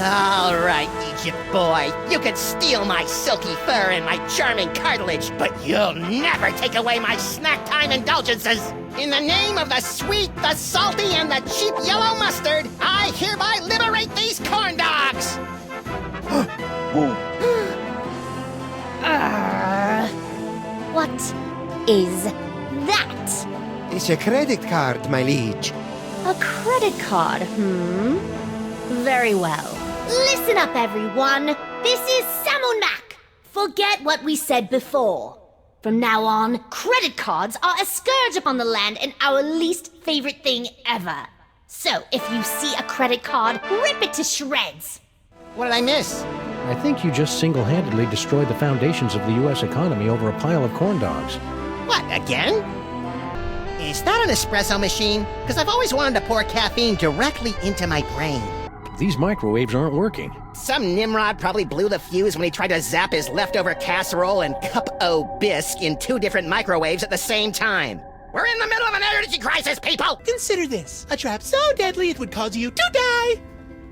All right, Egypt boy. You can steal my silky fur and my charming cartilage, but you'll never take away my snack time indulgences. In the name of the sweet, the salty, and the cheap yellow mustard, I hereby liberate these corn dogs! What is that? It's a credit card, my liege. A credit card, Very well. Listen up, everyone. This is Samonak. Forget what we said before. From now on, credit cards are a scourge upon the land and our least favorite thing ever. So, if you see a credit card, rip it to shreds. What did I miss? I think you just single-handedly destroyed the foundations of the U.S. economy over a pile of corn dogs. What, again? Is that an espresso machine? Because I've always wanted to pour caffeine directly into my brain. These microwaves aren't working. Some Nimrod probably blew the fuse when he tried to zap his leftover casserole and cup o' bisque in 2 different microwaves at the same time. We're in the middle of an energy crisis, people! Consider this. A trap so deadly it would cause you to die.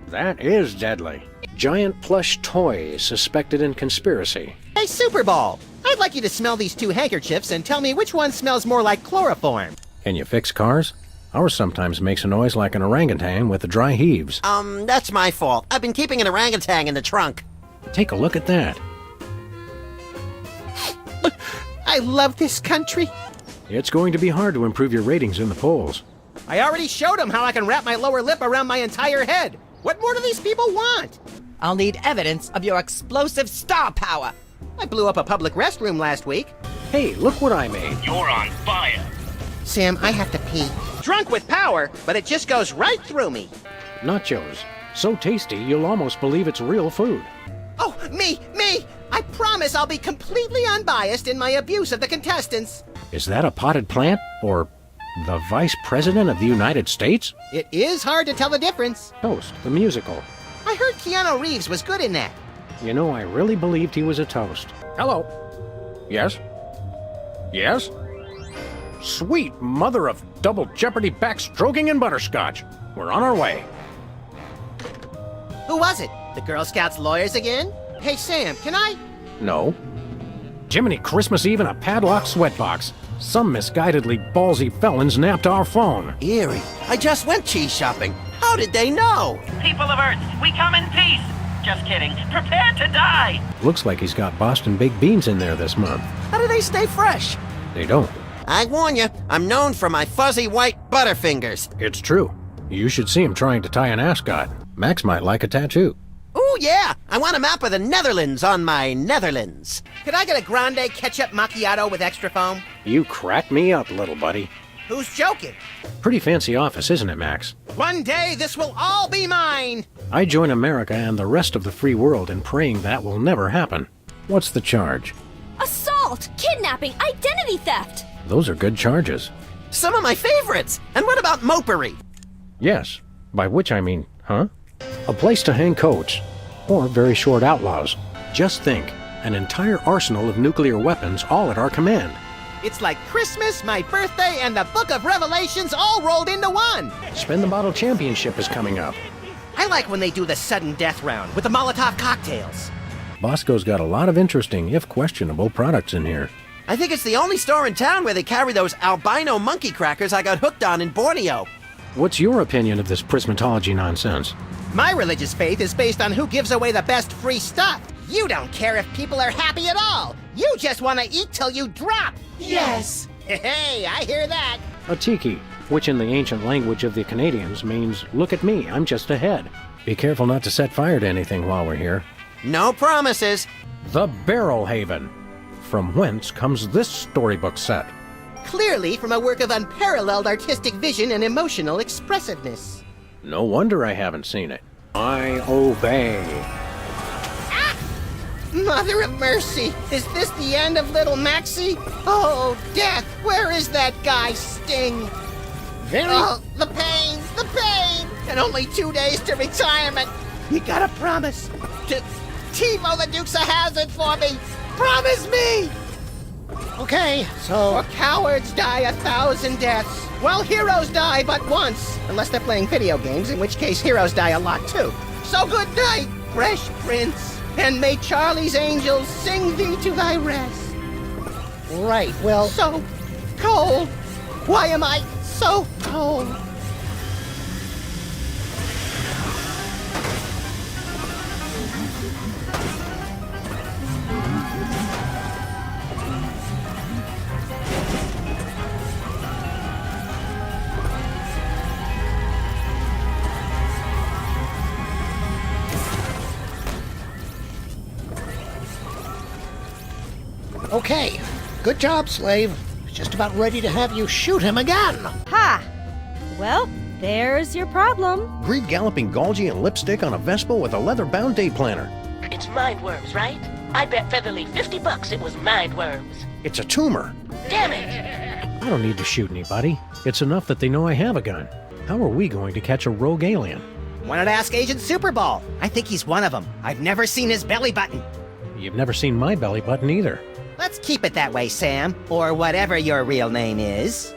That is deadly. Giant plush toy suspected in conspiracy. Hey, Super Ball! I'd like you to smell these 2 handkerchiefs and tell me which one smells more like chloroform. Can you fix cars? Ours sometimes makes a noise like an orangutan with the dry heaves. That's my fault. I've been keeping an orangutan in the trunk. Take a look at that. I love this country. It's going to be hard to improve your ratings in the polls. I already showed them how I can wrap my lower lip around my entire head. What more do these people want? I'll need evidence of your explosive star power. I blew up a public restroom last week. Hey, look what I made. You're on fire. Sam, I have to pee. Drunk with power, but it just goes right through me. Nachos. So tasty, you'll almost believe it's real food. Oh, me! I promise I'll be completely unbiased in my abuse of the contestants. Is that a potted plant? Or the Vice President of the United States? It is hard to tell the difference. Toast, the musical. I heard Keanu Reeves was good in that. You know, I really believed he was a toast. Hello. Yes? Yes? Sweet mother of double jeopardy backstroking and butterscotch. We're on our way. Who was it? The Girl Scouts lawyers again? Hey, Sam, can I? No. Jiminy Christmas Eve in a padlocked sweatbox. Some misguidedly ballsy felons napped our phone. Eerie. I just went cheese shopping. How did they know? People of Earth, we come in peace. Just kidding. Prepare to die. Looks like he's got Boston baked beans in there this month. How do they stay fresh? They don't. I warn you, I'm known for my fuzzy white butterfingers. It's true. You should see him trying to tie an ascot. Max might like a tattoo. Ooh, yeah! I want a map of the Netherlands on my Netherlands. Could I get a grande ketchup macchiato with extra foam? You crack me up, little buddy. Who's joking? Pretty fancy office, isn't it, Max? One day this will all be mine! I join America and the rest of the free world in praying that will never happen. What's the charge? Assault, kidnapping, identity theft. Those are good charges. Some of my favorites! And what about mopery? Yes, by which I mean, huh? A place to hang coats. Or very short outlaws. Just think, an entire arsenal of nuclear weapons all at our command. It's like Christmas, my birthday, and the Book of Revelations all rolled into one! Spin the Bottle Championship is coming up. I like when they do the sudden death round with the Molotov cocktails. Bosco's got a lot of interesting, if questionable, products in here. I think it's the only store in town where they carry those albino monkey crackers I got hooked on in Borneo. What's your opinion of this prismatology nonsense? My religious faith is based on who gives away the best free stuff. You don't care if people are happy at all. You just want to eat till you drop. Yes. Hey, I hear that. A tiki, which in the ancient language of the Canadians means, look at me, I'm just ahead. Be careful not to set fire to anything while we're here. No promises. The Barrel Haven, from whence comes this storybook set. Clearly from a work of unparalleled artistic vision and emotional expressiveness. No wonder I haven't seen it. I obey. Ah! Mother of mercy! Is this the end of little Maxie? Oh, death! Where is that guy, Sting? Very... Oh, the pain! The pain! And only 2 days to retirement! You gotta promise to TiVo the Dukes of Hazzard for me! Promise me! Okay, so... For cowards die 1,000 deaths, while heroes die but once. Unless they're playing video games, in which case heroes die a lot too. So good night, Fresh Prince, and may Charlie's angels sing thee to thy rest. Right, well... So cold! Why am I so cold? Okay, good job, Slave. Just about ready to have you shoot him again. Ha! Well, there's your problem. Breed galloping Galgi and lipstick on a Vespa with a leather-bound day planner. It's mind worms, right? I bet Featherly $50 it was mind worms. It's a tumor. Damn it! I don't need to shoot anybody. It's enough that they know I have a gun. How are we going to catch a rogue alien? Wanted to ask Agent Superball. I think he's one of them. I've never seen his belly button. You've never seen my belly button either. Let's keep it that way, Sam. Or whatever your real name is.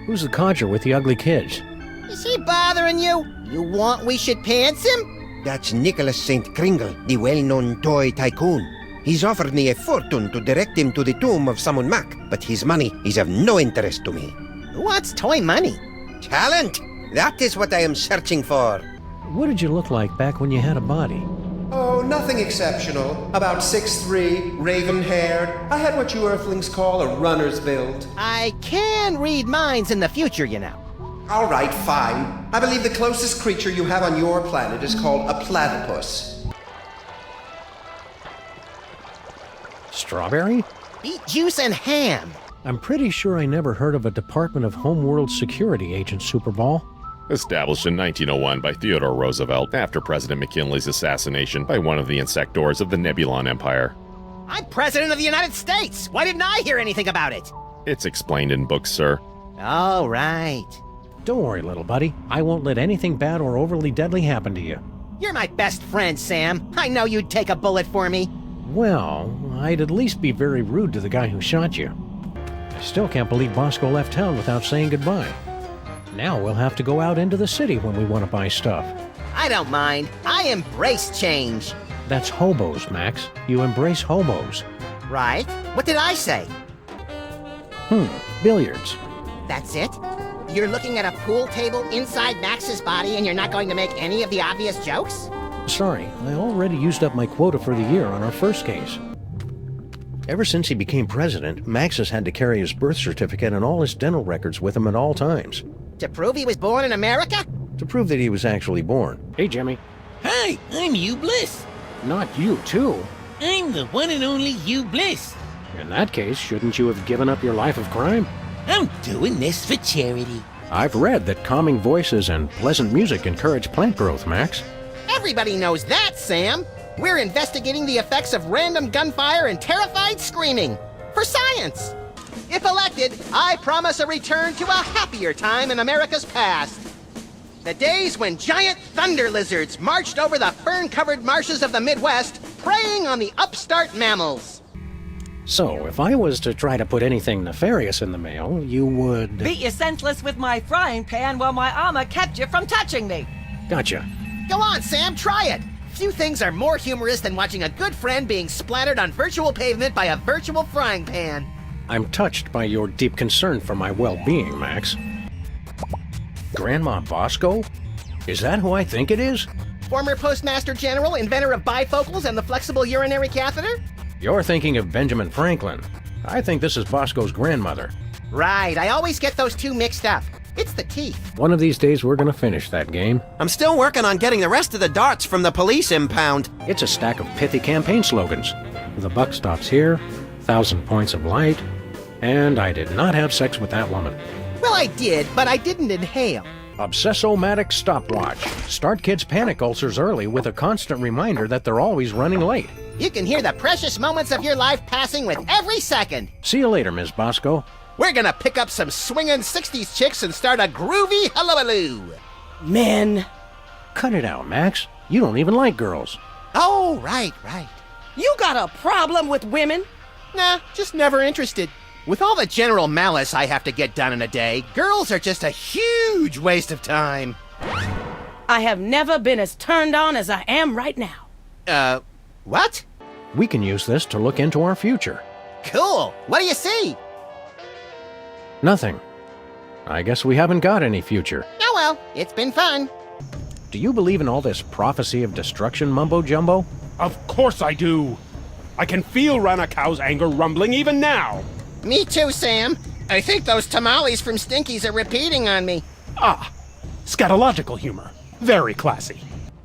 Who's the codger with the ugly kids? Is he bothering you? You want we should pants him? That's Nicholas St. Kringle, the well-known toy tycoon. He's offered me a fortune to direct him to the tomb of Samon Mac, but his money is of no interest to me. Who wants toy money? Talent! That is what I am searching for. What did you look like back when you had a body? Oh, nothing exceptional. About 6'3", raven-haired. I had what you Earthlings call a runner's build. I can read minds in the future, you know. All right, fine. I believe the closest creature you have on your planet is called a platypus. Strawberry? Beet juice and ham. I'm pretty sure I never heard of a Department of Homeworld Security, Agent Superball. Established in 1901 by Theodore Roosevelt after President McKinley's assassination by one of the insectors of the Nebulon Empire. I'm President of the United States! Why didn't I hear anything about it? It's explained in books, sir. Oh, right. Don't worry, little buddy. I won't let anything bad or overly deadly happen to you. You're my best friend, Sam. I know you'd take a bullet for me. Well, I'd at least be very rude to the guy who shot you. I still can't believe Bosco left town without saying goodbye. Now we'll have to go out into the city when we want to buy stuff. I don't mind. I embrace change. That's hobos, Max. You embrace hobos. Right? What did I say? Billiards. That's it? You're looking at a pool table inside Max's body and you're not going to make any of the obvious jokes? Sorry, I already used up my quota for the year on our first case. Ever since he became president, Max has had to carry his birth certificate and all his dental records with him at all times. To prove he was born in America? To prove that he was actually born. Hey, Jimmy. Hi, I'm Hugh Bliss. Not you, too. I'm the one and only Hugh Bliss. In that case, shouldn't you have given up your life of crime? I'm doing this for charity. I've read that calming voices and pleasant music encourage plant growth, Max. Everybody knows that, Sam. We're investigating the effects of random gunfire and terrified screaming. For science. If elected, I promise a return to a happier time in America's past. The days when giant thunder lizards marched over the fern-covered marshes of the Midwest, preying on the upstart mammals. So, if I was to try to put anything nefarious in the mail, you would... Beat you senseless with my frying pan while my armor kept you from touching me. Gotcha. Go on, Sam, try it. Few things are more humorous than watching a good friend being splattered on virtual pavement by a virtual frying pan. I'm touched by your deep concern for my well-being, Max. Grandma Bosco? Is that who I think it is? Former Postmaster General, inventor of bifocals and the flexible urinary catheter? You're thinking of Benjamin Franklin. I think this is Bosco's grandmother. Right, I always get those two mixed up. It's the teeth. One of these days we're gonna finish that game. I'm still working on getting the rest of the darts from the police impound. It's a stack of pithy campaign slogans. The buck stops here, 1,000 points of light, and I did not have sex with that woman. Well, I did, but I didn't inhale. Obsessomatic stopwatch. Start kids' panic ulcers early with a constant reminder that they're always running late. You can hear the precious moments of your life passing with every second. See you later, Ms. Bosco. We're gonna pick up some swingin' 60s chicks and start a groovy hullabaloo. Men. Cut it out, Max. You don't even like girls. Oh, right. You got a problem with women? Nah, just never interested. With all the general malice I have to get done in a day, girls are just a huge waste of time. I have never been as turned on as I am right now. What? We can use this to look into our future. Cool. What do you see? Nothing. I guess we haven't got any future. Oh well, it's been fun. Do you believe in all this prophecy of destruction mumbo-jumbo? Of course I do. I can feel Ranakau's anger rumbling even now. Me too, Sam. I think those tamales from Stinky's are repeating on me. Ah, scatological humor. Very classy.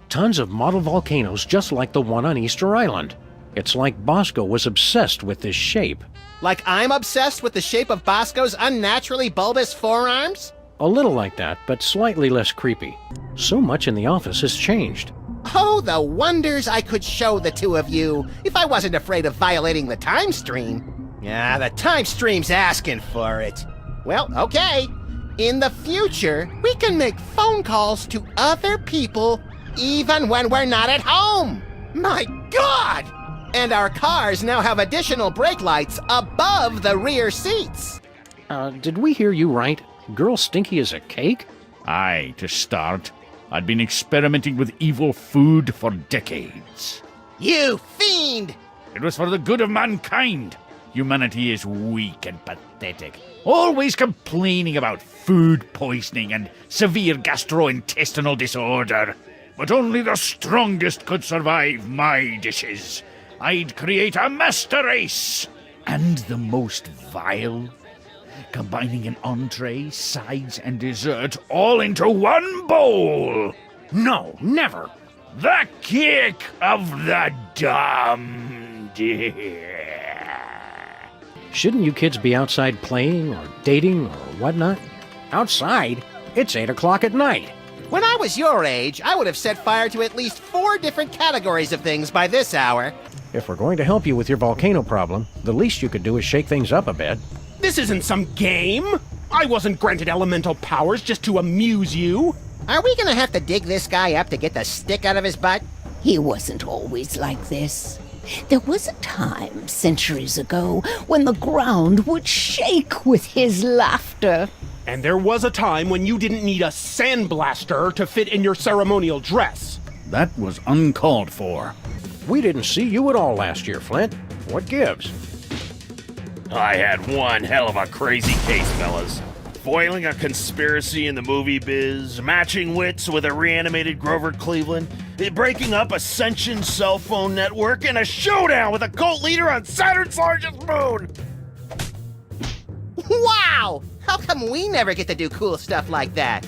Tons of model volcanoes just like the one on Easter Island. It's like Bosco was obsessed with this shape. Like I'm obsessed with the shape of Bosco's unnaturally bulbous forearms? A little like that, but slightly less creepy. So much in the office has changed. Oh, the wonders I could show the two of you if I wasn't afraid of violating the time stream. Yeah, the time stream's asking for it. Well, okay. In the future, we can make phone calls to other people even when we're not at home. My God! And our cars now have additional brake lights above the rear seats. Did we hear you right? Girl Stinky is a cake? Aye, to start. I'd been experimenting with evil food for decades. You fiend! It was for the good of mankind. Humanity is weak and pathetic, always complaining about food poisoning and severe gastrointestinal disorder. But only the strongest could survive my dishes. I'd create a master race, and the most vile, combining an entree, sides, and dessert all into one bowl. No, never. The kick of the damned. Shouldn't you kids be outside playing or dating or whatnot? Outside? It's 8 o'clock at night. When I was your age, I would have set fire to at least 4 different categories of things by this hour. If we're going to help you with your volcano problem, the least you could do is shake things up a bit. This isn't some game. I wasn't granted elemental powers just to amuse you. Are we gonna have to dig this guy up to get the stick out of his butt? He wasn't always like this. There was a time, centuries ago, when the ground would shake with his laughter. And there was a time when you didn't need a sandblaster to fit in your ceremonial dress. That was uncalled for. We didn't see you at all last year, Flint. What gives? I had one hell of a crazy case, fellas. Foiling a conspiracy in the movie biz, matching wits with a reanimated Grover Cleveland, breaking up Ascension's cell phone network, and a showdown with a cult leader on Saturn's largest moon! Wow! How come we never get to do cool stuff like that?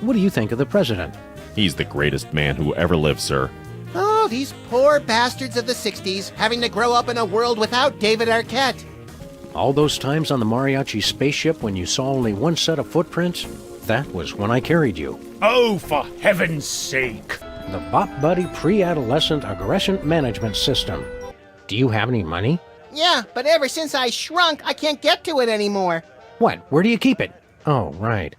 What do you think of the president? He's the greatest man who ever lived, sir. Oh, these poor bastards of the 60s having to grow up in a world without David Arquette. All those times on the mariachi spaceship when you saw only one set of footprints? That was when I carried you. Oh, for heaven's sake! The Bop Buddy Pre-Adolescent Aggression Management System. Do you have any money? Yeah, but ever since I shrunk, I can't get to it anymore. What? Where do you keep it? Oh, right.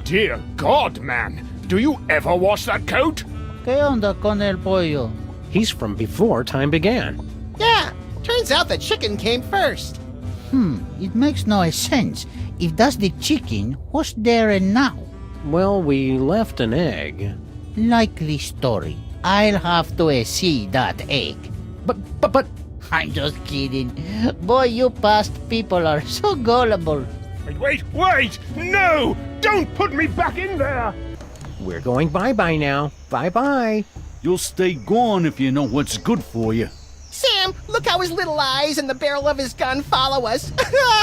Dear God, man! Do you ever wash that coat? ¿Qué onda con el pollo? He's from before time began. Yeah, turns out the chicken came first. It makes no sense. If that's the chicken, what's there and now? Well, we left an egg. Likely story. I'll have to see that egg. But... I'm just kidding. Boy, you past people are so gullible. Wait! No! Don't put me back in there! We're going bye-bye now. Bye-bye. You'll stay gone if you know what's good for you. Sam, look how his little eyes and the barrel of his gun follow us.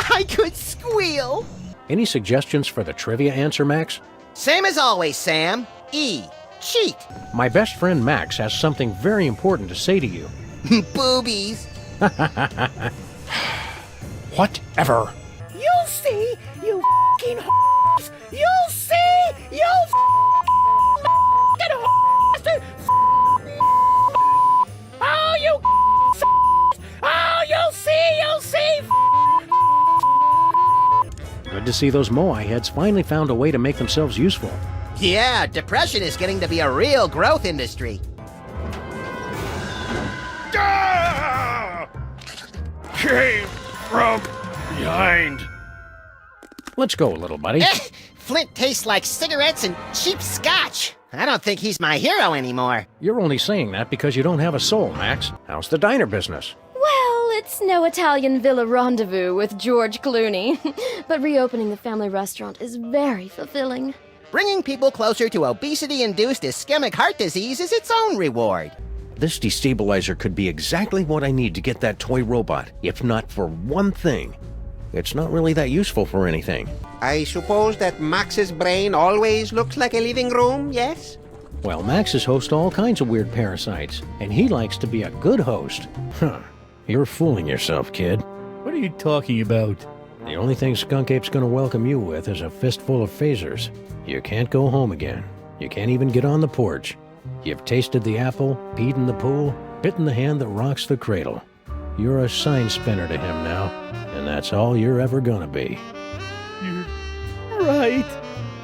I could squeal. Any suggestions for the trivia answer, Max? Same as always, Sam. E. Cheek. My best friend Max has something very important to say to you. Boobies. Whatever. You'll see, you f***ing h***s. You'll see, you f***ing h***s. Oh, you f***s. Oh, you'll see. see those Moai heads finally found a way to make themselves useful. Yeah, depression is getting to be a real growth industry. Came from behind. Let's go, little buddy. Flint tastes like cigarettes and cheap scotch. I don't think he's my hero anymore. You're only saying that because you don't have a soul, Max. How's the diner business? Well, it's no Italian villa rendezvous with George Clooney, but reopening the family restaurant is very fulfilling. Bringing people closer to obesity-induced ischemic heart disease is its own reward. This destabilizer could be exactly what I need to get that toy robot, if not for one thing. It's not really that useful for anything. I suppose that Max's brain always looks like a living room, yes? Well, Maxes host all kinds of weird parasites, and he likes to be a good host. Huh. You're fooling yourself, kid. What are you talking about? The only thing Skunk Ape's gonna welcome you with is a fistful of phasers. You can't go home again. You can't even get on the porch. You've tasted the apple, peed in the pool, bitten the hand that rocks the cradle. You're a sign spinner to him now, and that's all you're ever gonna be. You're right.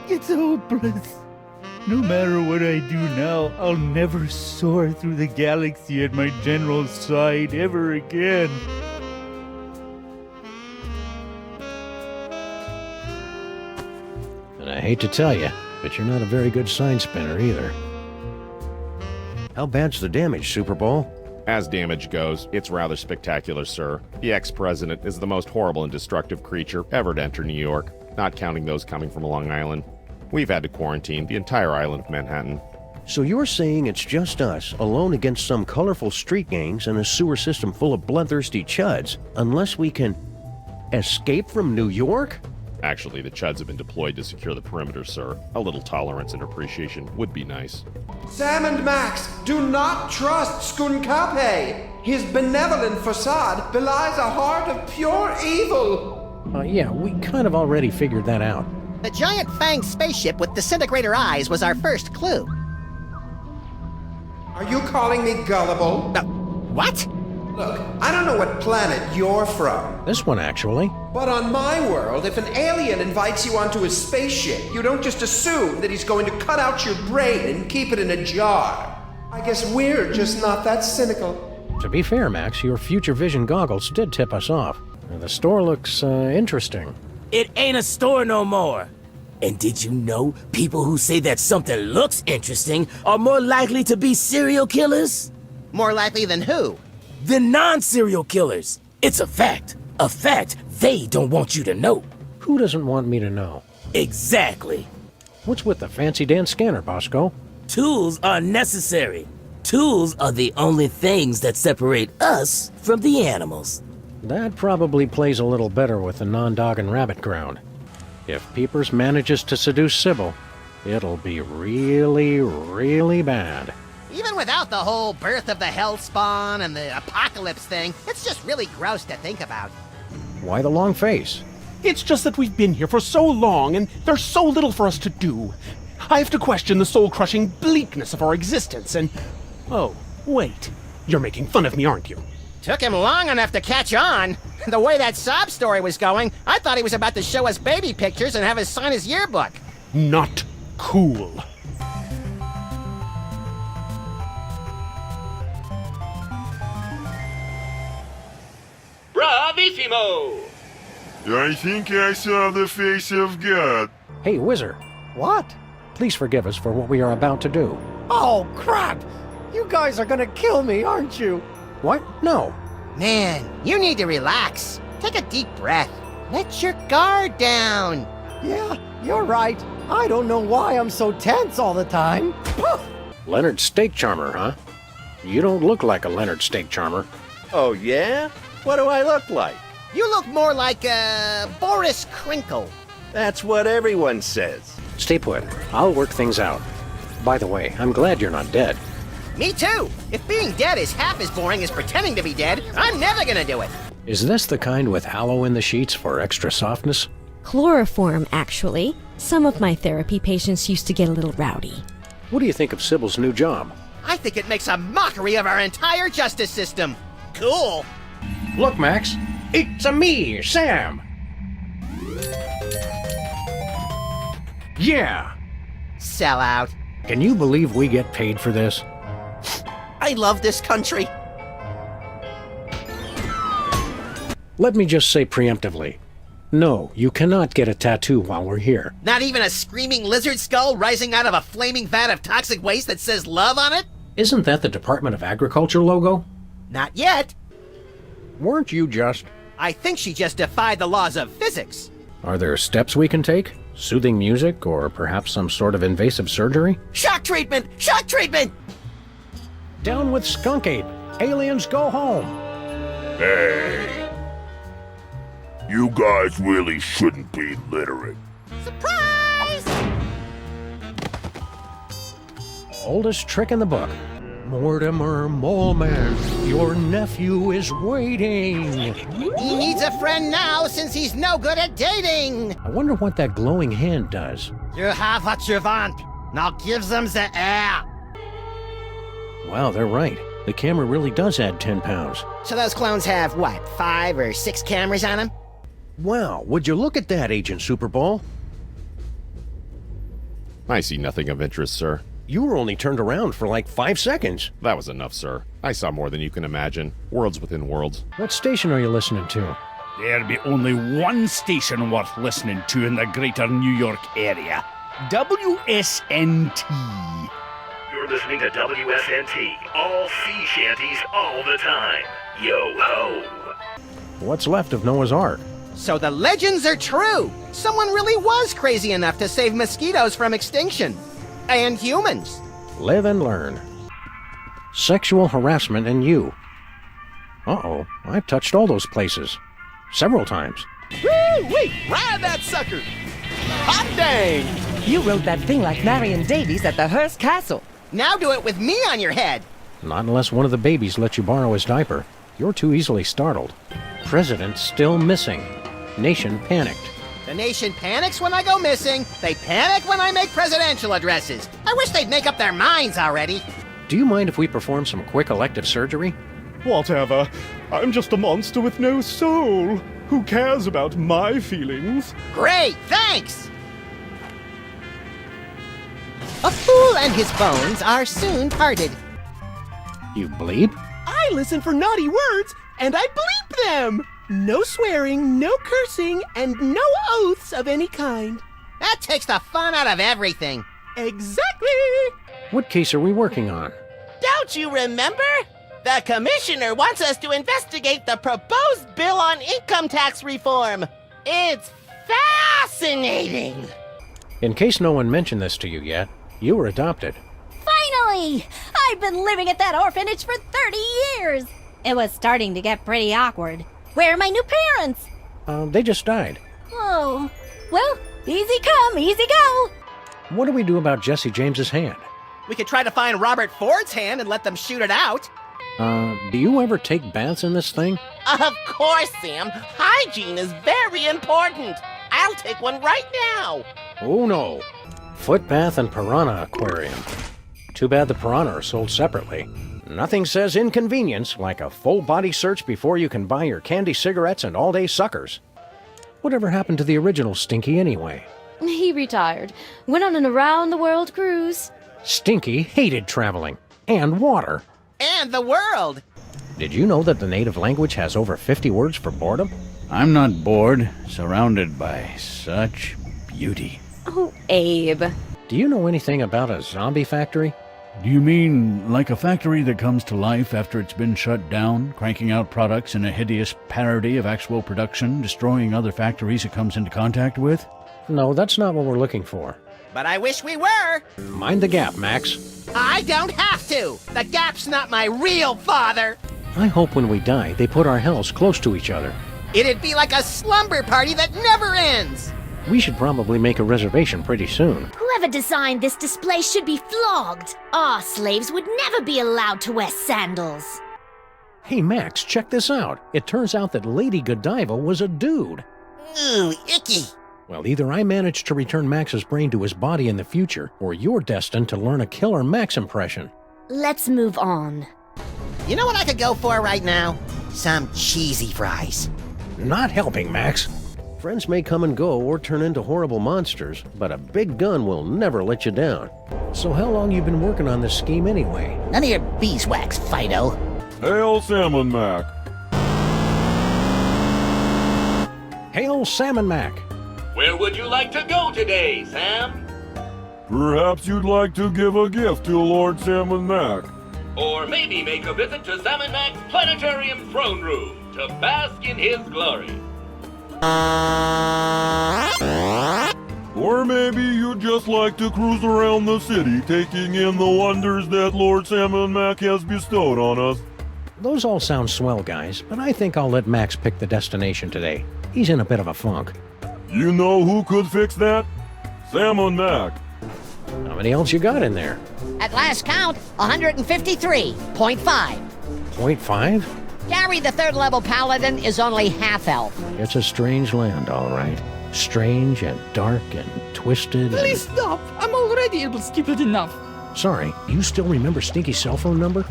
It's hopeless. No matter what I do now, I'll never soar through the galaxy at my general's side ever again. And I hate to tell you, but you're not a very good sign spinner either. How bad's the damage, Super Bowl? As damage goes, it's rather spectacular, sir. The ex-president is the most horrible and destructive creature ever to enter New York, not counting those coming from Long Island. We've had to quarantine the entire island of Manhattan. So you're saying it's just us, alone against some colorful street gangs and a sewer system full of bloodthirsty chuds, unless we can escape from New York? Actually, the chuds have been deployed to secure the perimeter, sir. A little tolerance and appreciation would be nice. Sam and Max, do not trust unqiue. His benevolent facade belies a heart of pure evil. Yeah, we kind of already figured that out. The giant fanged spaceship with disintegrator eyes was our first clue. Are you calling me gullible? What? Look, I don't know what planet you're from. This one, actually. But on my world, if an alien invites you onto his spaceship, you don't just assume that he's going to cut out your brain and keep it in a jar. I guess we're just not that cynical. To be fair, Max, your future vision goggles did tip us off. The store looks, interesting. It ain't a store no more. And did you know people who say that something looks interesting are more likely to be serial killers? More likely than who? Than non-serial killers. It's a fact. A fact they don't want you to know. Who doesn't want me to know? Exactly. What's with the fancy dance scanner, Bosco? Tools are necessary. Tools are the only things that separate us from the animals. That probably plays a little better with the non-dog and rabbit ground. If Peepers manages to seduce Sybil, it'll be really, really bad. Even without the whole birth of the hellspawn and the apocalypse thing, it's just really gross to think about. Why the long face? It's just that we've been here for so long and there's so little for us to do. I have to question the soul-crushing bleakness of our existence and... Oh, wait. You're making fun of me, aren't you? Took him long enough to catch on. The way that sob story was going, I thought he was about to show us baby pictures and have us sign his yearbook. Not cool. Bravissimo! I think I saw the face of God. Hey, Wizard. What? Please forgive us for what we are about to do. Oh, crap! You guys are gonna kill me, aren't you? What? No. Man, you need to relax. Take a deep breath. Let your guard down. Yeah, you're right. I don't know why I'm so tense all the time. Leonard Steak Charmer, huh? You don't look like a Leonard Steak Charmer. Oh, yeah? What do I look like? You look more like Boris Crinkle. That's what everyone says. Stay put. I'll work things out. By the way, I'm glad you're not dead. Me too. If being dead is half as boring as pretending to be dead, I'm never gonna do it. Is this the kind with aloe in the sheets for extra softness? Chloroform, actually. Some of my therapy patients used to get a little rowdy. What do you think of Sybil's new job? I think it makes a mockery of our entire justice system. Cool. Look, Max. It's-a me, Sam. Yeah! Sell out. Can you believe we get paid for this? I love this country. Let me just say preemptively, no, you cannot get a tattoo while we're here. Not even a screaming lizard skull rising out of a flaming vat of toxic waste that says love on it? Isn't that the Department of Agriculture logo? Not yet. Weren't you just... I think she just defied the laws of physics. Are there steps we can take? Soothing music, or perhaps some sort of invasive surgery? Shock treatment! Shock treatment! Down with Skunk Ape! Aliens go home! Hey! You guys really shouldn't be littering. Surprise! Oldest trick in the book. Mortimer Moleman, your nephew is waiting. He needs a friend now since he's no good at dating. I wonder what that glowing hand does. You have what you want. Now give them the air. Wow, they're right. The camera really does add 10 pounds. So those clones have, what, 5 or 6 cameras on them? Wow, would you look at that, Agent Super Bowl? I see nothing of interest, sir. You were only turned around for like 5 seconds. That was enough, sir. I saw more than you can imagine. Worlds within worlds. What station are you listening to? There'll be only one station worth listening to in the greater New York area. WSNT. You're listening to WSNT. All sea shanties all the time. Yo ho. What's left of Noah's Ark? So the legends are true. Someone really was crazy enough to save mosquitoes from extinction. And humans. Live and learn. Sexual harassment and you. Uh-oh, I've touched all those places. Several times. Woo-wee! Ride that sucker! Hot dang! You rode that thing like Marion Davies at the Hearst Castle. Now do it with me on your head. Not unless one of the babies lets you borrow his diaper. You're too easily startled. President still missing. Nation panicked. The nation panics when I go missing. They panic when I make presidential addresses. I wish they'd make up their minds already. Do you mind if we perform some quick elective surgery? Whatever. I'm just a monster with no soul. Who cares about my feelings? Great, thanks! A fool and his bones are soon parted. You bleep? I listen for naughty words, and I bleep them! No swearing, no cursing, and no oaths of any kind. That takes the fun out of everything. Exactly! What case are we working on? Don't you remember? The commissioner wants us to investigate the proposed bill on income tax reform. It's fascinating! In case no one mentioned this to you yet, you were adopted. Finally! I've been living at that orphanage for 30 years! It was starting to get pretty awkward. Where are my new parents? They just died. Oh, well, easy come, easy go. What do we do about Jesse James's hand? We could try to find Robert Ford's hand and let them shoot it out. Do you ever take baths in this thing? Of course, Sam. Hygiene is very important. I'll take one right now. Oh no. Foot bath and piranha aquarium. Too bad the piranha are sold separately. Nothing says inconvenience like a full body search before you can buy your candy cigarettes and all-day suckers. Whatever happened to the original Stinky anyway? He retired. Went on an around-the-world cruise. Stinky hated traveling. And water. And the world. Did you know that the native language has over 50 words for boredom? I'm not bored, surrounded by such beauty. Oh, Abe. Do you know anything about a zombie factory? Do you mean like a factory that comes to life after it's been shut down, cranking out products in a hideous parody of actual production, destroying other factories it comes into contact with? No, that's not what we're looking for. But I wish we were. Mind the gap, Max. I don't have to. The Gap's not my real father. I hope when we die, they put our hells close to each other. It'd be like a slumber party that never ends. We should probably make a reservation pretty soon. Whoever designed this display should be flogged. Our slaves would never be allowed to wear sandals. Hey, Max, check this out. It turns out that Lady Godiva was a dude. Ooh, icky. Well, either I managed to return Max's brain to his body in the future, or you're destined to learn a killer Max impression. Let's move on. You know what I could go for right now? Some cheesy fries. Not helping, Max. Friends may come and go or turn into horrible monsters, but a big gun will never let you down. So how long you been working on this scheme anyway? None of your beeswax, Fido. Hail Salmon Mac. Hail Salmon Mac. Where would you like to go today, Sam? Perhaps you'd like to give a gift to Lord Salmon Mac. Or maybe make a visit to Salmon Mac's planetarium throne room to bask in his glory. Or maybe you'd just like to cruise around the city, taking in the wonders that Lord Salmon Mac has bestowed on us. Those all sound swell, guys, but I think I'll let Max pick the destination today. He's in a bit of a funk. You know who could fix that? Salmon Mac. How many else you got in there? At last count, 153.5. 0.5? Gary, the third level paladin, is only half elf. It's a strange land, all right. Strange and dark and twisted. Please stop. I'm already able to skip it enough. Sorry, you still remember Stinky's cell phone number?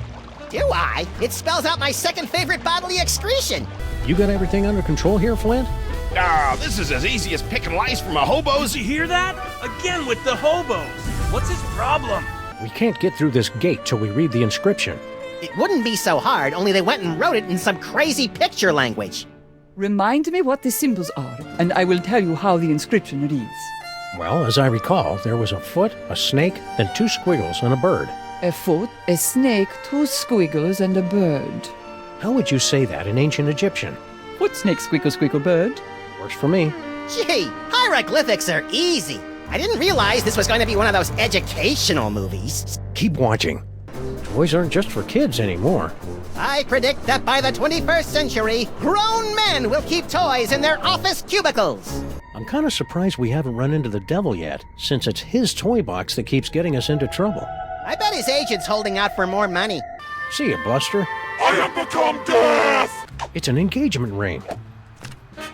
Do I? It spells out my second favorite bodily excretion. You got everything under control here, Flint? Ah, this is as easy as picking lice from a hobo's. Did you hear that? Again with the hobos. What's his problem? We can't get through this gate till we read the inscription. It wouldn't be so hard, only they went and wrote it in some crazy picture language. Remind me what the symbols are, and I will tell you how the inscription reads. Well, as I recall, there was a foot, a snake, then 2 squiggles, and a bird. A foot, a snake, 2 squiggles, and a bird. How would you say that in ancient Egyptian? Foot, snake, squiggle, squiggle, bird. Works for me. Gee, hieroglyphics are easy. I didn't realize this was going to be one of those educational movies. Keep watching. Toys aren't just for kids anymore. I predict that by the 21st century, grown men will keep toys in their office cubicles. I'm kind of surprised we haven't run into the devil yet, since it's his toy box that keeps getting us into trouble. I bet his agent's holding out for more money. See ya, Buster. I have become death! It's an engagement ring.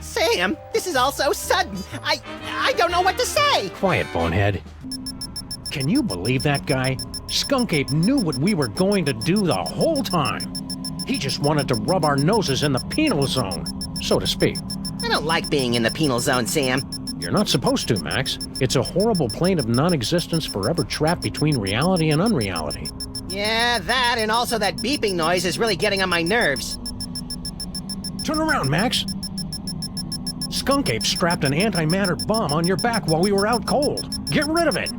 Sam, this is all so sudden. I don't know what to say. Quiet, bonehead. Can you believe that guy? Skunk Ape knew what we were going to do the whole time. He just wanted to rub our noses in the penal zone, so to speak. I don't like being in the penal zone, Sam. You're not supposed to, Max. It's a horrible plane of non-existence forever trapped between reality and unreality. Yeah, that and also that beeping noise is really getting on my nerves. Turn around, Max. Skunk Ape strapped an antimatter bomb on your back while we were out cold. Get rid of it.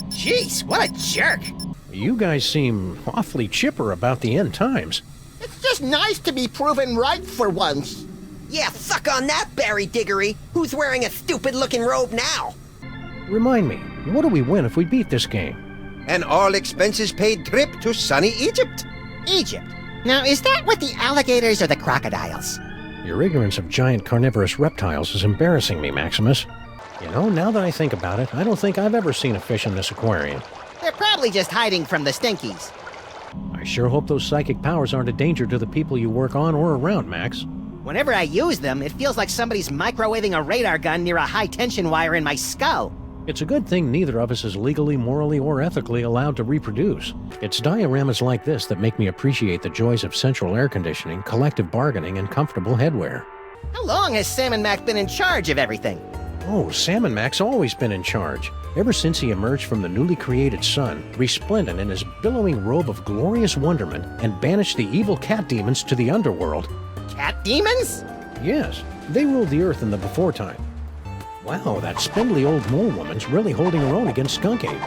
Jeez, what a jerk. You guys seem awfully chipper about the end times. It's just nice to be proven right for once. Yeah, suck on that, Barry Diggory. Who's wearing a stupid-looking robe now? Remind me, what do we win if we beat this game? An all-expenses-paid trip to sunny Egypt. Egypt? Now, is that with the alligators or the crocodiles? Your ignorance of giant carnivorous reptiles is embarrassing me, Maximus. You know, now that I think about it, I don't think I've ever seen a fish in this aquarium. They're probably just hiding from the Stinkies. I sure hope those psychic powers aren't a danger to the people you work on or around, Max. Whenever I use them, it feels like somebody's microwaving a radar gun near a high-tension wire in my skull. It's a good thing neither of us is legally, morally, or ethically allowed to reproduce. It's dioramas like this that make me appreciate the joys of central air conditioning, collective bargaining, and comfortable headwear. How long has Salmon Mac been in charge of everything? Oh, Salmon Mac's always been in charge. Ever since he emerged from the newly created sun, resplendent in his billowing robe of glorious wonderment, and banished the evil cat demons to the underworld. Cat demons? Yes, they ruled the earth in the before time. Wow, that spindly old mole woman's really holding her own against Skunk Ape.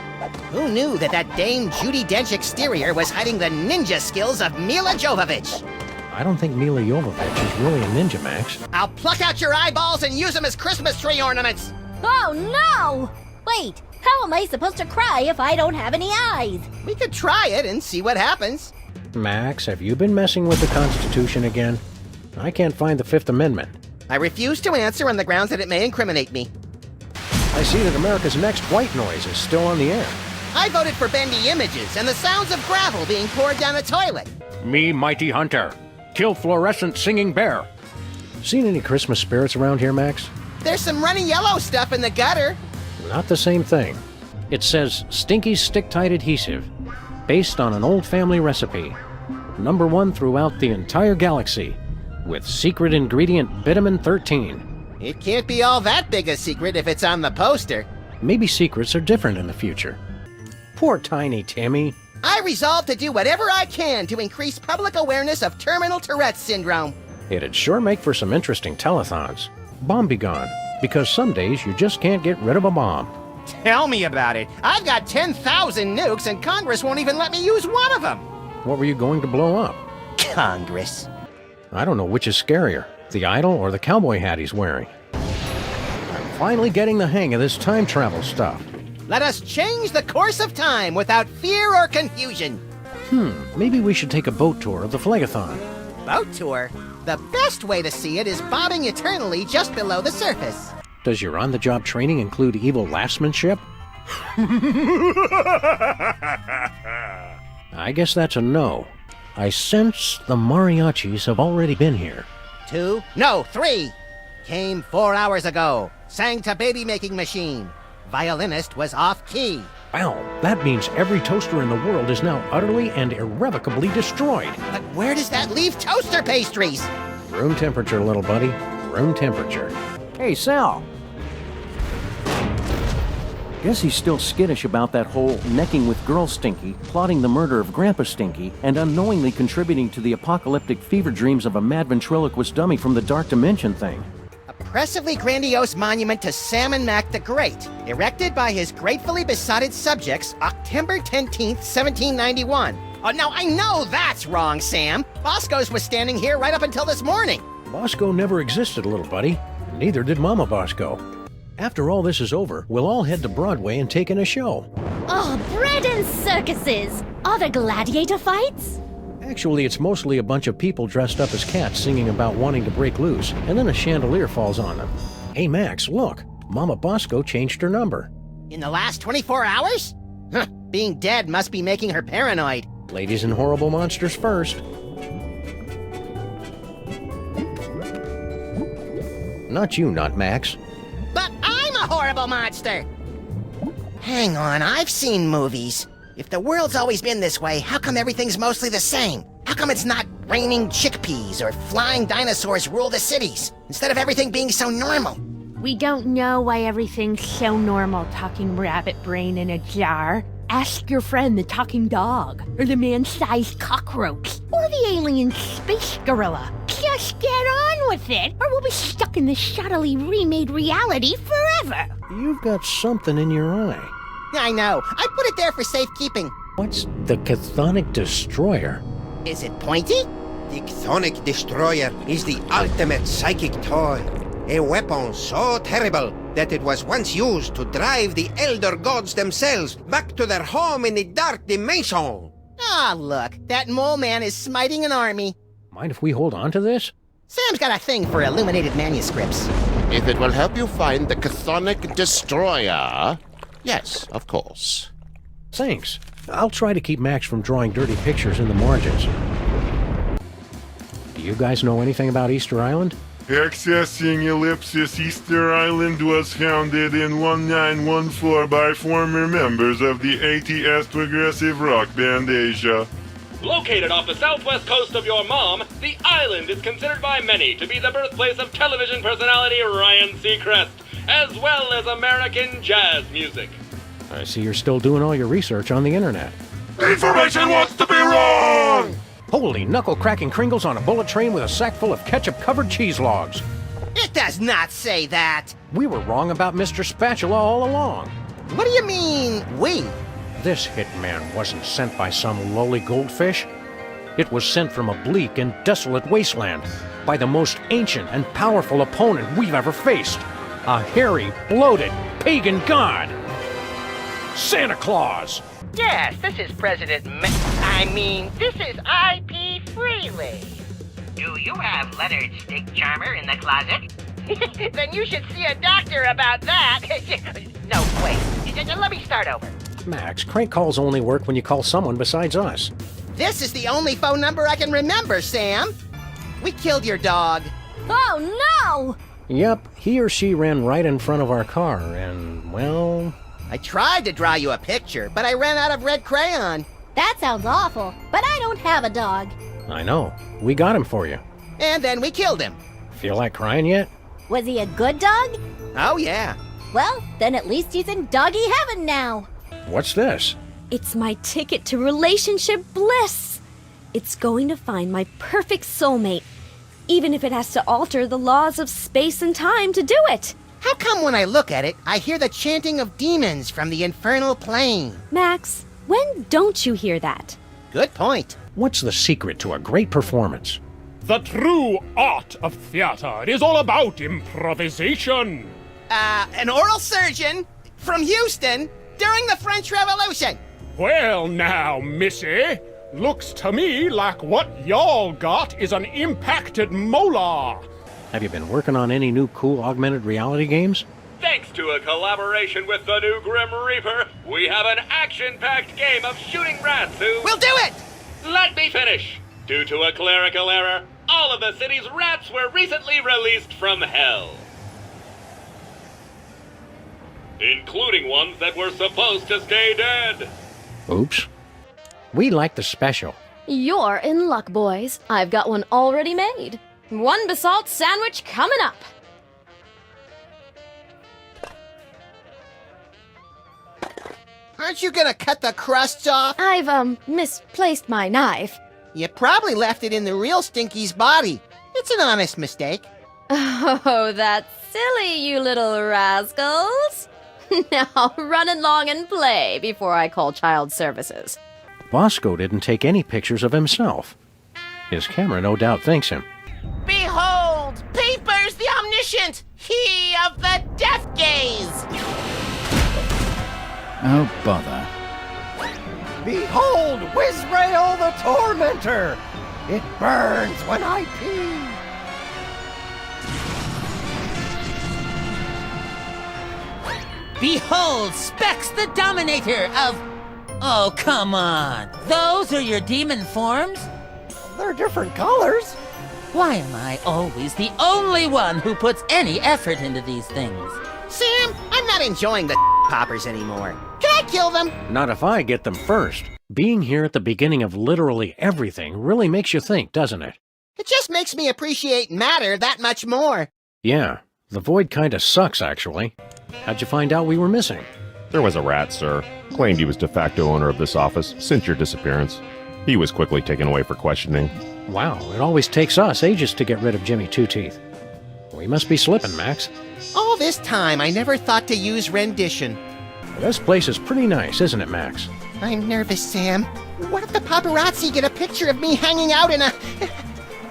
Who knew that Dame Judi Dench exterior was hiding the ninja skills of Mila Jovovich? I don't think Mila Jovovich is really a ninja, Max. I'll pluck out your eyeballs and use them as Christmas tree ornaments! Oh no! Wait, how am I supposed to cry if I don't have any eyes? We could try it and see what happens. Max, have you been messing with the Constitution again? I can't find the Fifth Amendment. I refuse to answer on the grounds that it may incriminate me. I see that America's Next White Noise is still on the air. I voted for bendy images and the sounds of gravel being poured down a toilet. Me, Mighty Hunter. Kill fluorescent singing bear. Seen any Christmas spirits around here, Max? There's some runny yellow stuff in the gutter. Not the same thing. It says Stinky's Stick-Tight Adhesive. based on an old family recipe. #1 throughout the entire galaxy, with secret ingredient vitamin 13. It can't be all that big a secret if it's on the poster. Maybe secrets are different in the future. Poor tiny Timmy. I resolve to do whatever I can to increase public awareness of terminal Tourette's syndrome. It'd sure make for some interesting telethons. Bomb be gone, because some days you just can't get rid of a bomb. Tell me about it. I've got 10,000 nukes and Congress won't even let me use one of them. What were you going to blow up? Congress. I don't know which is scarier, the idol or the cowboy hat he's wearing. I'm finally getting the hang of this time travel stuff. Let us change the course of time without fear or confusion. Maybe we should take a boat tour of the Phlegathon. Boat tour? The best way to see it is bobbing eternally just below the surface. Does your on-the-job training include evil lastmanship? I guess that's a no. I sense the mariachis have already been here. 2, no, 3. Came 4 hours ago. Sang to baby-making machine. Violinist was off-key. Wow, that means every toaster in the world is now utterly and irrevocably destroyed. But where does that leave toaster pastries? Room temperature, little buddy. Room temperature. Hey, Sal. Guess he's still skittish about that whole necking with Girl Stinky, plotting the murder of Grandpa Stinky, and unknowingly contributing to the apocalyptic fever dreams of a mad ventriloquist dummy from the Dark Dimension thing. Oppressively grandiose monument to Sam and Mac the Great, erected by his gratefully besotted subjects, October 10th, 1791. Oh, now I know that's wrong, Sam. Bosco's was standing here right up until this morning. Bosco never existed, little buddy. Neither did Mama Bosco. After all this is over, we'll all head to Broadway and take in a show. Oh, bread and circuses! Are there gladiator fights? Actually, it's mostly a bunch of people dressed up as cats singing about wanting to break loose, and then a chandelier falls on them. Hey, Max, look. Mama Bosco changed her number. In the last 24 hours? Huh, being dead must be making her paranoid. Ladies and horrible monsters first. Not you, not Max. But I'm a horrible monster! Hang on, I've seen movies. If the world's always been this way, how come everything's mostly the same? How come it's not raining chickpeas or flying dinosaurs rule the cities, instead of everything being so normal? We don't know why everything's so normal, talking rabbit brain in a jar. Ask your friend the talking dog, or the man-sized cockroach, or the alien space gorilla. Just get on with it, or we'll be stuck in this shoddily remade reality forever. You've got something in your eye. I know. I put it there for safekeeping. What's the chthonic destroyer? Is it pointy? The chthonic destroyer is the ultimate psychic toy. A weapon so terrible that it was once used to drive the elder gods themselves back to their home in the Dark Dimension. Ah, look. That mole man is smiting an army. Mind if we hold on to this? Sam's got a thing for illuminated manuscripts. If it will help you find the chthonic destroyer... Yes, of course. Thanks. I'll try to keep Max from drawing dirty pictures in the margins. Do you guys know anything about Easter Island? Accessing ellipsis Easter Island was founded in 1914 by former members of the ATS progressive rock band Asia. Located off the southwest coast of your mom, the island is considered by many to be the birthplace of television personality Ryan Seacrest, as well as American jazz music. I see you're still doing all your research on the internet. Information wants to be wrong! Holy knuckle-cracking Kringles on a bullet train with a sack full of ketchup-covered cheese logs. It does not say that. We were wrong about Mr. Spatula all along. What do you mean, we? This hitman wasn't sent by some lowly goldfish. It was sent from a bleak and desolate wasteland by the most ancient and powerful opponent we've ever faced. A hairy, bloated, pagan god. Santa Claus. Yes, this is this is I.P. Freely. Do you have Leonard Stick Charmer in the closet? Then you should see a doctor about that. No, wait. Let me start over. Max, crank calls only work when you call someone besides us. This is the only phone number I can remember, Sam. We killed your dog. Oh, no! Yep, he or she ran right in front of our car, and, well... I tried to draw you a picture, but I ran out of red crayon. That sounds awful, but I don't have a dog. I know. We got him for you. And then we killed him. Feel like crying yet? Was he a good dog? Oh, yeah. Well, then at least he's in doggy heaven now. What's this? It's my ticket to relationship bliss. It's going to find my perfect soulmate, even if it has to alter the laws of space and time to do it. How come when I look at it, I hear the chanting of demons from the infernal plane? Max, when don't you hear that? Good point. What's the secret to a great performance? The true art of theater is all about improvisation. An oral surgeon from Houston during the French Revolution. Well now, missy, looks to me like what y'all got is an impacted molar. Have you been working on any new cool augmented reality games? Thanks to a collaboration with the new Grim Reaper, we have an action-packed game of shooting rats who... We'll do it! Let me finish. Due to a clerical error, all of the city's rats were recently released from hell. Including ones that were supposed to stay dead. Oops. We like the special. You're in luck, boys. I've got one already made. One basalt sandwich coming up. Aren't you gonna cut the crusts off? I've, misplaced my knife. You probably left it in the real Stinky's body. It's an honest mistake. Oh, that's silly, you little rascals. Now run along and play before I call child services. Bosco didn't take any pictures of himself. His camera no doubt thanks him. Behold, Peepers the Omniscient, he of the death gaze. Oh, bother. Behold, Wizrael the Tormentor! It burns when I pee! Behold, Specs the Dominator of... Oh, come on. Those are your demon forms? They're different colors. Why am I always the only one who puts any effort into these things? Sam, I'm not enjoying the poppers anymore. Can I kill them? Not if I get them first. Being here at the beginning of literally everything really makes you think, doesn't it? It just makes me appreciate matter that much more. Yeah, the void kinda sucks, actually. How'd you find out we were missing? There was a rat, sir. Claimed he was de facto owner of this office since your disappearance. He was quickly taken away for questioning. Wow, it always takes us ages to get rid of Jimmy Two-Teeth. We must be slipping, Max. All this time, I never thought to use rendition. This place is pretty nice, isn't it, Max? I'm nervous, Sam. What if the paparazzi get a picture of me hanging out in a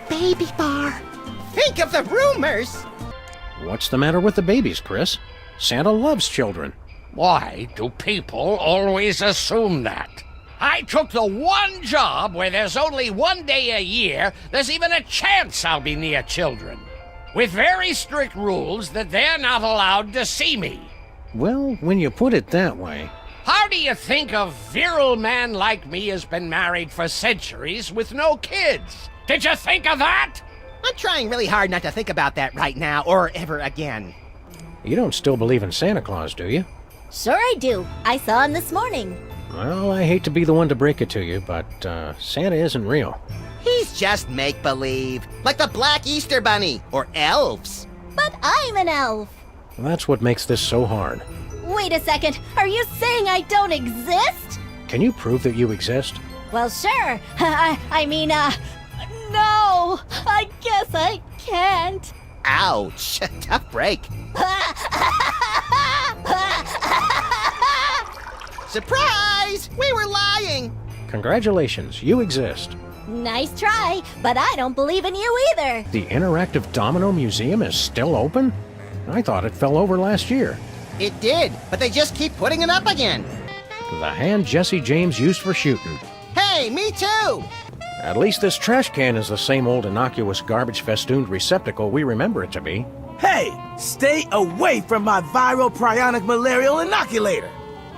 baby bar? Think of the rumors! What's the matter with the babies, Chris? Santa loves children. Why do people always assume that? I took the one job where there's only one day a year there's even a chance I'll be near children. With very strict rules that they're not allowed to see me. Well, when you put it that way... How do you think a virile man like me has been married for centuries with no kids? Did you think of that? I'm trying really hard not to think about that right now or ever again. You don't still believe in Santa Claus, do you? Sure I do. I saw him this morning. Well, I hate to be the one to break it to you, but Santa isn't real. He's just make-believe, like the Black Easter Bunny, or elves. But I'm an elf. That's what makes this so hard. Wait a second, are you saying I don't exist? Can you prove that you exist? Well, sure. I mean, no, I guess I can't. Ouch, tough break. Surprise! We were lying! Congratulations, you exist. Nice try, but I don't believe in you either. The Interactive Domino Museum is still open? I thought it fell over last year. It did, but they just keep putting it up again. The hand Jesse James used for shooting. Hey, me too! At least this trash can is the same old innocuous garbage-festooned receptacle we remember it to be. Hey, stay away from my viral prionic malarial inoculator!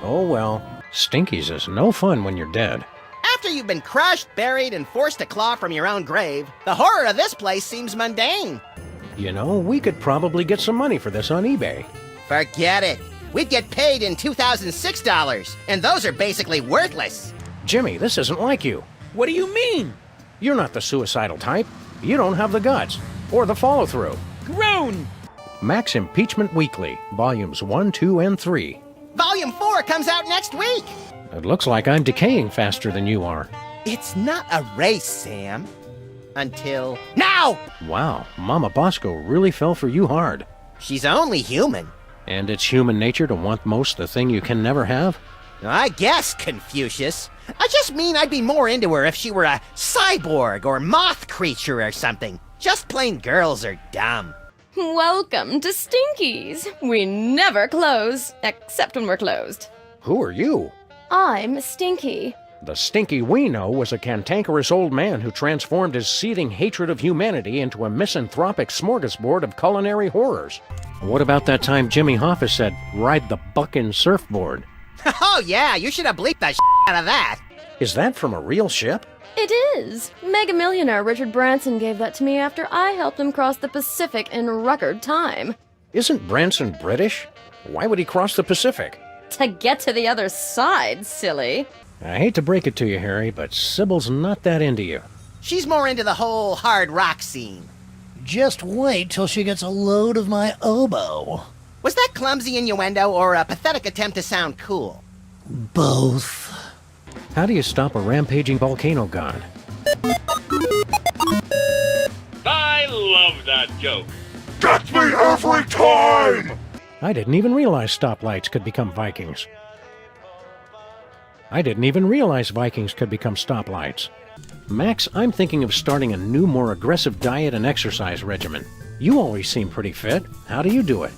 Oh well, Stinkies is no fun when you're dead. After you've been crushed, buried, and forced to claw from your own grave, the horror of this place seems mundane. You know, we could probably get some money for this on eBay. Forget it. We'd get paid in $2006, and those are basically worthless. Jimmy, this isn't like you. What do you mean? You're not the suicidal type. You don't have the guts. Or the follow-through. Grown! Max Impeachment Weekly, Volumes 1, 2, and 3. Volume 4 comes out next week. It looks like I'm decaying faster than you are. It's not a race, Sam. Until now! Wow, Mama Bosco really fell for you hard. She's only human. And it's human nature to want most the thing you can never have? I guess, Confucius. I just mean I'd be more into her if she were a cyborg or moth creature or something. Just plain girls are dumb. Welcome to Stinky's. We never close, except when we're closed. Who are you? I'm Stinky. The Stinky we know was a cantankerous old man who transformed his seething hatred of humanity into a misanthropic smorgasbord of culinary horrors. What about that time Jimmy Hoffa said, ride the buckin' surfboard? Oh yeah, you should have bleeped the out of that. Is that from a real ship? It is. Mega millionaire Richard Branson gave that to me after I helped him cross the Pacific in record time. Isn't Branson British? Why would he cross the Pacific? To get to the other side, silly. I hate to break it to you, Harry, but Sybil's not that into you. She's more into the whole hard rock scene. Just wait till she gets a load of my oboe. Was that clumsy innuendo or a pathetic attempt to sound cool? Both. How do you stop a rampaging volcano god? I love that joke. Gets me every time! I didn't even realize stoplights could become Vikings. I didn't even realize Vikings could become stoplights. Max, I'm thinking of starting a new, more aggressive diet and exercise regimen. You always seem pretty fit. How do you do it?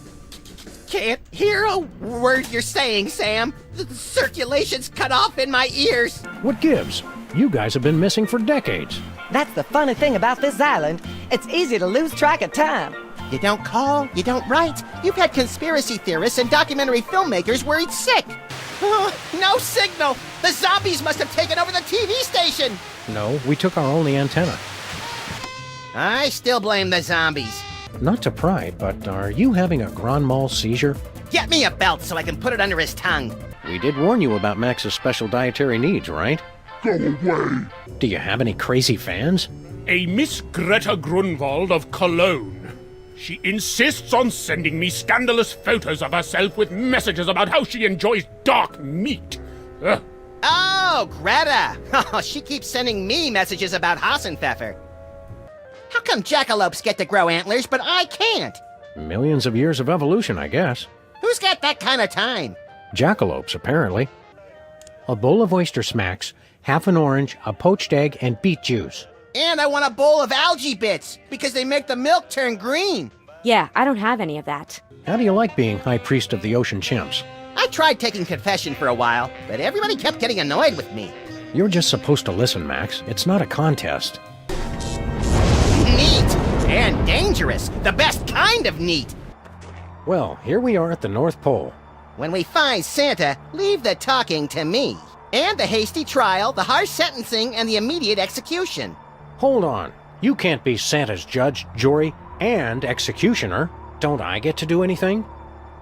Can't hear a word you're saying, Sam. The circulation's cut off in my ears. What gives? You guys have been missing for decades. That's the funny thing about this island. It's easy to lose track of time. You don't call, you don't write. You've had conspiracy theorists and documentary filmmakers worried sick. Oh, no signal. The zombies must have taken over the TV station. No, we took our only antenna. I still blame the zombies. Not to pry, but are you having a grand mal seizure? Get me a belt so I can put it under his tongue. We did warn you about Max's special dietary needs, right? Go away. Do you have any crazy fans? A Miss Greta Grunwald of Cologne. She insists on sending me scandalous photos of herself with messages about how she enjoys dark meat. Ugh. Oh, Greta! Oh, she keeps sending me messages about Hassenpfeffer. How come jackalopes get to grow antlers, but I can't? Millions of years of evolution, I guess. Who's got that kind of time? Jackalopes, apparently. A bowl of oyster smacks, half an orange, a poached egg, and beet juice. And I want a bowl of algae bits, because they make the milk turn green. Yeah, I don't have any of that. How do you like being High Priest of the Ocean Chimps? I tried taking confession for a while, but everybody kept getting annoyed with me. You're just supposed to listen, Max. It's not a contest. Neat! And dangerous! The best kind of neat! Well, here we are at the North Pole. When we find Santa, leave the talking to me. And the hasty trial, the harsh sentencing, and the immediate execution. Hold on. You can't be Santa's judge, jury, and executioner. Don't I get to do anything?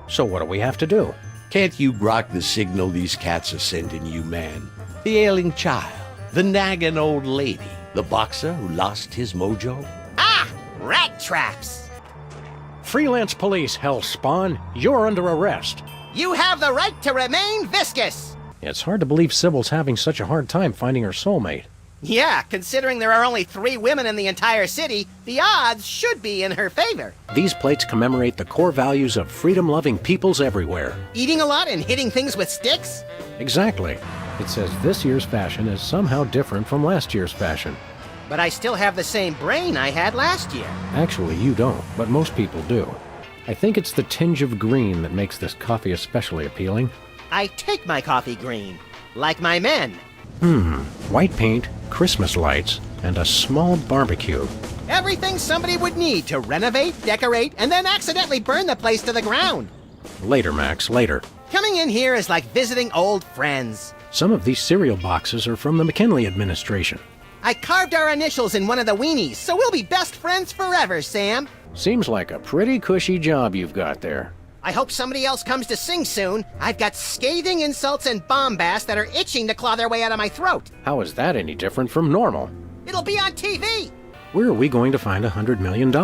So what do we have to do? Can't you rock the signal these cats are sending you, man? The ailing child, the nagging old lady, the boxer who lost his mojo? Ah! Rat traps! Freelance police, hell spawn. You're under arrest. You have the right to remain viscous! It's hard to believe Sybil's having such a hard time finding her soulmate. Yeah, considering there are only 3 women in the entire city, the odds should be in her favor. These plates commemorate the core values of freedom-loving peoples everywhere. Eating a lot and hitting things with sticks? Exactly. It says this year's fashion is somehow different from last year's fashion. But I still have the same brain I had last year. Actually, you don't, but most people do. I think it's the tinge of green that makes this coffee especially appealing. I take my coffee green, like my men. White paint, Christmas lights, and a small barbecue. Everything somebody would need to renovate, decorate, and then accidentally burn the place to the ground. Later, Max, later. Coming in here is like visiting old friends. Some of these cereal boxes are from the McKinley administration. I carved our initials in one of the weenies, so we'll be best friends forever, Sam. Seems like a pretty cushy job you've got there. I hope somebody else comes to sing soon. I've got scathing insults and bombast that are itching to claw their way out of my throat. How is that any different from normal? It'll be on TV. Where are we going to find $100 million?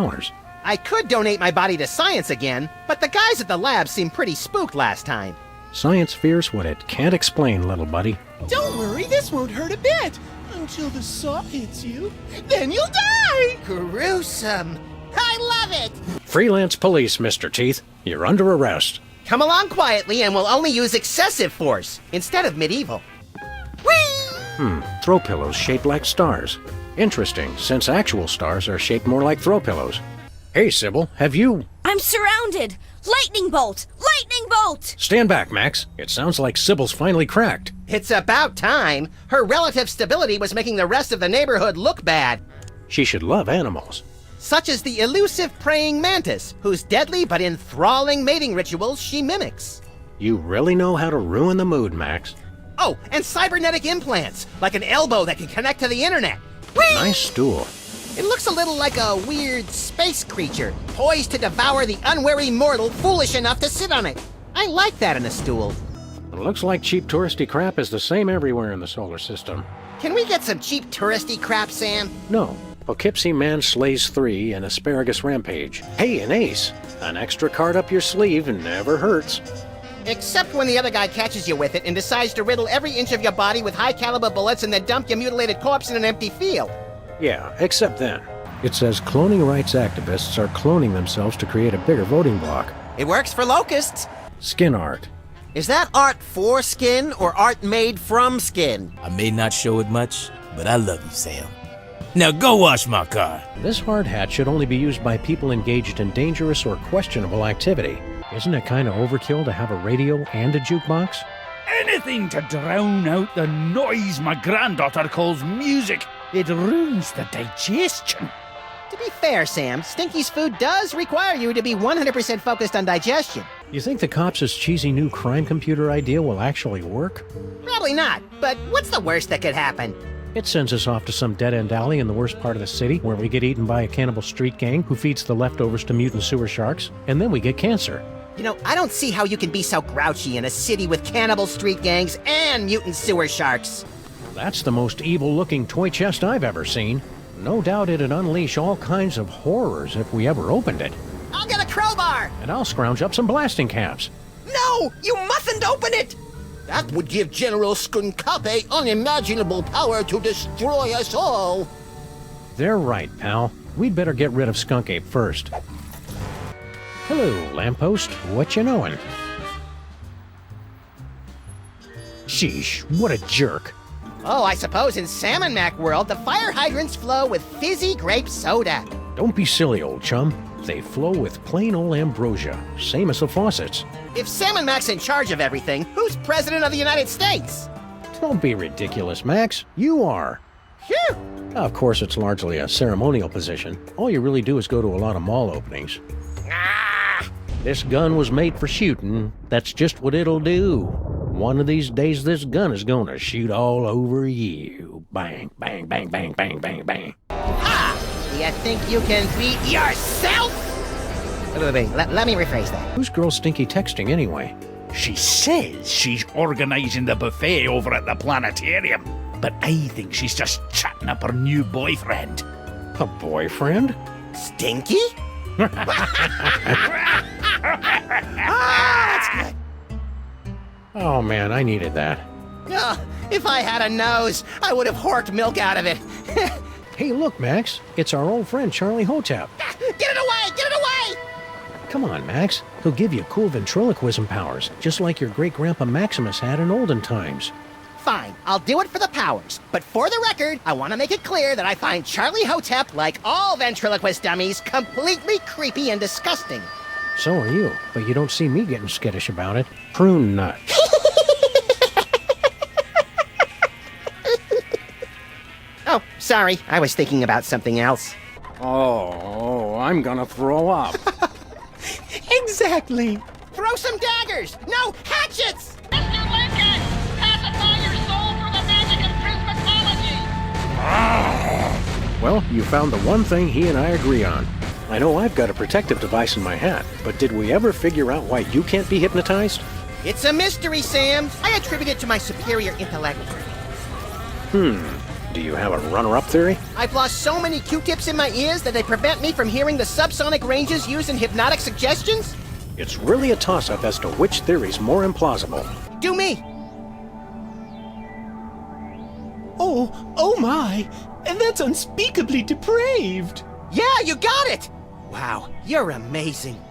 I could donate my body to science again, but the guys at the lab seemed pretty spooked last time. Science fears what it can't explain, little buddy. Don't worry, this won't hurt a bit. Until the saw hits you, then you'll die! Gruesome. I love it! Freelance police, Mr. Teeth. You're under arrest. Come along quietly and we'll only use excessive force instead of medieval. Throw pillows shaped like stars. Interesting, since actual stars are shaped more like throw pillows. Hey, Sybil, have you... I'm surrounded! Lightning bolt! Lightning bolt! Stand back, Max. It sounds like Sybil's finally cracked. It's about time. Her relative stability was making the rest of the neighborhood look bad. She should love animals. Such as the elusive praying mantis, whose deadly but enthralling mating rituals she mimics. You really know how to ruin the mood, Max. Oh, and cybernetic implants, like an elbow that can connect to the internet. Nice stool. It looks a little like a weird space creature, poised to devour the unwary mortal foolish enough to sit on it. I like that in a stool. It looks like cheap touristy crap is the same everywhere in the solar system. Can we get some cheap touristy crap, Sam? No. Poughkeepsie Man slays 3 and asparagus rampage. Hey, an ace. An extra card up your sleeve never hurts. Except when the other guy catches you with it and decides to riddle every inch of your body with high-caliber bullets and then dump your mutilated corpse in an empty field. Yeah, except then. It says cloning rights activists are cloning themselves to create a bigger voting bloc. It works for locusts. Skin art. Is that art for skin or art made from skin? I may not show it much, but I love you, Sam. Now go wash my car. This hard hat should only be used by people engaged in dangerous or questionable activity. Isn't it kind of overkill to have a radio and a jukebox? Anything to drown out the noise my granddaughter calls music. It ruins the digestion. To be fair, Sam, Stinky's food does require you to be 100% focused on digestion. You think the cops' cheesy new crime computer idea will actually work? Probably not, but what's the worst that could happen? It sends us off to some dead-end alley in the worst part of the city where we get eaten by a cannibal street gang who feeds the leftovers to mutant sewer sharks, and then we get cancer. You know, I don't see how you can be so grouchy in a city with cannibal street gangs and mutant sewer sharks. That's the most evil-looking toy chest I've ever seen. No doubt it'd unleash all kinds of horrors if we ever opened it. I'll get a crowbar! And I'll scrounge up some blasting caps. No! You mustn't open it! That would give General Skunkape unimaginable power to destroy us all. They're right, pal. We'd better get rid of Skunk Ape first. Hello, lamppost. What you knowin'? Sheesh, what a jerk. Oh, I suppose in Salmon Mac world, the fire hydrants flow with fizzy grape soda. Don't be silly, old chum. They flow with plain old ambrosia, same as the faucets. If Salmon Mac's in charge of everything, who's president of the United States? Don't be ridiculous, Max. You are. Phew! Of course, it's largely a ceremonial position. All you really do is go to a lot of mall openings. This gun was made for shooting. That's just what it'll do. One of these days, this gun is gonna shoot all over you. Bang, bang, bang, bang, bang, bang, bang. Ha! Do you think you can beat yourself? Wait, let me rephrase that. Who's girl Stinky texting anyway? She says she's organizing the buffet over at the planetarium, but I think she's just chatting up her new boyfriend. A boyfriend? Stinky? That's good. Oh man, I needed that. Oh, if I had a nose, I would have horked milk out of it. Hey, look, Max. It's our old friend Charlie Hotep. Get it away! Get it away! Come on, Max. He'll give you cool ventriloquism powers, just like your great-grandpa Maximus had in olden times. Fine, I'll do it for the powers. But for the record, I want to make it clear that I find Charlie Hotep, like all ventriloquist dummies, completely creepy and disgusting. So are you, but you don't see me getting skittish about it. Prune nut. Oh, sorry. I was thinking about something else. Oh, I'm gonna throw up. Exactly. Throw some daggers! No, hatchets! Mr. Lincoln! Pacify your soul through the magic of prismatology! Well, you found the one thing he and I agree on. I know I've got a protective device in my hat, but did we ever figure out why you can't be hypnotized? It's a mystery, Sam. I attribute it to my superior intellect. Do you have a runner-up theory? I've lost so many Q-tips in my ears that they prevent me from hearing the subsonic ranges used in hypnotic suggestions? It's really a toss-up as to which theory's more implausible. Do me! Oh my! And that's unspeakably depraved! Yeah, you got it! Wow, you're amazing.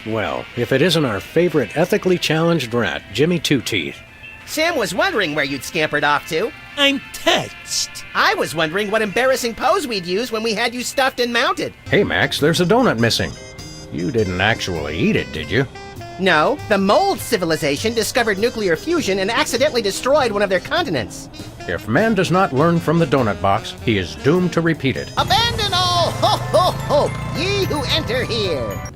Well, if it isn't our favorite ethically challenged rat, Jimmy Two-Teeth. Sam was wondering where you'd scampered off to. I'm touched. I was wondering what embarrassing pose we'd use when we had you stuffed and mounted. Hey, Max, there's a donut missing. You didn't actually eat it, did you? No, the mold civilization discovered nuclear fusion and accidentally destroyed one of their continents. If man does not learn from the donut box, he is doomed to repeat it. Abandon all hope, ye who enter here.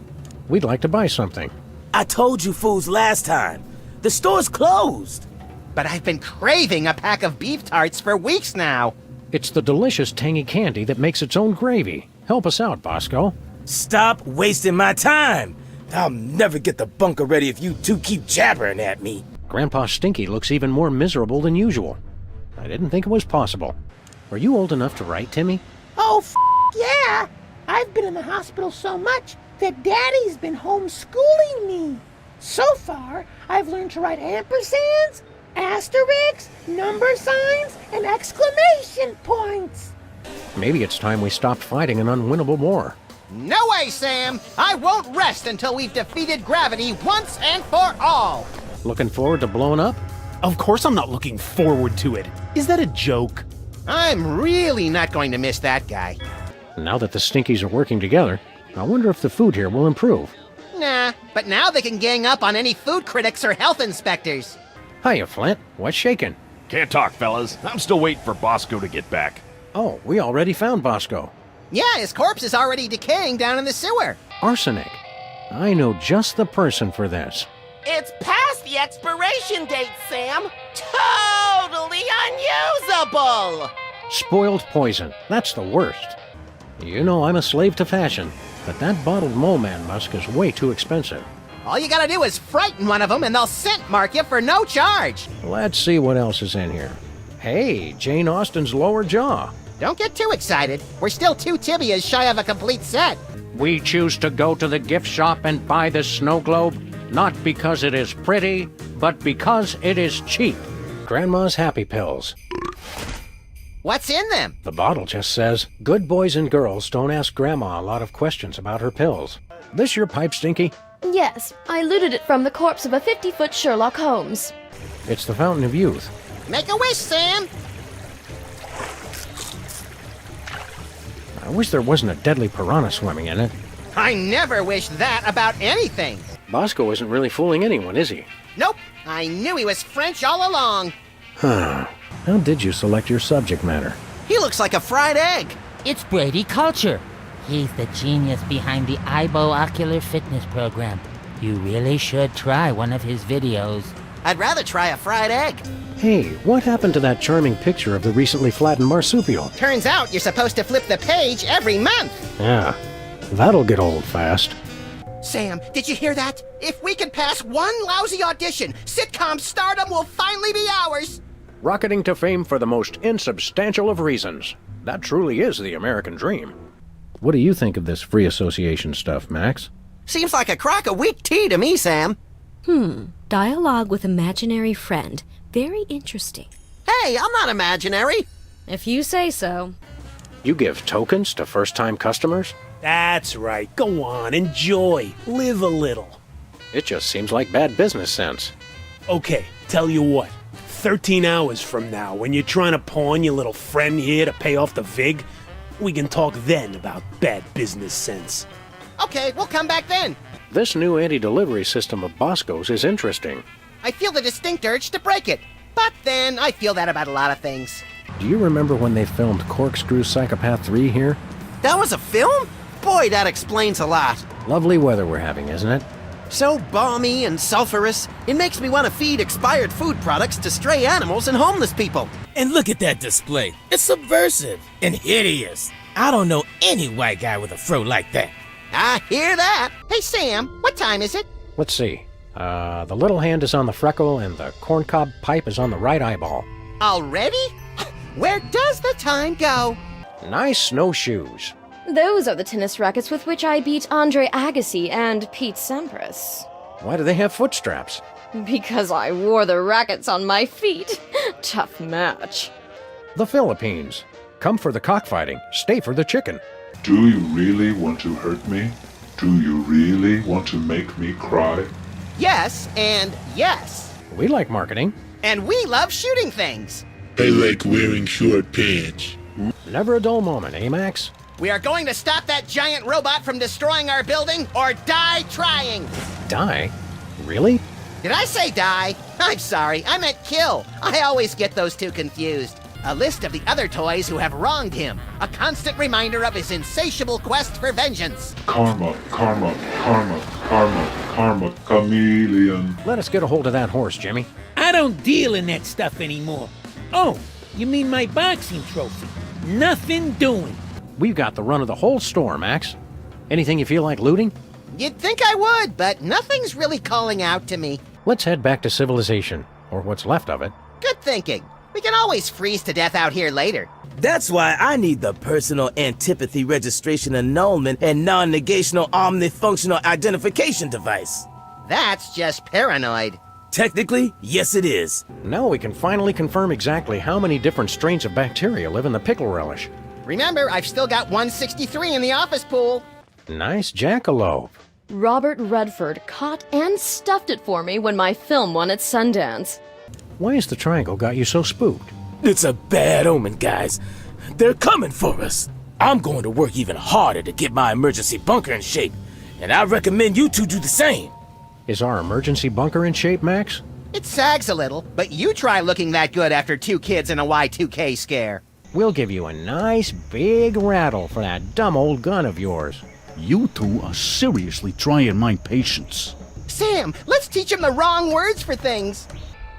We'd like to buy something. I told you fools last time. The store's closed. But I've been craving a pack of beef tarts for weeks now. It's the delicious tangy candy that makes its own gravy. Help us out, Bosco. Stop wasting my time. I'll never get the bunker ready if you two keep jabbering at me. Grandpa Stinky looks even more miserable than usual. I didn't think it was possible. Are you old enough to write, Timmy? Oh, yeah! I've been in the hospital so much that Daddy's been homeschooling me. So far, I've learned to write ampersands, asterisks, number signs, and exclamation points. Maybe it's time we stopped fighting an unwinnable war. No way, Sam! I won't rest until we've defeated gravity once and for all! Looking forward to blowing up? Of course I'm not looking forward to it. Is that a joke? I'm really not going to miss that guy. Now that the Stinkies are working together, I wonder if the food here will improve. Nah, but now they can gang up on any food critics or health inspectors. Hiya, Flint. What's shaking? Can't talk, fellas. I'm still waiting for Bosco to get back. Oh, we already found Bosco. Yeah, his corpse is already decaying down in the sewer. Arsenic. I know just the person for this. It's past the expiration date, Sam. Totally unusable. Spoiled poison. That's the worst. You know I'm a slave to fashion, but that bottled Mole Man musk is way too expensive. All you gotta do is frighten one of them and they'll scent mark you for no charge. Let's see what else is in here. Hey, Jane Austen's lower jaw. Don't get too excited. We're still 2 tibias shy of a complete set. We choose to go to the gift shop and buy this snow globe, not because it is pretty, but because it is cheap. Grandma's Happy Pills. What's in them? The bottle just says, good boys and girls don't ask Grandma a lot of questions about her pills. This your pipe, Stinky? Yes, I looted it from the corpse of a 50-foot Sherlock Holmes. It's the Fountain of Youth. Make a wish, Sam. I wish there wasn't a deadly piranha swimming in it. I never wish that about anything. Bosco isn't really fooling anyone, is he? Nope. I knew he was French all along. Huh. How did you select your subject matter? He looks like a fried egg. It's Brady Culture. He's the genius behind the Ocular Fitness program. You really should try one of his videos. I'd rather try a fried egg. Hey, what happened to that charming picture of the recently flattened marsupial? Turns out you're supposed to flip the page every month. Yeah, that'll get old fast. Sam, did you hear that? If we can pass one lousy audition, sitcom stardom will finally be ours. Rocketing to fame for the most insubstantial of reasons. That truly is the American dream. What do you think of this free association stuff, Max? Seems like a crock of weak tea to me, Sam. Dialogue with imaginary friend. Very interesting. Hey, I'm not imaginary. If you say so. You give tokens to first-time customers? That's right. Go on, enjoy. Live a little. It just seems like bad business sense. Okay, tell you what. 13 hours from now, when you're trying to pawn your little friend here to pay off the VIG, we can talk then about bad business sense. Okay, we'll come back then. This new anti-delivery system of Bosco's is interesting. I feel the distinct urge to break it. But then, I feel that about a lot of things. Do you remember when they filmed Corkscrew Psychopath 3 here? That was a film? Boy, that explains a lot. Lovely weather we're having, isn't it? So balmy and sulfurous, it makes me want to feed expired food products to stray animals and homeless people. And look at that display. It's subversive and hideous. I don't know any white guy with a fro like that. I hear that. Hey, Sam, what time is it? Let's see. The little hand is on the freckle and the corncob pipe is on the right eyeball. Already? Where does the time go? Nice snowshoes. Those are the tennis rackets with which I beat Andre Agassi and Pete Sampras. Why do they have foot straps? Because I wore the rackets on my feet. Tough match. The Philippines. Come for the cockfighting, stay for the chicken. Do you really want to hurt me? Do you really want to make me cry? Yes, and yes. We like marketing. And we love shooting things. I like wearing short pants. Never a dull moment, eh, Max? We are going to stop that giant robot from destroying our building or die trying. Die? Really? Did I say die? I'm sorry, I meant kill. I always get those two confused. A list of the other toys who have wronged him. A constant reminder of his insatiable quest for vengeance. Karma, karma, karma, karma, karma, chameleon. Let us get a hold of that horse, Jimmy. I don't deal in that stuff anymore. Oh, you mean my boxing trophy? Nothing doing. We've got the run of the whole store, Max. Anything you feel like looting? You'd think I would, but nothing's really calling out to me. Let's head back to civilization, or what's left of it. Good thinking. We can always freeze to death out here later. That's why I need the personal antipathy registration annulment and non-negational omnifunctional identification device. That's just paranoid. Technically, yes it is. Now we can finally confirm exactly how many different strains of bacteria live in the pickle relish. Remember, I've still got 163 in the office pool. Nice jackalope. Robert Redford caught and stuffed it for me when my film won at Sundance. Why has the triangle got you so spooked? It's a bad omen, guys. They're coming for us. I'm going to work even harder to get my emergency bunker in shape, and I recommend you two do the same. Is our emergency bunker in shape, Max? It sags a little, but you try looking that good after 2 kids and a Y2K scare. We'll give you a nice big rattle for that dumb old gun of yours. You two are seriously trying my patience. Sam, let's teach him the wrong words for things.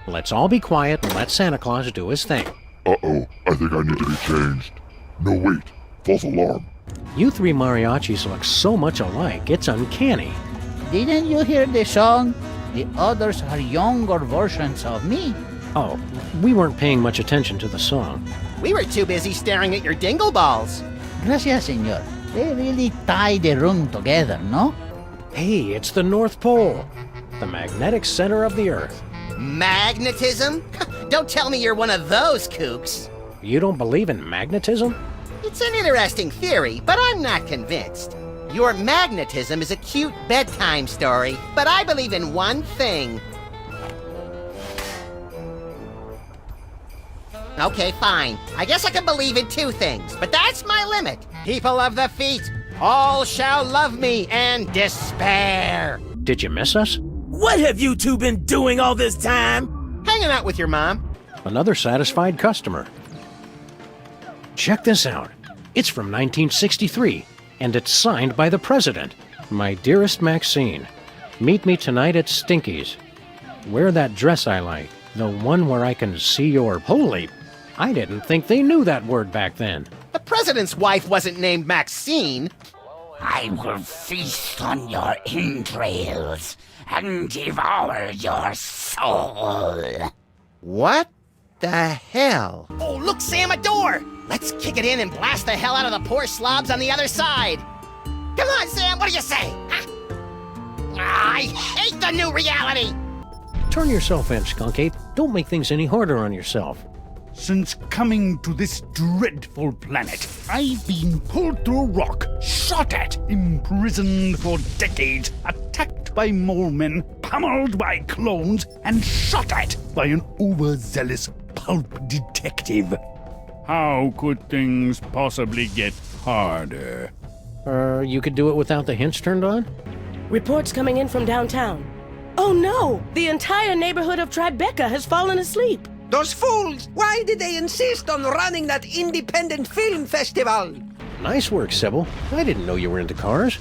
Let's all be quiet and let Santa Claus do his thing. Uh-oh, I think I need to be changed. No, wait. False alarm. You three mariachis look so much alike, it's uncanny. Didn't you hear the song? The others are younger versions of me. Oh, we weren't paying much attention to the song. We were too busy staring at your dingle balls. Gracias, señor. They really tie the room together, no? Hey, it's the North Pole, the magnetic center of the Earth. Magnetism? Don't tell me you're one of those kooks. You don't believe in magnetism? It's an interesting theory, but I'm not convinced. Your magnetism is a cute bedtime story, but I believe in one thing. Okay, fine. I guess I can believe in 2 things, but that's my limit. People of the feet, all shall love me and despair. Did you miss us? What have you two been doing all this time? Hanging out with your mom. Another satisfied customer. Check this out. It's from 1963, and it's signed by the president. My dearest Maxine, meet me tonight at Stinky's. Wear that dress I like, the one where I can see your... Holy, I didn't think they knew that word back then. The president's wife wasn't named Maxine. I will feast on your entrails and devour your soul. What the hell? Oh, look, Sam, a door! Let's kick it in and blast the hell out of the poor slobs on the other side. Come on, Sam, what do you say? Huh? I hate the new reality! Turn yourself in, Skunk Ape. Don't make things any harder on yourself. Since coming to this dreadful planet, I've been pulled through a rock, shot at, imprisoned for decades, attacked by mole men, pummeled by clones, and shot at by an overzealous pulp detective. How could things possibly get harder? You could do it without the hints turned on? Reports coming in from downtown. Oh no! The entire neighborhood of Tribeca has fallen asleep. Those fools! Why did they insist on running that independent film festival? Nice work, Sybil. I didn't know you were into cars.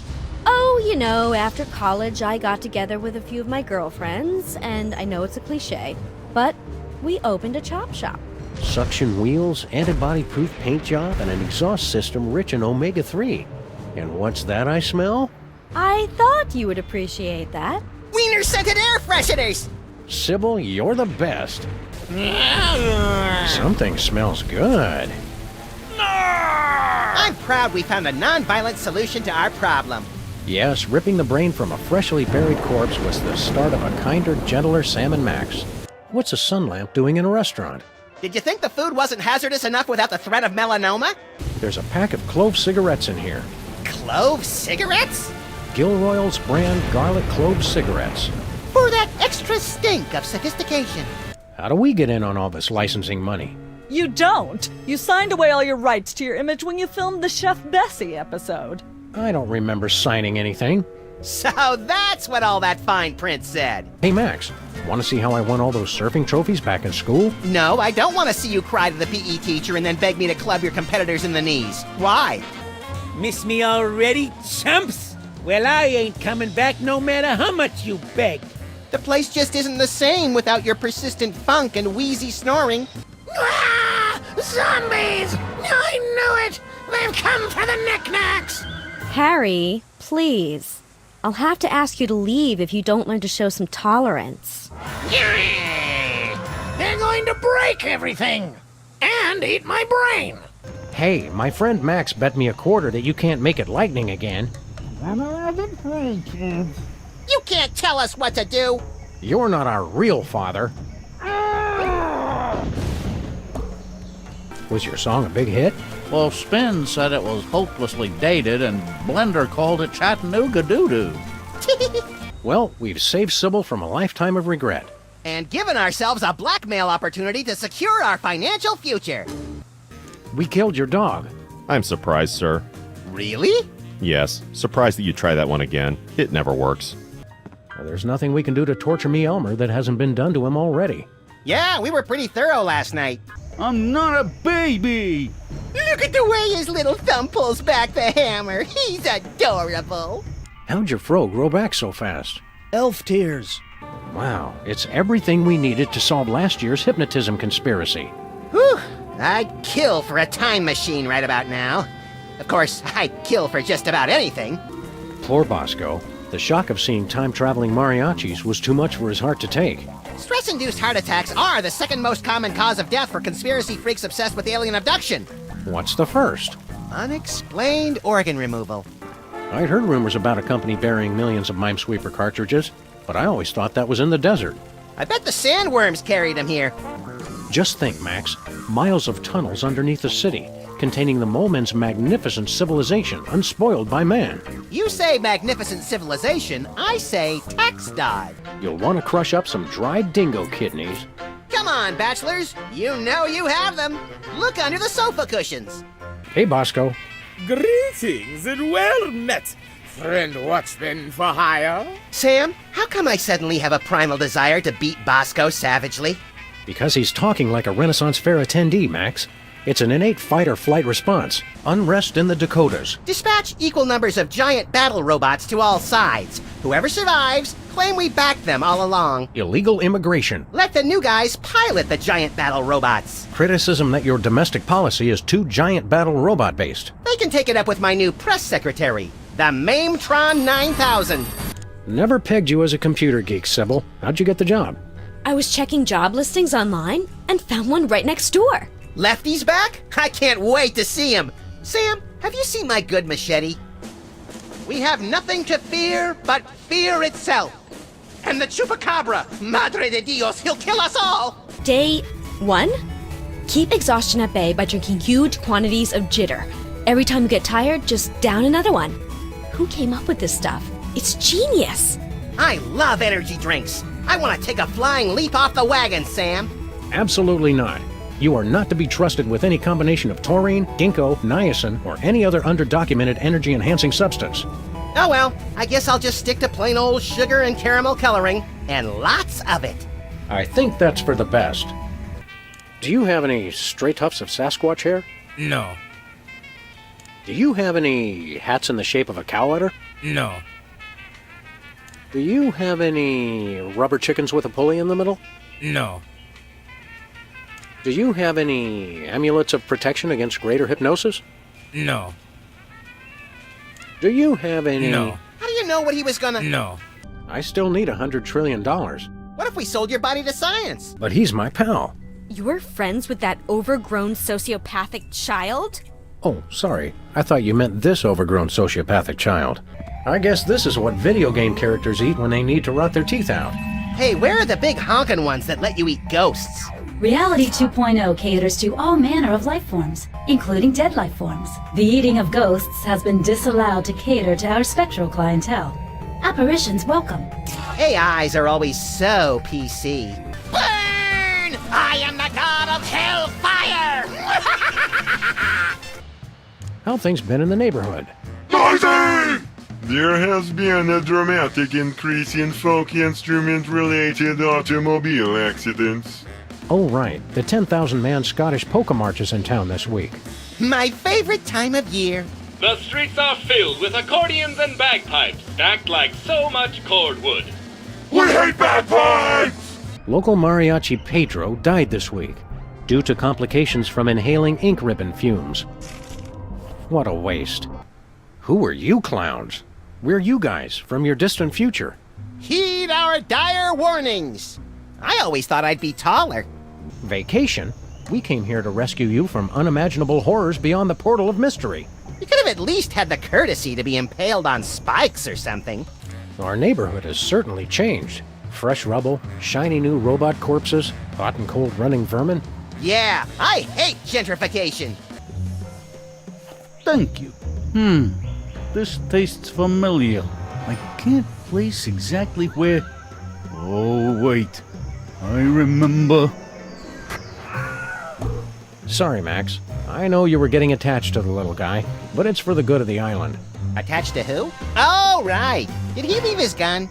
Oh, you know, after college I got together with a few of my girlfriends, and I know it's a cliche, but we opened a chop shop. Suction wheels, antibody-proof paint job, and an exhaust system rich in omega-3. And what's that I smell? I thought you would appreciate that. Wiener-scented air fresheners! Sybil, you're the best. Something smells good. I'm proud we found a non-violent solution to our problem. Yes, ripping the brain from a freshly buried corpse was the start of a kinder, gentler Sam and Max. What's a sun lamp doing in a restaurant? Did you think the food wasn't hazardous enough without the threat of melanoma? There's a pack of clove cigarettes in here. Clove cigarettes? Gilroy's brand garlic clove cigarettes. For that extra stink of sophistication. How do we get in on all this licensing money? You don't. You signed away all your rights to your image when you filmed the Chef Bessie episode. I don't remember signing anything. So that's what all that fine print said. Hey, Max, want to see how I won all those surfing trophies back in school? No, I don't want to see you cry to the PE teacher and then beg me to club your competitors in the knees. Why? Miss me already, chumps? Well, I ain't coming back no matter how much you beg. The place just isn't the same without your persistent funk and wheezy snoring. Ah! Zombies! I knew it! They've come for the knickknacks! Harry, please. I'll have to ask you to leave if you don't learn to show some tolerance. They're going to break everything! And eat my brain! Hey, my friend Max bet me a quarter that you can't make it lightning again. You can't tell us what to do! You're not our real father. Was your song a big hit? Well, Spin said it was hopelessly dated, and Blender called it Chattanooga Doo-Doo. Well, we've saved Sybil from a lifetime of regret. And given ourselves a blackmail opportunity to secure our financial future. We killed your dog. I'm surprised, sir. Really? Yes, surprised that you try that one again. It never works. Well, there's nothing we can do to torture me Elmer that hasn't been done to him already. Yeah, we were pretty thorough last night. I'm not a baby! Look at the way his little thumb pulls back the hammer. He's adorable. How'd your fro grow back so fast? Elf tears. Wow, it's everything we needed to solve last year's hypnotism conspiracy. Whew, I'd kill for a time machine right about now. Of course, I'd kill for just about anything. Poor Bosco. The shock of seeing time-traveling mariachis was too much for his heart to take. Stress-induced heart attacks are the second most common cause of death for conspiracy freaks obsessed with alien abduction. What's the first? Unexplained organ removal. I'd heard rumors about a company burying millions of Minesweeper cartridges, but I always thought that was in the desert. I bet the sandworms carried them here. Just think, Max. Miles of tunnels underneath the city, containing the Molemen's magnificent civilization, unspoiled by man. You say magnificent civilization, I say tax dodge. You'll want to crush up some dried dingo kidneys. Come on, bachelors. You know you have them. Look under the sofa cushions. Hey, Bosco. Greetings and well met, friend watchman for hire. Sam, how come I suddenly have a primal desire to beat Bosco savagely? Because he's talking like a Renaissance Fair attendee, Max. It's an innate fight-or-flight response. Unrest in the Dakotas. Dispatch equal numbers of giant battle robots to all sides. Whoever survives, claim we backed them all along. Illegal immigration. Let the new guys pilot the giant battle robots. Criticism that your domestic policy is too giant battle robot-based. They can take it up with my new press secretary, the Mametron 9000. Never pegged you as a computer geek, Sybil. How'd you get the job? I was checking job listings online and found one right next door. Lefty's back? I can't wait to see him. Sam, have you seen my good machete? We have nothing to fear but fear itself. And the chupacabra, Madre de Dios, he'll kill us all. Day 1. Keep exhaustion at bay by drinking huge quantities of jitter. Every time you get tired, just down another one. Who came up with this stuff? It's genius. I love energy drinks. I want to take a flying leap off the wagon, Sam. Absolutely not. You are not to be trusted with any combination of taurine, ginkgo, niacin, or any other underdocumented energy-enhancing substance. Oh well, I guess I'll just stick to plain old sugar and caramel coloring, and lots of it. I think that's for the best. Do you have any stray tufts of Sasquatch hair? No. Do you have any hats in the shape of a cow udder? No. Do you have any rubber chickens with a pulley in the middle? No. Do you have any amulets of protection against greater hypnosis? No. Do you have any... No. How do you know what he was gonna... No. I still need $100 trillion. What if we sold your body to science? But he's my pal. You're friends with that overgrown sociopathic child? Oh, sorry. I thought you meant this overgrown sociopathic child. I guess this is what video game characters eat when they need to rot their teeth out. Hey, where are the big honkin' ones that let you eat ghosts? Reality 2.0 caters to all manner of life forms, including dead life forms. The eating of ghosts has been disallowed to cater to our spectral clientele. Apparitions welcome. AIs are always so PC. Burn! I am the god of hellfire! How things been in the neighborhood? Noisy! There has been a dramatic increase in folk instrument-related automobile accidents. Oh, right. The 10,000-man Scottish polka march is in town this week. My favorite time of year. The streets are filled with accordions and bagpipes, stacked like so much cordwood. We hate bagpipes! Local mariachi Pedro died this week, due to complications from inhaling ink ribbon fumes. What a waste. Who are you clowns? We're you guys from your distant future. Heed our dire warnings. I always thought I'd be taller. Vacation? We came here to rescue you from unimaginable horrors beyond the portal of mystery. You could have at least had the courtesy to be impaled on spikes or something. Our neighborhood has certainly changed. Fresh rubble, shiny new robot corpses, hot and cold running vermin. Yeah, I hate gentrification. Thank you. This tastes familiar. I can't place exactly where... Oh, wait. I remember. Sorry, Max. I know you were getting attached to the little guy, but it's for the good of the island. Attached to who? Oh, right. Did he leave his gun?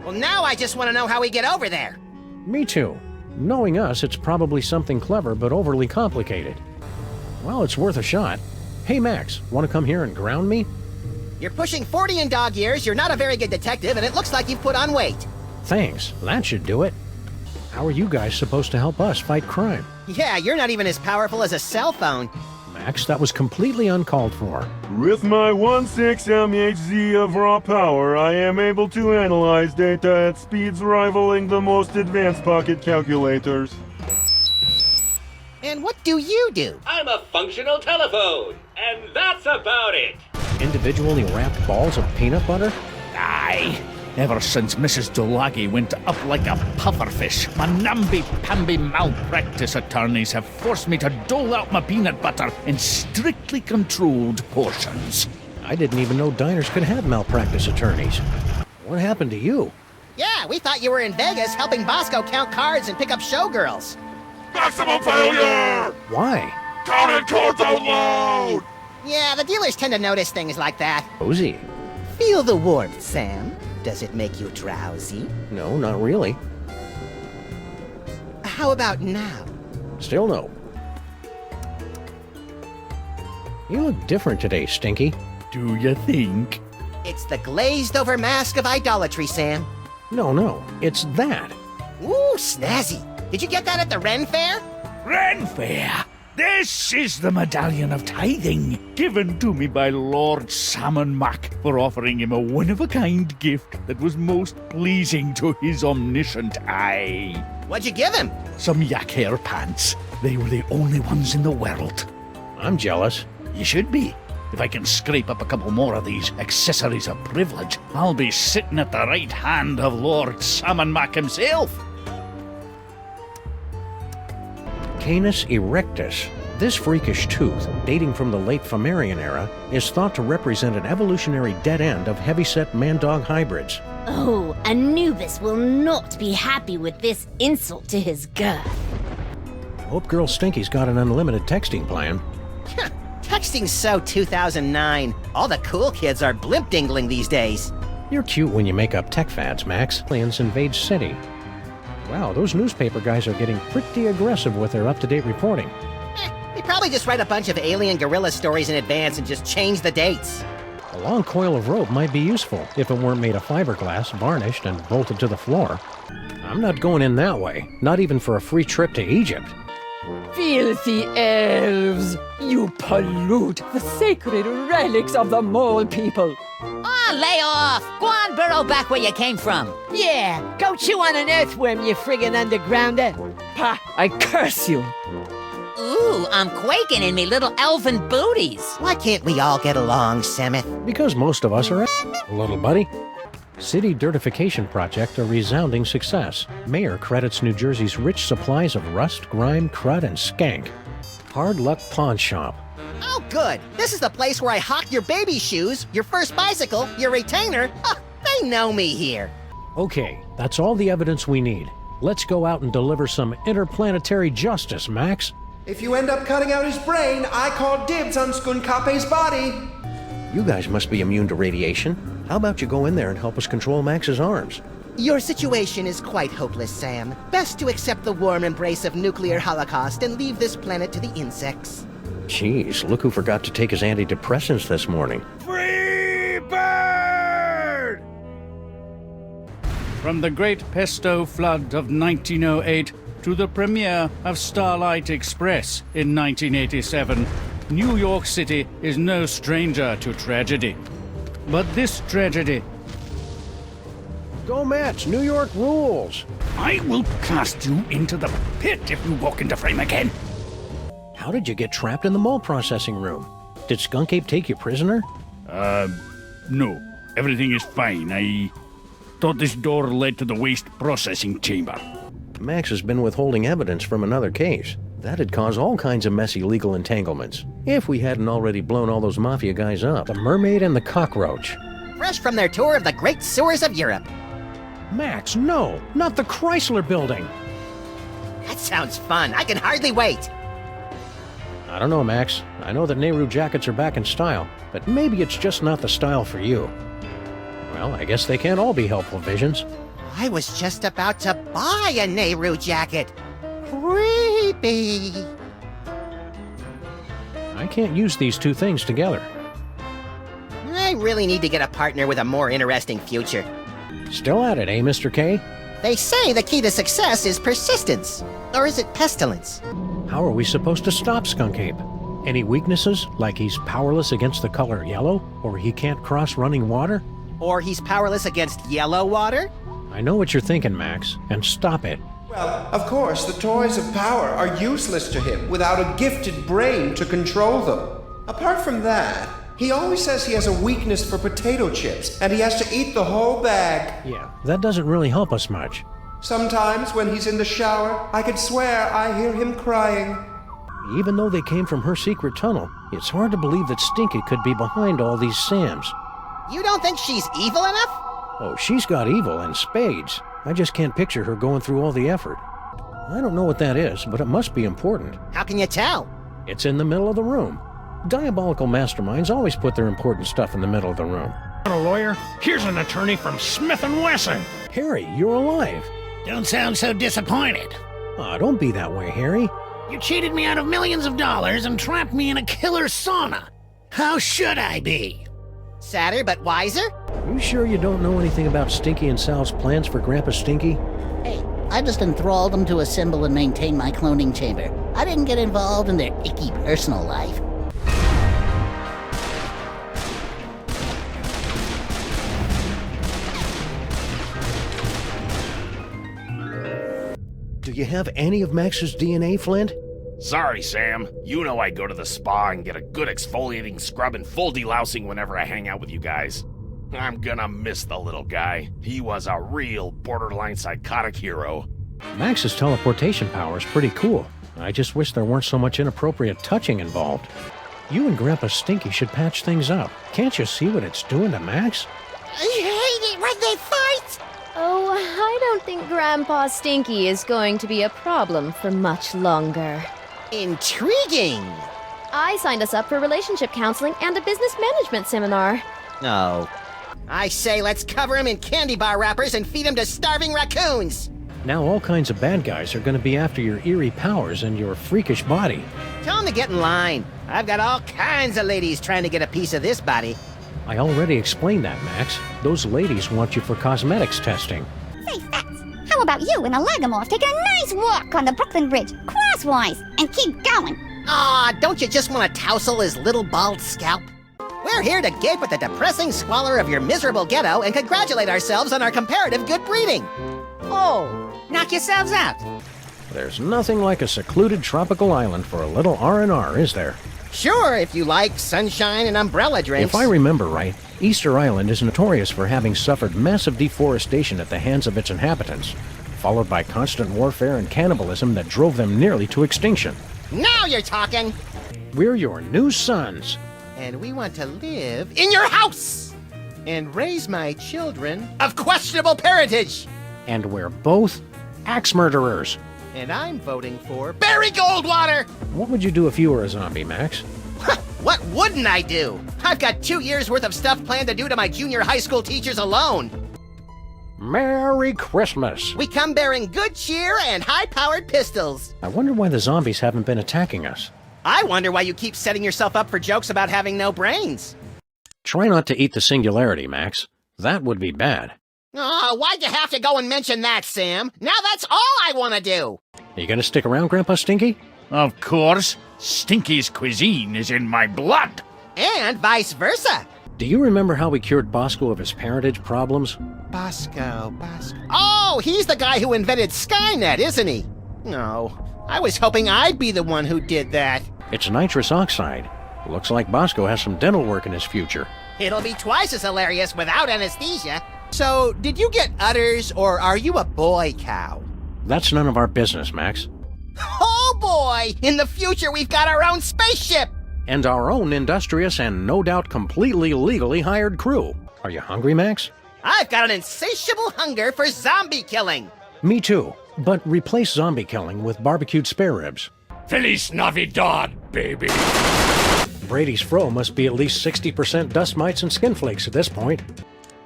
Well, now I just want to know how we get over there. Me too. Knowing us, it's probably something clever but overly complicated. Well, it's worth a shot. Hey, Max, want to come here and ground me? You're pushing 40 in dog years, you're not a very good detective, and it looks like you've put on weight. Thanks. That should do it. How are you guys supposed to help us fight crime? Yeah, you're not even as powerful as a cell phone. Max, that was completely uncalled for. With my 1/6 MHz of raw power, I am able to analyze data at speeds rivaling the most advanced pocket calculators. And what do you do? I'm a functional telephone, and that's about it. Individually wrapped balls of peanut butter? Aye. Ever since Mrs. Dolagi went up like a pufferfish, my namby-pamby malpractice attorneys have forced me to dole out my peanut butter in strictly controlled portions. I didn't even know diners could have malpractice attorneys. What happened to you? Yeah, we thought you were in Vegas helping Bosco count cards and pick up showgirls. Maximum failure! Why? Counted cards out loud! Yeah, the dealers tend to notice things like that. Cozy. Feel the warmth, Sam. Does it make you drowsy? No, not really. How about now? Still no. You look different today, Stinky. Do you think? It's the glazed-over mask of idolatry, Sam. No, it's that. Ooh, snazzy. Did you get that at the Ren Fair? Ren Fair? This is the Medallion of Tithing, given to me by Lord Salmon Mac for offering him a one-of-a-kind gift that was most pleasing to his omniscient eye. What'd you give him? Some yak hair pants. They were the only ones in the world. I'm jealous. You should be. If I can scrape up a couple more of these accessories of privilege, I'll be sitting at the right hand of Lord Salmon Mac himself. Canis erectus. This freakish tooth, dating from the late Fomerian era, is thought to represent an evolutionary dead end of heavyset man-dog hybrids. Oh, Anubis will not be happy with this insult to his girth. Hope Girl Stinky's got an unlimited texting plan. Texting's so 2009. All the cool kids are blimp-dingling these days. You're cute when you make up tech fads, Max. Aliens invade city. Wow, those newspaper guys are getting pretty aggressive with their up-to-date reporting. They probably just write a bunch of alien gorilla stories in advance and just change the dates. A long coil of rope might be useful if it weren't made of fiberglass, varnished, and bolted to the floor. I'm not going in that way, not even for a free trip to Egypt. Filthy elves! You pollute the sacred relics of the mole people! Ah, lay off! Go on, burrow back where you came from. Yeah, go chew on an earthworm, you friggin' undergrounder. Pa, I curse you. Ooh, I'm quaking in me little elfin booties. Why can't we all get along, Sameth? Because most of us are little buddy. City dirtification project a resounding success. Mayor credits New Jersey's rich supplies of rust, grime, crud, and skank. Hard Luck Pawn Shop. Oh, good. This is the place where I hawk your baby shoes, your first bicycle, your retainer. Oh, they know me here. Okay, that's all the evidence we need. Let's go out and deliver some interplanetary justice, Max. If you end up cutting out his brain, I call dibs on Skunkape's body. You guys must be immune to radiation. How about you go in there and help us control Max's arms? Your situation is quite hopeless, Sam. Best to accept the warm embrace of nuclear holocaust and leave this planet to the insects. Jeez, look who forgot to take his antidepressants this morning. Free bird! From the Great Pesto Flood of 1908 to the premiere of Starlight Express in 1987, New York City is no stranger to tragedy. But this tragedy... Go Mets! New York rules! I will cast you into the pit if you walk into frame again! How did you get trapped in the mall processing room? Did Skunk Ape take you prisoner? No. Everything is fine. I thought this door led to the waste processing chamber. Max has been withholding evidence from another case. That'd cause all kinds of messy legal entanglements. If we hadn't already blown all those mafia guys up. The mermaid and the cockroach. Fresh from their tour of the great sewers of Europe. Max, no! Not the Chrysler Building! That sounds fun. I can hardly wait. I don't know, Max. I know that Nehru jackets are back in style, but maybe it's just not the style for you. Well, I guess they can't all be helpful visions. I was just about to buy a Nehru jacket. Creepy. I can't use these two things together. I really need to get a partner with a more interesting future. Still at it, eh, Mr. K? They say the key to success is persistence. Or is it pestilence? How are we supposed to stop Skunk Ape? Any weaknesses, like he's powerless against the color yellow, or he can't cross running water? Or he's powerless against yellow water? I know what you're thinking, Max, and stop it. Well, of course, the toys of power are useless to him without a gifted brain to control them. Apart from that, he always says he has a weakness for potato chips, and he has to eat the whole bag. Yeah, that doesn't really help us much. Sometimes when he's in the shower, I could swear I hear him crying. Even though they came from her secret tunnel, it's hard to believe that Stinky could be behind all these Sams. You don't think she's evil enough? Oh, she's got evil in spades. I just can't picture her going through all the effort. I don't know what that is, but it must be important. How can you tell? It's in the middle of the room. Diabolical masterminds always put their important stuff in the middle of the room. A lawyer? Here's an attorney from Smith & Wesson. Harry, you're alive. Don't sound so disappointed. Aw, don't be that way, Harry. You cheated me out of millions of dollars and trapped me in a killer sauna. How should I be? Sadder but wiser? You sure you don't know anything about Stinky and Sal's plans for Grandpa Stinky? Hey, I just enthralled them to assemble and maintain my cloning chamber. I didn't get involved in their icky personal life. Do you have any of Max's DNA, Flint? Sorry, Sam. You know I go to the spa and get a good exfoliating scrub and full delousing whenever I hang out with you guys. I'm gonna miss the little guy. He was a real borderline psychotic hero. Max's teleportation power is pretty cool. I just wish there weren't so much inappropriate touching involved. You and Grandpa Stinky should patch things up. Can't you see what it's doing to Max? I hate it when they fight! Oh, I don't think Grandpa Stinky is going to be a problem for much longer. Intriguing! I signed us up for relationship counseling and a business management seminar. No. I say let's cover him in candy bar wrappers and feed him to starving raccoons! Now all kinds of bad guys are going to be after your eerie powers and your freakish body. Tell him to get in line. I've got all kinds of ladies trying to get a piece of this body. I already explained that, Max. Those ladies want you for cosmetics testing. Say, Fats, how about you and a Lagomorph take a nice walk on the Brooklyn Bridge, crosswise, and keep going? Aw, don't you just want to tousle his little bald scalp? We're here to gape at the depressing squalor of your miserable ghetto and congratulate ourselves on our comparative good breeding. Oh, knock yourselves out. There's nothing like a secluded tropical island for a little R&R, is there? Sure, if you like sunshine and umbrella drinks. If I remember right, Easter Island is notorious for having suffered massive deforestation at the hands of its inhabitants, followed by constant warfare and cannibalism that drove them nearly to extinction. Now you're talking! We're your new sons. And we want to live in your house! And raise my children of questionable parentage! And we're both axe murderers. And I'm voting for Barry Goldwater! What would you do if you were a zombie, Max? What wouldn't I do? I've got 2 years worth of stuff planned to do to my junior high school teachers alone. Merry Christmas! We come bearing good cheer and high-powered pistols. I wonder why the zombies haven't been attacking us. I wonder why you keep setting yourself up for jokes about having no brains. Try not to eat the singularity, Max. That would be bad. Oh, why'd you have to go and mention that, Sam? Now that's all I want to do. Are you gonna stick around, Grandpa Stinky? Of course. Stinky's cuisine is in my blood. And vice versa. Do you remember how we cured Bosco of his parentage problems? Bosco. Oh, he's the guy who invented Skynet, isn't he? No, I was hoping I'd be the one who did that. It's nitrous oxide. Looks like Bosco has some dental work in his future. It'll be twice as hilarious without anesthesia. So, did you get udders, or are you a boy cow? That's none of our business, Max. Oh boy! In the future, we've got our own spaceship! And our own industrious and no doubt completely legally hired crew. Are you hungry, Max? I've got an insatiable hunger for zombie killing! Me too, but replace zombie killing with barbecued spare ribs. Feliz Navidad, baby! Brady's fro must be at least 60% dust mites and skin flakes at this point.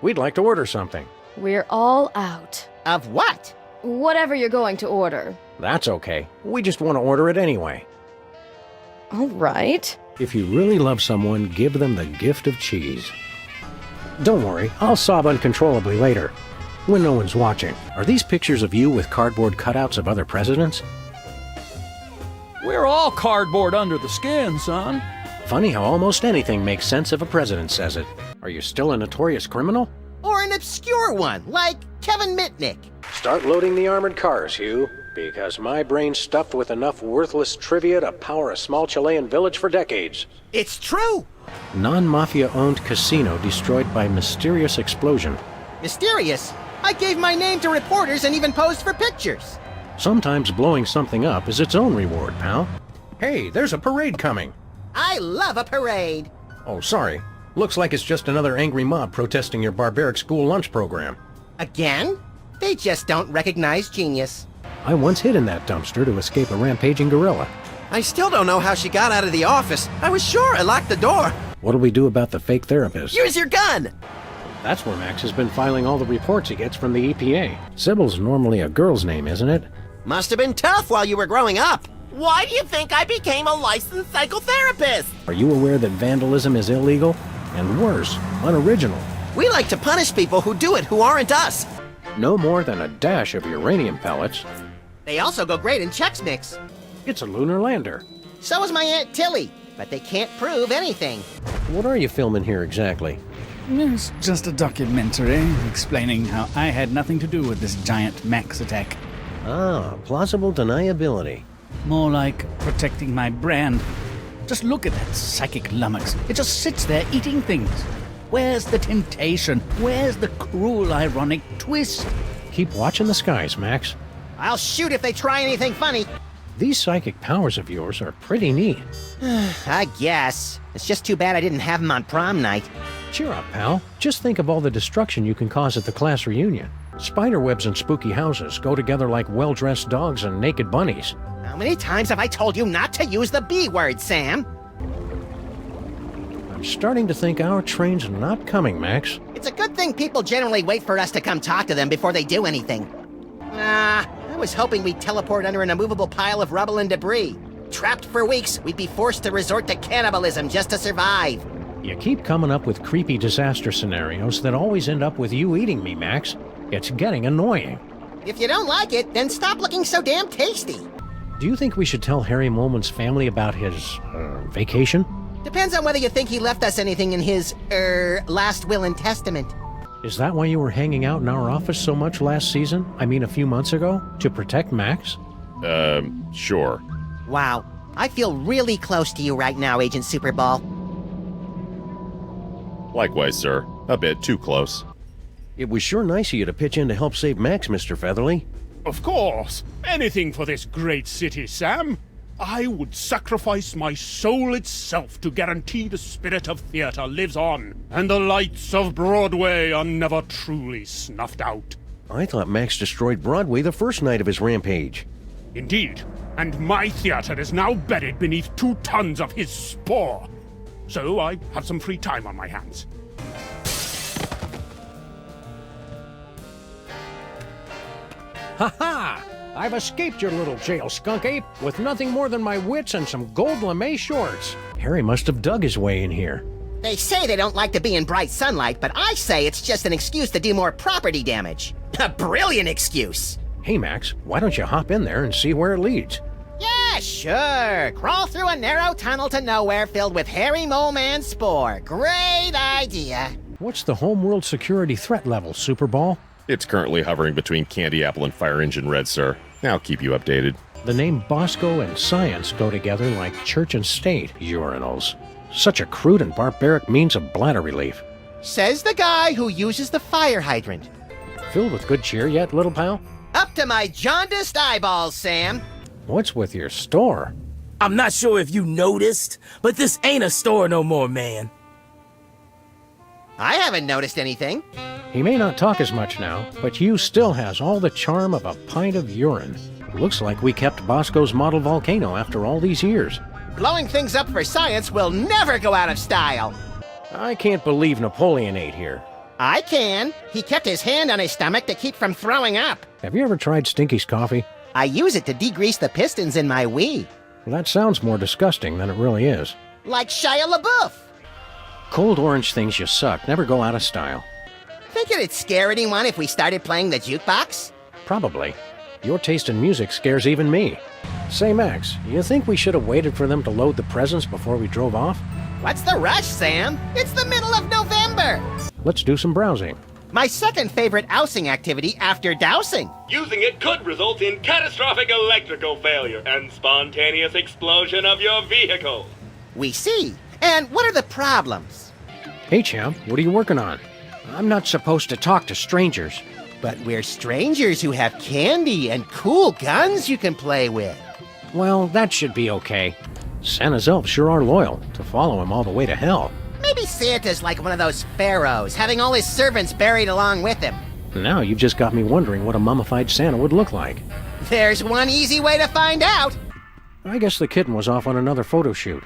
We'd like to order something. We're all out. Of what? Whatever you're going to order. That's okay. We just want to order it anyway. All right. If you really love someone, give them the gift of cheese. Don't worry, I'll sob uncontrollably later, when no one's watching. Are these pictures of you with cardboard cutouts of other presidents? We're all cardboard under the skin, son. Funny how almost anything makes sense if a president says it. Are you still a notorious criminal? Or an obscure one, like Kevin Mitnick. Start loading the armored cars, Hugh, because my brain's stuffed with enough worthless trivia to power a small Chilean village for decades. It's true! Non-mafia-owned casino destroyed by mysterious explosion. Mysterious? I gave my name to reporters and even posed for pictures. Sometimes blowing something up is its own reward, pal. Hey, there's a parade coming. I love a parade. Oh, sorry. Looks like it's just another angry mob protesting your barbaric school lunch program. Again? They just don't recognize genius. I once hid in that dumpster to escape a rampaging gorilla. I still don't know how she got out of the office. I was sure I locked the door. What'll we do about the fake therapist? Use your gun! That's where Max has been filing all the reports he gets from the EPA. Sybil's normally a girl's name, isn't it? Must have been tough while you were growing up. Why do you think I became a licensed psychotherapist? Are you aware that vandalism is illegal? And worse, unoriginal. We like to punish people who do it who aren't us. No more than a dash of uranium pellets. They also go great in Chex Mix. It's a lunar lander. So is my Aunt Tilly, but they can't prove anything. What are you filming here exactly? It's just a documentary explaining how I had nothing to do with this giant Max attack. Ah, plausible deniability. More like protecting my brand. Just look at that psychic lummox. It just sits there eating things. Where's the temptation? Where's the cruel, ironic twist? Keep watching the skies, Max. I'll shoot if they try anything funny. These psychic powers of yours are pretty neat. I guess. It's just too bad I didn't have them on prom night. Cheer up, pal. Just think of all the destruction you can cause at the class reunion. Spiderwebs and spooky houses go together like well-dressed dogs and naked bunnies. How many times have I told you not to use the B word, Sam? I'm starting to think our train's not coming, Max. It's a good thing people generally wait for us to come talk to them before they do anything. I was hoping we'd teleport under an immovable pile of rubble and debris. Trapped for weeks, we'd be forced to resort to cannibalism just to survive. You keep coming up with creepy disaster scenarios that always end up with you eating me, Max. It's getting annoying. If you don't like it, then stop looking so damn tasty. Do you think we should tell Harry Molman's family about his, vacation? Depends on whether you think he left us anything in his, last will and testament. Is that why you were hanging out in our office so much last season? I mean, a few months ago? To protect Max? Sure. Wow. I feel really close to you right now, Agent Superball. Likewise, sir. A bit too close. It was sure nice of you to pitch in to help save Max, Mr. Featherly. Of course. Anything for this great city, Sam. I would sacrifice my soul itself to guarantee the spirit of theater lives on, and the lights of Broadway are never truly snuffed out. I thought Max destroyed Broadway the first night of his rampage. Indeed, and my theater is now buried beneath 2 tons of his spore. So I have some free time on my hands. Ha-ha! I've escaped your little jail, skunk ape, with nothing more than my wits and some gold lame shorts. Harry must have dug his way in here. They say they don't like to be in bright sunlight, but I say it's just an excuse to do more property damage. A brilliant excuse! Hey, Max, why don't you hop in there and see where it leads? Yeah, sure. Crawl through a narrow tunnel to nowhere filled with hairy mole man spore. Great idea. What's the homeworld security threat level, Superball? It's currently hovering between Candy Apple and Fire Engine Red, sir. I'll keep you updated. The name Bosco and science go together like church and state, urinals. Such a crude and barbaric means of bladder relief. Says the guy who uses the fire hydrant. Filled with good cheer yet, little pal? Up to my jaundiced eyeballs, Sam. What's with your store? I'm not sure if you noticed, but this ain't a store no more, man. I haven't noticed anything. He may not talk as much now, but Hugh still has all the charm of a pint of urine. Looks like we kept Bosco's model volcano after all these years. Blowing things up for science will never go out of style. I can't believe Napoleon ate here. I can. He kept his hand on his stomach to keep from throwing up. Have you ever tried Stinky's coffee? I use it to degrease the pistons in my Wii. Well, that sounds more disgusting than it really is. Like Shia LaBeouf. Cold orange things you suck never go out of style. Think it'd scare anyone if we started playing the jukebox? Probably. Your taste in music scares even me. Say, Max, you think we should have waited for them to load the presents before we drove off? What's the rush, Sam? It's the middle of November! Let's do some browsing. My second favorite ousing activity after dousing. Using it could result in catastrophic electrical failure and spontaneous explosion of your vehicle. We see. And what are the problems? Hey, champ, what are you working on? I'm not supposed to talk to strangers. But we're strangers who have candy and cool guns you can play with. Well, that should be okay. Santa's elves sure are loyal to follow him all the way to hell. Maybe Santa's like one of those pharaohs, having all his servants buried along with him. Now you've just got me wondering what a mummified Santa would look like. There's one easy way to find out. I guess the kitten was off on another photo shoot.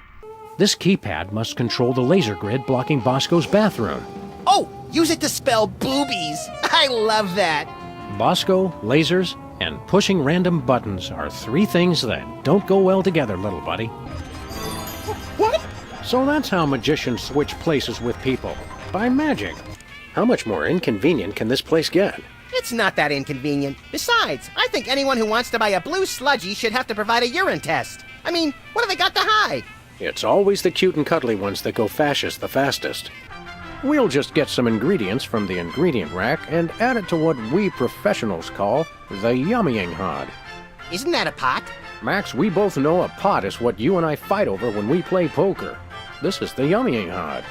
This keypad must control the laser grid blocking Bosco's bathroom. Oh, use it to spell boobies. I love that. Bosco, lasers, and pushing random buttons are 3 things that don't go well together, little buddy. What? So that's how magicians switch places with people. By magic. How much more inconvenient can this place get? It's not that inconvenient. Besides, I think anyone who wants to buy a blue sludgy should have to provide a urine test. I mean, what have they got to hide? It's always the cute and cuddly ones that go fascist the fastest. We'll just get some ingredients from the ingredient rack and add it to what we professionals call the yummying hod. Isn't that a pot? Max, we both know a pot is what you and I fight over when we play poker. This is the yummying hod.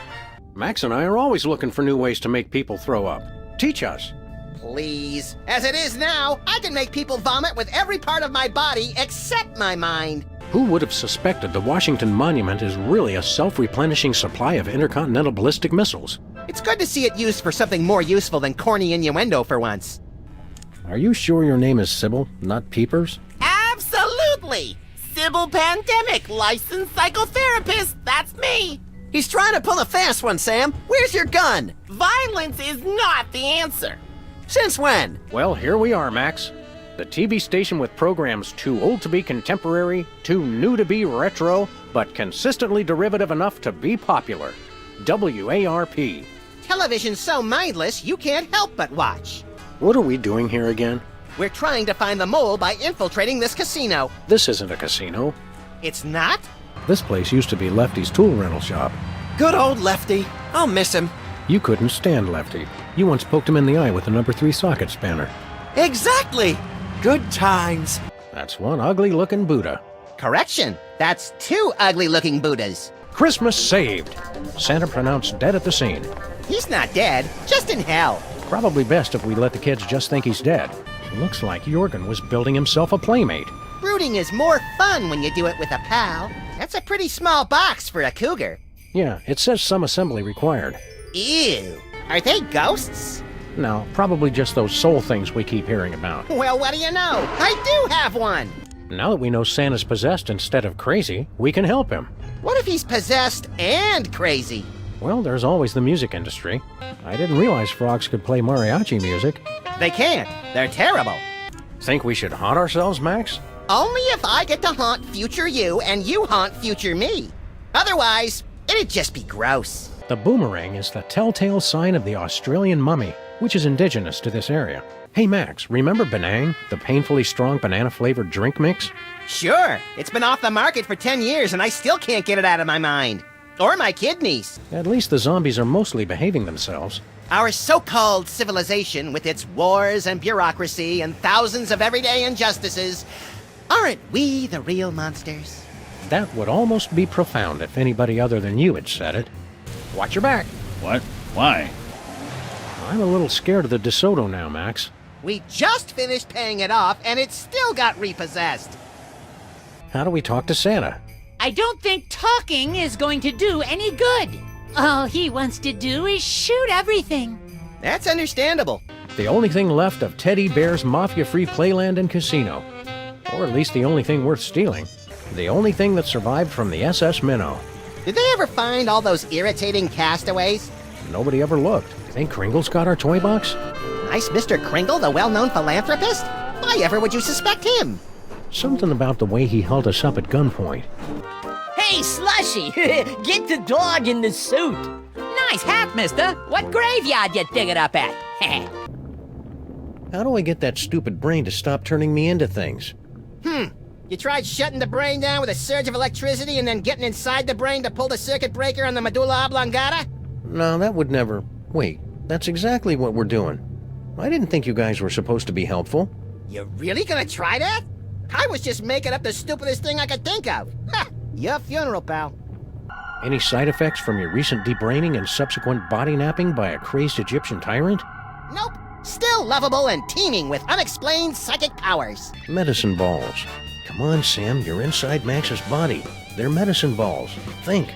Max and I are always looking for new ways to make people throw up. Teach us. Please. As it is now, I can make people vomit with every part of my body except my mind. Who would have suspected the Washington Monument is really a self-replenishing supply of intercontinental ballistic missiles? It's good to see it used for something more useful than corny innuendo for once. Are you sure your name is Sybil, not Peepers? Absolutely! Sybil Pandemic, licensed psychotherapist, that's me! He's trying to pull a fast one, Sam. Where's your gun? Violence is not the answer. Since when? Well, here we are, Max. The TV station with programs too old to be contemporary, too new to be retro, but consistently derivative enough to be popular. WARP. Television's so mindless, you can't help but watch. What are we doing here again? We're trying to find the mole by infiltrating this casino. This isn't a casino. It's not? This place used to be Lefty's tool rental shop. Good old Lefty. I'll miss him. You couldn't stand Lefty. You once poked him in the eye with a number 3 socket spanner. Exactly! Good times. That's one ugly-looking Buddha. Correction, that's 2 ugly-looking Buddhas. Christmas saved. Santa pronounced dead at the scene. He's not dead, just in hell. Probably best if we let the kids just think he's dead. Looks like Jorgen was building himself a playmate. Brooding is more fun when you do it with a pal. That's a pretty small box for a cougar. Yeah, it says some assembly required. Ew. Are they ghosts? No, probably just those soul things we keep hearing about. Well, what do you know? I do have one. Now that we know Santa's possessed instead of crazy, we can help him. What if he's possessed and crazy? Well, there's always the music industry. I didn't realize frogs could play mariachi music. They can't. They're terrible. Think we should haunt ourselves, Max? Only if I get to haunt future you and you haunt future me. Otherwise, it'd just be gross. The boomerang is the telltale sign of the Australian mummy, which is indigenous to this area. Hey Max, remember Benang, the painfully strong banana-flavored drink mix? Sure. It's been off the market for 10 years and I still can't get it out of my mind. Or my kidneys. At least the zombies are mostly behaving themselves. Our so-called civilization, with its wars and bureaucracy and thousands of everyday injustices, aren't we the real monsters? That would almost be profound if anybody other than you had said it. Watch your back. What? Why? I'm a little scared of the DeSoto now, Max. We just finished paying it off and it still got repossessed. How do we talk to Santa? I don't think talking is going to do any good. All he wants to do is shoot everything. That's understandable. The only thing left of Teddy Bear's mafia-free playland and casino. Or at least the only thing worth stealing. The only thing that survived from the SS Minnow. Did they ever find all those irritating castaways? Nobody ever looked. Think Kringle's got our toy box? Nice Mr. Kringle, the well-known philanthropist? Why ever would you suspect him? Something about the way he held us up at gunpoint. Hey, Slushy! Get the dog in the suit! Nice hat, mister. What graveyard you dig it up at? How do I get that stupid brain to stop turning me into things? You tried shutting the brain down with a surge of electricity and then getting inside the brain to pull the circuit breaker on the medulla oblongata? No, that would never... Wait, that's exactly what we're doing. I didn't think you guys were supposed to be helpful. You really gonna try that? I was just making up the stupidest thing I could think of. Ha! Your funeral, pal. Any side effects from your recent debraining and subsequent body napping by a crazed Egyptian tyrant? Nope. Still lovable and teeming with unexplained psychic powers. Medicine balls. Come on, Sam, you're inside Max's body. They're medicine balls. Think.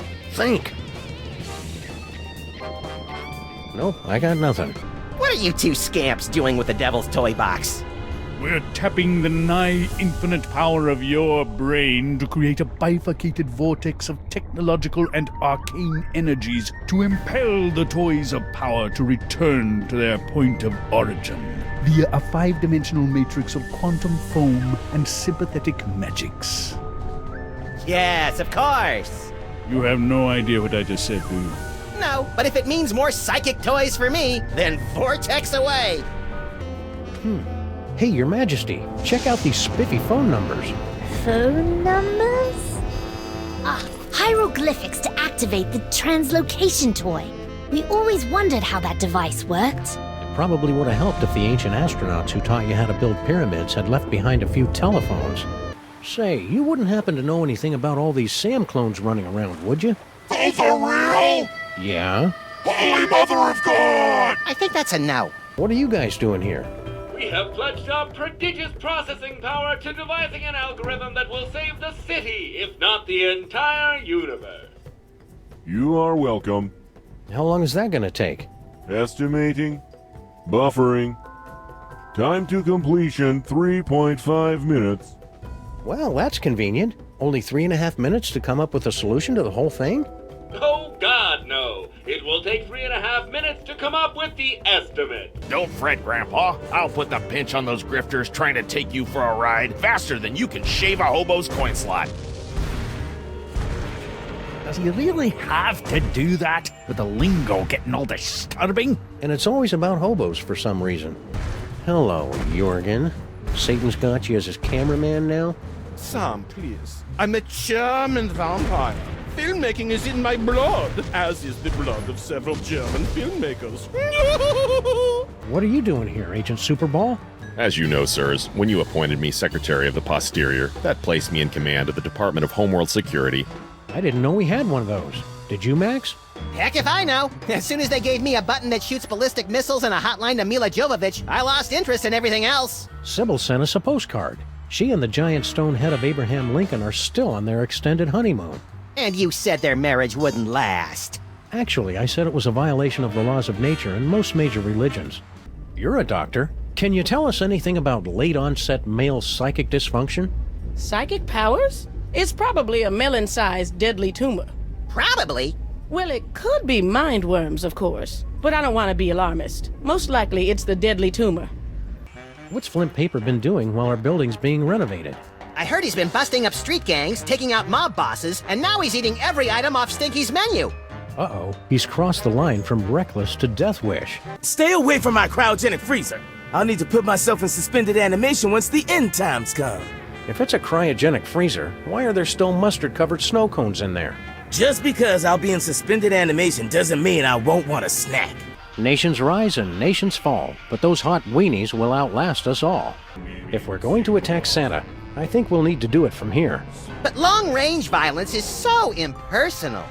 Nope, I got nothing. What are you two scamps doing with the Devil's Toy Box? We're tapping the nigh infinite power of your brain to create a bifurcated vortex of technological and arcane energies to impel the toys of power to return to their point of origin via a 5-dimensional matrix of quantum foam and sympathetic magics. Yes, of course. You have no idea what I just said, do you? No, but if it means more psychic toys for me, then vortex away. Hey, Your Majesty, check out these spiffy phone numbers. Phone numbers? Hieroglyphics to activate the translocation toy. We always wondered how that device worked. It probably would have helped if the ancient astronauts who taught you how to build pyramids had left behind a few telephones. Say, you wouldn't happen to know anything about all these Sam clones running around, would you? Those are real? Yeah? Holy Mother of God! I think that's a no. What are you guys doing here? We have pledged our prodigious processing power to devising an algorithm that will save the city, if not the entire universe. You are welcome. How long is that gonna take? Estimating. Buffering. Time to completion 3.5 minutes. Well, that's convenient. Only 3.5 minutes to come up with a solution to the whole thing? Oh, God, no. It will take 3.5 minutes to come up with the estimate. Don't fret, Grandpa. I'll put the pinch on those grifters trying to take you for a ride faster than you can shave a hobo's coin slot. Does he really have to do that? With the lingo getting all disturbing? And it's always about hobos for some reason. Hello, Jorgen. Satan's got you as his cameraman now? Sam, please. I'm a German vampire. Filmmaking is in my blood, as is the blood of several German filmmakers. What are you doing here, Agent Superball? As you know, sirs, when you appointed me Secretary of the Posterior, that placed me in command of the Department of Homeworld Security. I didn't know we had one of those. Did you, Max? Heck if I know. As soon as they gave me a button that shoots ballistic missiles and a hotline to Mila Jovovich, I lost interest in everything else. Sybil sent us a postcard. She and the giant stone head of Abraham Lincoln are still on their extended honeymoon. And you said their marriage wouldn't last. Actually, I said it was a violation of the laws of nature in most major religions. You're a doctor. Can you tell us anything about late-onset male psychic dysfunction? Psychic powers? It's probably a melon-sized deadly tumor. Probably? Well, it could be mind worms, of course. But I don't want to be alarmist. Most likely it's the deadly tumor. What's Flint Paper been doing while our building's being renovated? I heard he's been busting up street gangs, taking out mob bosses, and now he's eating every item off Stinky's menu. Uh-oh, he's crossed the line from reckless to death wish. Stay away from my cryogenic freezer. I'll need to put myself in suspended animation once the end times come. If it's a cryogenic freezer, why are there still mustard-covered snow cones in there? Just because I'll be in suspended animation doesn't mean I won't want a snack. Nations rise and nations fall, but those hot weenies will outlast us all. If we're going to attack Santa, I think we'll need to do it from here. But long-range violence is so impersonal.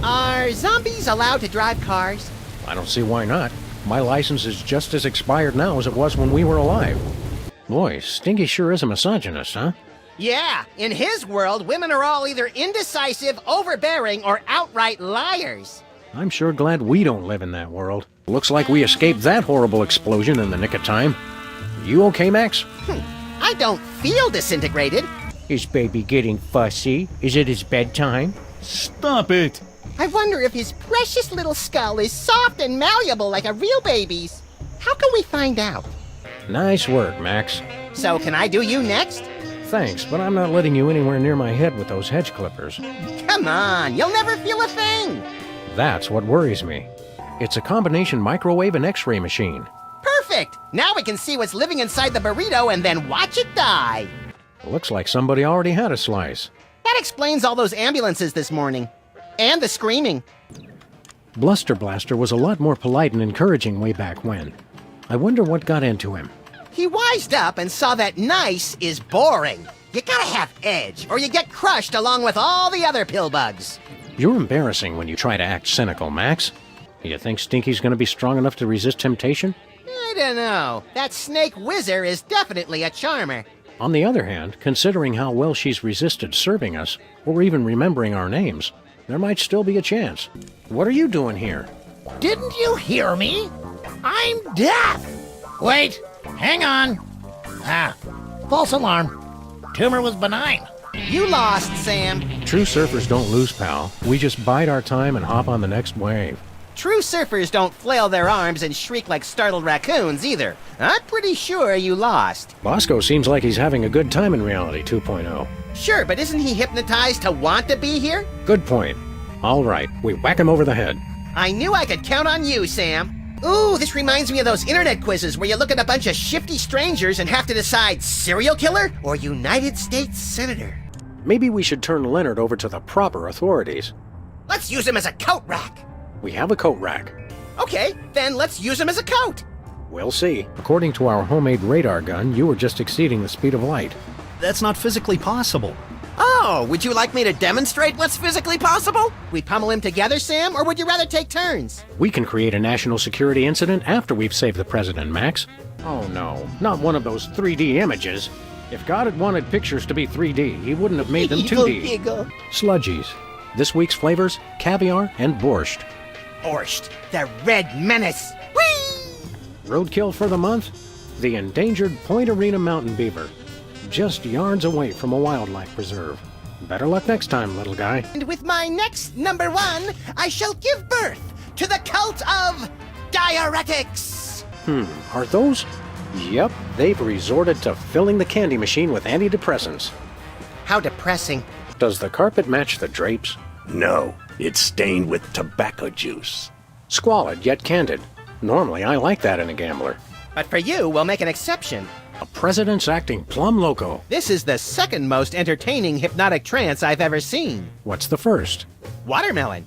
Are zombies allowed to drive cars? I don't see why not. My license is just as expired now as it was when we were alive. Boy, Stinky sure is a misogynist, huh? Yeah, in his world, women are all either indecisive, overbearing, or outright liars. I'm sure glad we don't live in that world. Looks like we escaped that horrible explosion in the nick of time. You okay, Max? I don't feel disintegrated. Is baby getting fussy? Is it his bedtime? Stop it! I wonder if his precious little skull is soft and malleable like a real baby's. How can we find out? Nice work, Max. So can I do you next? Thanks, but I'm not letting you anywhere near my head with those hedge clippers. Come on, you'll never feel a thing. That's what worries me. It's a combination microwave and x-ray machine. Perfect! Now we can see what's living inside the burrito and then watch it die. Looks like somebody already had a slice. That explains all those ambulances this morning. And the screaming. Bluster Blaster was a lot more polite and encouraging way back when. I wonder what got into him. He wised up and saw that nice is boring. You gotta have edge, or you get crushed along with all the other pillbugs. You're embarrassing when you try to act cynical, Max. You think Stinky's gonna be strong enough to resist temptation? I don't know. That snake whizzer is definitely a charmer. On the other hand, considering how well she's resisted serving us, or even remembering our names, there might still be a chance. What are you doing here? Didn't you hear me? I'm deaf! Wait, hang on. False alarm. Tumor was benign. You lost, Sam. True surfers don't lose, pal. We just bide our time and hop on the next wave. True surfers don't flail their arms and shriek like startled raccoons either. I'm pretty sure you lost. Bosco seems like he's having a good time in Reality 2.0. Sure, but isn't he hypnotized to want to be here? Good point. All right, we whack him over the head. I knew I could count on you, Sam. Ooh, this reminds me of those internet quizzes where you look at a bunch of shifty strangers and have to decide serial killer or United States Senator. Maybe we should turn Leonard over to the proper authorities. Let's use him as a coat rack. We have a coat rack. Okay, then let's use him as a coat. We'll see. According to our homemade radar gun, you were just exceeding the speed of light. That's not physically possible. Oh, would you like me to demonstrate what's physically possible? We pummel him together, Sam, or would you rather take turns? We can create a national security incident after we've saved the president, Max. Oh no, not one of those 3D images. If God had wanted pictures to be 3D, he wouldn't have made them 2D. Sludgies. This week's flavors, caviar and borscht. Borscht, the red menace. Whee! Roadkill for the month? The endangered Point Arena mountain beaver. Just yards away from a wildlife preserve. Better luck next time, little guy. And with my next number one, I shall give birth to the cult of diuretics. Are those? Yep, they've resorted to filling the candy machine with antidepressants. How depressing. Does the carpet match the drapes? No, it's stained with tobacco juice. Squalid yet candid. Normally, I like that in a gambler. But for you, we'll make an exception. A president's acting plumb loco. This is the second most entertaining hypnotic trance I've ever seen. What's the first? Watermelon.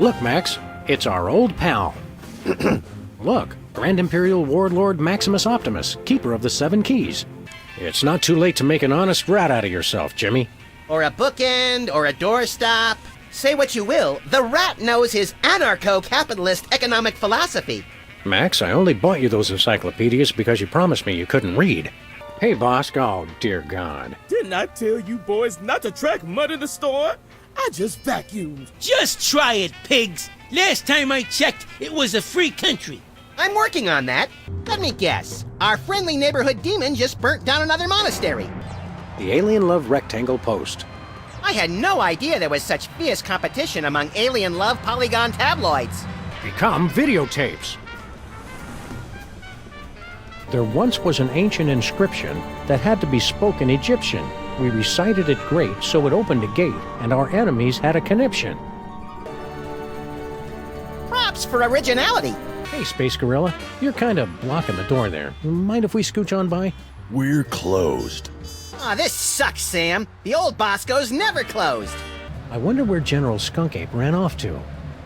Look, Max, it's our old pal. Look, Grand Imperial Warlord Maximus Optimus, keeper of the 7 keys. It's not too late to make an honest rat out of yourself, Jimmy. Or a bookend, or a doorstop. Say what you will, the rat knows his anarcho-capitalist economic philosophy. Max, I only bought you those encyclopedias because you promised me you couldn't read. Hey, boss. Oh, dear God. Didn't I tell you boys not to track mud in the store? I just vacuumed. Just try it, pigs. Last time I checked, it was a free country. I'm working on that. Let me guess. Our friendly neighborhood demon just burnt down another monastery. The Alien Love Rectangle Post. I had no idea there was such fierce competition among Alien Love Polygon tabloids. Become videotapes. There once was an ancient inscription that had to be spoken Egyptian. We recited it great, so it opened a gate, and our enemies had a conniption. Props for originality. Hey, Space Gorilla, you're kind of blocking the door there. Mind if we scooch on by? We're closed. Aw, this sucks, Sam. The old Bosco's never closed. I wonder where General Skunkape ran off to.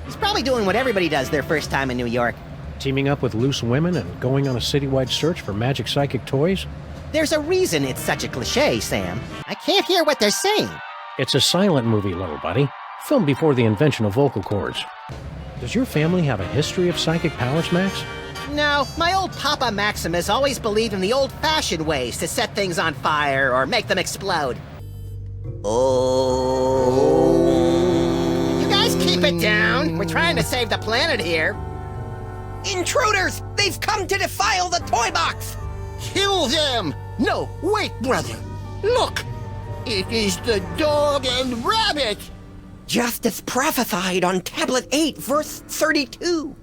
He's probably doing what everybody does their first time in New York. Teaming up with loose women and going on a citywide search for magic psychic toys? There's a reason it's such a cliche, Sam. I can't hear what they're saying. It's a silent movie, little buddy. Filmed before the invention of vocal cords. Does your family have a history of psychic powers, Max? No, my old Papa Maximus always believed in the old-fashioned ways to set things on fire or make them explode. Oh. You guys keep it down. We're trying to save the planet here. Intruders! They've come to defile the toy box! Kill them! No, wait, brother. Look! It is the dog and rabbit! Just as prophesied on Tablet 8, verse 32.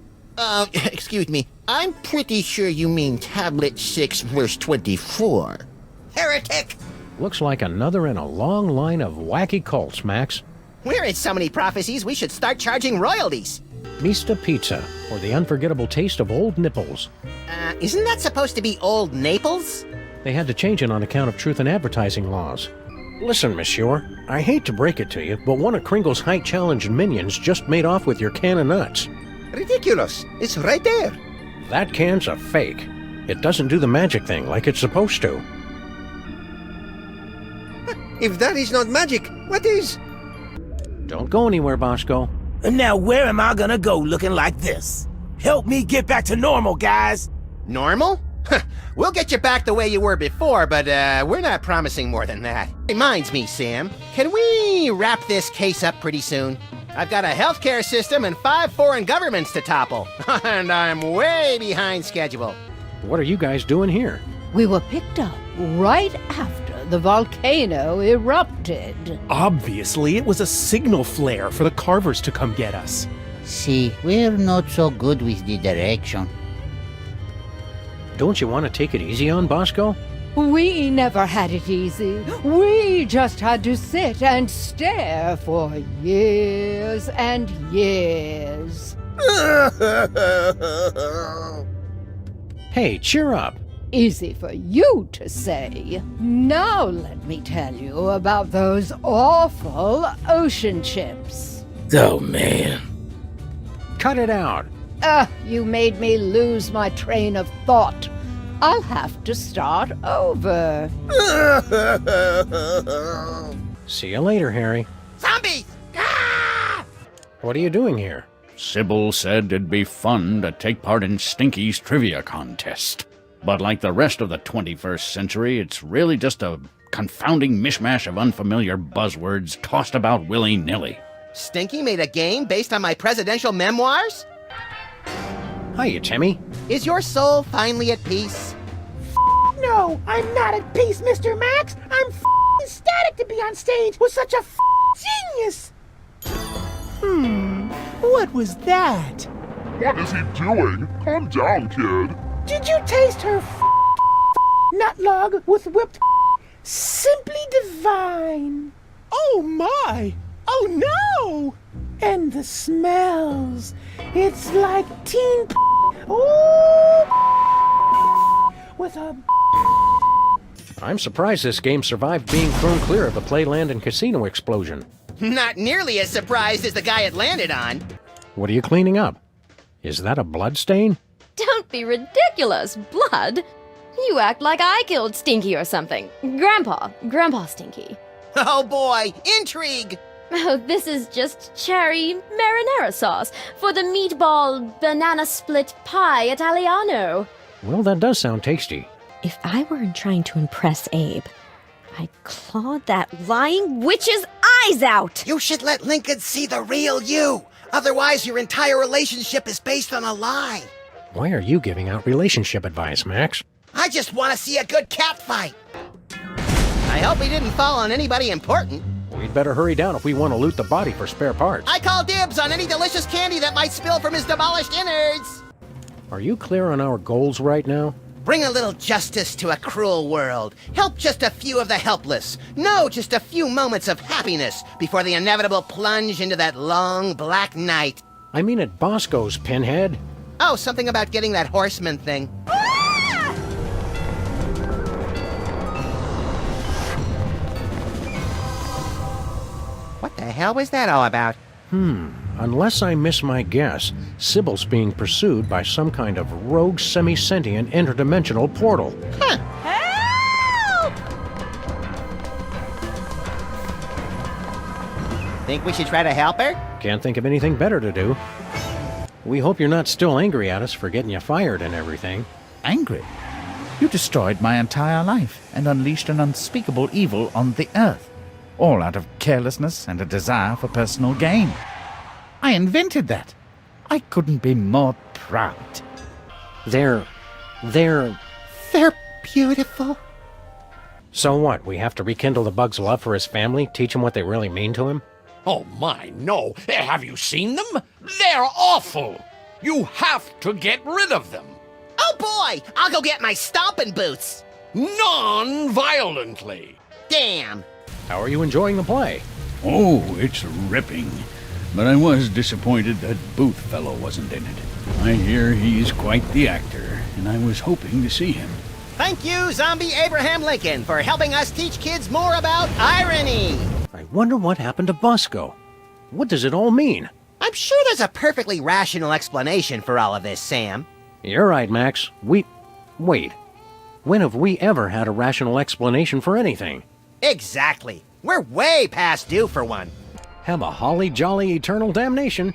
Excuse me. I'm pretty sure you mean Tablet 6, verse 24. Heretic! Looks like another in a long line of wacky cults, Max. We're in so many prophecies, we should start charging royalties. Mista Pizza, or the unforgettable taste of old nipples. Isn't that supposed to be Old Naples? They had to change it on account of truth in advertising laws. Listen, monsieur, I hate to break it to you, but one of Kringle's height-challenged minions just made off with your can of nuts. Ridiculous. It's right there. That can's a fake. It doesn't do the magic thing like it's supposed to. If that is not magic, what is? Don't go anywhere, Bosco. And now where am I gonna go looking like this? Help me get back to normal, guys. Normal? We'll get you back the way you were before, but we're not promising more than that. Reminds me, Sam, can we wrap this case up pretty soon? I've got a healthcare system and 5 foreign governments to topple, and I'm way behind schedule. What are you guys doing here? We were picked up right after the volcano erupted. Obviously, it was a signal flare for the Carvers to come get us. See, we're not so good with the direction. Don't you want to take it easy on Bosco? We never had it easy. We just had to sit and stare for years and years. Hey, cheer up. Easy for you to say. Now let me tell you about those awful ocean chips. Oh, man. Cut it out. You made me lose my train of thought. I'll have to start over. See you later, Harry. Zombies! Ah! What are you doing here? Sybil said it'd be fun to take part in Stinky's trivia contest. But like the rest of the 21st century, it's really just a confounding mishmash of unfamiliar buzzwords tossed about willy-nilly. Stinky made a game based on my presidential memoirs? Hiya, Timmy. Is your soul finally at peace? No, I'm not at peace, Mr. Max. I'm ecstatic to be on stage with such a genius. What was that? What is he doing? Calm down, kid. Did you taste her nut log with whipped simply divine? Oh my! Oh no! And the smells. It's like teen. Oh, with a... I'm surprised this game survived being thrown clear of the Playland and Casino explosion. Not nearly as surprised as the guy it landed on. What are you cleaning up? Is that a blood stain? Don't be ridiculous. Blood? You act like I killed Stinky or something. Grandpa Stinky. Oh boy, intrigue! Oh, this is just cherry marinara sauce for the meatball banana split pie Italiano. Well, that does sound tasty. If I weren't trying to impress Abe, I'd claw that lying witch's eyes out! You should let Lincoln see the real you! Otherwise, your entire relationship is based on a lie. Why are you giving out relationship advice, Max? I just want to see a good cat fight. I hope he didn't fall on anybody important. We'd better hurry down if we want to loot the body for spare parts. I call dibs on any delicious candy that might spill from his demolished innards. Are you clear on our goals right now? Bring a little justice to a cruel world. Help just a few of the helpless. Know just a few moments of happiness before the inevitable plunge into that long black night. I mean at Bosco's, Pinhead. Oh, something about getting that horseman thing. What the hell was that all about? Unless I miss my guess, Sybil's being pursued by some kind of rogue semi-sentient interdimensional portal. Huh. Help! Think we should try to help her? Can't think of anything better to do. We hope you're not still angry at us for getting you fired and everything. Angry? You destroyed my entire life and unleashed an unspeakable evil on the earth, all out of carelessness and a desire for personal gain. I invented that. I couldn't be more proud. They're beautiful. So what, we have to rekindle the bug's love for his family, teach him what they really mean to him? Oh my, no. Have you seen them? They're awful. You have to get rid of them. Oh boy, I'll go get my stomping boots. Non-violently. Damn. How are you enjoying the play? Oh, it's ripping. But I was disappointed that Booth fellow wasn't in it. I hear he's quite the actor, and I was hoping to see him. Thank you, Zombie Abraham Lincoln, for helping us teach kids more about irony. I wonder what happened to Bosco. What does it all mean? I'm sure there's a perfectly rational explanation for all of this, Sam. You're right, Max. Wait. When have we ever had a rational explanation for anything? Exactly. We're way past due for one. Have a holly jolly eternal damnation.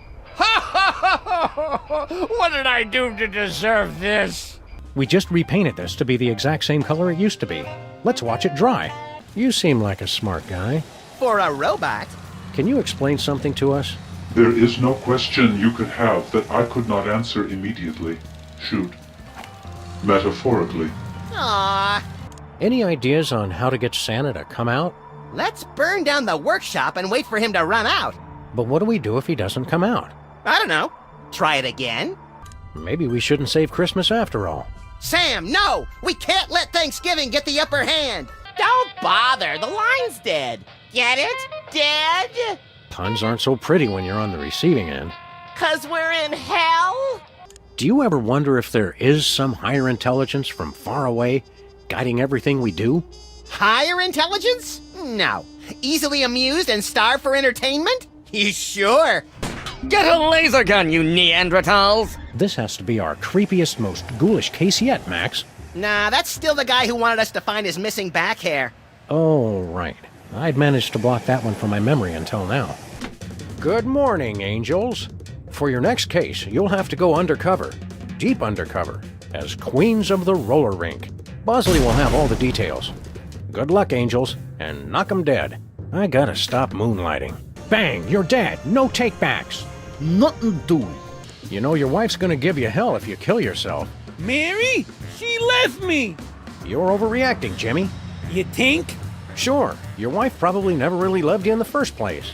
What did I do to deserve this? We just repainted this to be the exact same color it used to be. Let's watch it dry. You seem like a smart guy. For a robot. Can you explain something to us? There is no question you could have that I could not answer immediately. Shoot. Metaphorically. Aww. Any ideas on how to get Santa to come out? Let's burn down the workshop and wait for him to run out. But what do we do if he doesn't come out? I don't know. Try it again? Maybe we shouldn't save Christmas after all. Sam, no! We can't let Thanksgiving get the upper hand! Don't bother, the line's dead. Get it? Dead? Puns aren't so pretty when you're on the receiving end. 'Cause we're in hell? Do you ever wonder if there is some higher intelligence from far away, guiding everything we do? Higher intelligence? No. Easily amused and starved for entertainment? You sure? Get a laser gun, you Neanderthals! This has to be our creepiest, most ghoulish case yet, Max. Nah, that's still the guy who wanted us to find his missing back hair. Oh, right. I'd managed to block that one from my memory until now. Good morning, angels. For your next case, you'll have to go undercover, deep undercover, as Queens of the Roller Rink. Bosley will have all the details. Good luck, angels, and knock 'em dead. I gotta stop moonlighting. Bang! You're dead! No takebacks! Nothing doing. You know your wife's gonna give you hell if you kill yourself. Mary? She left me! You're overreacting, Jimmy. You think? Sure. Your wife probably never really loved you in the first place.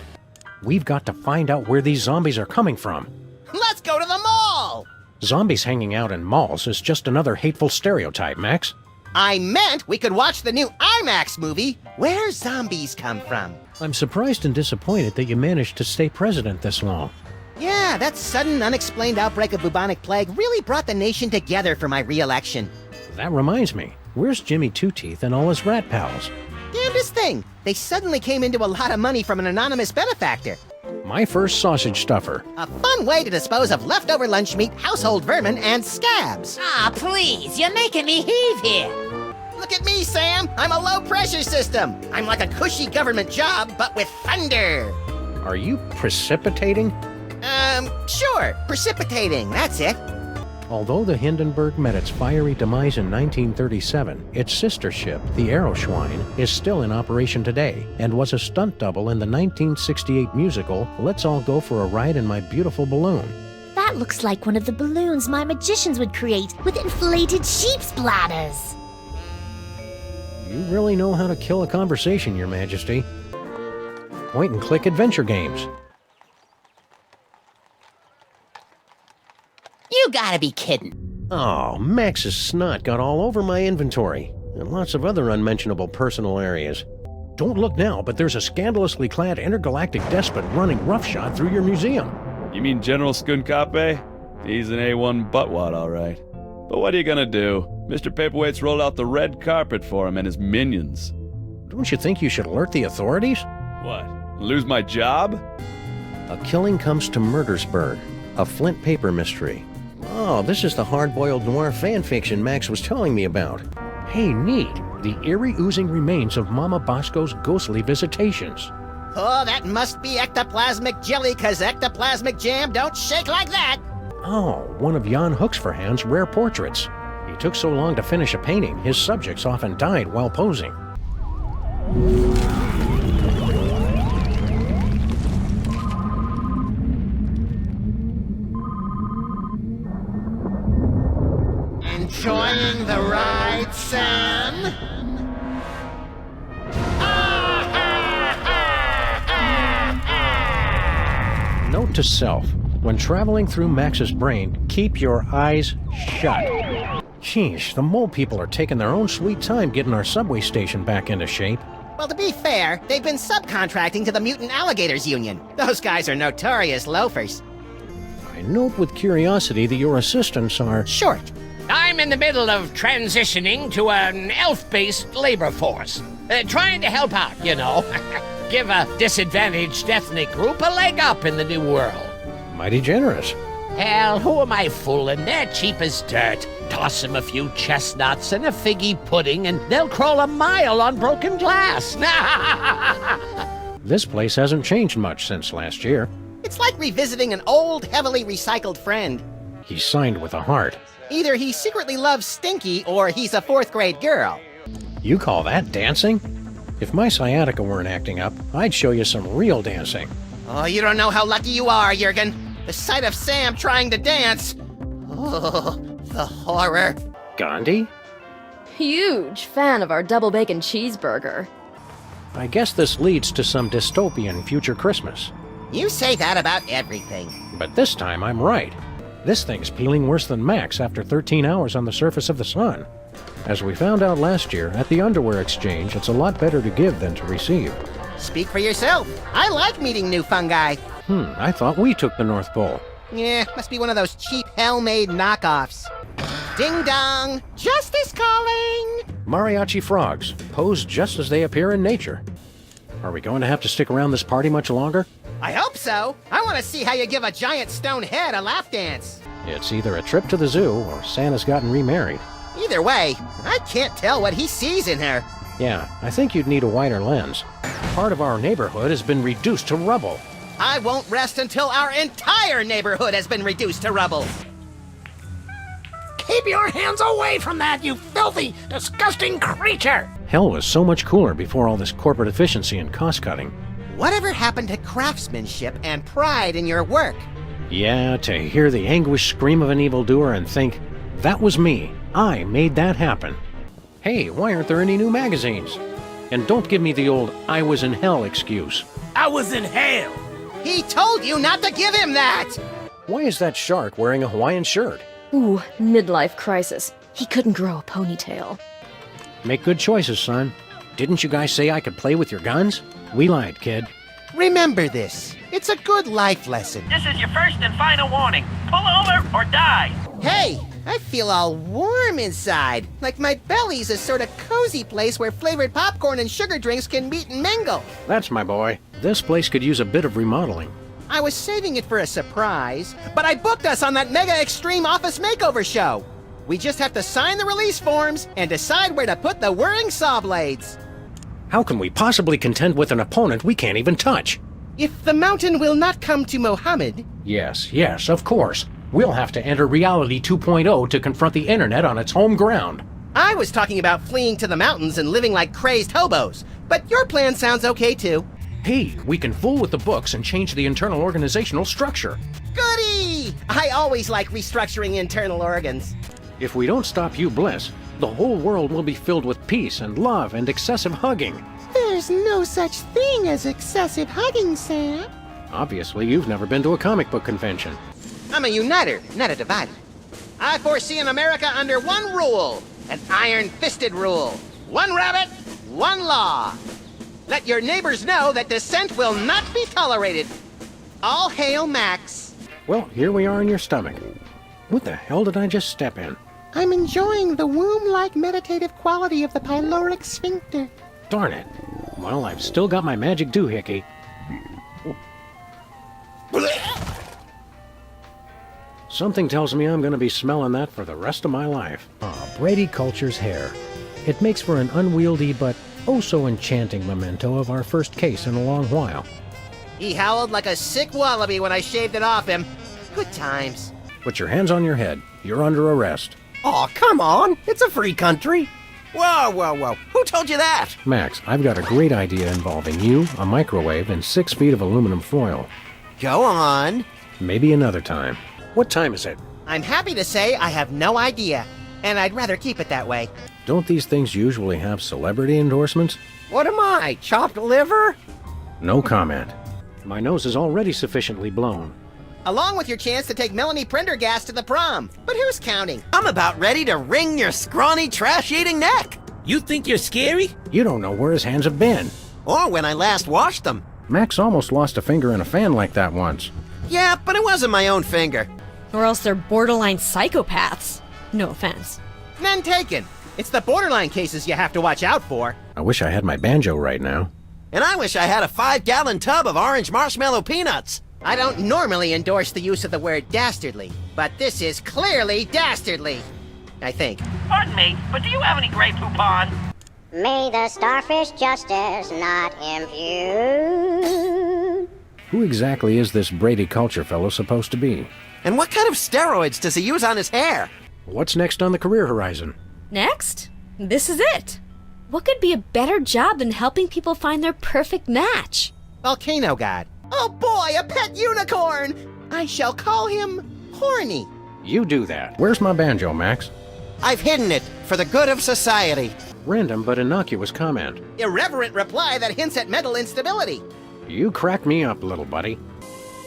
We've got to find out where these zombies are coming from. Let's go to the mall! Zombies hanging out in malls is just another hateful stereotype, Max. I meant we could watch the new IMAX movie, Where Zombies Come From. I'm surprised and disappointed that you managed to stay president this long. Yeah, that sudden, unexplained outbreak of bubonic plague really brought the nation together for my re-election. That reminds me, where's Jimmy Two-Teeth and all his rat pals? Damnedest thing! They suddenly came into a lot of money from an anonymous benefactor. My first sausage stuffer. A fun way to dispose of leftover lunch meat, household vermin, and scabs. Ah, please, you're making me heave here. Look at me, Sam! I'm a low-pressure system! I'm like a cushy government job, but with thunder! Are you precipitating? Sure. Precipitating, that's it. Although the Hindenburg met its fiery demise in 1937, its sister ship, the Aeroschwein, is still in operation today and was a stunt double in the 1968 musical Let's All Go for a Ride in My Beautiful Balloon. That looks like one of the balloons my magicians would create with inflated sheep's bladders. You really know how to kill a conversation, Your Majesty. Point-and-click adventure games. You gotta be kidding. Oh, Max's snot got all over my inventory, and lots of other unmentionable personal areas. Don't look now, but there's a scandalously clad intergalactic despot running roughshod through your museum. You mean General Skunkape? He's an A1 buttwad, all right. But what are you gonna do? Mr. Paperweight's rolled out the red carpet for him and his minions. Don't you think you should alert the authorities? What? Lose my job? A Killing Comes to Murdersburg, a Flint paper mystery. Oh, this is the hard-boiled noir fanfiction Max was telling me about. Hey, neat. The eerie oozing remains of Mama Bosco's ghostly visitations. Oh, that must be ectoplasmic jelly, 'cause ectoplasmic jam don't shake like that. Oh, one of Jan Huxforhand's rare portraits. He took so long to finish a painting, his subjects often died while posing. Enjoying the ride, Sam? Note to self, when traveling through Max's brain, keep your eyes shut. Sheesh, the mole people are taking their own sweet time getting our subway station back into shape. Well, to be fair, they've been subcontracting to the Mutant Alligators Union. Those guys are notorious loafers. I note with curiosity that your assistants are short. I'm in the middle of transitioning to an elf-based labor force. Trying to help out, you know. Give a disadvantaged ethnic group a leg up in the new world. Mighty generous. Hell, who am I fooling? They're cheap as dirt. Toss them a few chestnuts and a figgy pudding and they'll crawl a mile on broken glass. This place hasn't changed much since last year. It's like revisiting an old, heavily recycled friend. He's signed with a heart. Either he secretly loves Stinky or he's a 4th grade girl. You call that dancing? If my sciatica weren't acting up, I'd show you some real dancing. Oh, you don't know how lucky you are, Jurgen. The sight of Sam trying to dance. Oh, the horror. Gandhi? Huge fan of our double bacon cheeseburger. I guess this leads to some dystopian future Christmas. You say that about everything. But this time I'm right. This thing's peeling worse than Max after 13 hours on the surface of the sun. As we found out last year, at the underwear exchange, it's a lot better to give than to receive. Speak for yourself. I like meeting new fungi. I thought we took the North Pole. Yeah, must be one of those cheap, hell-made knockoffs. Ding dong! Justice calling! Mariachi frogs, posed just as they appear in nature. Are we going to have to stick around this party much longer? I hope so. I want to see how you give a giant stone head a lap dance. It's either a trip to the zoo or Santa's gotten remarried. Either way, I can't tell what he sees in her. Yeah, I think you'd need a wider lens. Part of our neighborhood has been reduced to rubble. I won't rest until our entire neighborhood has been reduced to rubble. Keep your hands away from that, you filthy, disgusting creature! Hell was so much cooler before all this corporate efficiency and cost-cutting. Whatever happened to craftsmanship and pride in your work? Yeah, to hear the anguished scream of an evildoer and think, that was me. I made that happen. Hey, why aren't there any new magazines? And don't give me the old I was in hell excuse. I was in hell! He told you not to give him that! Why is that shark wearing a Hawaiian shirt? Ooh, midlife crisis. He couldn't grow a ponytail. Make good choices, son. Didn't you guys say I could play with your guns? We lied, kid. Remember this. It's a good life lesson. This is your first and final warning. Pull over or die. Hey, I feel all warm inside, like my belly's a sort of cozy place where flavored popcorn and sugar drinks can meet and mingle. That's my boy. This place could use a bit of remodeling. I was saving it for a surprise, but I booked us on that mega extreme office makeover show. We just have to sign the release forms and decide where to put the whirring saw blades. How can we possibly contend with an opponent we can't even touch? If the mountain will not come to Mohammed... Yes, of course. We'll have to enter Reality 2.0 to confront the internet on its home ground. I was talking about fleeing to the mountains and living like crazed hobos, but your plan sounds okay too. Hey, we can fool with the books and change the internal organizational structure. Goody! I always like restructuring internal organs. If we don't stop you, Bliss, the whole world will be filled with peace and love and excessive hugging. There's no such thing as excessive hugging, Sam. Obviously, you've never been to a comic book convention. I'm a uniter, not a divider. I foresee an America under one rule, an iron-fisted rule. One rabbit, one law. Let your neighbors know that dissent will not be tolerated. All hail Max. Well, here we are in your stomach. What the hell did I just step in? I'm enjoying the womb-like meditative quality of the pyloric sphincter. Darn it. Well, I've still got my magic doohickey. Something tells me I'm going to be smelling that for the rest of my life. Brady Culture's hair. It makes for an unwieldy but oh-so-enchanting memento of our first case in a long while. He howled like a sick wallaby when I shaved it off him. Good times. Put your hands on your head. You're under arrest. Aw, come on. It's a free country. Whoa. Who told you that? Max, I've got a great idea involving you, a microwave, and 6 feet of aluminum foil. Go on. Maybe another time. What time is it? I'm happy to say I have no idea, and I'd rather keep it that way. Don't these things usually have celebrity endorsements? What am I, chopped liver? No comment. My nose is already sufficiently blown. Along with your chance to take Melanie Prendergast to the prom. But who's counting? I'm about ready to wring your scrawny, trash-eating neck. You think you're scary? You don't know where his hands have been. Or when I last washed them. Max almost lost a finger in a fan like that once. Yeah, but it wasn't my own finger. Or else they're borderline psychopaths. No offense. None taken. It's the borderline cases you have to watch out for. I wish I had my banjo right now. And I wish I had a 5-gallon tub of orange marshmallow peanuts. I don't normally endorse the use of the word dastardly, but this is clearly dastardly. I think. Pardon me, but do you have any Grey Poupon? May the starfish justice not impute. Who exactly is this Brady Culture fellow supposed to be? And what kind of steroids does he use on his hair? What's next on the career horizon? Next? This is it. What could be a better job than helping people find their perfect match? Volcano God. Oh boy, a pet unicorn! I shall call him Horny. You do that. Where's my banjo, Max? I've hidden it for the good of society. Random but innocuous comment. Irreverent reply that hints at mental instability. You crack me up, little buddy.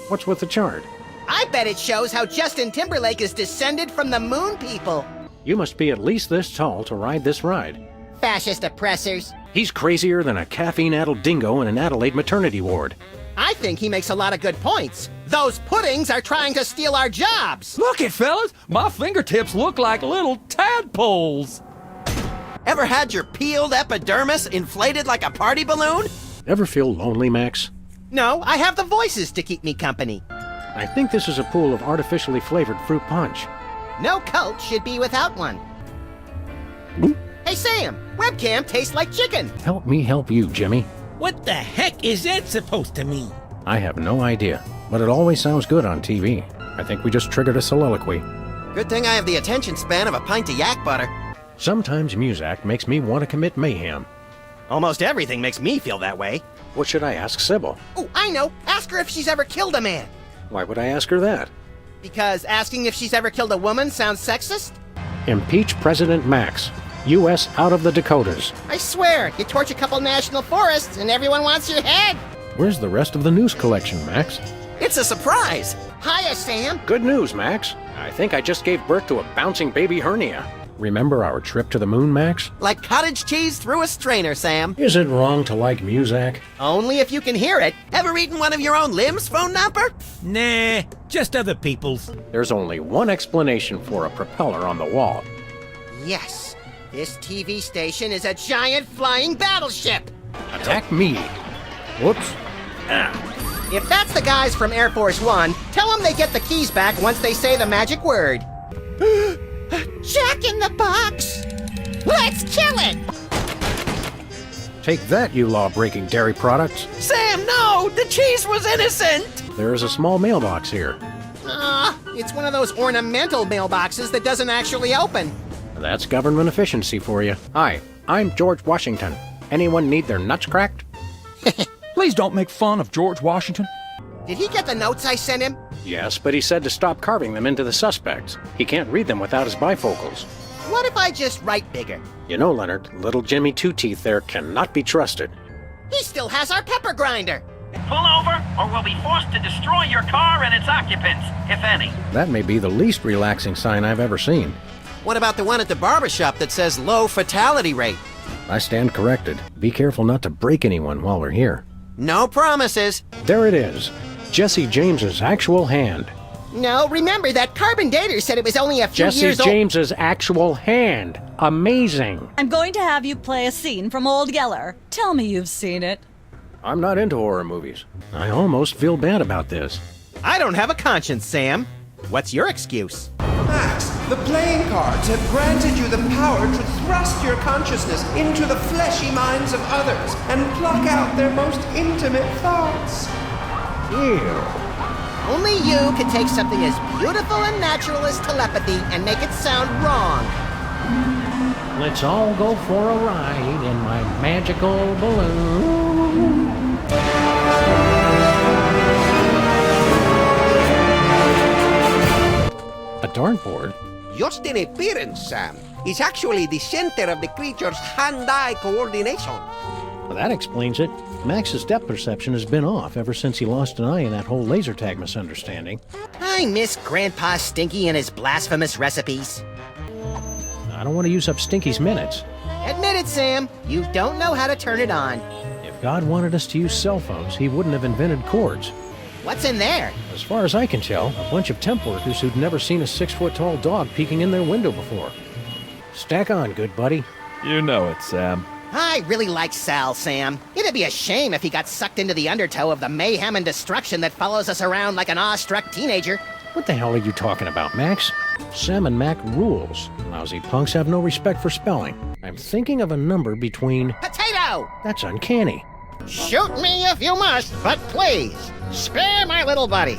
What's with the chart? I bet it shows how Justin Timberlake is descended from the moon people. You must be at least this tall to ride this ride. Fascist oppressors. He's crazier than a caffeine-addled dingo in an Adelaide maternity ward. I think he makes a lot of good points. Those puddings are trying to steal our jobs. Look it, fellas. My fingertips look like little tadpoles. Ever had your peeled epidermis inflated like a party balloon? Ever feel lonely, Max? No, I have the voices to keep me company. I think this is a pool of artificially flavored fruit punch. No cult should be without one. Hey Sam, webcam tastes like chicken. Help me help you, Jimmy. What the heck is that supposed to mean? I have no idea, but it always sounds good on TV. I think we just triggered a soliloquy. Good thing I have the attention span of a pint of yak butter. Sometimes Muzak makes me want to commit mayhem. Almost everything makes me feel that way. What should I ask Sybil? Oh, I know. Ask her if she's ever killed a man. Why would I ask her that? Because asking if she's ever killed a woman sounds sexist? Impeach President Max. U.S. out of the Dakotas. I swear, you torch a couple national forests and everyone wants your head. Where's the rest of the news collection, Max? It's a surprise. Hiya, Sam. Good news, Max. I think I just gave birth to a bouncing baby hernia. Remember our trip to the moon, Max? Like cottage cheese through a strainer, Sam. Is it wrong to like music? Only if you can hear it. Ever eaten one of your own limbs, phone napper? Nah, just other people's. There's only one explanation for a propeller on the wall. Yes, this TV station is a giant flying battleship. Attack me. Whoops. If that's the guys from Air Force One, tell them they get the keys back once they say the magic word. Jack in the Box! Let's kill it! Take that, you law-breaking dairy products. Sam, no! The cheese was innocent! There is a small mailbox here. It's one of those ornamental mailboxes that doesn't actually open. That's government efficiency for you. Hi, I'm George Washington. Anyone need their nuts cracked? Please don't make fun of George Washington. Did he get the notes I sent him? Yes, but he said to stop carving them into the suspects. He can't read them without his bifocals. What if I just write bigger? You know, Leonard, little Jimmy Two-Teeth there cannot be trusted. He still has our pepper grinder. Pull over, or we'll be forced to destroy your car and its occupants, if any. That may be the least relaxing sign I've ever seen. What about the one at the barbershop that says low fatality rate? I stand corrected. Be careful not to break anyone while we're here. No promises. There it is. Jesse James's actual hand. No, remember that carbon dater said it was only a few Jesse years old. James's actual hand. Amazing. I'm going to have you play a scene from Old Yeller. Tell me you've seen it. I'm not into horror movies. I almost feel bad about this. I don't have a conscience, Sam. What's your excuse? Max, the playing cards have granted you the power to thrust your consciousness into the fleshy minds of others and pluck out their most intimate thoughts. Ew. Only you can take something as beautiful and natural as telepathy and make it sound wrong. Let's all go for a ride in my magical balloon. A dartboard? Just an appearance, Sam. It's actually the center of the creature's hand-eye coordination. Well, that explains it. Max's depth perception has been off ever since he lost an eye in that whole laser tag misunderstanding. I miss Grandpa Stinky and his blasphemous recipes. I don't want to use up Stinky's minutes. Admit it, Sam. You don't know how to turn it on. If God wanted us to use cell phones, he wouldn't have invented cords. What's in there? As far as I can tell, a bunch of temp workers who'd never seen a 6-foot-tall dog peeking in their window before. Stack on, good buddy. You know it, Sam. I really like Sal, Sam. It'd be a shame if he got sucked into the undertow of the mayhem and destruction that follows us around like an awestruck teenager. What the hell are you talking about, Max? Sam and Mac rules. Lousy punks have no respect for spelling. I'm thinking of a number between... Potato! That's uncanny. Shoot me if you must, but please, spare my little buddy.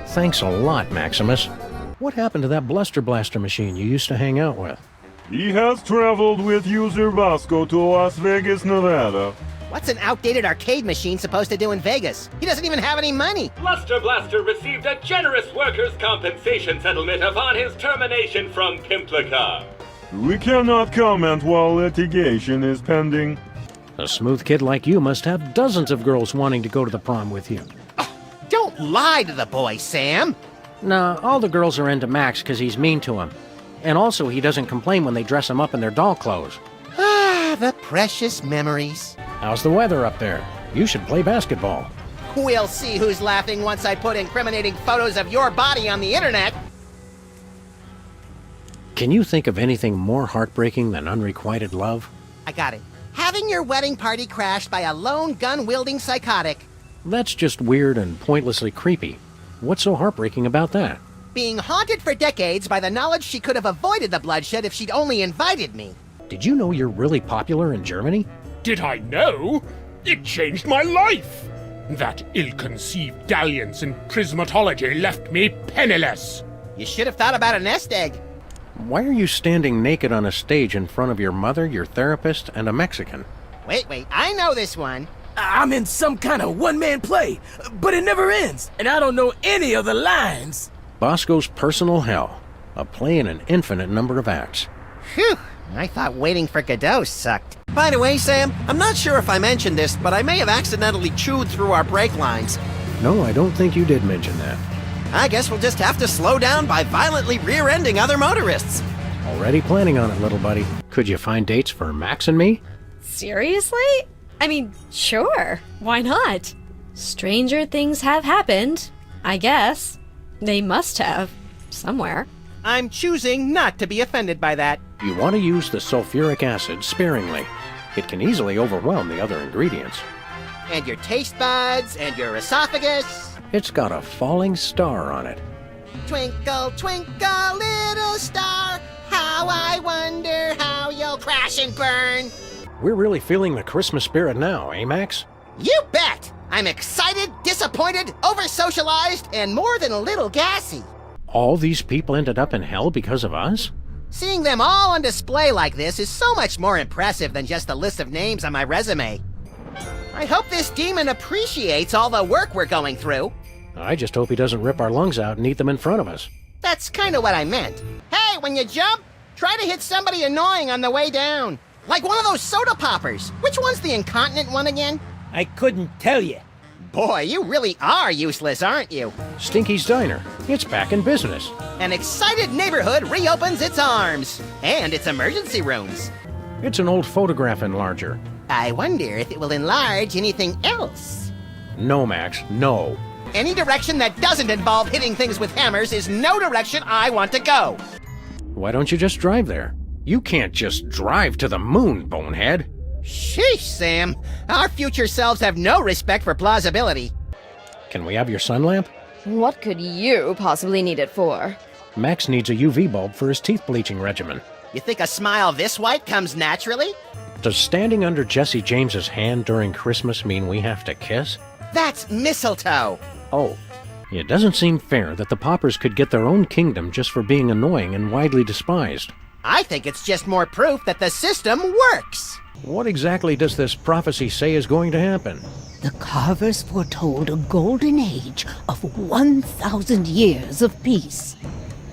Thanks a lot, Maximus. What happened to that Bluster Blaster machine you used to hang out with? He has traveled with user Vasco to Las Vegas, Nevada. What's an outdated arcade machine supposed to do in Vegas? He doesn't even have any money. Bluster Blaster received a generous workers' compensation settlement upon his termination from Pimplica. We cannot comment while litigation is pending. A smooth kid like you must have dozens of girls wanting to go to the prom with you. Don't lie to the boy, Sam. Nah, all the girls are into Max because he's mean to them. And also, he doesn't complain when they dress him up in their doll clothes. Ah, the precious memories. How's the weather up there? You should play basketball. We'll see who's laughing once I put incriminating photos of your body on the internet. Can you think of anything more heartbreaking than unrequited love? I got it. Having your wedding party crashed by a lone gun-wielding psychotic. That's just weird and pointlessly creepy. What's so heartbreaking about that? Being haunted for decades by the knowledge she could have avoided the bloodshed if she'd only invited me. Did you know you're really popular in Germany? Did I know? It changed my life. That ill-conceived dalliance in prismatology left me penniless. You should have thought about a nest egg. Why are you standing naked on a stage in front of your mother, your therapist, and a Mexican? Wait, I know this one. I'm in some kind of one-man play, but it never ends, and I don't know any of the lines. Bosco's Personal Hell, a play in an infinite number of acts. Phew, I thought waiting for Godot sucked. By the way, Sam, I'm not sure if I mentioned this, but I may have accidentally chewed through our brake lines. No, I don't think you did mention that. I guess we'll just have to slow down by violently rear-ending other motorists. Already planning on it, little buddy. Could you find dates for Max and me? Seriously? I mean, sure. Why not? Stranger things have happened, I guess. They must have. Somewhere. I'm choosing not to be offended by that. You want to use the sulfuric acid sparingly. It can easily overwhelm the other ingredients. And your taste buds, and your esophagus. It's got a falling star on it. Twinkle, twinkle, little star, how I wonder how you'll crash and burn. We're really feeling the Christmas spirit now, eh, Max? You bet! I'm excited, disappointed, over-socialized, and more than a little gassy. All these people ended up in hell because of us? Seeing them all on display like this is so much more impressive than just a list of names on my resume. I hope this demon appreciates all the work we're going through. I just hope he doesn't rip our lungs out and eat them in front of us. That's kind of what I meant. Hey, when you jump, try to hit somebody annoying on the way down. Like one of those soda poppers. Which one's the incontinent one again? I couldn't tell you. Boy, you really are useless, aren't you? Stinky's Diner. It's back in business. An excited neighborhood reopens its arms. And its emergency rooms. It's an old photograph enlarger. I wonder if it will enlarge anything else. No, Max, no. Any direction that doesn't involve hitting things with hammers is no direction I want to go. Why don't you just drive there? You can't just drive to the moon, bonehead. Sheesh, Sam. Our future selves have no respect for plausibility. Can we have your sun lamp? What could you possibly need it for? Max needs a UV bulb for his teeth bleaching regimen. You think a smile this white comes naturally? Does standing under Jesse James's hand during Christmas mean we have to kiss? That's mistletoe. Oh, it doesn't seem fair that the Poppers could get their own kingdom just for being annoying and widely despised. I think it's just more proof that the system works. What exactly does this prophecy say is going to happen? The carvers foretold a golden age of 1,000 years of peace.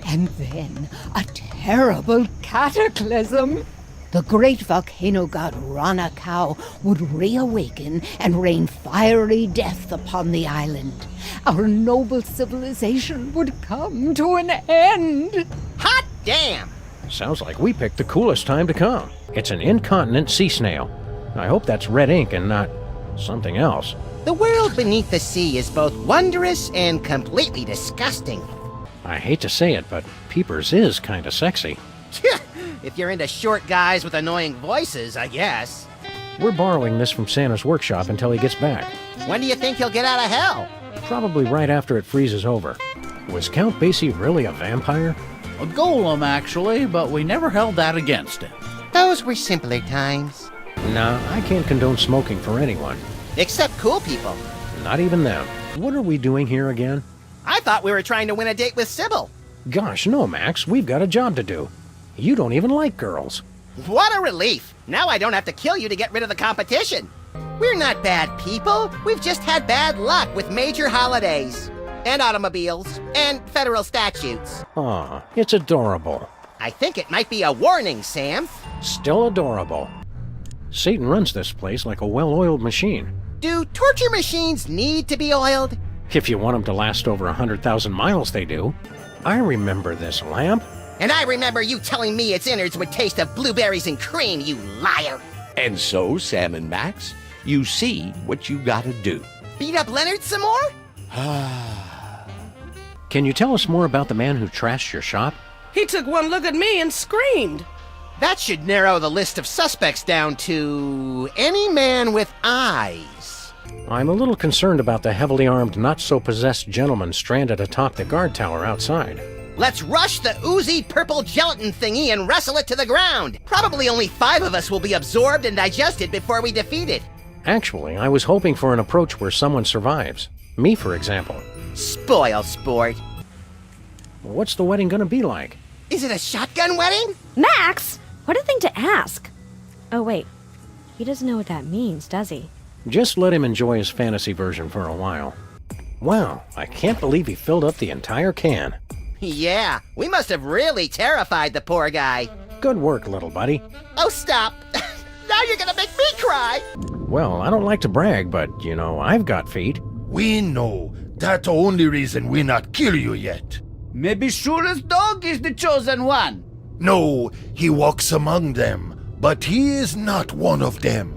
And then a terrible cataclysm. The great volcano god Rana Cow would reawaken and rain fiery death upon the island. Our noble civilization would come to an end. Hot damn! Sounds like we picked the coolest time to come. It's an incontinent sea snail. I hope that's red ink and not something else. The world beneath the sea is both wondrous and completely disgusting. I hate to say it, but Peepers is kinda sexy. If you're into short guys with annoying voices, I guess. We're borrowing this from Santa's workshop until he gets back. When do you think he'll get out of hell? Probably right after it freezes over. Was Count Basie really a vampire? A golem, actually, but we never held that against him. Those were simpler times. Nah, I can't condone smoking for anyone. Except cool people. Not even them. What are we doing here again? I thought we were trying to win a date with Sybil. Gosh, no, Max. We've got a job to do. You don't even like girls. What a relief. Now I don't have to kill you to get rid of the competition. We're not bad people. We've just had bad luck with major holidays. And automobiles. And federal statutes. Aw, it's adorable. I think it might be a warning, Sam. Still adorable. Satan runs this place like a well-oiled machine. Do torture machines need to be oiled? If you want them to last over 100,000 miles, they do. I remember this lamp. And I remember you telling me its innards would taste of blueberries and cream, you liar. And so, Sam and Max, you see what you gotta do. Beat up Leonard some more? Can you tell us more about the man who trashed your shop? He took one look at me and screamed. That should narrow the list of suspects down to any man with eyes. I'm a little concerned about the heavily armed, not-so-possessed gentleman stranded atop the guard tower outside. Let's rush the oozy purple gelatin thingy and wrestle it to the ground. Probably only 5 of us will be absorbed and digested before we defeat it. Actually, I was hoping for an approach where someone survives. Me, for example. Spoil sport. What's the wedding gonna be like? Is it a shotgun wedding? Max! What a thing to ask. Oh, wait. He doesn't know what that means, does he? Just let him enjoy his fantasy version for a while. Wow, I can't believe he filled up the entire can. Yeah, we must have really terrified the poor guy. Good work, little buddy. Oh, stop. Now you're gonna make me cry. Well, I don't like to brag, but, you know, I've got feet. We know. That's the only reason we not kill you yet. Maybe Shura's dog is the chosen one. No, he walks among them, but he is not one of them.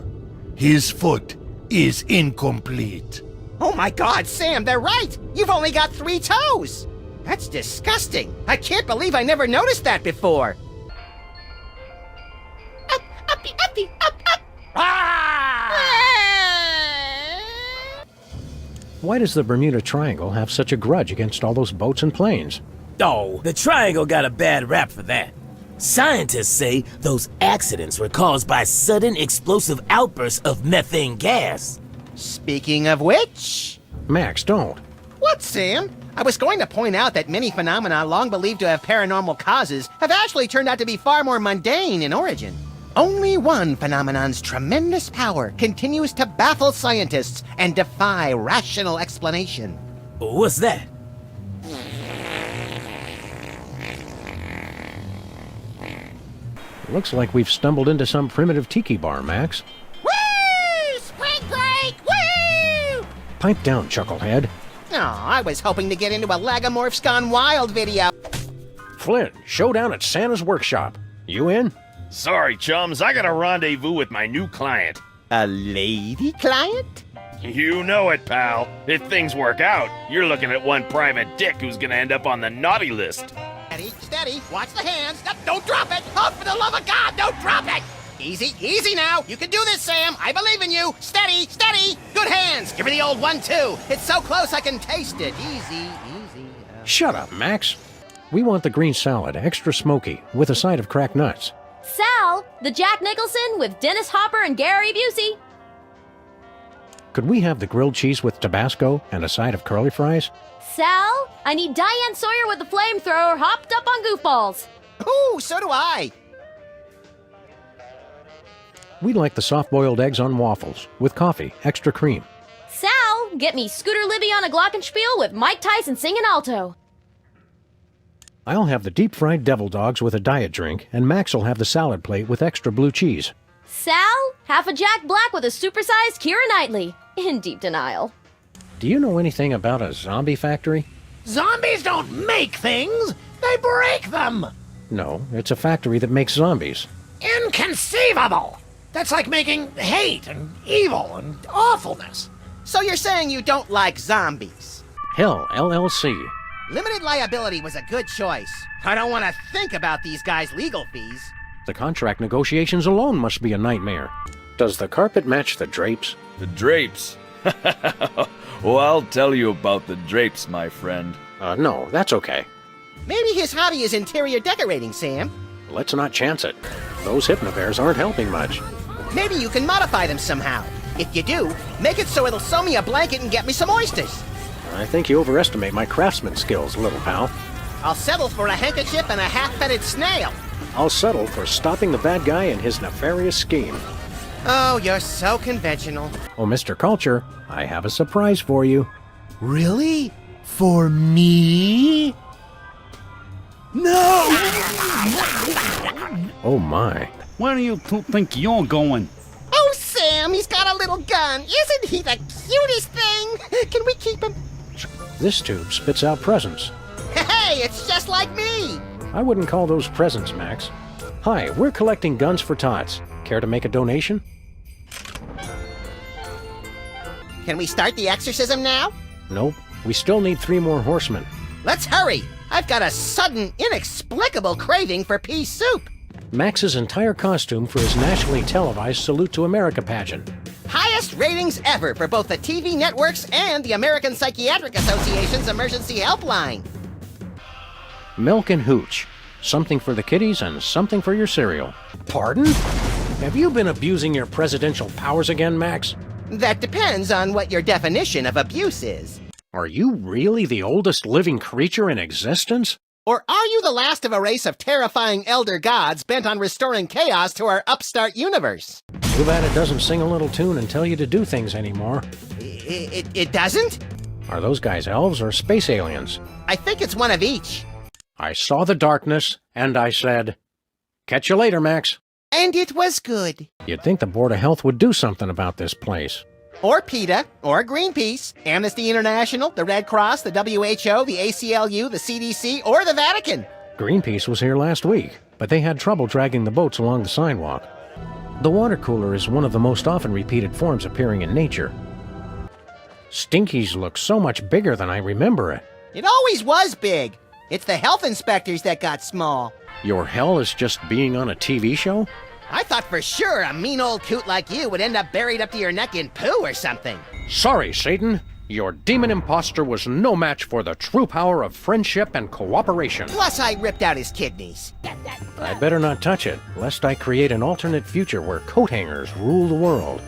His foot is incomplete. Oh my god, Sam, they're right! You've only got 3 toes! That's disgusting! I can't believe I never noticed that before! Up, uppy, uppy, up, up! Why does the Bermuda Triangle have such a grudge against all those boats and planes? Oh, the Triangle got a bad rap for that. Scientists say those accidents were caused by sudden explosive outbursts of methane gas. Speaking of which... Max, don't. What, Sam? I was going to point out that many phenomena long believed to have paranormal causes have actually turned out to be far more mundane in origin. Only one phenomenon's tremendous power continues to baffle scientists and defy rational explanation. What's that? Looks like we've stumbled into some primitive tiki bar, Max. Woo! Spring break! Woo! Pipe down, chucklehead. Oh, I was hoping to get into a Lagomorphs Gone Wild video. Flynn, showdown at Santa's workshop. You in? Sorry, chums, I got a rendezvous with my new client. A lady client? You know it, pal. If things work out, you're looking at one private dick who's gonna end up on the naughty list. Steady, steady, watch the hands. Don't drop it! Oh, for the love of God, don't drop it! Easy, easy now. You can do this, Sam. I believe in you. Steady, steady. Good hands. Give her the old 1-2. It's so close I can taste it. Easy, easy. Shut up, Max. We want the green salad, extra smoky, with a side of cracked nuts. Sal, the Jack Nicholson with Dennis Hopper and Gary Busey. Could we have the grilled cheese with Tabasco and a side of curly fries? Sal, I need Diane Sawyer with the flamethrower hopped up on goofballs. Ooh, so do I. We'd like the soft-boiled eggs on waffles, with coffee, extra cream. Sal, get me Scooter Libby on a glockenspiel with Mike Tyson singing alto. I'll have the deep-fried devil dogs with a diet drink, and Max will have the salad plate with extra blue cheese. Sal, half a Jack Black with a supersized Keira Knightley, in deep denial. Do you know anything about a zombie factory? Zombies don't make things, they break them! No, it's a factory that makes zombies. Inconceivable! That's like making hate and evil and awfulness. So you're saying you don't like zombies? Hell, LLC. Limited liability was a good choice. I don't want to think about these guys' legal fees. The contract negotiations alone must be a nightmare. Does the carpet match the drapes? The drapes? Well, I'll tell you about the drapes, my friend. No, that's okay. Maybe his hobby is interior decorating, Sam. Let's not chance it. Those hypnobears aren't helping much. Maybe you can modify them somehow. If you do, make it so it'll sew me a blanket and get me some oysters. I think you overestimate my craftsman skills, little pal. I'll settle for a handkerchief and a half-fetid snail. I'll settle for stopping the bad guy in his nefarious scheme. Oh, you're so conventional. Oh, Mr. Culture, I have a surprise for you. Really? For me? No! Oh, my. Where do you two think you're going? Oh, Sam, he's got a little gun. Isn't he the cutest thing? Can we keep him? This tube spits out presents. Hey, it's just like me. I wouldn't call those presents, Max. Hi, we're collecting guns for tots. Care to make a donation? Can we start the exorcism now? Nope. We still need 3 more horsemen. Let's hurry. I've got a sudden, inexplicable craving for pea soup. Max's entire costume for his nationally televised Salute to America pageant. Highest ratings ever for both the TV networks and the American Psychiatric Association's emergency helpline. Milk and hooch. Something for the kiddies and something for your cereal. Pardon? Have you been abusing your presidential powers again, Max? That depends on what your definition of abuse is. Are you really the oldest living creature in existence? Or are you the last of a race of terrifying elder gods bent on restoring chaos to our upstart universe? Too bad it doesn't sing a little tune and tell you to do things anymore. It doesn't? Are those guys elves or space aliens? I think it's one of each. I saw the darkness, and I said, catch you later, Max. And it was good. You'd think the Board of Health would do something about this place. Or PETA, or Greenpeace, Amnesty International, the Red Cross, the WHO, the ACLU, the CDC, or the Vatican. Greenpeace was here last week. but they had trouble dragging the boats along the sidewalk. The water cooler is one of the most often repeated forms appearing in nature. Stinky's looks so much bigger than I remember it. It always was big. It's the health inspectors that got small. Your hell is just being on a TV show? I thought for sure a mean old coot like you would end up buried up to your neck in poo or something. Sorry, Satan. Your demon imposter was no match for the true power of friendship and cooperation. Plus, I ripped out his kidneys. I'd better not touch it, lest I create an alternate future where coat hangers rule the world.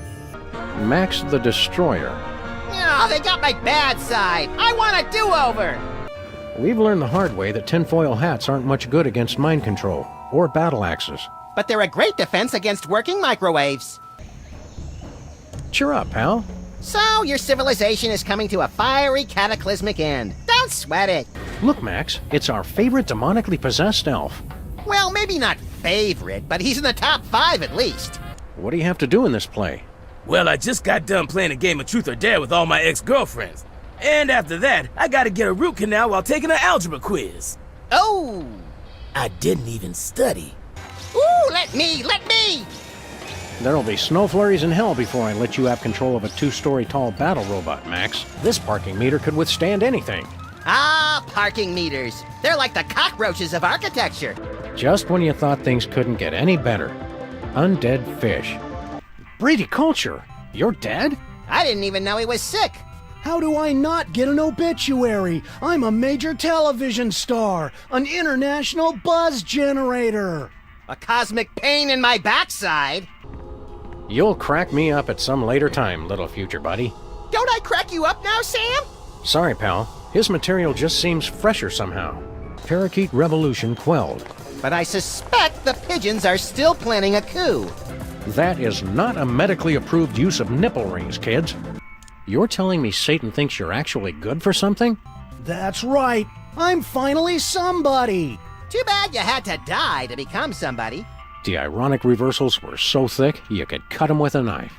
Max the Destroyer. Oh, they got my bad side. I want a do-over. We've learned the hard way that tinfoil hats aren't much good against mind control or battle axes. But they're a great defense against working microwaves. Cheer up, pal. So, your civilization is coming to a fiery, cataclysmic end. Don't sweat it. Look, Max, it's our favorite demonically possessed elf. Well, maybe not favorite, but he's in the top 5 at least. What do you have to do in this play? Well, I just got done playing a game of Truth or Dare with all my ex-girlfriends. And after that, I gotta get a root canal while taking an algebra quiz. Oh! I didn't even study. Ooh, let me! There'll be snow flurries in hell before I let you have control of a 2-story tall battle robot, Max. This parking meter could withstand anything. Ah, parking meters. They're like the cockroaches of architecture. Just when you thought things couldn't get any better. Undead fish. Brady Culture, you're dead? I didn't even know he was sick. How do I not get an obituary? I'm a major television star, an international buzz generator. A cosmic pain in my backside. You'll crack me up at some later time, little future buddy. Don't I crack you up now, Sam? Sorry, pal. His material just seems fresher somehow. Parakeet revolution quelled. But I suspect the pigeons are still planning a coup. That is not a medically approved use of nipple rings, kids. You're telling me Satan thinks you're actually good for something? That's right. I'm finally somebody. Too bad you had to die to become somebody. The ironic reversals were so thick, you could cut them with a knife.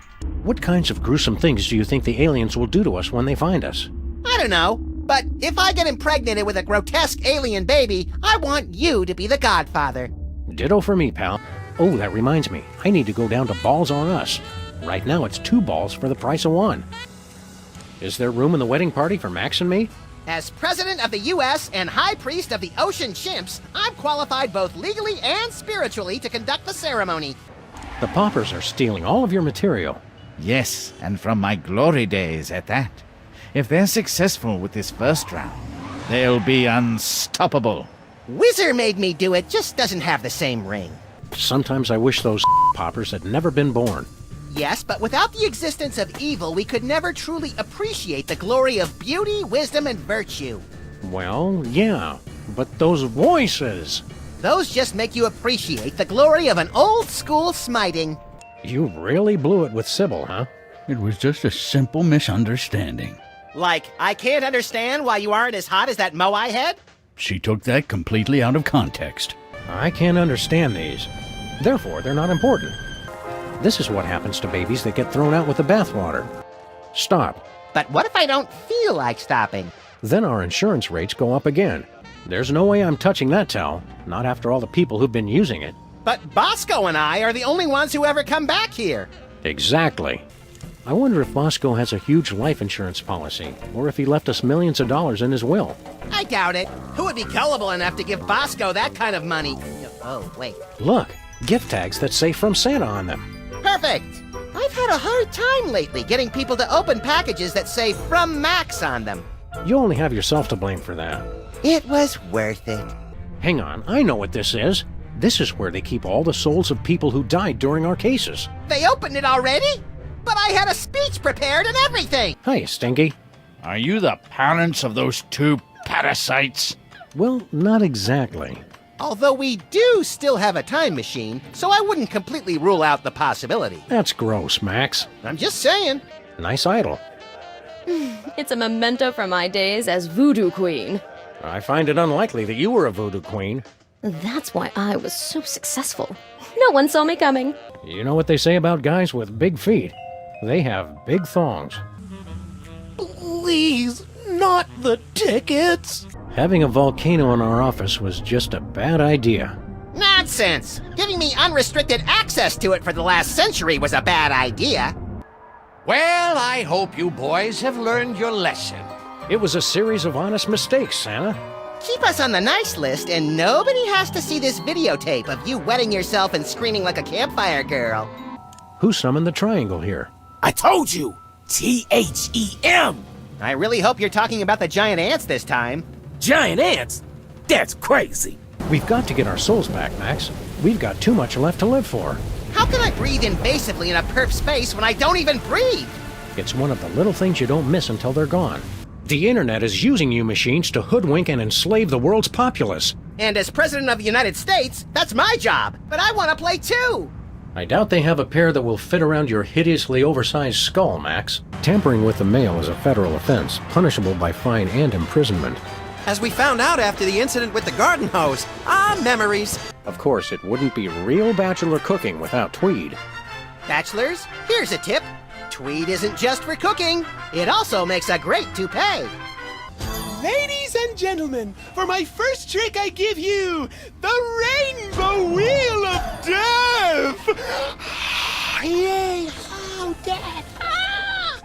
What kinds of gruesome things do you think the aliens will do to us when they find us? I don't know, but if I get impregnated with a grotesque alien baby, I want you to be the godfather. Ditto for me, pal. Oh, that reminds me. I need to go down to Balls on Us. Right now it's 2 balls for the price of 1. Is there room in the wedding party for Max and me? As President of the U.S. and High Priest of the Ocean Chimps, I'm qualified both legally and spiritually to conduct the ceremony. The paupers are stealing all of your material. Yes, and from my glory days at that. If they're successful with this first round, they'll be unstoppable. Whizzer made me do it, just doesn't have the same ring. Sometimes I wish those paupers had never been born. Yes, but without the existence of evil, we could never truly appreciate the glory of beauty, wisdom, and virtue. Well, yeah, but those voices... Those just make you appreciate the glory of an old-school smiting. You really blew it with Sybil, huh? It was just a simple misunderstanding. Like, I can't understand why you aren't as hot as that Moai head? She took that completely out of context. I can't understand these. Therefore, they're not important. This is what happens to babies that get thrown out with the bathwater. Stop. But what if I don't feel like stopping? Then our insurance rates go up again. There's no way I'm touching that towel, not after all the people who've been using it. But Bosco and I are the only ones who ever come back here. Exactly. I wonder if Bosco has a huge life insurance policy, or if he left us millions of dollars in his will. I doubt it. Who would be gullible enough to give Bosco that kind of money? Oh, wait. Look, gift tags that say From Santa on them. Perfect! I've had a hard time lately getting people to open packages that say From Max on them. You only have yourself to blame for that. It was worth it. Hang on, I know what this is. This is where they keep all the souls of people who died during our cases. They opened it already? But I had a speech prepared and everything! Hiya, Stinky. Are you the parents of those 2 parasites? Well, not exactly. Although we do still have a time machine, so I wouldn't completely rule out the possibility. That's gross, Max. I'm just saying. Nice idol. It's a memento from my days as Voodoo Queen. I find it unlikely that you were a voodoo queen. That's why I was so successful. No one saw me coming. You know what they say about guys with big feet? They have big thongs. Please, not the tickets. Having a volcano in our office was just a bad idea. Nah, nonsense! Giving me unrestricted access to it for the last century was a bad idea. Well, I hope you boys have learned your lesson. It was a series of honest mistakes, Santa. Keep us on the nice list, and nobody has to see this videotape of you wetting yourself and screaming like a campfire girl. Who summoned the triangle here? I told you! T-H-E-M! I really hope you're talking about the giant ants this time. Giant ants? That's crazy. We've got to get our souls back, Max. We've got too much left to live for. How can I breathe invasively in a perp space when I don't even breathe? It's one of the little things you don't miss until they're gone. The internet is using you machines to hoodwink and enslave the world's populace. And as President of the United States, that's my job. But I want to play too. I doubt they have a pair that will fit around your hideously oversized skull, Max. Tampering with the mail is a federal offense, punishable by fine and imprisonment. As we found out after the incident with the garden hose. Ah, memories. Of course, it wouldn't be real bachelor cooking without Tweed. Bachelors, here's a tip. Tweed isn't just for cooking. It also makes a great toupee. Ladies and gentlemen, for my first trick I give you the Rainbow Wheel of Death! Yay! Oh, death! Ah!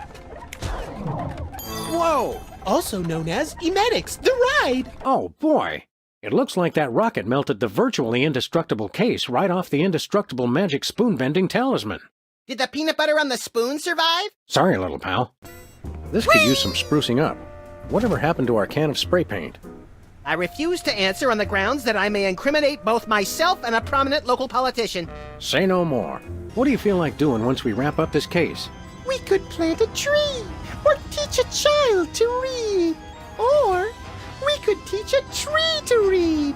Whoa! Also known as Emetics, the ride! Oh, boy! It looks like that rocket melted the virtually indestructible case right off the indestructible magic spoon-bending talisman. Did the peanut butter on the spoon survive? Sorry, little pal. This could use some sprucing up. Whatever happened to our can of spray paint? I refuse to answer on the grounds that I may incriminate both myself and a prominent local politician. Say no more. What do you feel like doing once we wrap up this case? We could plant a tree, or teach a child to read, or we could teach a tree to read.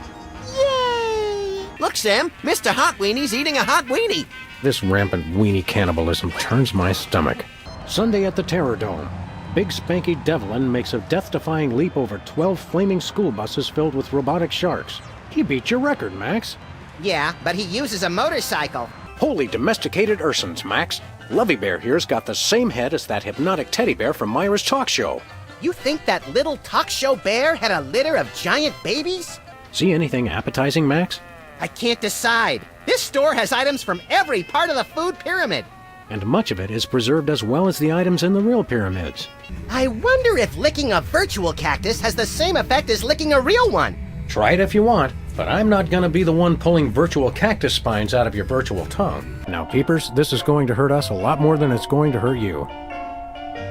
Yay! Look, Sam, Mr. Hot Weenie's eating a hot weenie. This rampant weenie cannibalism turns my stomach. Sunday at the Terror Dome. Big Spanky Devlin makes a death-defying leap over 12 flaming school buses filled with robotic sharks. He beat your record, Max. Yeah, but he uses a motorcycle. Holy domesticated Ursons, Max. Lovey Bear here's got the same head as that hypnotic teddy bear from Myra's talk show. You think that little talk show bear had a litter of giant babies? See anything appetizing, Max? I can't decide. This store has items from every part of the food pyramid. And much of it is preserved as well as the items in the real pyramids. I wonder if licking a virtual cactus has the same effect as licking a real one. Try it if you want, but I'm not gonna be the one pulling virtual cactus spines out of your virtual tongue. Now, peepers, this is going to hurt us a lot more than it's going to hurt you.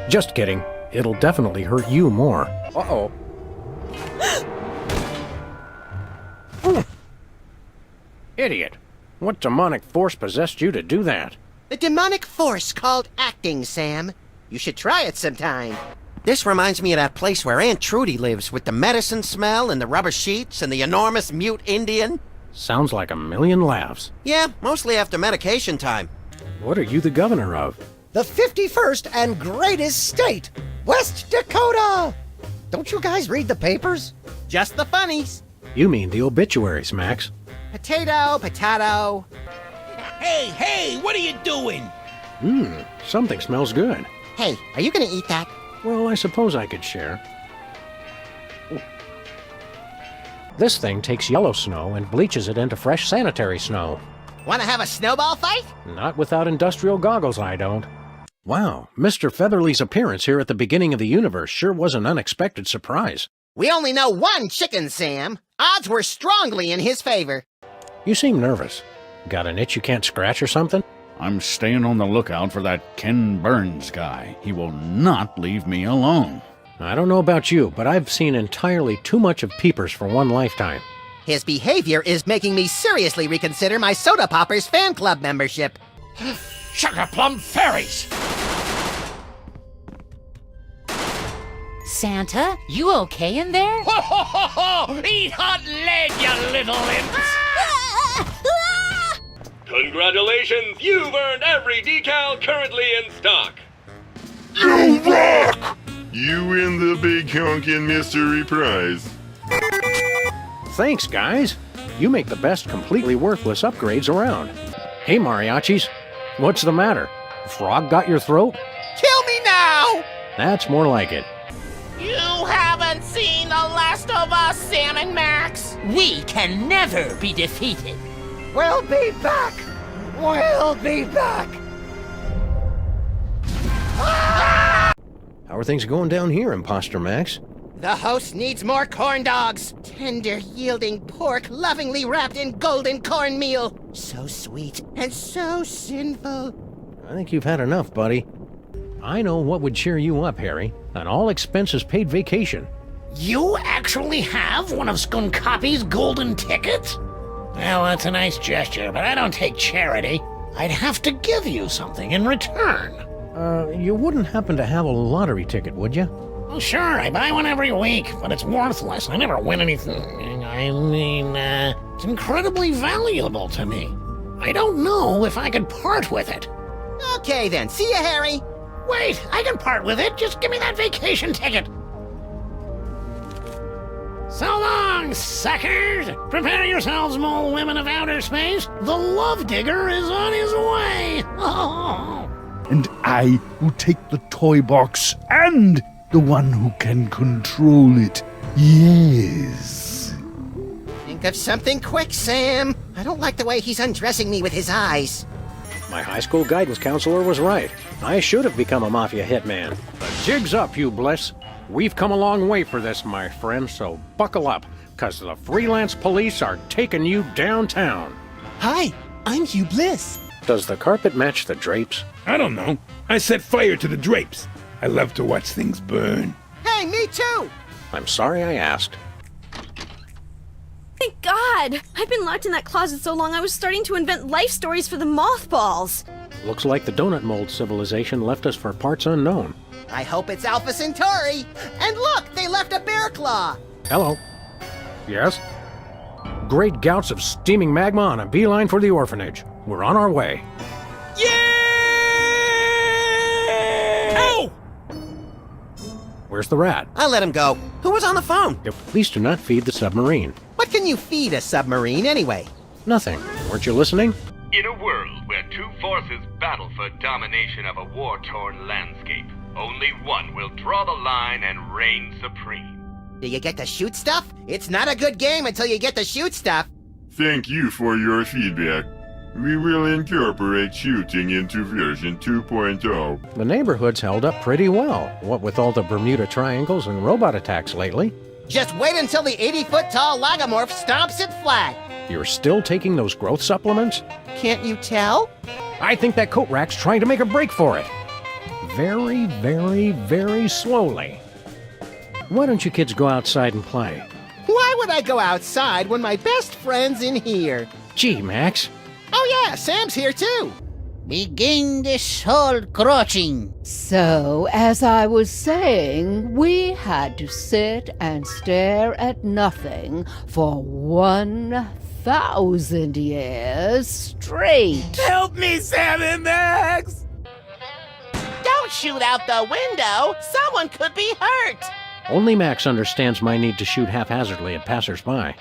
Just kidding. It'll definitely hurt you more. Uh-oh. Idiot. What demonic force possessed you to do that? The demonic force called acting, Sam. You should try it sometime. This reminds me of that place where Aunt Trudy lives with the medicine smell and the rubber sheets and the enormous mute Indian. Sounds like a million laughs. Yeah, mostly after medication time. What are you the governor of? The 51st and greatest state, West Dakota! Don't you guys read the papers? Just the funnies. You mean the obituaries, Max. Potato, potato. Hey, what are you doing? Something smells good. Hey, are you gonna eat that? Well, I suppose I could share. This thing takes yellow snow and bleaches it into fresh sanitary snow. Wanna have a snowball fight? Not without industrial goggles, I don't. Wow, Mr. Featherly's appearance here at the beginning of the universe sure was an unexpected surprise. We only know one chicken, Sam. Odds were strongly in his favor. You seem nervous. Got an itch you can't scratch or something? I'm staying on the lookout for that Ken Burns guy. He will not leave me alone. I don't know about you, but I've seen entirely too much of Peepers for one lifetime. His behavior is making me seriously reconsider my Soda Poppers fan club membership. Sugar Plum Fairies! Santa, you okay in there? Ho, ho, ho, ho! Eat hot lead, you little imps! Congratulations, you've earned every decal currently in stock. You rock! You win the big honkin' mystery prize. Thanks, guys. You make the best completely worthless upgrades around. Hey, mariachis. What's the matter? Frog got your throat? Kill me now! That's more like it. You haven't seen the last of us, Sam and Max. We can never be defeated. We'll be back! We'll be back! How are things going down here, Imposter Max? The host needs more corn dogs! Tender, yielding pork lovingly wrapped in golden cornmeal! So sweet and so sinful. I think you've had enough, buddy. I know what would cheer you up, Harry. An all-expenses-paid vacation. You actually have one of Skunkopy's golden tickets? Well, that's a nice gesture, but I don't take charity. I'd have to give you something in return. You wouldn't happen to have a lottery ticket, would you? Well, sure, I buy one every week, but it's worthless. I never win anything. I mean, it's incredibly valuable to me. I don't know if I could part with it. Okay then, see ya, Harry! Wait, I can part with it. Just give me that vacation ticket. So long, suckers! Prepare yourselves, mole women of outer space. The Love Digger is on his way. Oh. And I will take the toy box and the one who can control it. Yes. Think of something quick, Sam. I don't like the way he's undressing me with his eyes. My high school guidance counselor was right. I should have become a mafia hitman. The jig's up, you bliss. We've come a long way for this, my friend, so buckle up, because the freelance police are taking you downtown. Hi, I'm Hugh Bliss. Does the carpet match the drapes? I don't know. I set fire to the drapes. I love to watch things burn. Hey, me too! I'm sorry I asked. Thank God! I've been locked in that closet so long I was starting to invent life stories for the mothballs. Looks like the donut mold civilization left us for parts unknown. I hope it's Alpha Centauri! And look, they left a bear claw! Hello. Yes? Great gouts of steaming magma on a beeline for the orphanage. We're on our way. Oh! Where's the rat? I'll let him go. Who was on the phone? Please do not feed the submarine. What can you feed a submarine anyway? Nothing. Weren't you listening? In a world where two forces battle for domination of a war-torn landscape, only one will draw the line and reign supreme. Do you get to shoot stuff? It's not a good game until you get to shoot stuff. Thank you for your feedback. We will incorporate shooting into version 2.0. The neighborhood's held up pretty well, what with all the Bermuda Triangles and robot attacks lately. Just wait until the 80-foot-tall logomorph stomps it flat. You're still taking those growth supplements? Can't you tell? I think that coat rack's trying to make a break for it. Very, very, very slowly. Why don't you kids go outside and play? Why would I go outside when my best friend's in here? Gee, Max. Oh yeah, Sam's here too. Begin the soul crushing. So, as I was saying, we had to sit and stare at nothing for 1,000 years straight. Help me, Sam and Max! Don't shoot out the window. Someone could be hurt. Only Max understands my need to shoot haphazardly at passersby.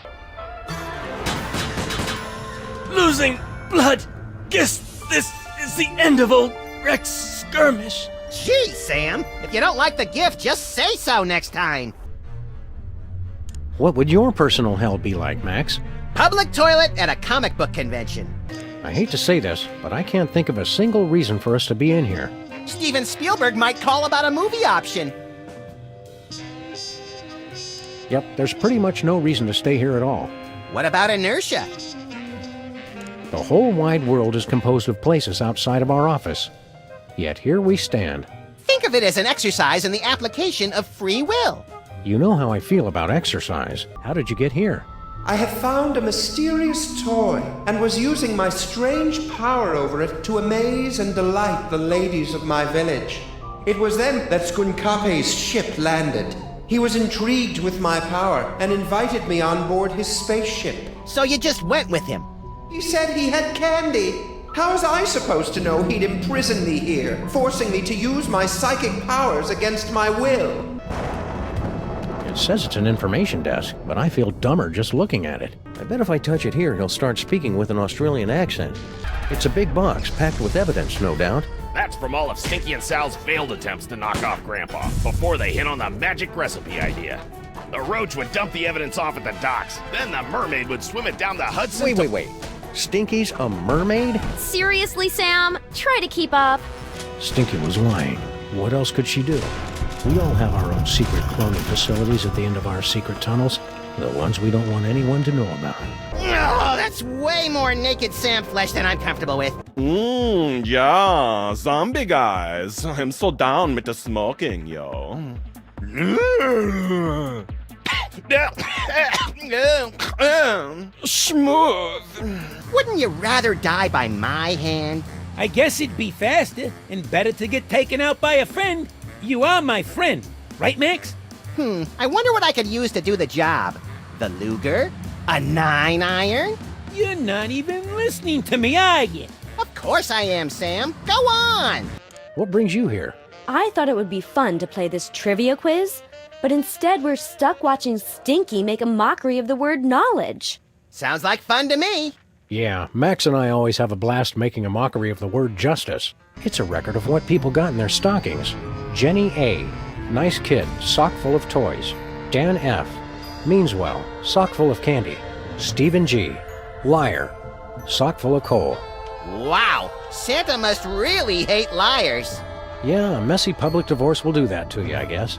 Losing blood. Guess this is the end of old Rex skirmish. Gee, Sam, if you don't like the gift, just say so next time. What would your personal hell be like, Max? Public toilet at a comic book convention. I hate to say this, but I can't think of a single reason for us to be in here. Steven Spielberg might call about a movie option. Yep, there's pretty much no reason to stay here at all. What about inertia? The whole wide world is composed of places outside of our office. Yet here we stand. Think of it as an exercise in the application of free will. You know how I feel about exercise. How did you get here? I had found a mysterious toy and was using my strange power over it to amaze and delight the ladies of my village. It was then that Skunkopy's ship landed. He was intrigued with my power and invited me on board his spaceship. So you just went with him? He said he had candy. How was I supposed to know he'd imprison me here, forcing me to use my psychic powers against my will? It says it's an information desk, but I feel dumber just looking at it. I bet if I touch it here, he'll start speaking with an Australian accent. It's a big box, packed with evidence, no doubt. That's from all of Stinky and Sal's failed attempts to knock off Grandpa before they hit on the magic recipe idea. The Roach would dump the evidence off at the docks, then the mermaid would swim it down the Hudson. Wait. Stinky's a mermaid? Seriously, Sam? Try to keep up. Stinky was lying. What else could she do? We all have our own secret cloning facilities at the end of our secret tunnels. The ones we don't want anyone to know about. Oh, that's way more naked Sam flesh than I'm comfortable with. Yeah, zombie guys. I'm so down with the smoking, yo. Smooth. Wouldn't you rather die by my hand? I guess it'd be faster and better to get taken out by a friend. You are my friend, right, Max? I wonder what I could use to do the job. The Luger? A 9-iron? You're not even listening to me, are you? Of course I am, Sam. Go on! What brings you here? I thought it would be fun to play this trivia quiz, but instead we're stuck watching Stinky make a mockery of the word knowledge. Sounds like fun to me. Yeah, Max and I always have a blast making a mockery of the word justice. It's a record of what people got in their stockings. Jenny A. Nice kid, sock full of toys. Dan F. Means well, sock full of candy. Stephen G. Liar, sock full of coal. Wow, Santa must really hate liars. Yeah, a messy public divorce will do that to you, I guess.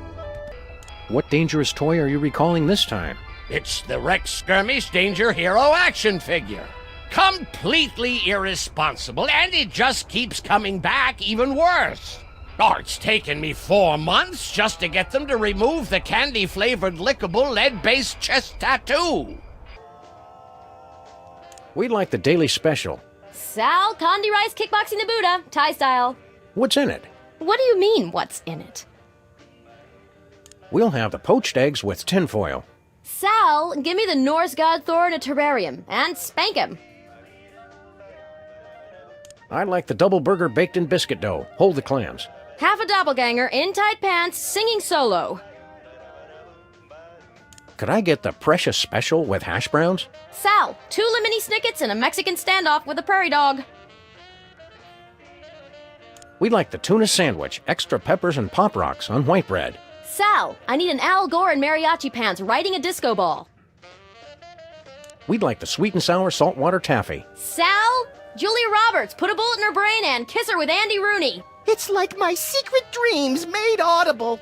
What dangerous toy are you recalling this time? It's the Rex Skirmish Danger Hero action figure. Completely irresponsible, and it just keeps coming back even worse. Oh, it's taken me 4 months just to get them to remove the candy-flavored lickable lead-based chest tattoo. We'd like the daily special. Sal, Condi Rice Kickboxing Nabuta, Thai style. What's in it? What do you mean, what's in it? We'll have the poached eggs with tinfoil. Sal, give me the Norse god Thor in a terrarium, and spank him. I'd like the double burger baked in biscuit dough. Hold the clams. Half a doppelganger in tight pants, singing solo. Could I get the precious special with hash browns? Sal, 2 lemony snickets and a Mexican standoff with a prairie dog. We'd like the tuna sandwich, extra peppers and pop rocks on white bread. Sal, I need an Al Gore in mariachi pants riding a disco ball. We'd like the sweet and sour saltwater taffy. Sal, Julia Roberts, put a bullet in her brain and kiss her with Andy Rooney. It's like my secret dreams made audible.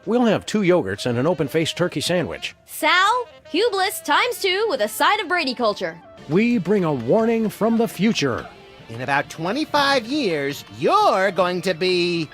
We'll have 2 yogurts and an open-faced turkey sandwich. Sal, Hugh Bliss ×2 with a side of Brady culture. We bring a warning from the future. In about 25 years, you're going to be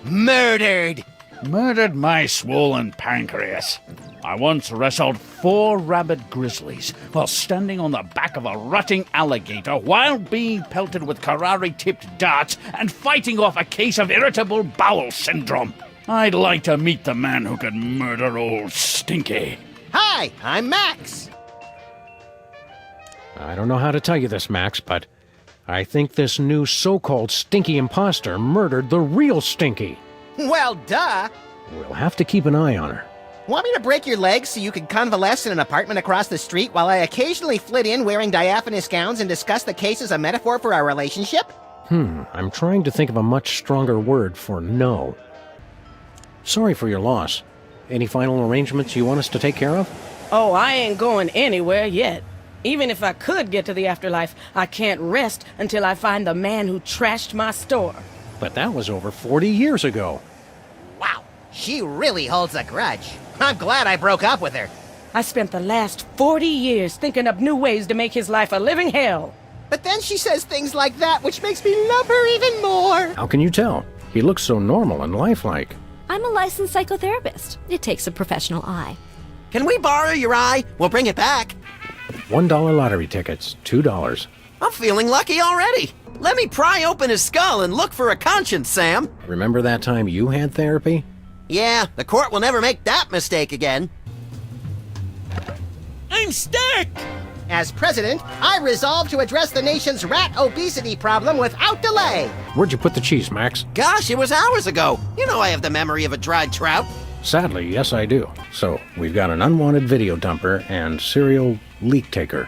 murdered. Murdered my swollen pancreas. I once wrestled 4 rabid grizzlies while standing on the back of a rutting alligator while being pelted with karate-tipped darts and fighting off a case of irritable bowel syndrome. I'd like to meet the man who could murder old Stinky. Hi, I'm Max. I don't know how to tell you this, Max, but I think this new so-called Stinky imposter murdered the real Stinky. Well, duh. We'll have to keep an eye on her. Want me to break your legs so you can convalesce in an apartment across the street while I occasionally flit in wearing diaphanous gowns and discuss the case as a metaphor for our relationship? I'm trying to think of a much stronger word for no. Sorry for your loss. Any final arrangements you want us to take care of? Oh, I ain't going anywhere yet. Even if I could get to the afterlife, I can't rest until I find the man who trashed my store. But that was over 40 years ago. Wow, she really holds a grudge. I'm glad I broke up with her. I spent the last 40 years thinking up new ways to make his life a living hell. But then she says things like that, which makes me love her even more. How can you tell? He looks so normal and lifelike. I'm a licensed psychotherapist. It takes a professional eye. Can we borrow your eye? We'll bring it back. $1 lottery tickets, $2. I'm feeling lucky already. Let me pry open his skull and look for a conscience, Sam. Remember that time you had therapy? Yeah, the court will never make that mistake again. I'm stuck! As president, I resolve to address the nation's rat obesity problem without delay. Where'd you put the cheese, Max? Gosh, it was hours ago. You know I have the memory of a dried trout. Sadly, yes I do. So, we've got an unwanted video dumper and serial leak taker.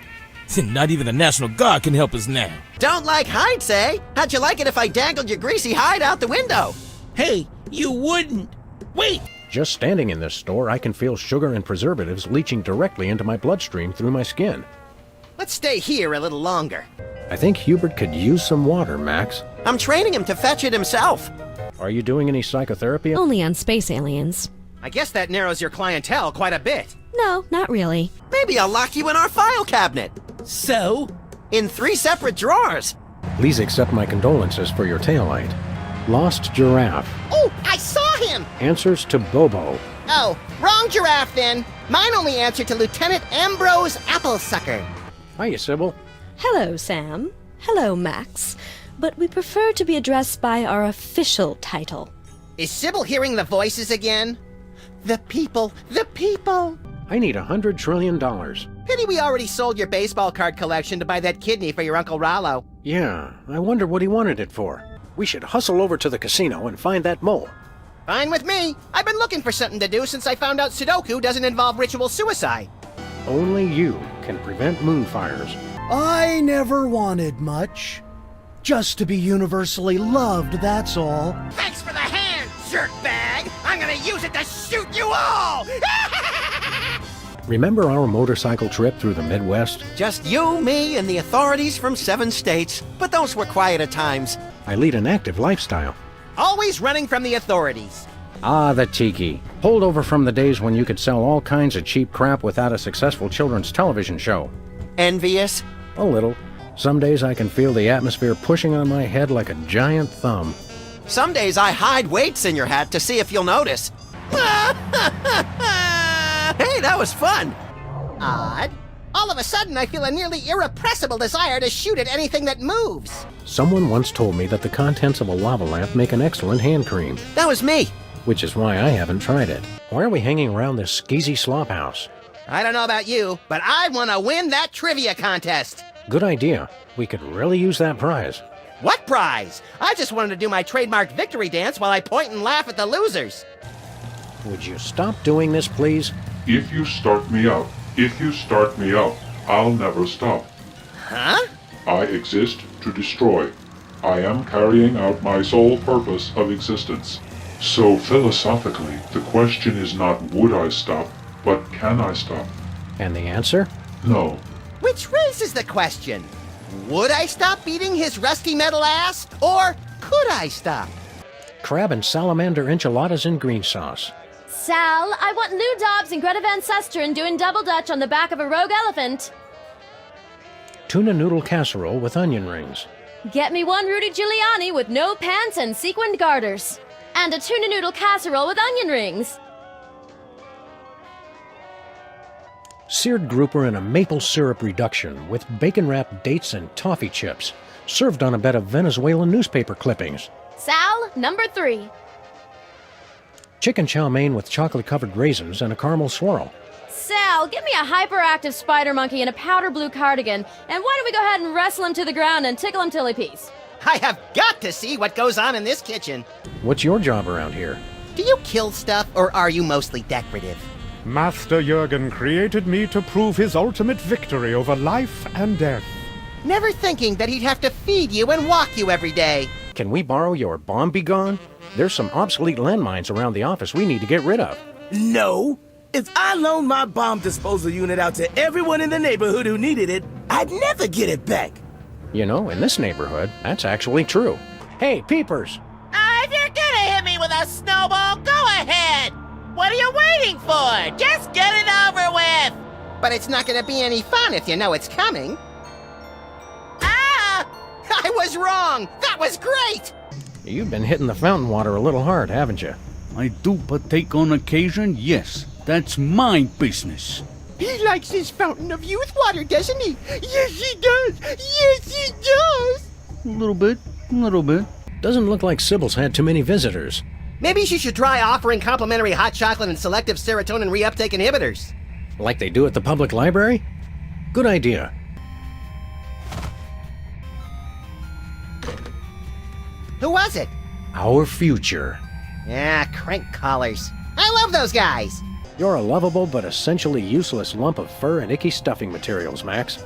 Not even the National Guard can help us now. Don't like heights, eh? How'd you like it if I dangled your greasy hide out the window? Hey, you wouldn't. Wait! Just standing in this store, I can feel sugar and preservatives leaching directly into my bloodstream through my skin. Let's stay here a little longer. I think Hubert could use some water, Max. I'm training him to fetch it himself. Are you doing any psychotherapy? Only on space aliens. I guess that narrows your clientele quite a bit. No, not really. Maybe I'll lock you in our file cabinet. So? In 3 separate drawers. Please accept my condolences for your taillight. Lost giraffe. Oh, I saw him! Answers to Bobo. Oh, wrong giraffe then. Mine only answered to Lieutenant Ambrose Applesucker. Hiya, Sybil. Hello, Sam. Hello, Max. But we prefer to be addressed by our official title. Is Sybil hearing the voices again? The people, the people. I need $100 trillion. Pity we already sold your baseball card collection to buy that kidney for your Uncle Rollo. Yeah, I wonder what he wanted it for. We should hustle over to the casino and find that mole. Fine with me. I've been looking for something to do since I found out Sudoku doesn't involve ritual suicide. Only you can prevent moonfires. I never wanted much. Just to be universally loved, that's all. Thanks for the hand, jerkbag! I'm gonna use it to shoot you all! Remember our motorcycle trip through the Midwest? Just you, me, and the authorities from 7 states. But those were quieter times. I lead an active lifestyle. Always running from the authorities. Ah, the tiki. Holdover from the days when you could sell all kinds of cheap crap without a successful children's television show. Envious? A little. Some days I can feel the atmosphere pushing on my head like a giant thumb. Some days I hide weights in your hat to see if you'll notice. Hey, that was fun! Odd. All of a sudden, I feel a nearly irrepressible desire to shoot at anything that moves. Someone once told me that the contents of a lava lamp make an excellent hand cream. That was me. Which is why I haven't tried it. Why are we hanging around this skeezy slop house? I don't know about you, but I want to win that trivia contest. Good idea. We could really use that prize. What prize? I just wanted to do my trademark victory dance while I point and laugh at the losers. Would you stop doing this, please? If you start me up, I'll never stop. Huh? I exist to destroy. I am carrying out my sole purpose of existence. So philosophically, the question is not would I stop, but can I stop? And the answer? No. Which raises the question. Would I stop beating his rusty metal ass? Or could I stop? Crab and salamander enchiladas in green sauce. Sal, I want Lou Dobbs and Greta Van Susteren doing double dutch on the back of a rogue elephant. Tuna noodle casserole with onion rings. Get me one Rudy Giuliani with no pants and sequined garters. And a tuna noodle casserole with onion rings. Seared grouper in a maple syrup reduction with bacon-wrapped dates and toffee chips. Served on a bed of Venezuelan newspaper clippings. Sal, number 3. Chicken chow mein with chocolate-covered raisins and a caramel swirl. Sal, get me a hyperactive spider monkey in a powder blue cardigan, and why don't we go ahead and wrestle him to the ground and tickle him till he pees? I have got to see what goes on in this kitchen. What's your job around here? Do you kill stuff, or are you mostly decorative? Master Jurgen created me to prove his ultimate victory over life and death. Never thinking that he'd have to feed you and walk you every day. Can we borrow your bomb be gone? There's some obsolete landmines around the office we need to get rid of. No. If I loaned my bomb disposal unit out to everyone in the neighborhood who needed it, I'd never get it back. You know, in this neighborhood, that's actually true. Hey, peepers! If you're gonna hit me with a snowball, go ahead! What are you waiting for? Just get it over with! But it's not gonna be any fun if you know it's coming. Ah! I was wrong! That was great! You've been hitting the fountain water a little hard, haven't you? I do partake on occasion, yes. That's my business. He likes his fountain of youth water, doesn't he? Yes, he does! Yes, he does! A little bit. Doesn't look like Sybil's had too many visitors. Maybe she should try offering complimentary hot chocolate and selective serotonin reuptake inhibitors. Like they do at the public library? Good idea. Who was it? Our future. Yeah, crank collars. I love those guys! You're a lovable but essentially useless lump of fur and icky stuffing materials, Max.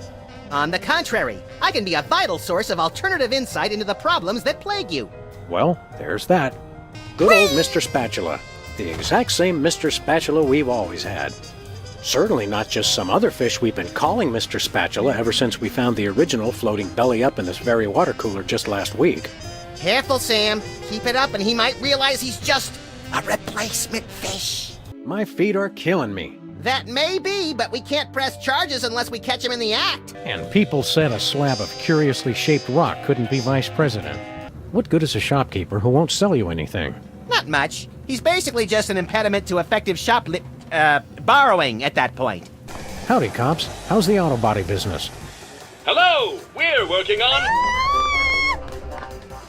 On the contrary, I can be a vital source of alternative insight into the problems that plague you. Well, there's that. Good old Mr. Spatula. The exact same Mr. Spatula we've always had. Certainly not just some other fish we've been calling Mr. Spatula ever since we found the original floating belly up in this very water cooler just last week. Careful, Sam. Keep it up and he might realize he's just a replacement fish. My feet are killing me. That may be, but we can't press charges unless we catch him in the act. And people said a slab of curiously shaped rock couldn't be vice president. What good is a shopkeeper who won't sell you anything? Not much. He's basically just an impediment to effective borrowing at that point. Howdy, cops. How's the auto body business? Hello, we're working on...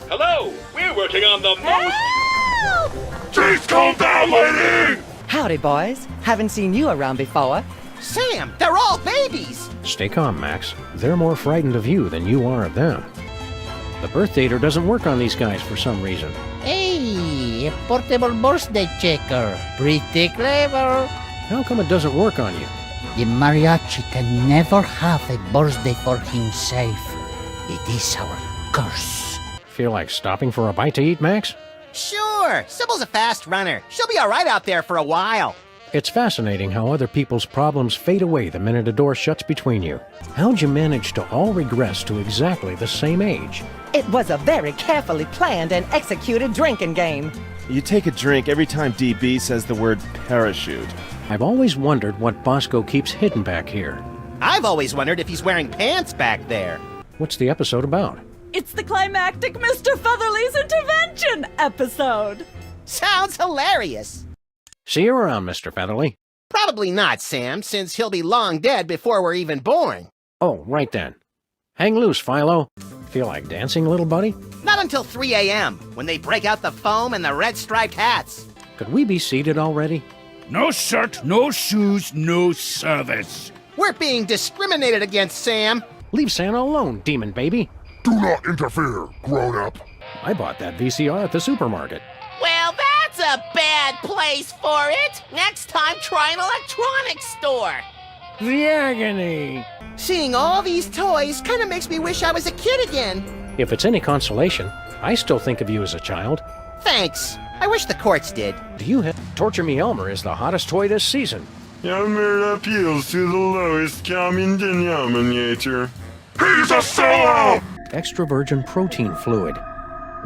Hello, we're working on the most... Please calm down, lady! Howdy, boys. Haven't seen you around before. Sam, they're all babies! Stay calm, Max. They're more frightened of you than you are of them. The birth dater doesn't work on these guys for some reason. Hey, a portable birthday checker. Pretty clever. How come it doesn't work on you? The mariachi can never have a birthday for himself. It is our curse. Feel like stopping for a bite to eat, Max? Sure! Sybil's a fast runner. She'll be alright out there for a while. It's fascinating how other people's problems fade away the minute a door shuts between you. How'd you manage to all regress to exactly the same age? It was a very carefully planned and executed drinking game. You take a drink every time DB says the word parachute. I've always wondered what Bosco keeps hidden back here. I've always wondered if he's wearing pants back there. What's the episode about? It's the climactic Mr. Featherly's intervention episode. Sounds hilarious. See you around, Mr. Featherly. Probably not, Sam, since he'll be long dead before we're even born. Oh, right then. Hang loose, Philo. Feel like dancing, little buddy? Not until 3 a.m., when they break out the foam and the red-striped hats. Could we be seated already? No shirt, no shoes, no service. We're being discriminated against, Sam. Leave Santa alone, demon baby. Do not interfere, grown-up. I bought that VCR at the supermarket. Well, that's a bad place for it. Next time, try an electronics store. The agony. Seeing all these toys kind of makes me wish I was a kid again. If it's any consolation, I still think of you as a child. Thanks. I wish the courts did. Do you have... Torture Me Elmer is the hottest toy this season. Elmer appeals to the lowest common denominator. He's a sellout! Extra virgin protein fluid.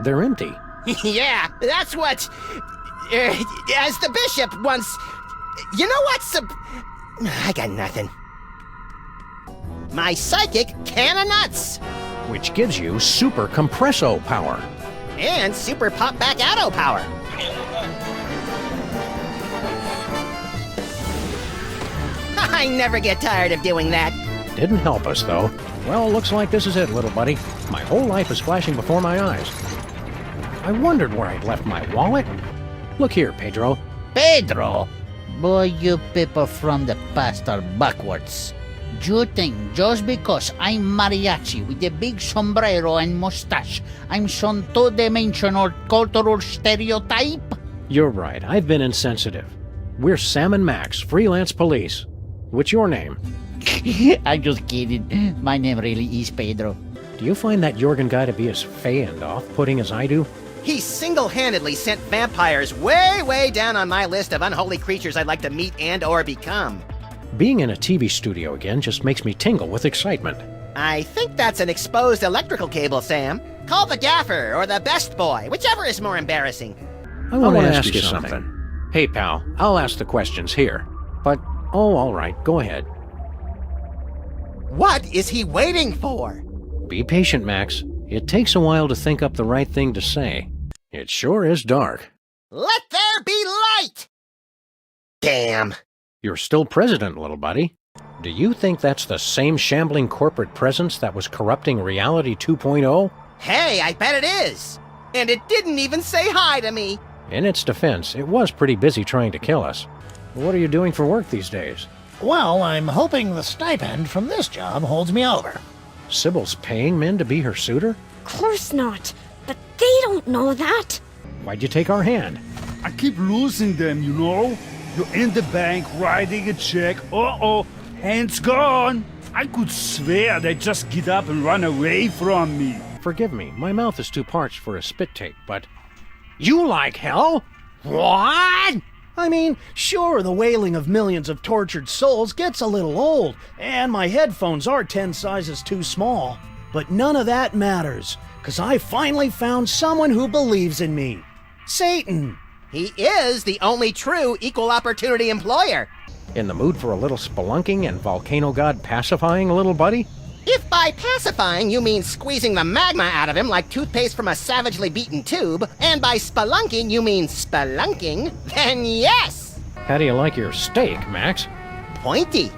They're empty. Yeah, that's what... as the bishop once... You know what's... I got nothing. My psychic can of nuts. Which gives you super compresso power. And super pop back auto power. I never get tired of doing that. Didn't help us, though. Well, looks like this is it, little buddy. My whole life is flashing before my eyes. I wondered where I'd left my wallet. Look here, Pedro. Pedro? Boy, you people from the past are backwards. You think just because I'm mariachi with a big sombrero and mustache, I'm some two-dimensional cultural stereotype? You're right. I've been insensitive. We're Sam and Max, freelance police. What's your name? I'm just kidding. My name really is Pedro. Do you find that Jorgen guy to be as fey and off-putting as I do? He single-handedly sent vampires way, way down on my list of unholy creatures I'd like to meet and or become. Being in a TV studio again just makes me tingle with excitement. I think that's an exposed electrical cable, Sam. Call the gaffer or the best boy, whichever is more embarrassing. I want to ask you something. Hey, pal, I'll ask the questions here. But, oh, all right, go ahead. What is he waiting for? Be patient, Max. It takes a while to think up the right thing to say. It sure is dark. Let there be light! Damn. You're still president, little buddy. Do you think that's the same shambling corporate presence that was corrupting Reality 2.0? Hey, I bet it is! And it didn't even say hi to me! In its defense, it was pretty busy trying to kill us. What are you doing for work these days? Well, I'm hoping the stipend from this job holds me over. Sybil's paying men to be her suitor? Of course not. But they don't know that. Why'd you take our hand? I keep losing them, you know? You're in the bank writing a check. Uh-oh, hand's gone. I could swear they just get up and run away from me. Forgive me, my mouth is too parched for a spit take, but... You like hell? What? I mean, sure, the wailing of millions of tortured souls gets a little old, and my headphones are 10 sizes too small. But none of that matters, 'cause I finally found someone who believes in me. Satan. He is the only true equal opportunity employer. In the mood for a little spelunking and volcano god pacifying, little buddy? If by pacifying you mean squeezing the magma out of him like toothpaste from a savagely beaten tube, and by spelunking you mean spelunking, then yes! How do you like your steak, Max? Pointy.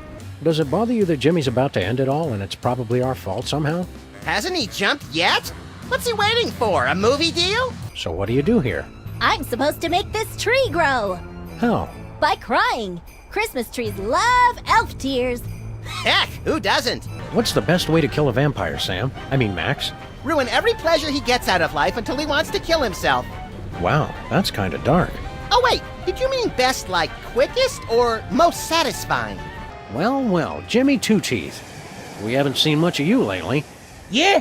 Does it bother you that Jimmy's about to end it all and it's probably our fault somehow? Hasn't he jumped yet? What's he waiting for, a movie deal? So what do you do here? I'm supposed to make this tree grow. How? By crying. Christmas trees love elf tears. Heck, who doesn't? What's the best way to kill a vampire, Sam? I mean, Max? Ruin every pleasure he gets out of life until he wants to kill himself. Wow, that's kind of dark. Oh wait, did you mean best like quickest or most satisfying? Well, Jimmy Two-Teeth. We haven't seen much of you lately. Yeah?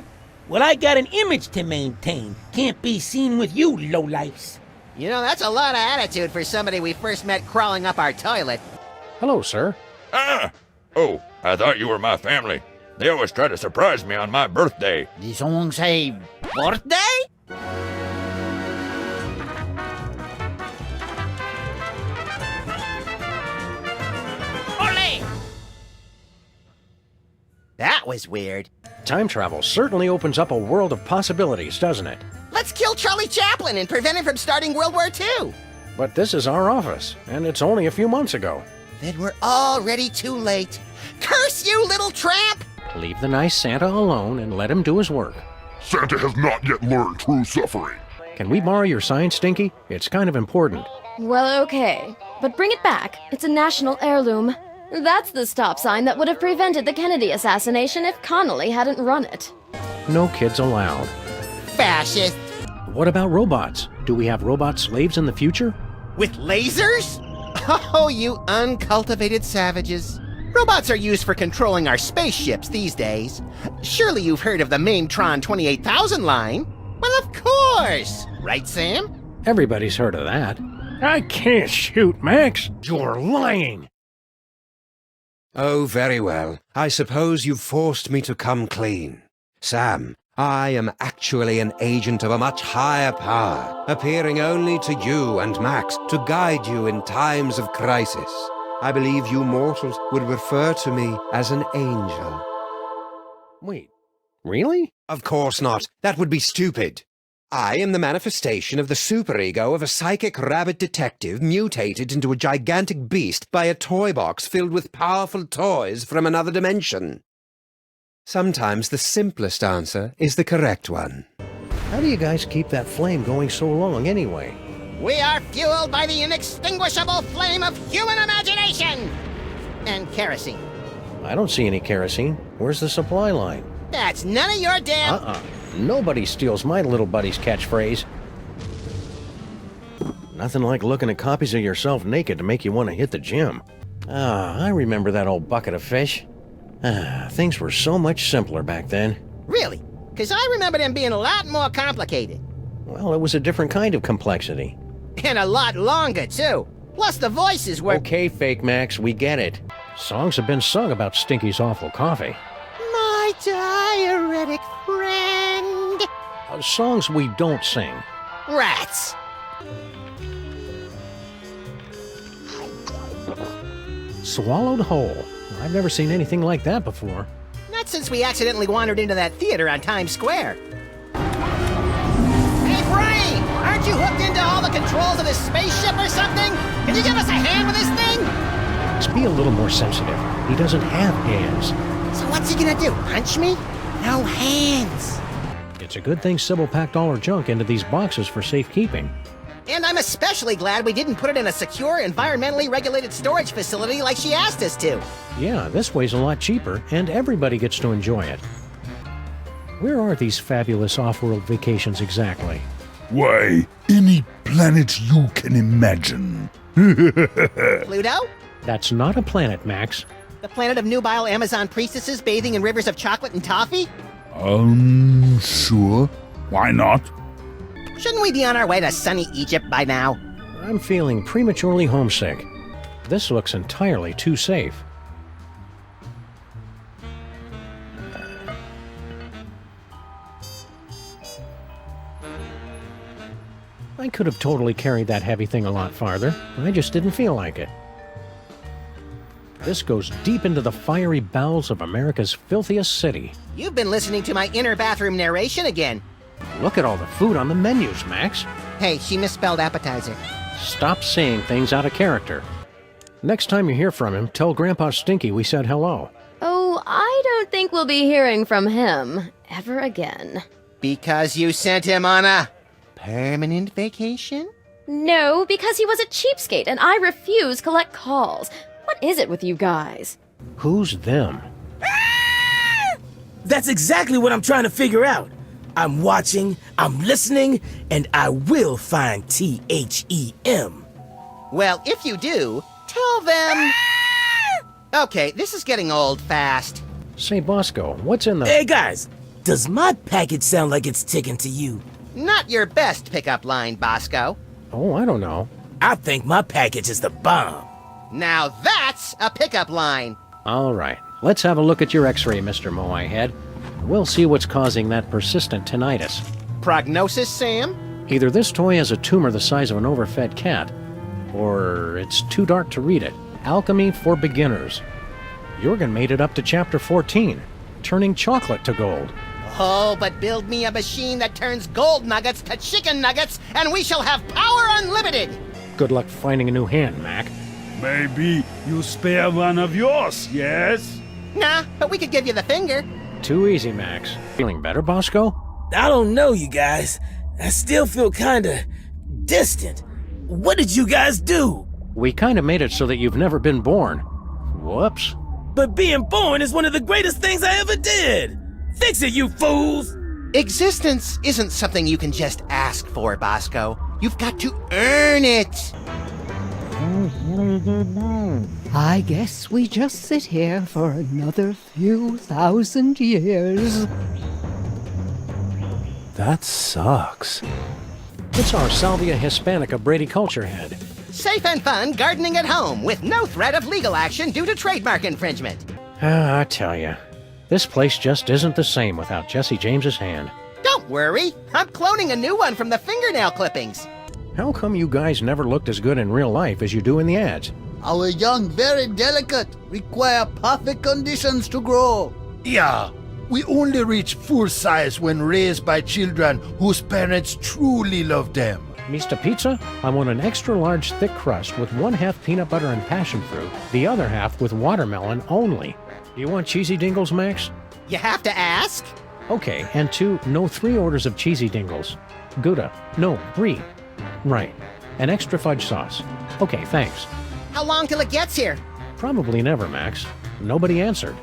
Well, I got an image to maintain. Can't be seen with you, lowlifes. You know, that's a lot of attitude for somebody we first met crawling up our toilet. Hello, sir. Oh, I thought you were my family. They always try to surprise me on my birthday. Did someone say birthday? Ole! That was weird. Time travel certainly opens up a world of possibilities, doesn't it? Let's kill Charlie Chaplin and prevent him from starting World War II. But this is our office, and it's only a few months ago. Then we're already too late. Curse you, little tramp! Leave the nice Santa alone and let him do his work. Santa has not yet learned true suffering. Can we borrow your sign, Stinky? It's kind of important. Well, okay. But bring it back. It's a national heirloom. That's the stop sign that would have prevented the Kennedy assassination if Connolly hadn't run it. No kids allowed. Fascist. What about robots? Do we have robot slaves in the future? With lasers? Oh, you uncultivated savages. Robots are used for controlling our spaceships these days. Surely you've heard of the Maimtron 28,000 line? Well, of course! Right, Sam? Everybody's heard of that. I can't shoot, Max. You're lying. Oh, very well. I suppose you've forced me to come clean. Sam, I am actually an agent of a much higher power, appearing only to you and Max to guide you in times of crisis. I believe you mortals would refer to me as an angel. Wait, really? Of course not. That would be stupid. I am the manifestation of the superego of a psychic rabbit detective mutated into a gigantic beast by a toy box filled with powerful toys from another dimension. Sometimes the simplest answer is the correct one. How do you guys keep that flame going so long anyway? We are fueled by the inextinguishable flame of human imagination! And kerosene. I don't see any kerosene. Where's the supply line? That's none of your damn... Nobody steals my little buddy's catchphrase. Nothing like looking at copies of yourself naked to make you want to hit the gym. I remember that old bucket of fish. Things were so much simpler back then. Really? Because I remember them being a lot more complicated. Well, it was a different kind of complexity. And a lot longer, too. Plus the voices were... Okay, Fake Max, we get it. Songs have been sung about Stinky's awful coffee. My diuretic friend. Songs we don't sing. Rats. Swallowed whole. I've never seen anything like that before. Not since we accidentally wandered into that theater on Times Square. Hey, Brain! Aren't you hooked into all the controls of this spaceship or something? Can you give us a hand with this thing? Let's be a little more sensitive. He doesn't have hands. So what's he gonna do, punch me? No hands. It's a good thing Sybil packed all her junk into these boxes for safekeeping. And I'm especially glad we didn't put it in a secure, environmentally regulated storage facility like she asked us to. Yeah, this way's a lot cheaper, and everybody gets to enjoy it. Where are these fabulous off-world vacations exactly? Why, any planet you can imagine. Pluto? That's not a planet, Max. The planet of nubile Amazon priestesses bathing in rivers of chocolate and toffee? Sure. Why not? Shouldn't we be on our way to sunny Egypt by now? I'm feeling prematurely homesick. This looks entirely too safe. I could have totally carried that heavy thing a lot farther. I just didn't feel like it. This goes deep into the fiery bowels of America's filthiest city. You've been listening to my inner bathroom narration again. Look at all the food on the menus, Max. Hey, she misspelled appetizer. Stop saying things out of character. Next time you hear from him, tell Grandpa Stinky we said hello. Oh, I don't think we'll be hearing from him ever again. Because you sent him on a permanent vacation? No, because he was a cheapskate and I refuse collect calls. What is it with you guys? Who's them? That's exactly what I'm trying to figure out. I'm watching, I'm listening, and I will find THEM. Well, if you do, tell them... Okay, this is getting old fast. Say, Bosco, what's in the... Hey, guys, does my package sound like it's ticking to you? Not your best pickup line, Bosco. Oh, I don't know. I think my package is the bomb. Now that's a pickup line. All right, let's have a look at your x-ray, Mr. Moai Head. We'll see what's causing that persistent tinnitus. Prognosis, Sam? Either this toy has a tumor the size of an overfed cat, or it's too dark to read it. Alchemy for Beginners. Jurgen made it up to chapter 14, turning chocolate to gold. Oh, but build me a machine that turns gold nuggets to chicken nuggets, and we shall have power unlimited! Good luck finding a new hand, Mac. Maybe you spare one of yours, yes? Nah, but we could give you the finger. Too easy, Max. Feeling better, Bosco? I don't know, you guys. I still feel kinda distant. What did you guys do? We kinda made it so that you've never been born. Whoops. But being born is one of the greatest things I ever did! Fix it, you fools! Existence isn't something you can just ask for, Bosco. You've got to earn it! I guess we just sit here for another few thousand years. That sucks. It's our Salvia Hispanica Brady Culture Head. Safe and fun gardening at home with no threat of legal action due to trademark infringement. I tell ya, this place just isn't the same without Jesse James's hand. Don't worry, I'm cloning a new one from the fingernail clippings. How come you guys never looked as good in real life as you do in the ads? Our young, very delicate, require perfect conditions to grow. Yeah, we only reach full size when raised by children whose parents truly love them. Mr. Pizza, I want an extra large thick crust with 1/2 peanut butter and passion fruit, the other half with watermelon only. Do you want cheesy dingles, Max? You have to ask. Okay, and 2, no 3 orders of cheesy dingles. Gouda, no, brie. Right, an extra fudge sauce. Okay, thanks. How long till it gets here? Probably never, Max. Nobody answered.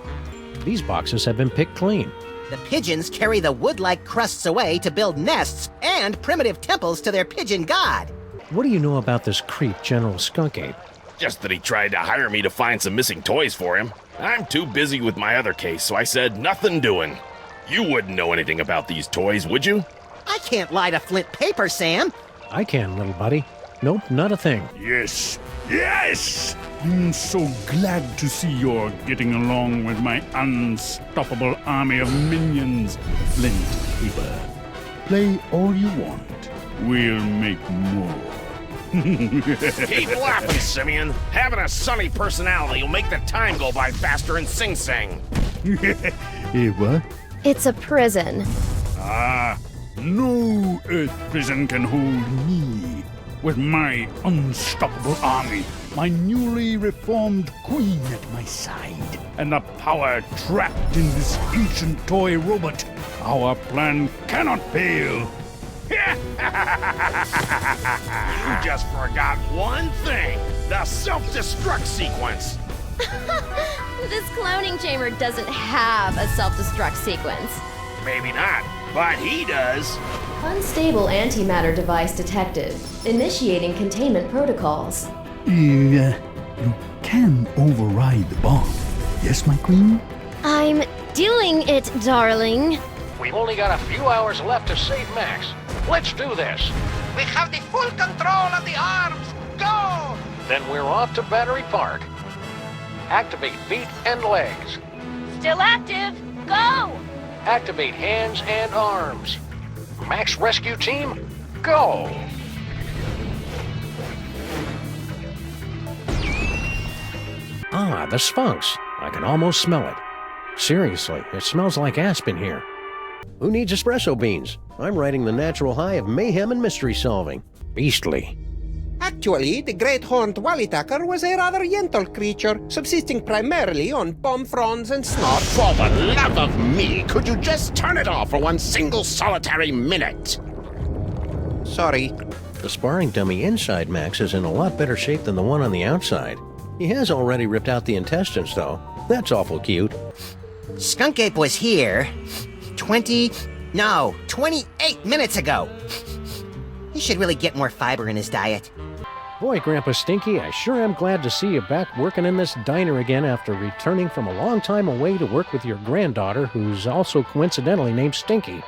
These boxes have been picked clean. The pigeons carry the wood-like crusts away to build nests and primitive temples to their pigeon god. What do you know about this creep, General Skunk Ape? Just that he tried to hire me to find some missing toys for him. I'm too busy with my other case, so I said nothing doing. You wouldn't know anything about these toys, would you? I can't lie to flint paper, Sam. I can, little buddy. Nope, not a thing. Yes, yes! I'm so glad to see you're getting along with my unstoppable army of minions, Flint Paper. Play all you want. We'll make more. Keep laughing, Simeon. Having a sunny personality will make the time go by faster in Sing Sing. Eh, what? It's a prison. Ah, no Earth prison can hold me. With my unstoppable army, my newly reformed queen at my side, and the power trapped in this ancient toy robot, our plan cannot fail. You just forgot one thing. The self-destruct sequence. This cloning chamber doesn't have a self-destruct sequence. Maybe not, but he does. Unstable antimatter device detected. Initiating containment protocols. You can override the bomb. Yes, my queen? I'm doing it, darling. We've only got a few hours left to save Max. Let's do this. We have the full control of the arms. Then we're off to Battery Park. Activate feet and legs. Still active. Go! Activate hands and arms. Max Rescue Team, go! Ah, the Sphinx. I can almost smell it. Seriously, it smells like aspen here. Who needs espresso beans? I'm riding the natural high of mayhem and mystery solving. Beastly. Actually, the great horned Wallitacker was a rather gentle creature, subsisting primarily on palm fronds and snot. For the love of me, could you just turn it off for one single solitary minute? Sorry. The sparring dummy inside Max is in a lot better shape than the one on the outside. He has already ripped out the intestines, though. That's awful cute. Skunk Ape was here 28 minutes ago. He should really get more fiber in his diet. Boy, Grandpa Stinky, I sure am glad to see you back working in this diner again after returning from a long time away to work with your granddaughter, who's also coincidentally named Stinky.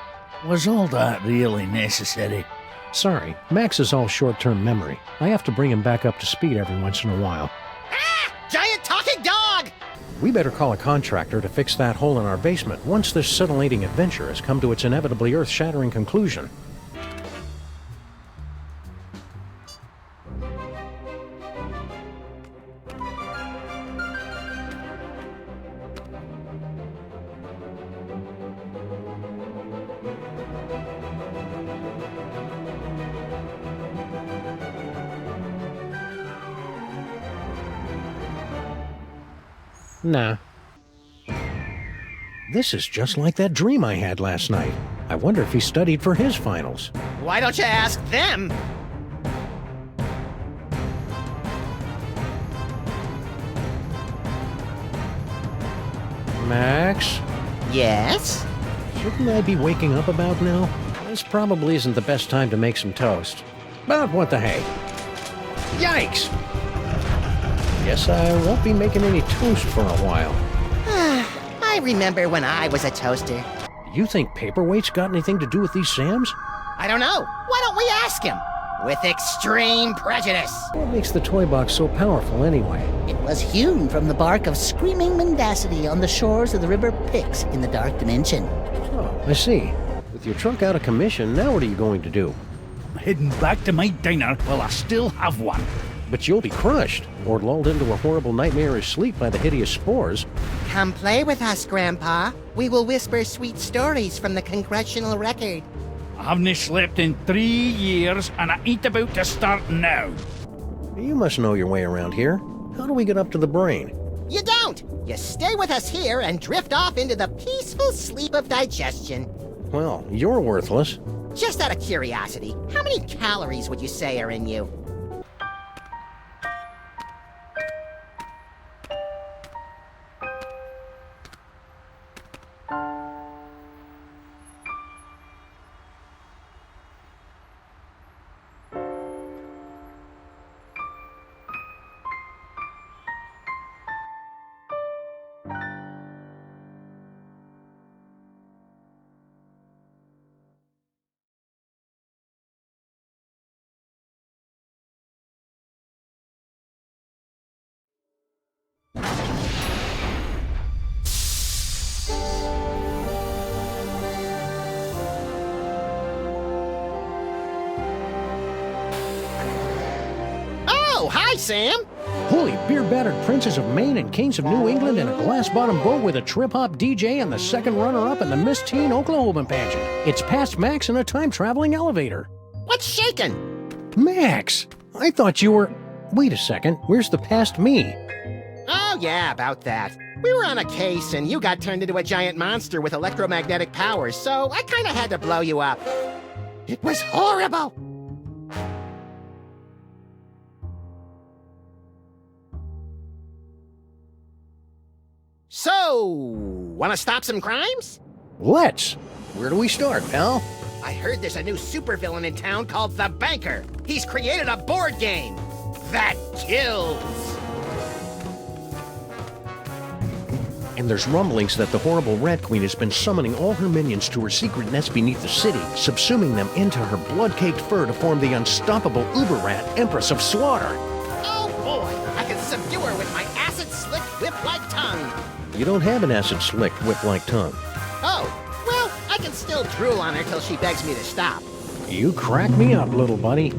Was all that really necessary? Sorry, Max is all short-term memory. I have to bring him back up to speed every once in a while. Ah! Giant talking dog! We better call a contractor to fix that hole in our basement once this scintillating adventure has come to its inevitably earth-shattering conclusion. Nah. This is just like that dream I had last night. I wonder if he studied for his finals. Why don't you ask them? Max? Yes? Shouldn't I be waking up about now? This probably isn't the best time to make some toast. But what the hey? Yikes! Guess I won't be making any toast for a while. I remember when I was a toaster. You think paperweight's got anything to do with these Sams? I don't know. Why don't we ask him? With extreme prejudice. What makes the toy box so powerful anyway? It was hewn from the bark of screaming mendacity on the shores of the river Pyx in the Dark Dimension. Oh, I see. With your truck out of commission, now what are you going to do? I'm heading back to my diner while I still have one. But you'll be crushed, or lulled into a horrible nightmarish sleep by the hideous spores. Come play with us, Grandpa. We will whisper sweet stories from the congressional record. I haven't slept in 3 years, and I ain't about to start now. You must know your way around here. How do we get up to the brain? You don't! You stay with us here and drift off into the peaceful sleep of digestion. Well, you're worthless. Just out of curiosity, how many calories would you say are in you? Oh, hi, Sam! Holy beer-battered princes of Maine and kings of New England in a glass-bottom boat with a trip-hop DJ and the second runner-up in the Miss Teen Oklahoma pageant. It's past Max in a time-traveling elevator. What's shaking? Max! I thought you were... Wait a second, where's the past me? Oh, yeah, about that. We were on a case, and you got turned into a giant monster with electromagnetic powers, so I kinda had to blow you up. It was horrible! So, wanna stop some crimes? Let's! Where do we start, pal? I heard there's a new supervillain in town called the Banker. He's created a board game that kills. And there's rumblings that the horrible Rat Queen has been summoning all her minions to her secret nest beneath the city, subsuming them into her blood-caked fur to form the unstoppable Uber Rat, Empress of Slaughter. Oh subdue her with my acid-slick whip-like tongue. You don't have an acid-slick whip-like tongue. Oh, well, I can still drool on her till she begs me to stop. You crack me up, little buddy.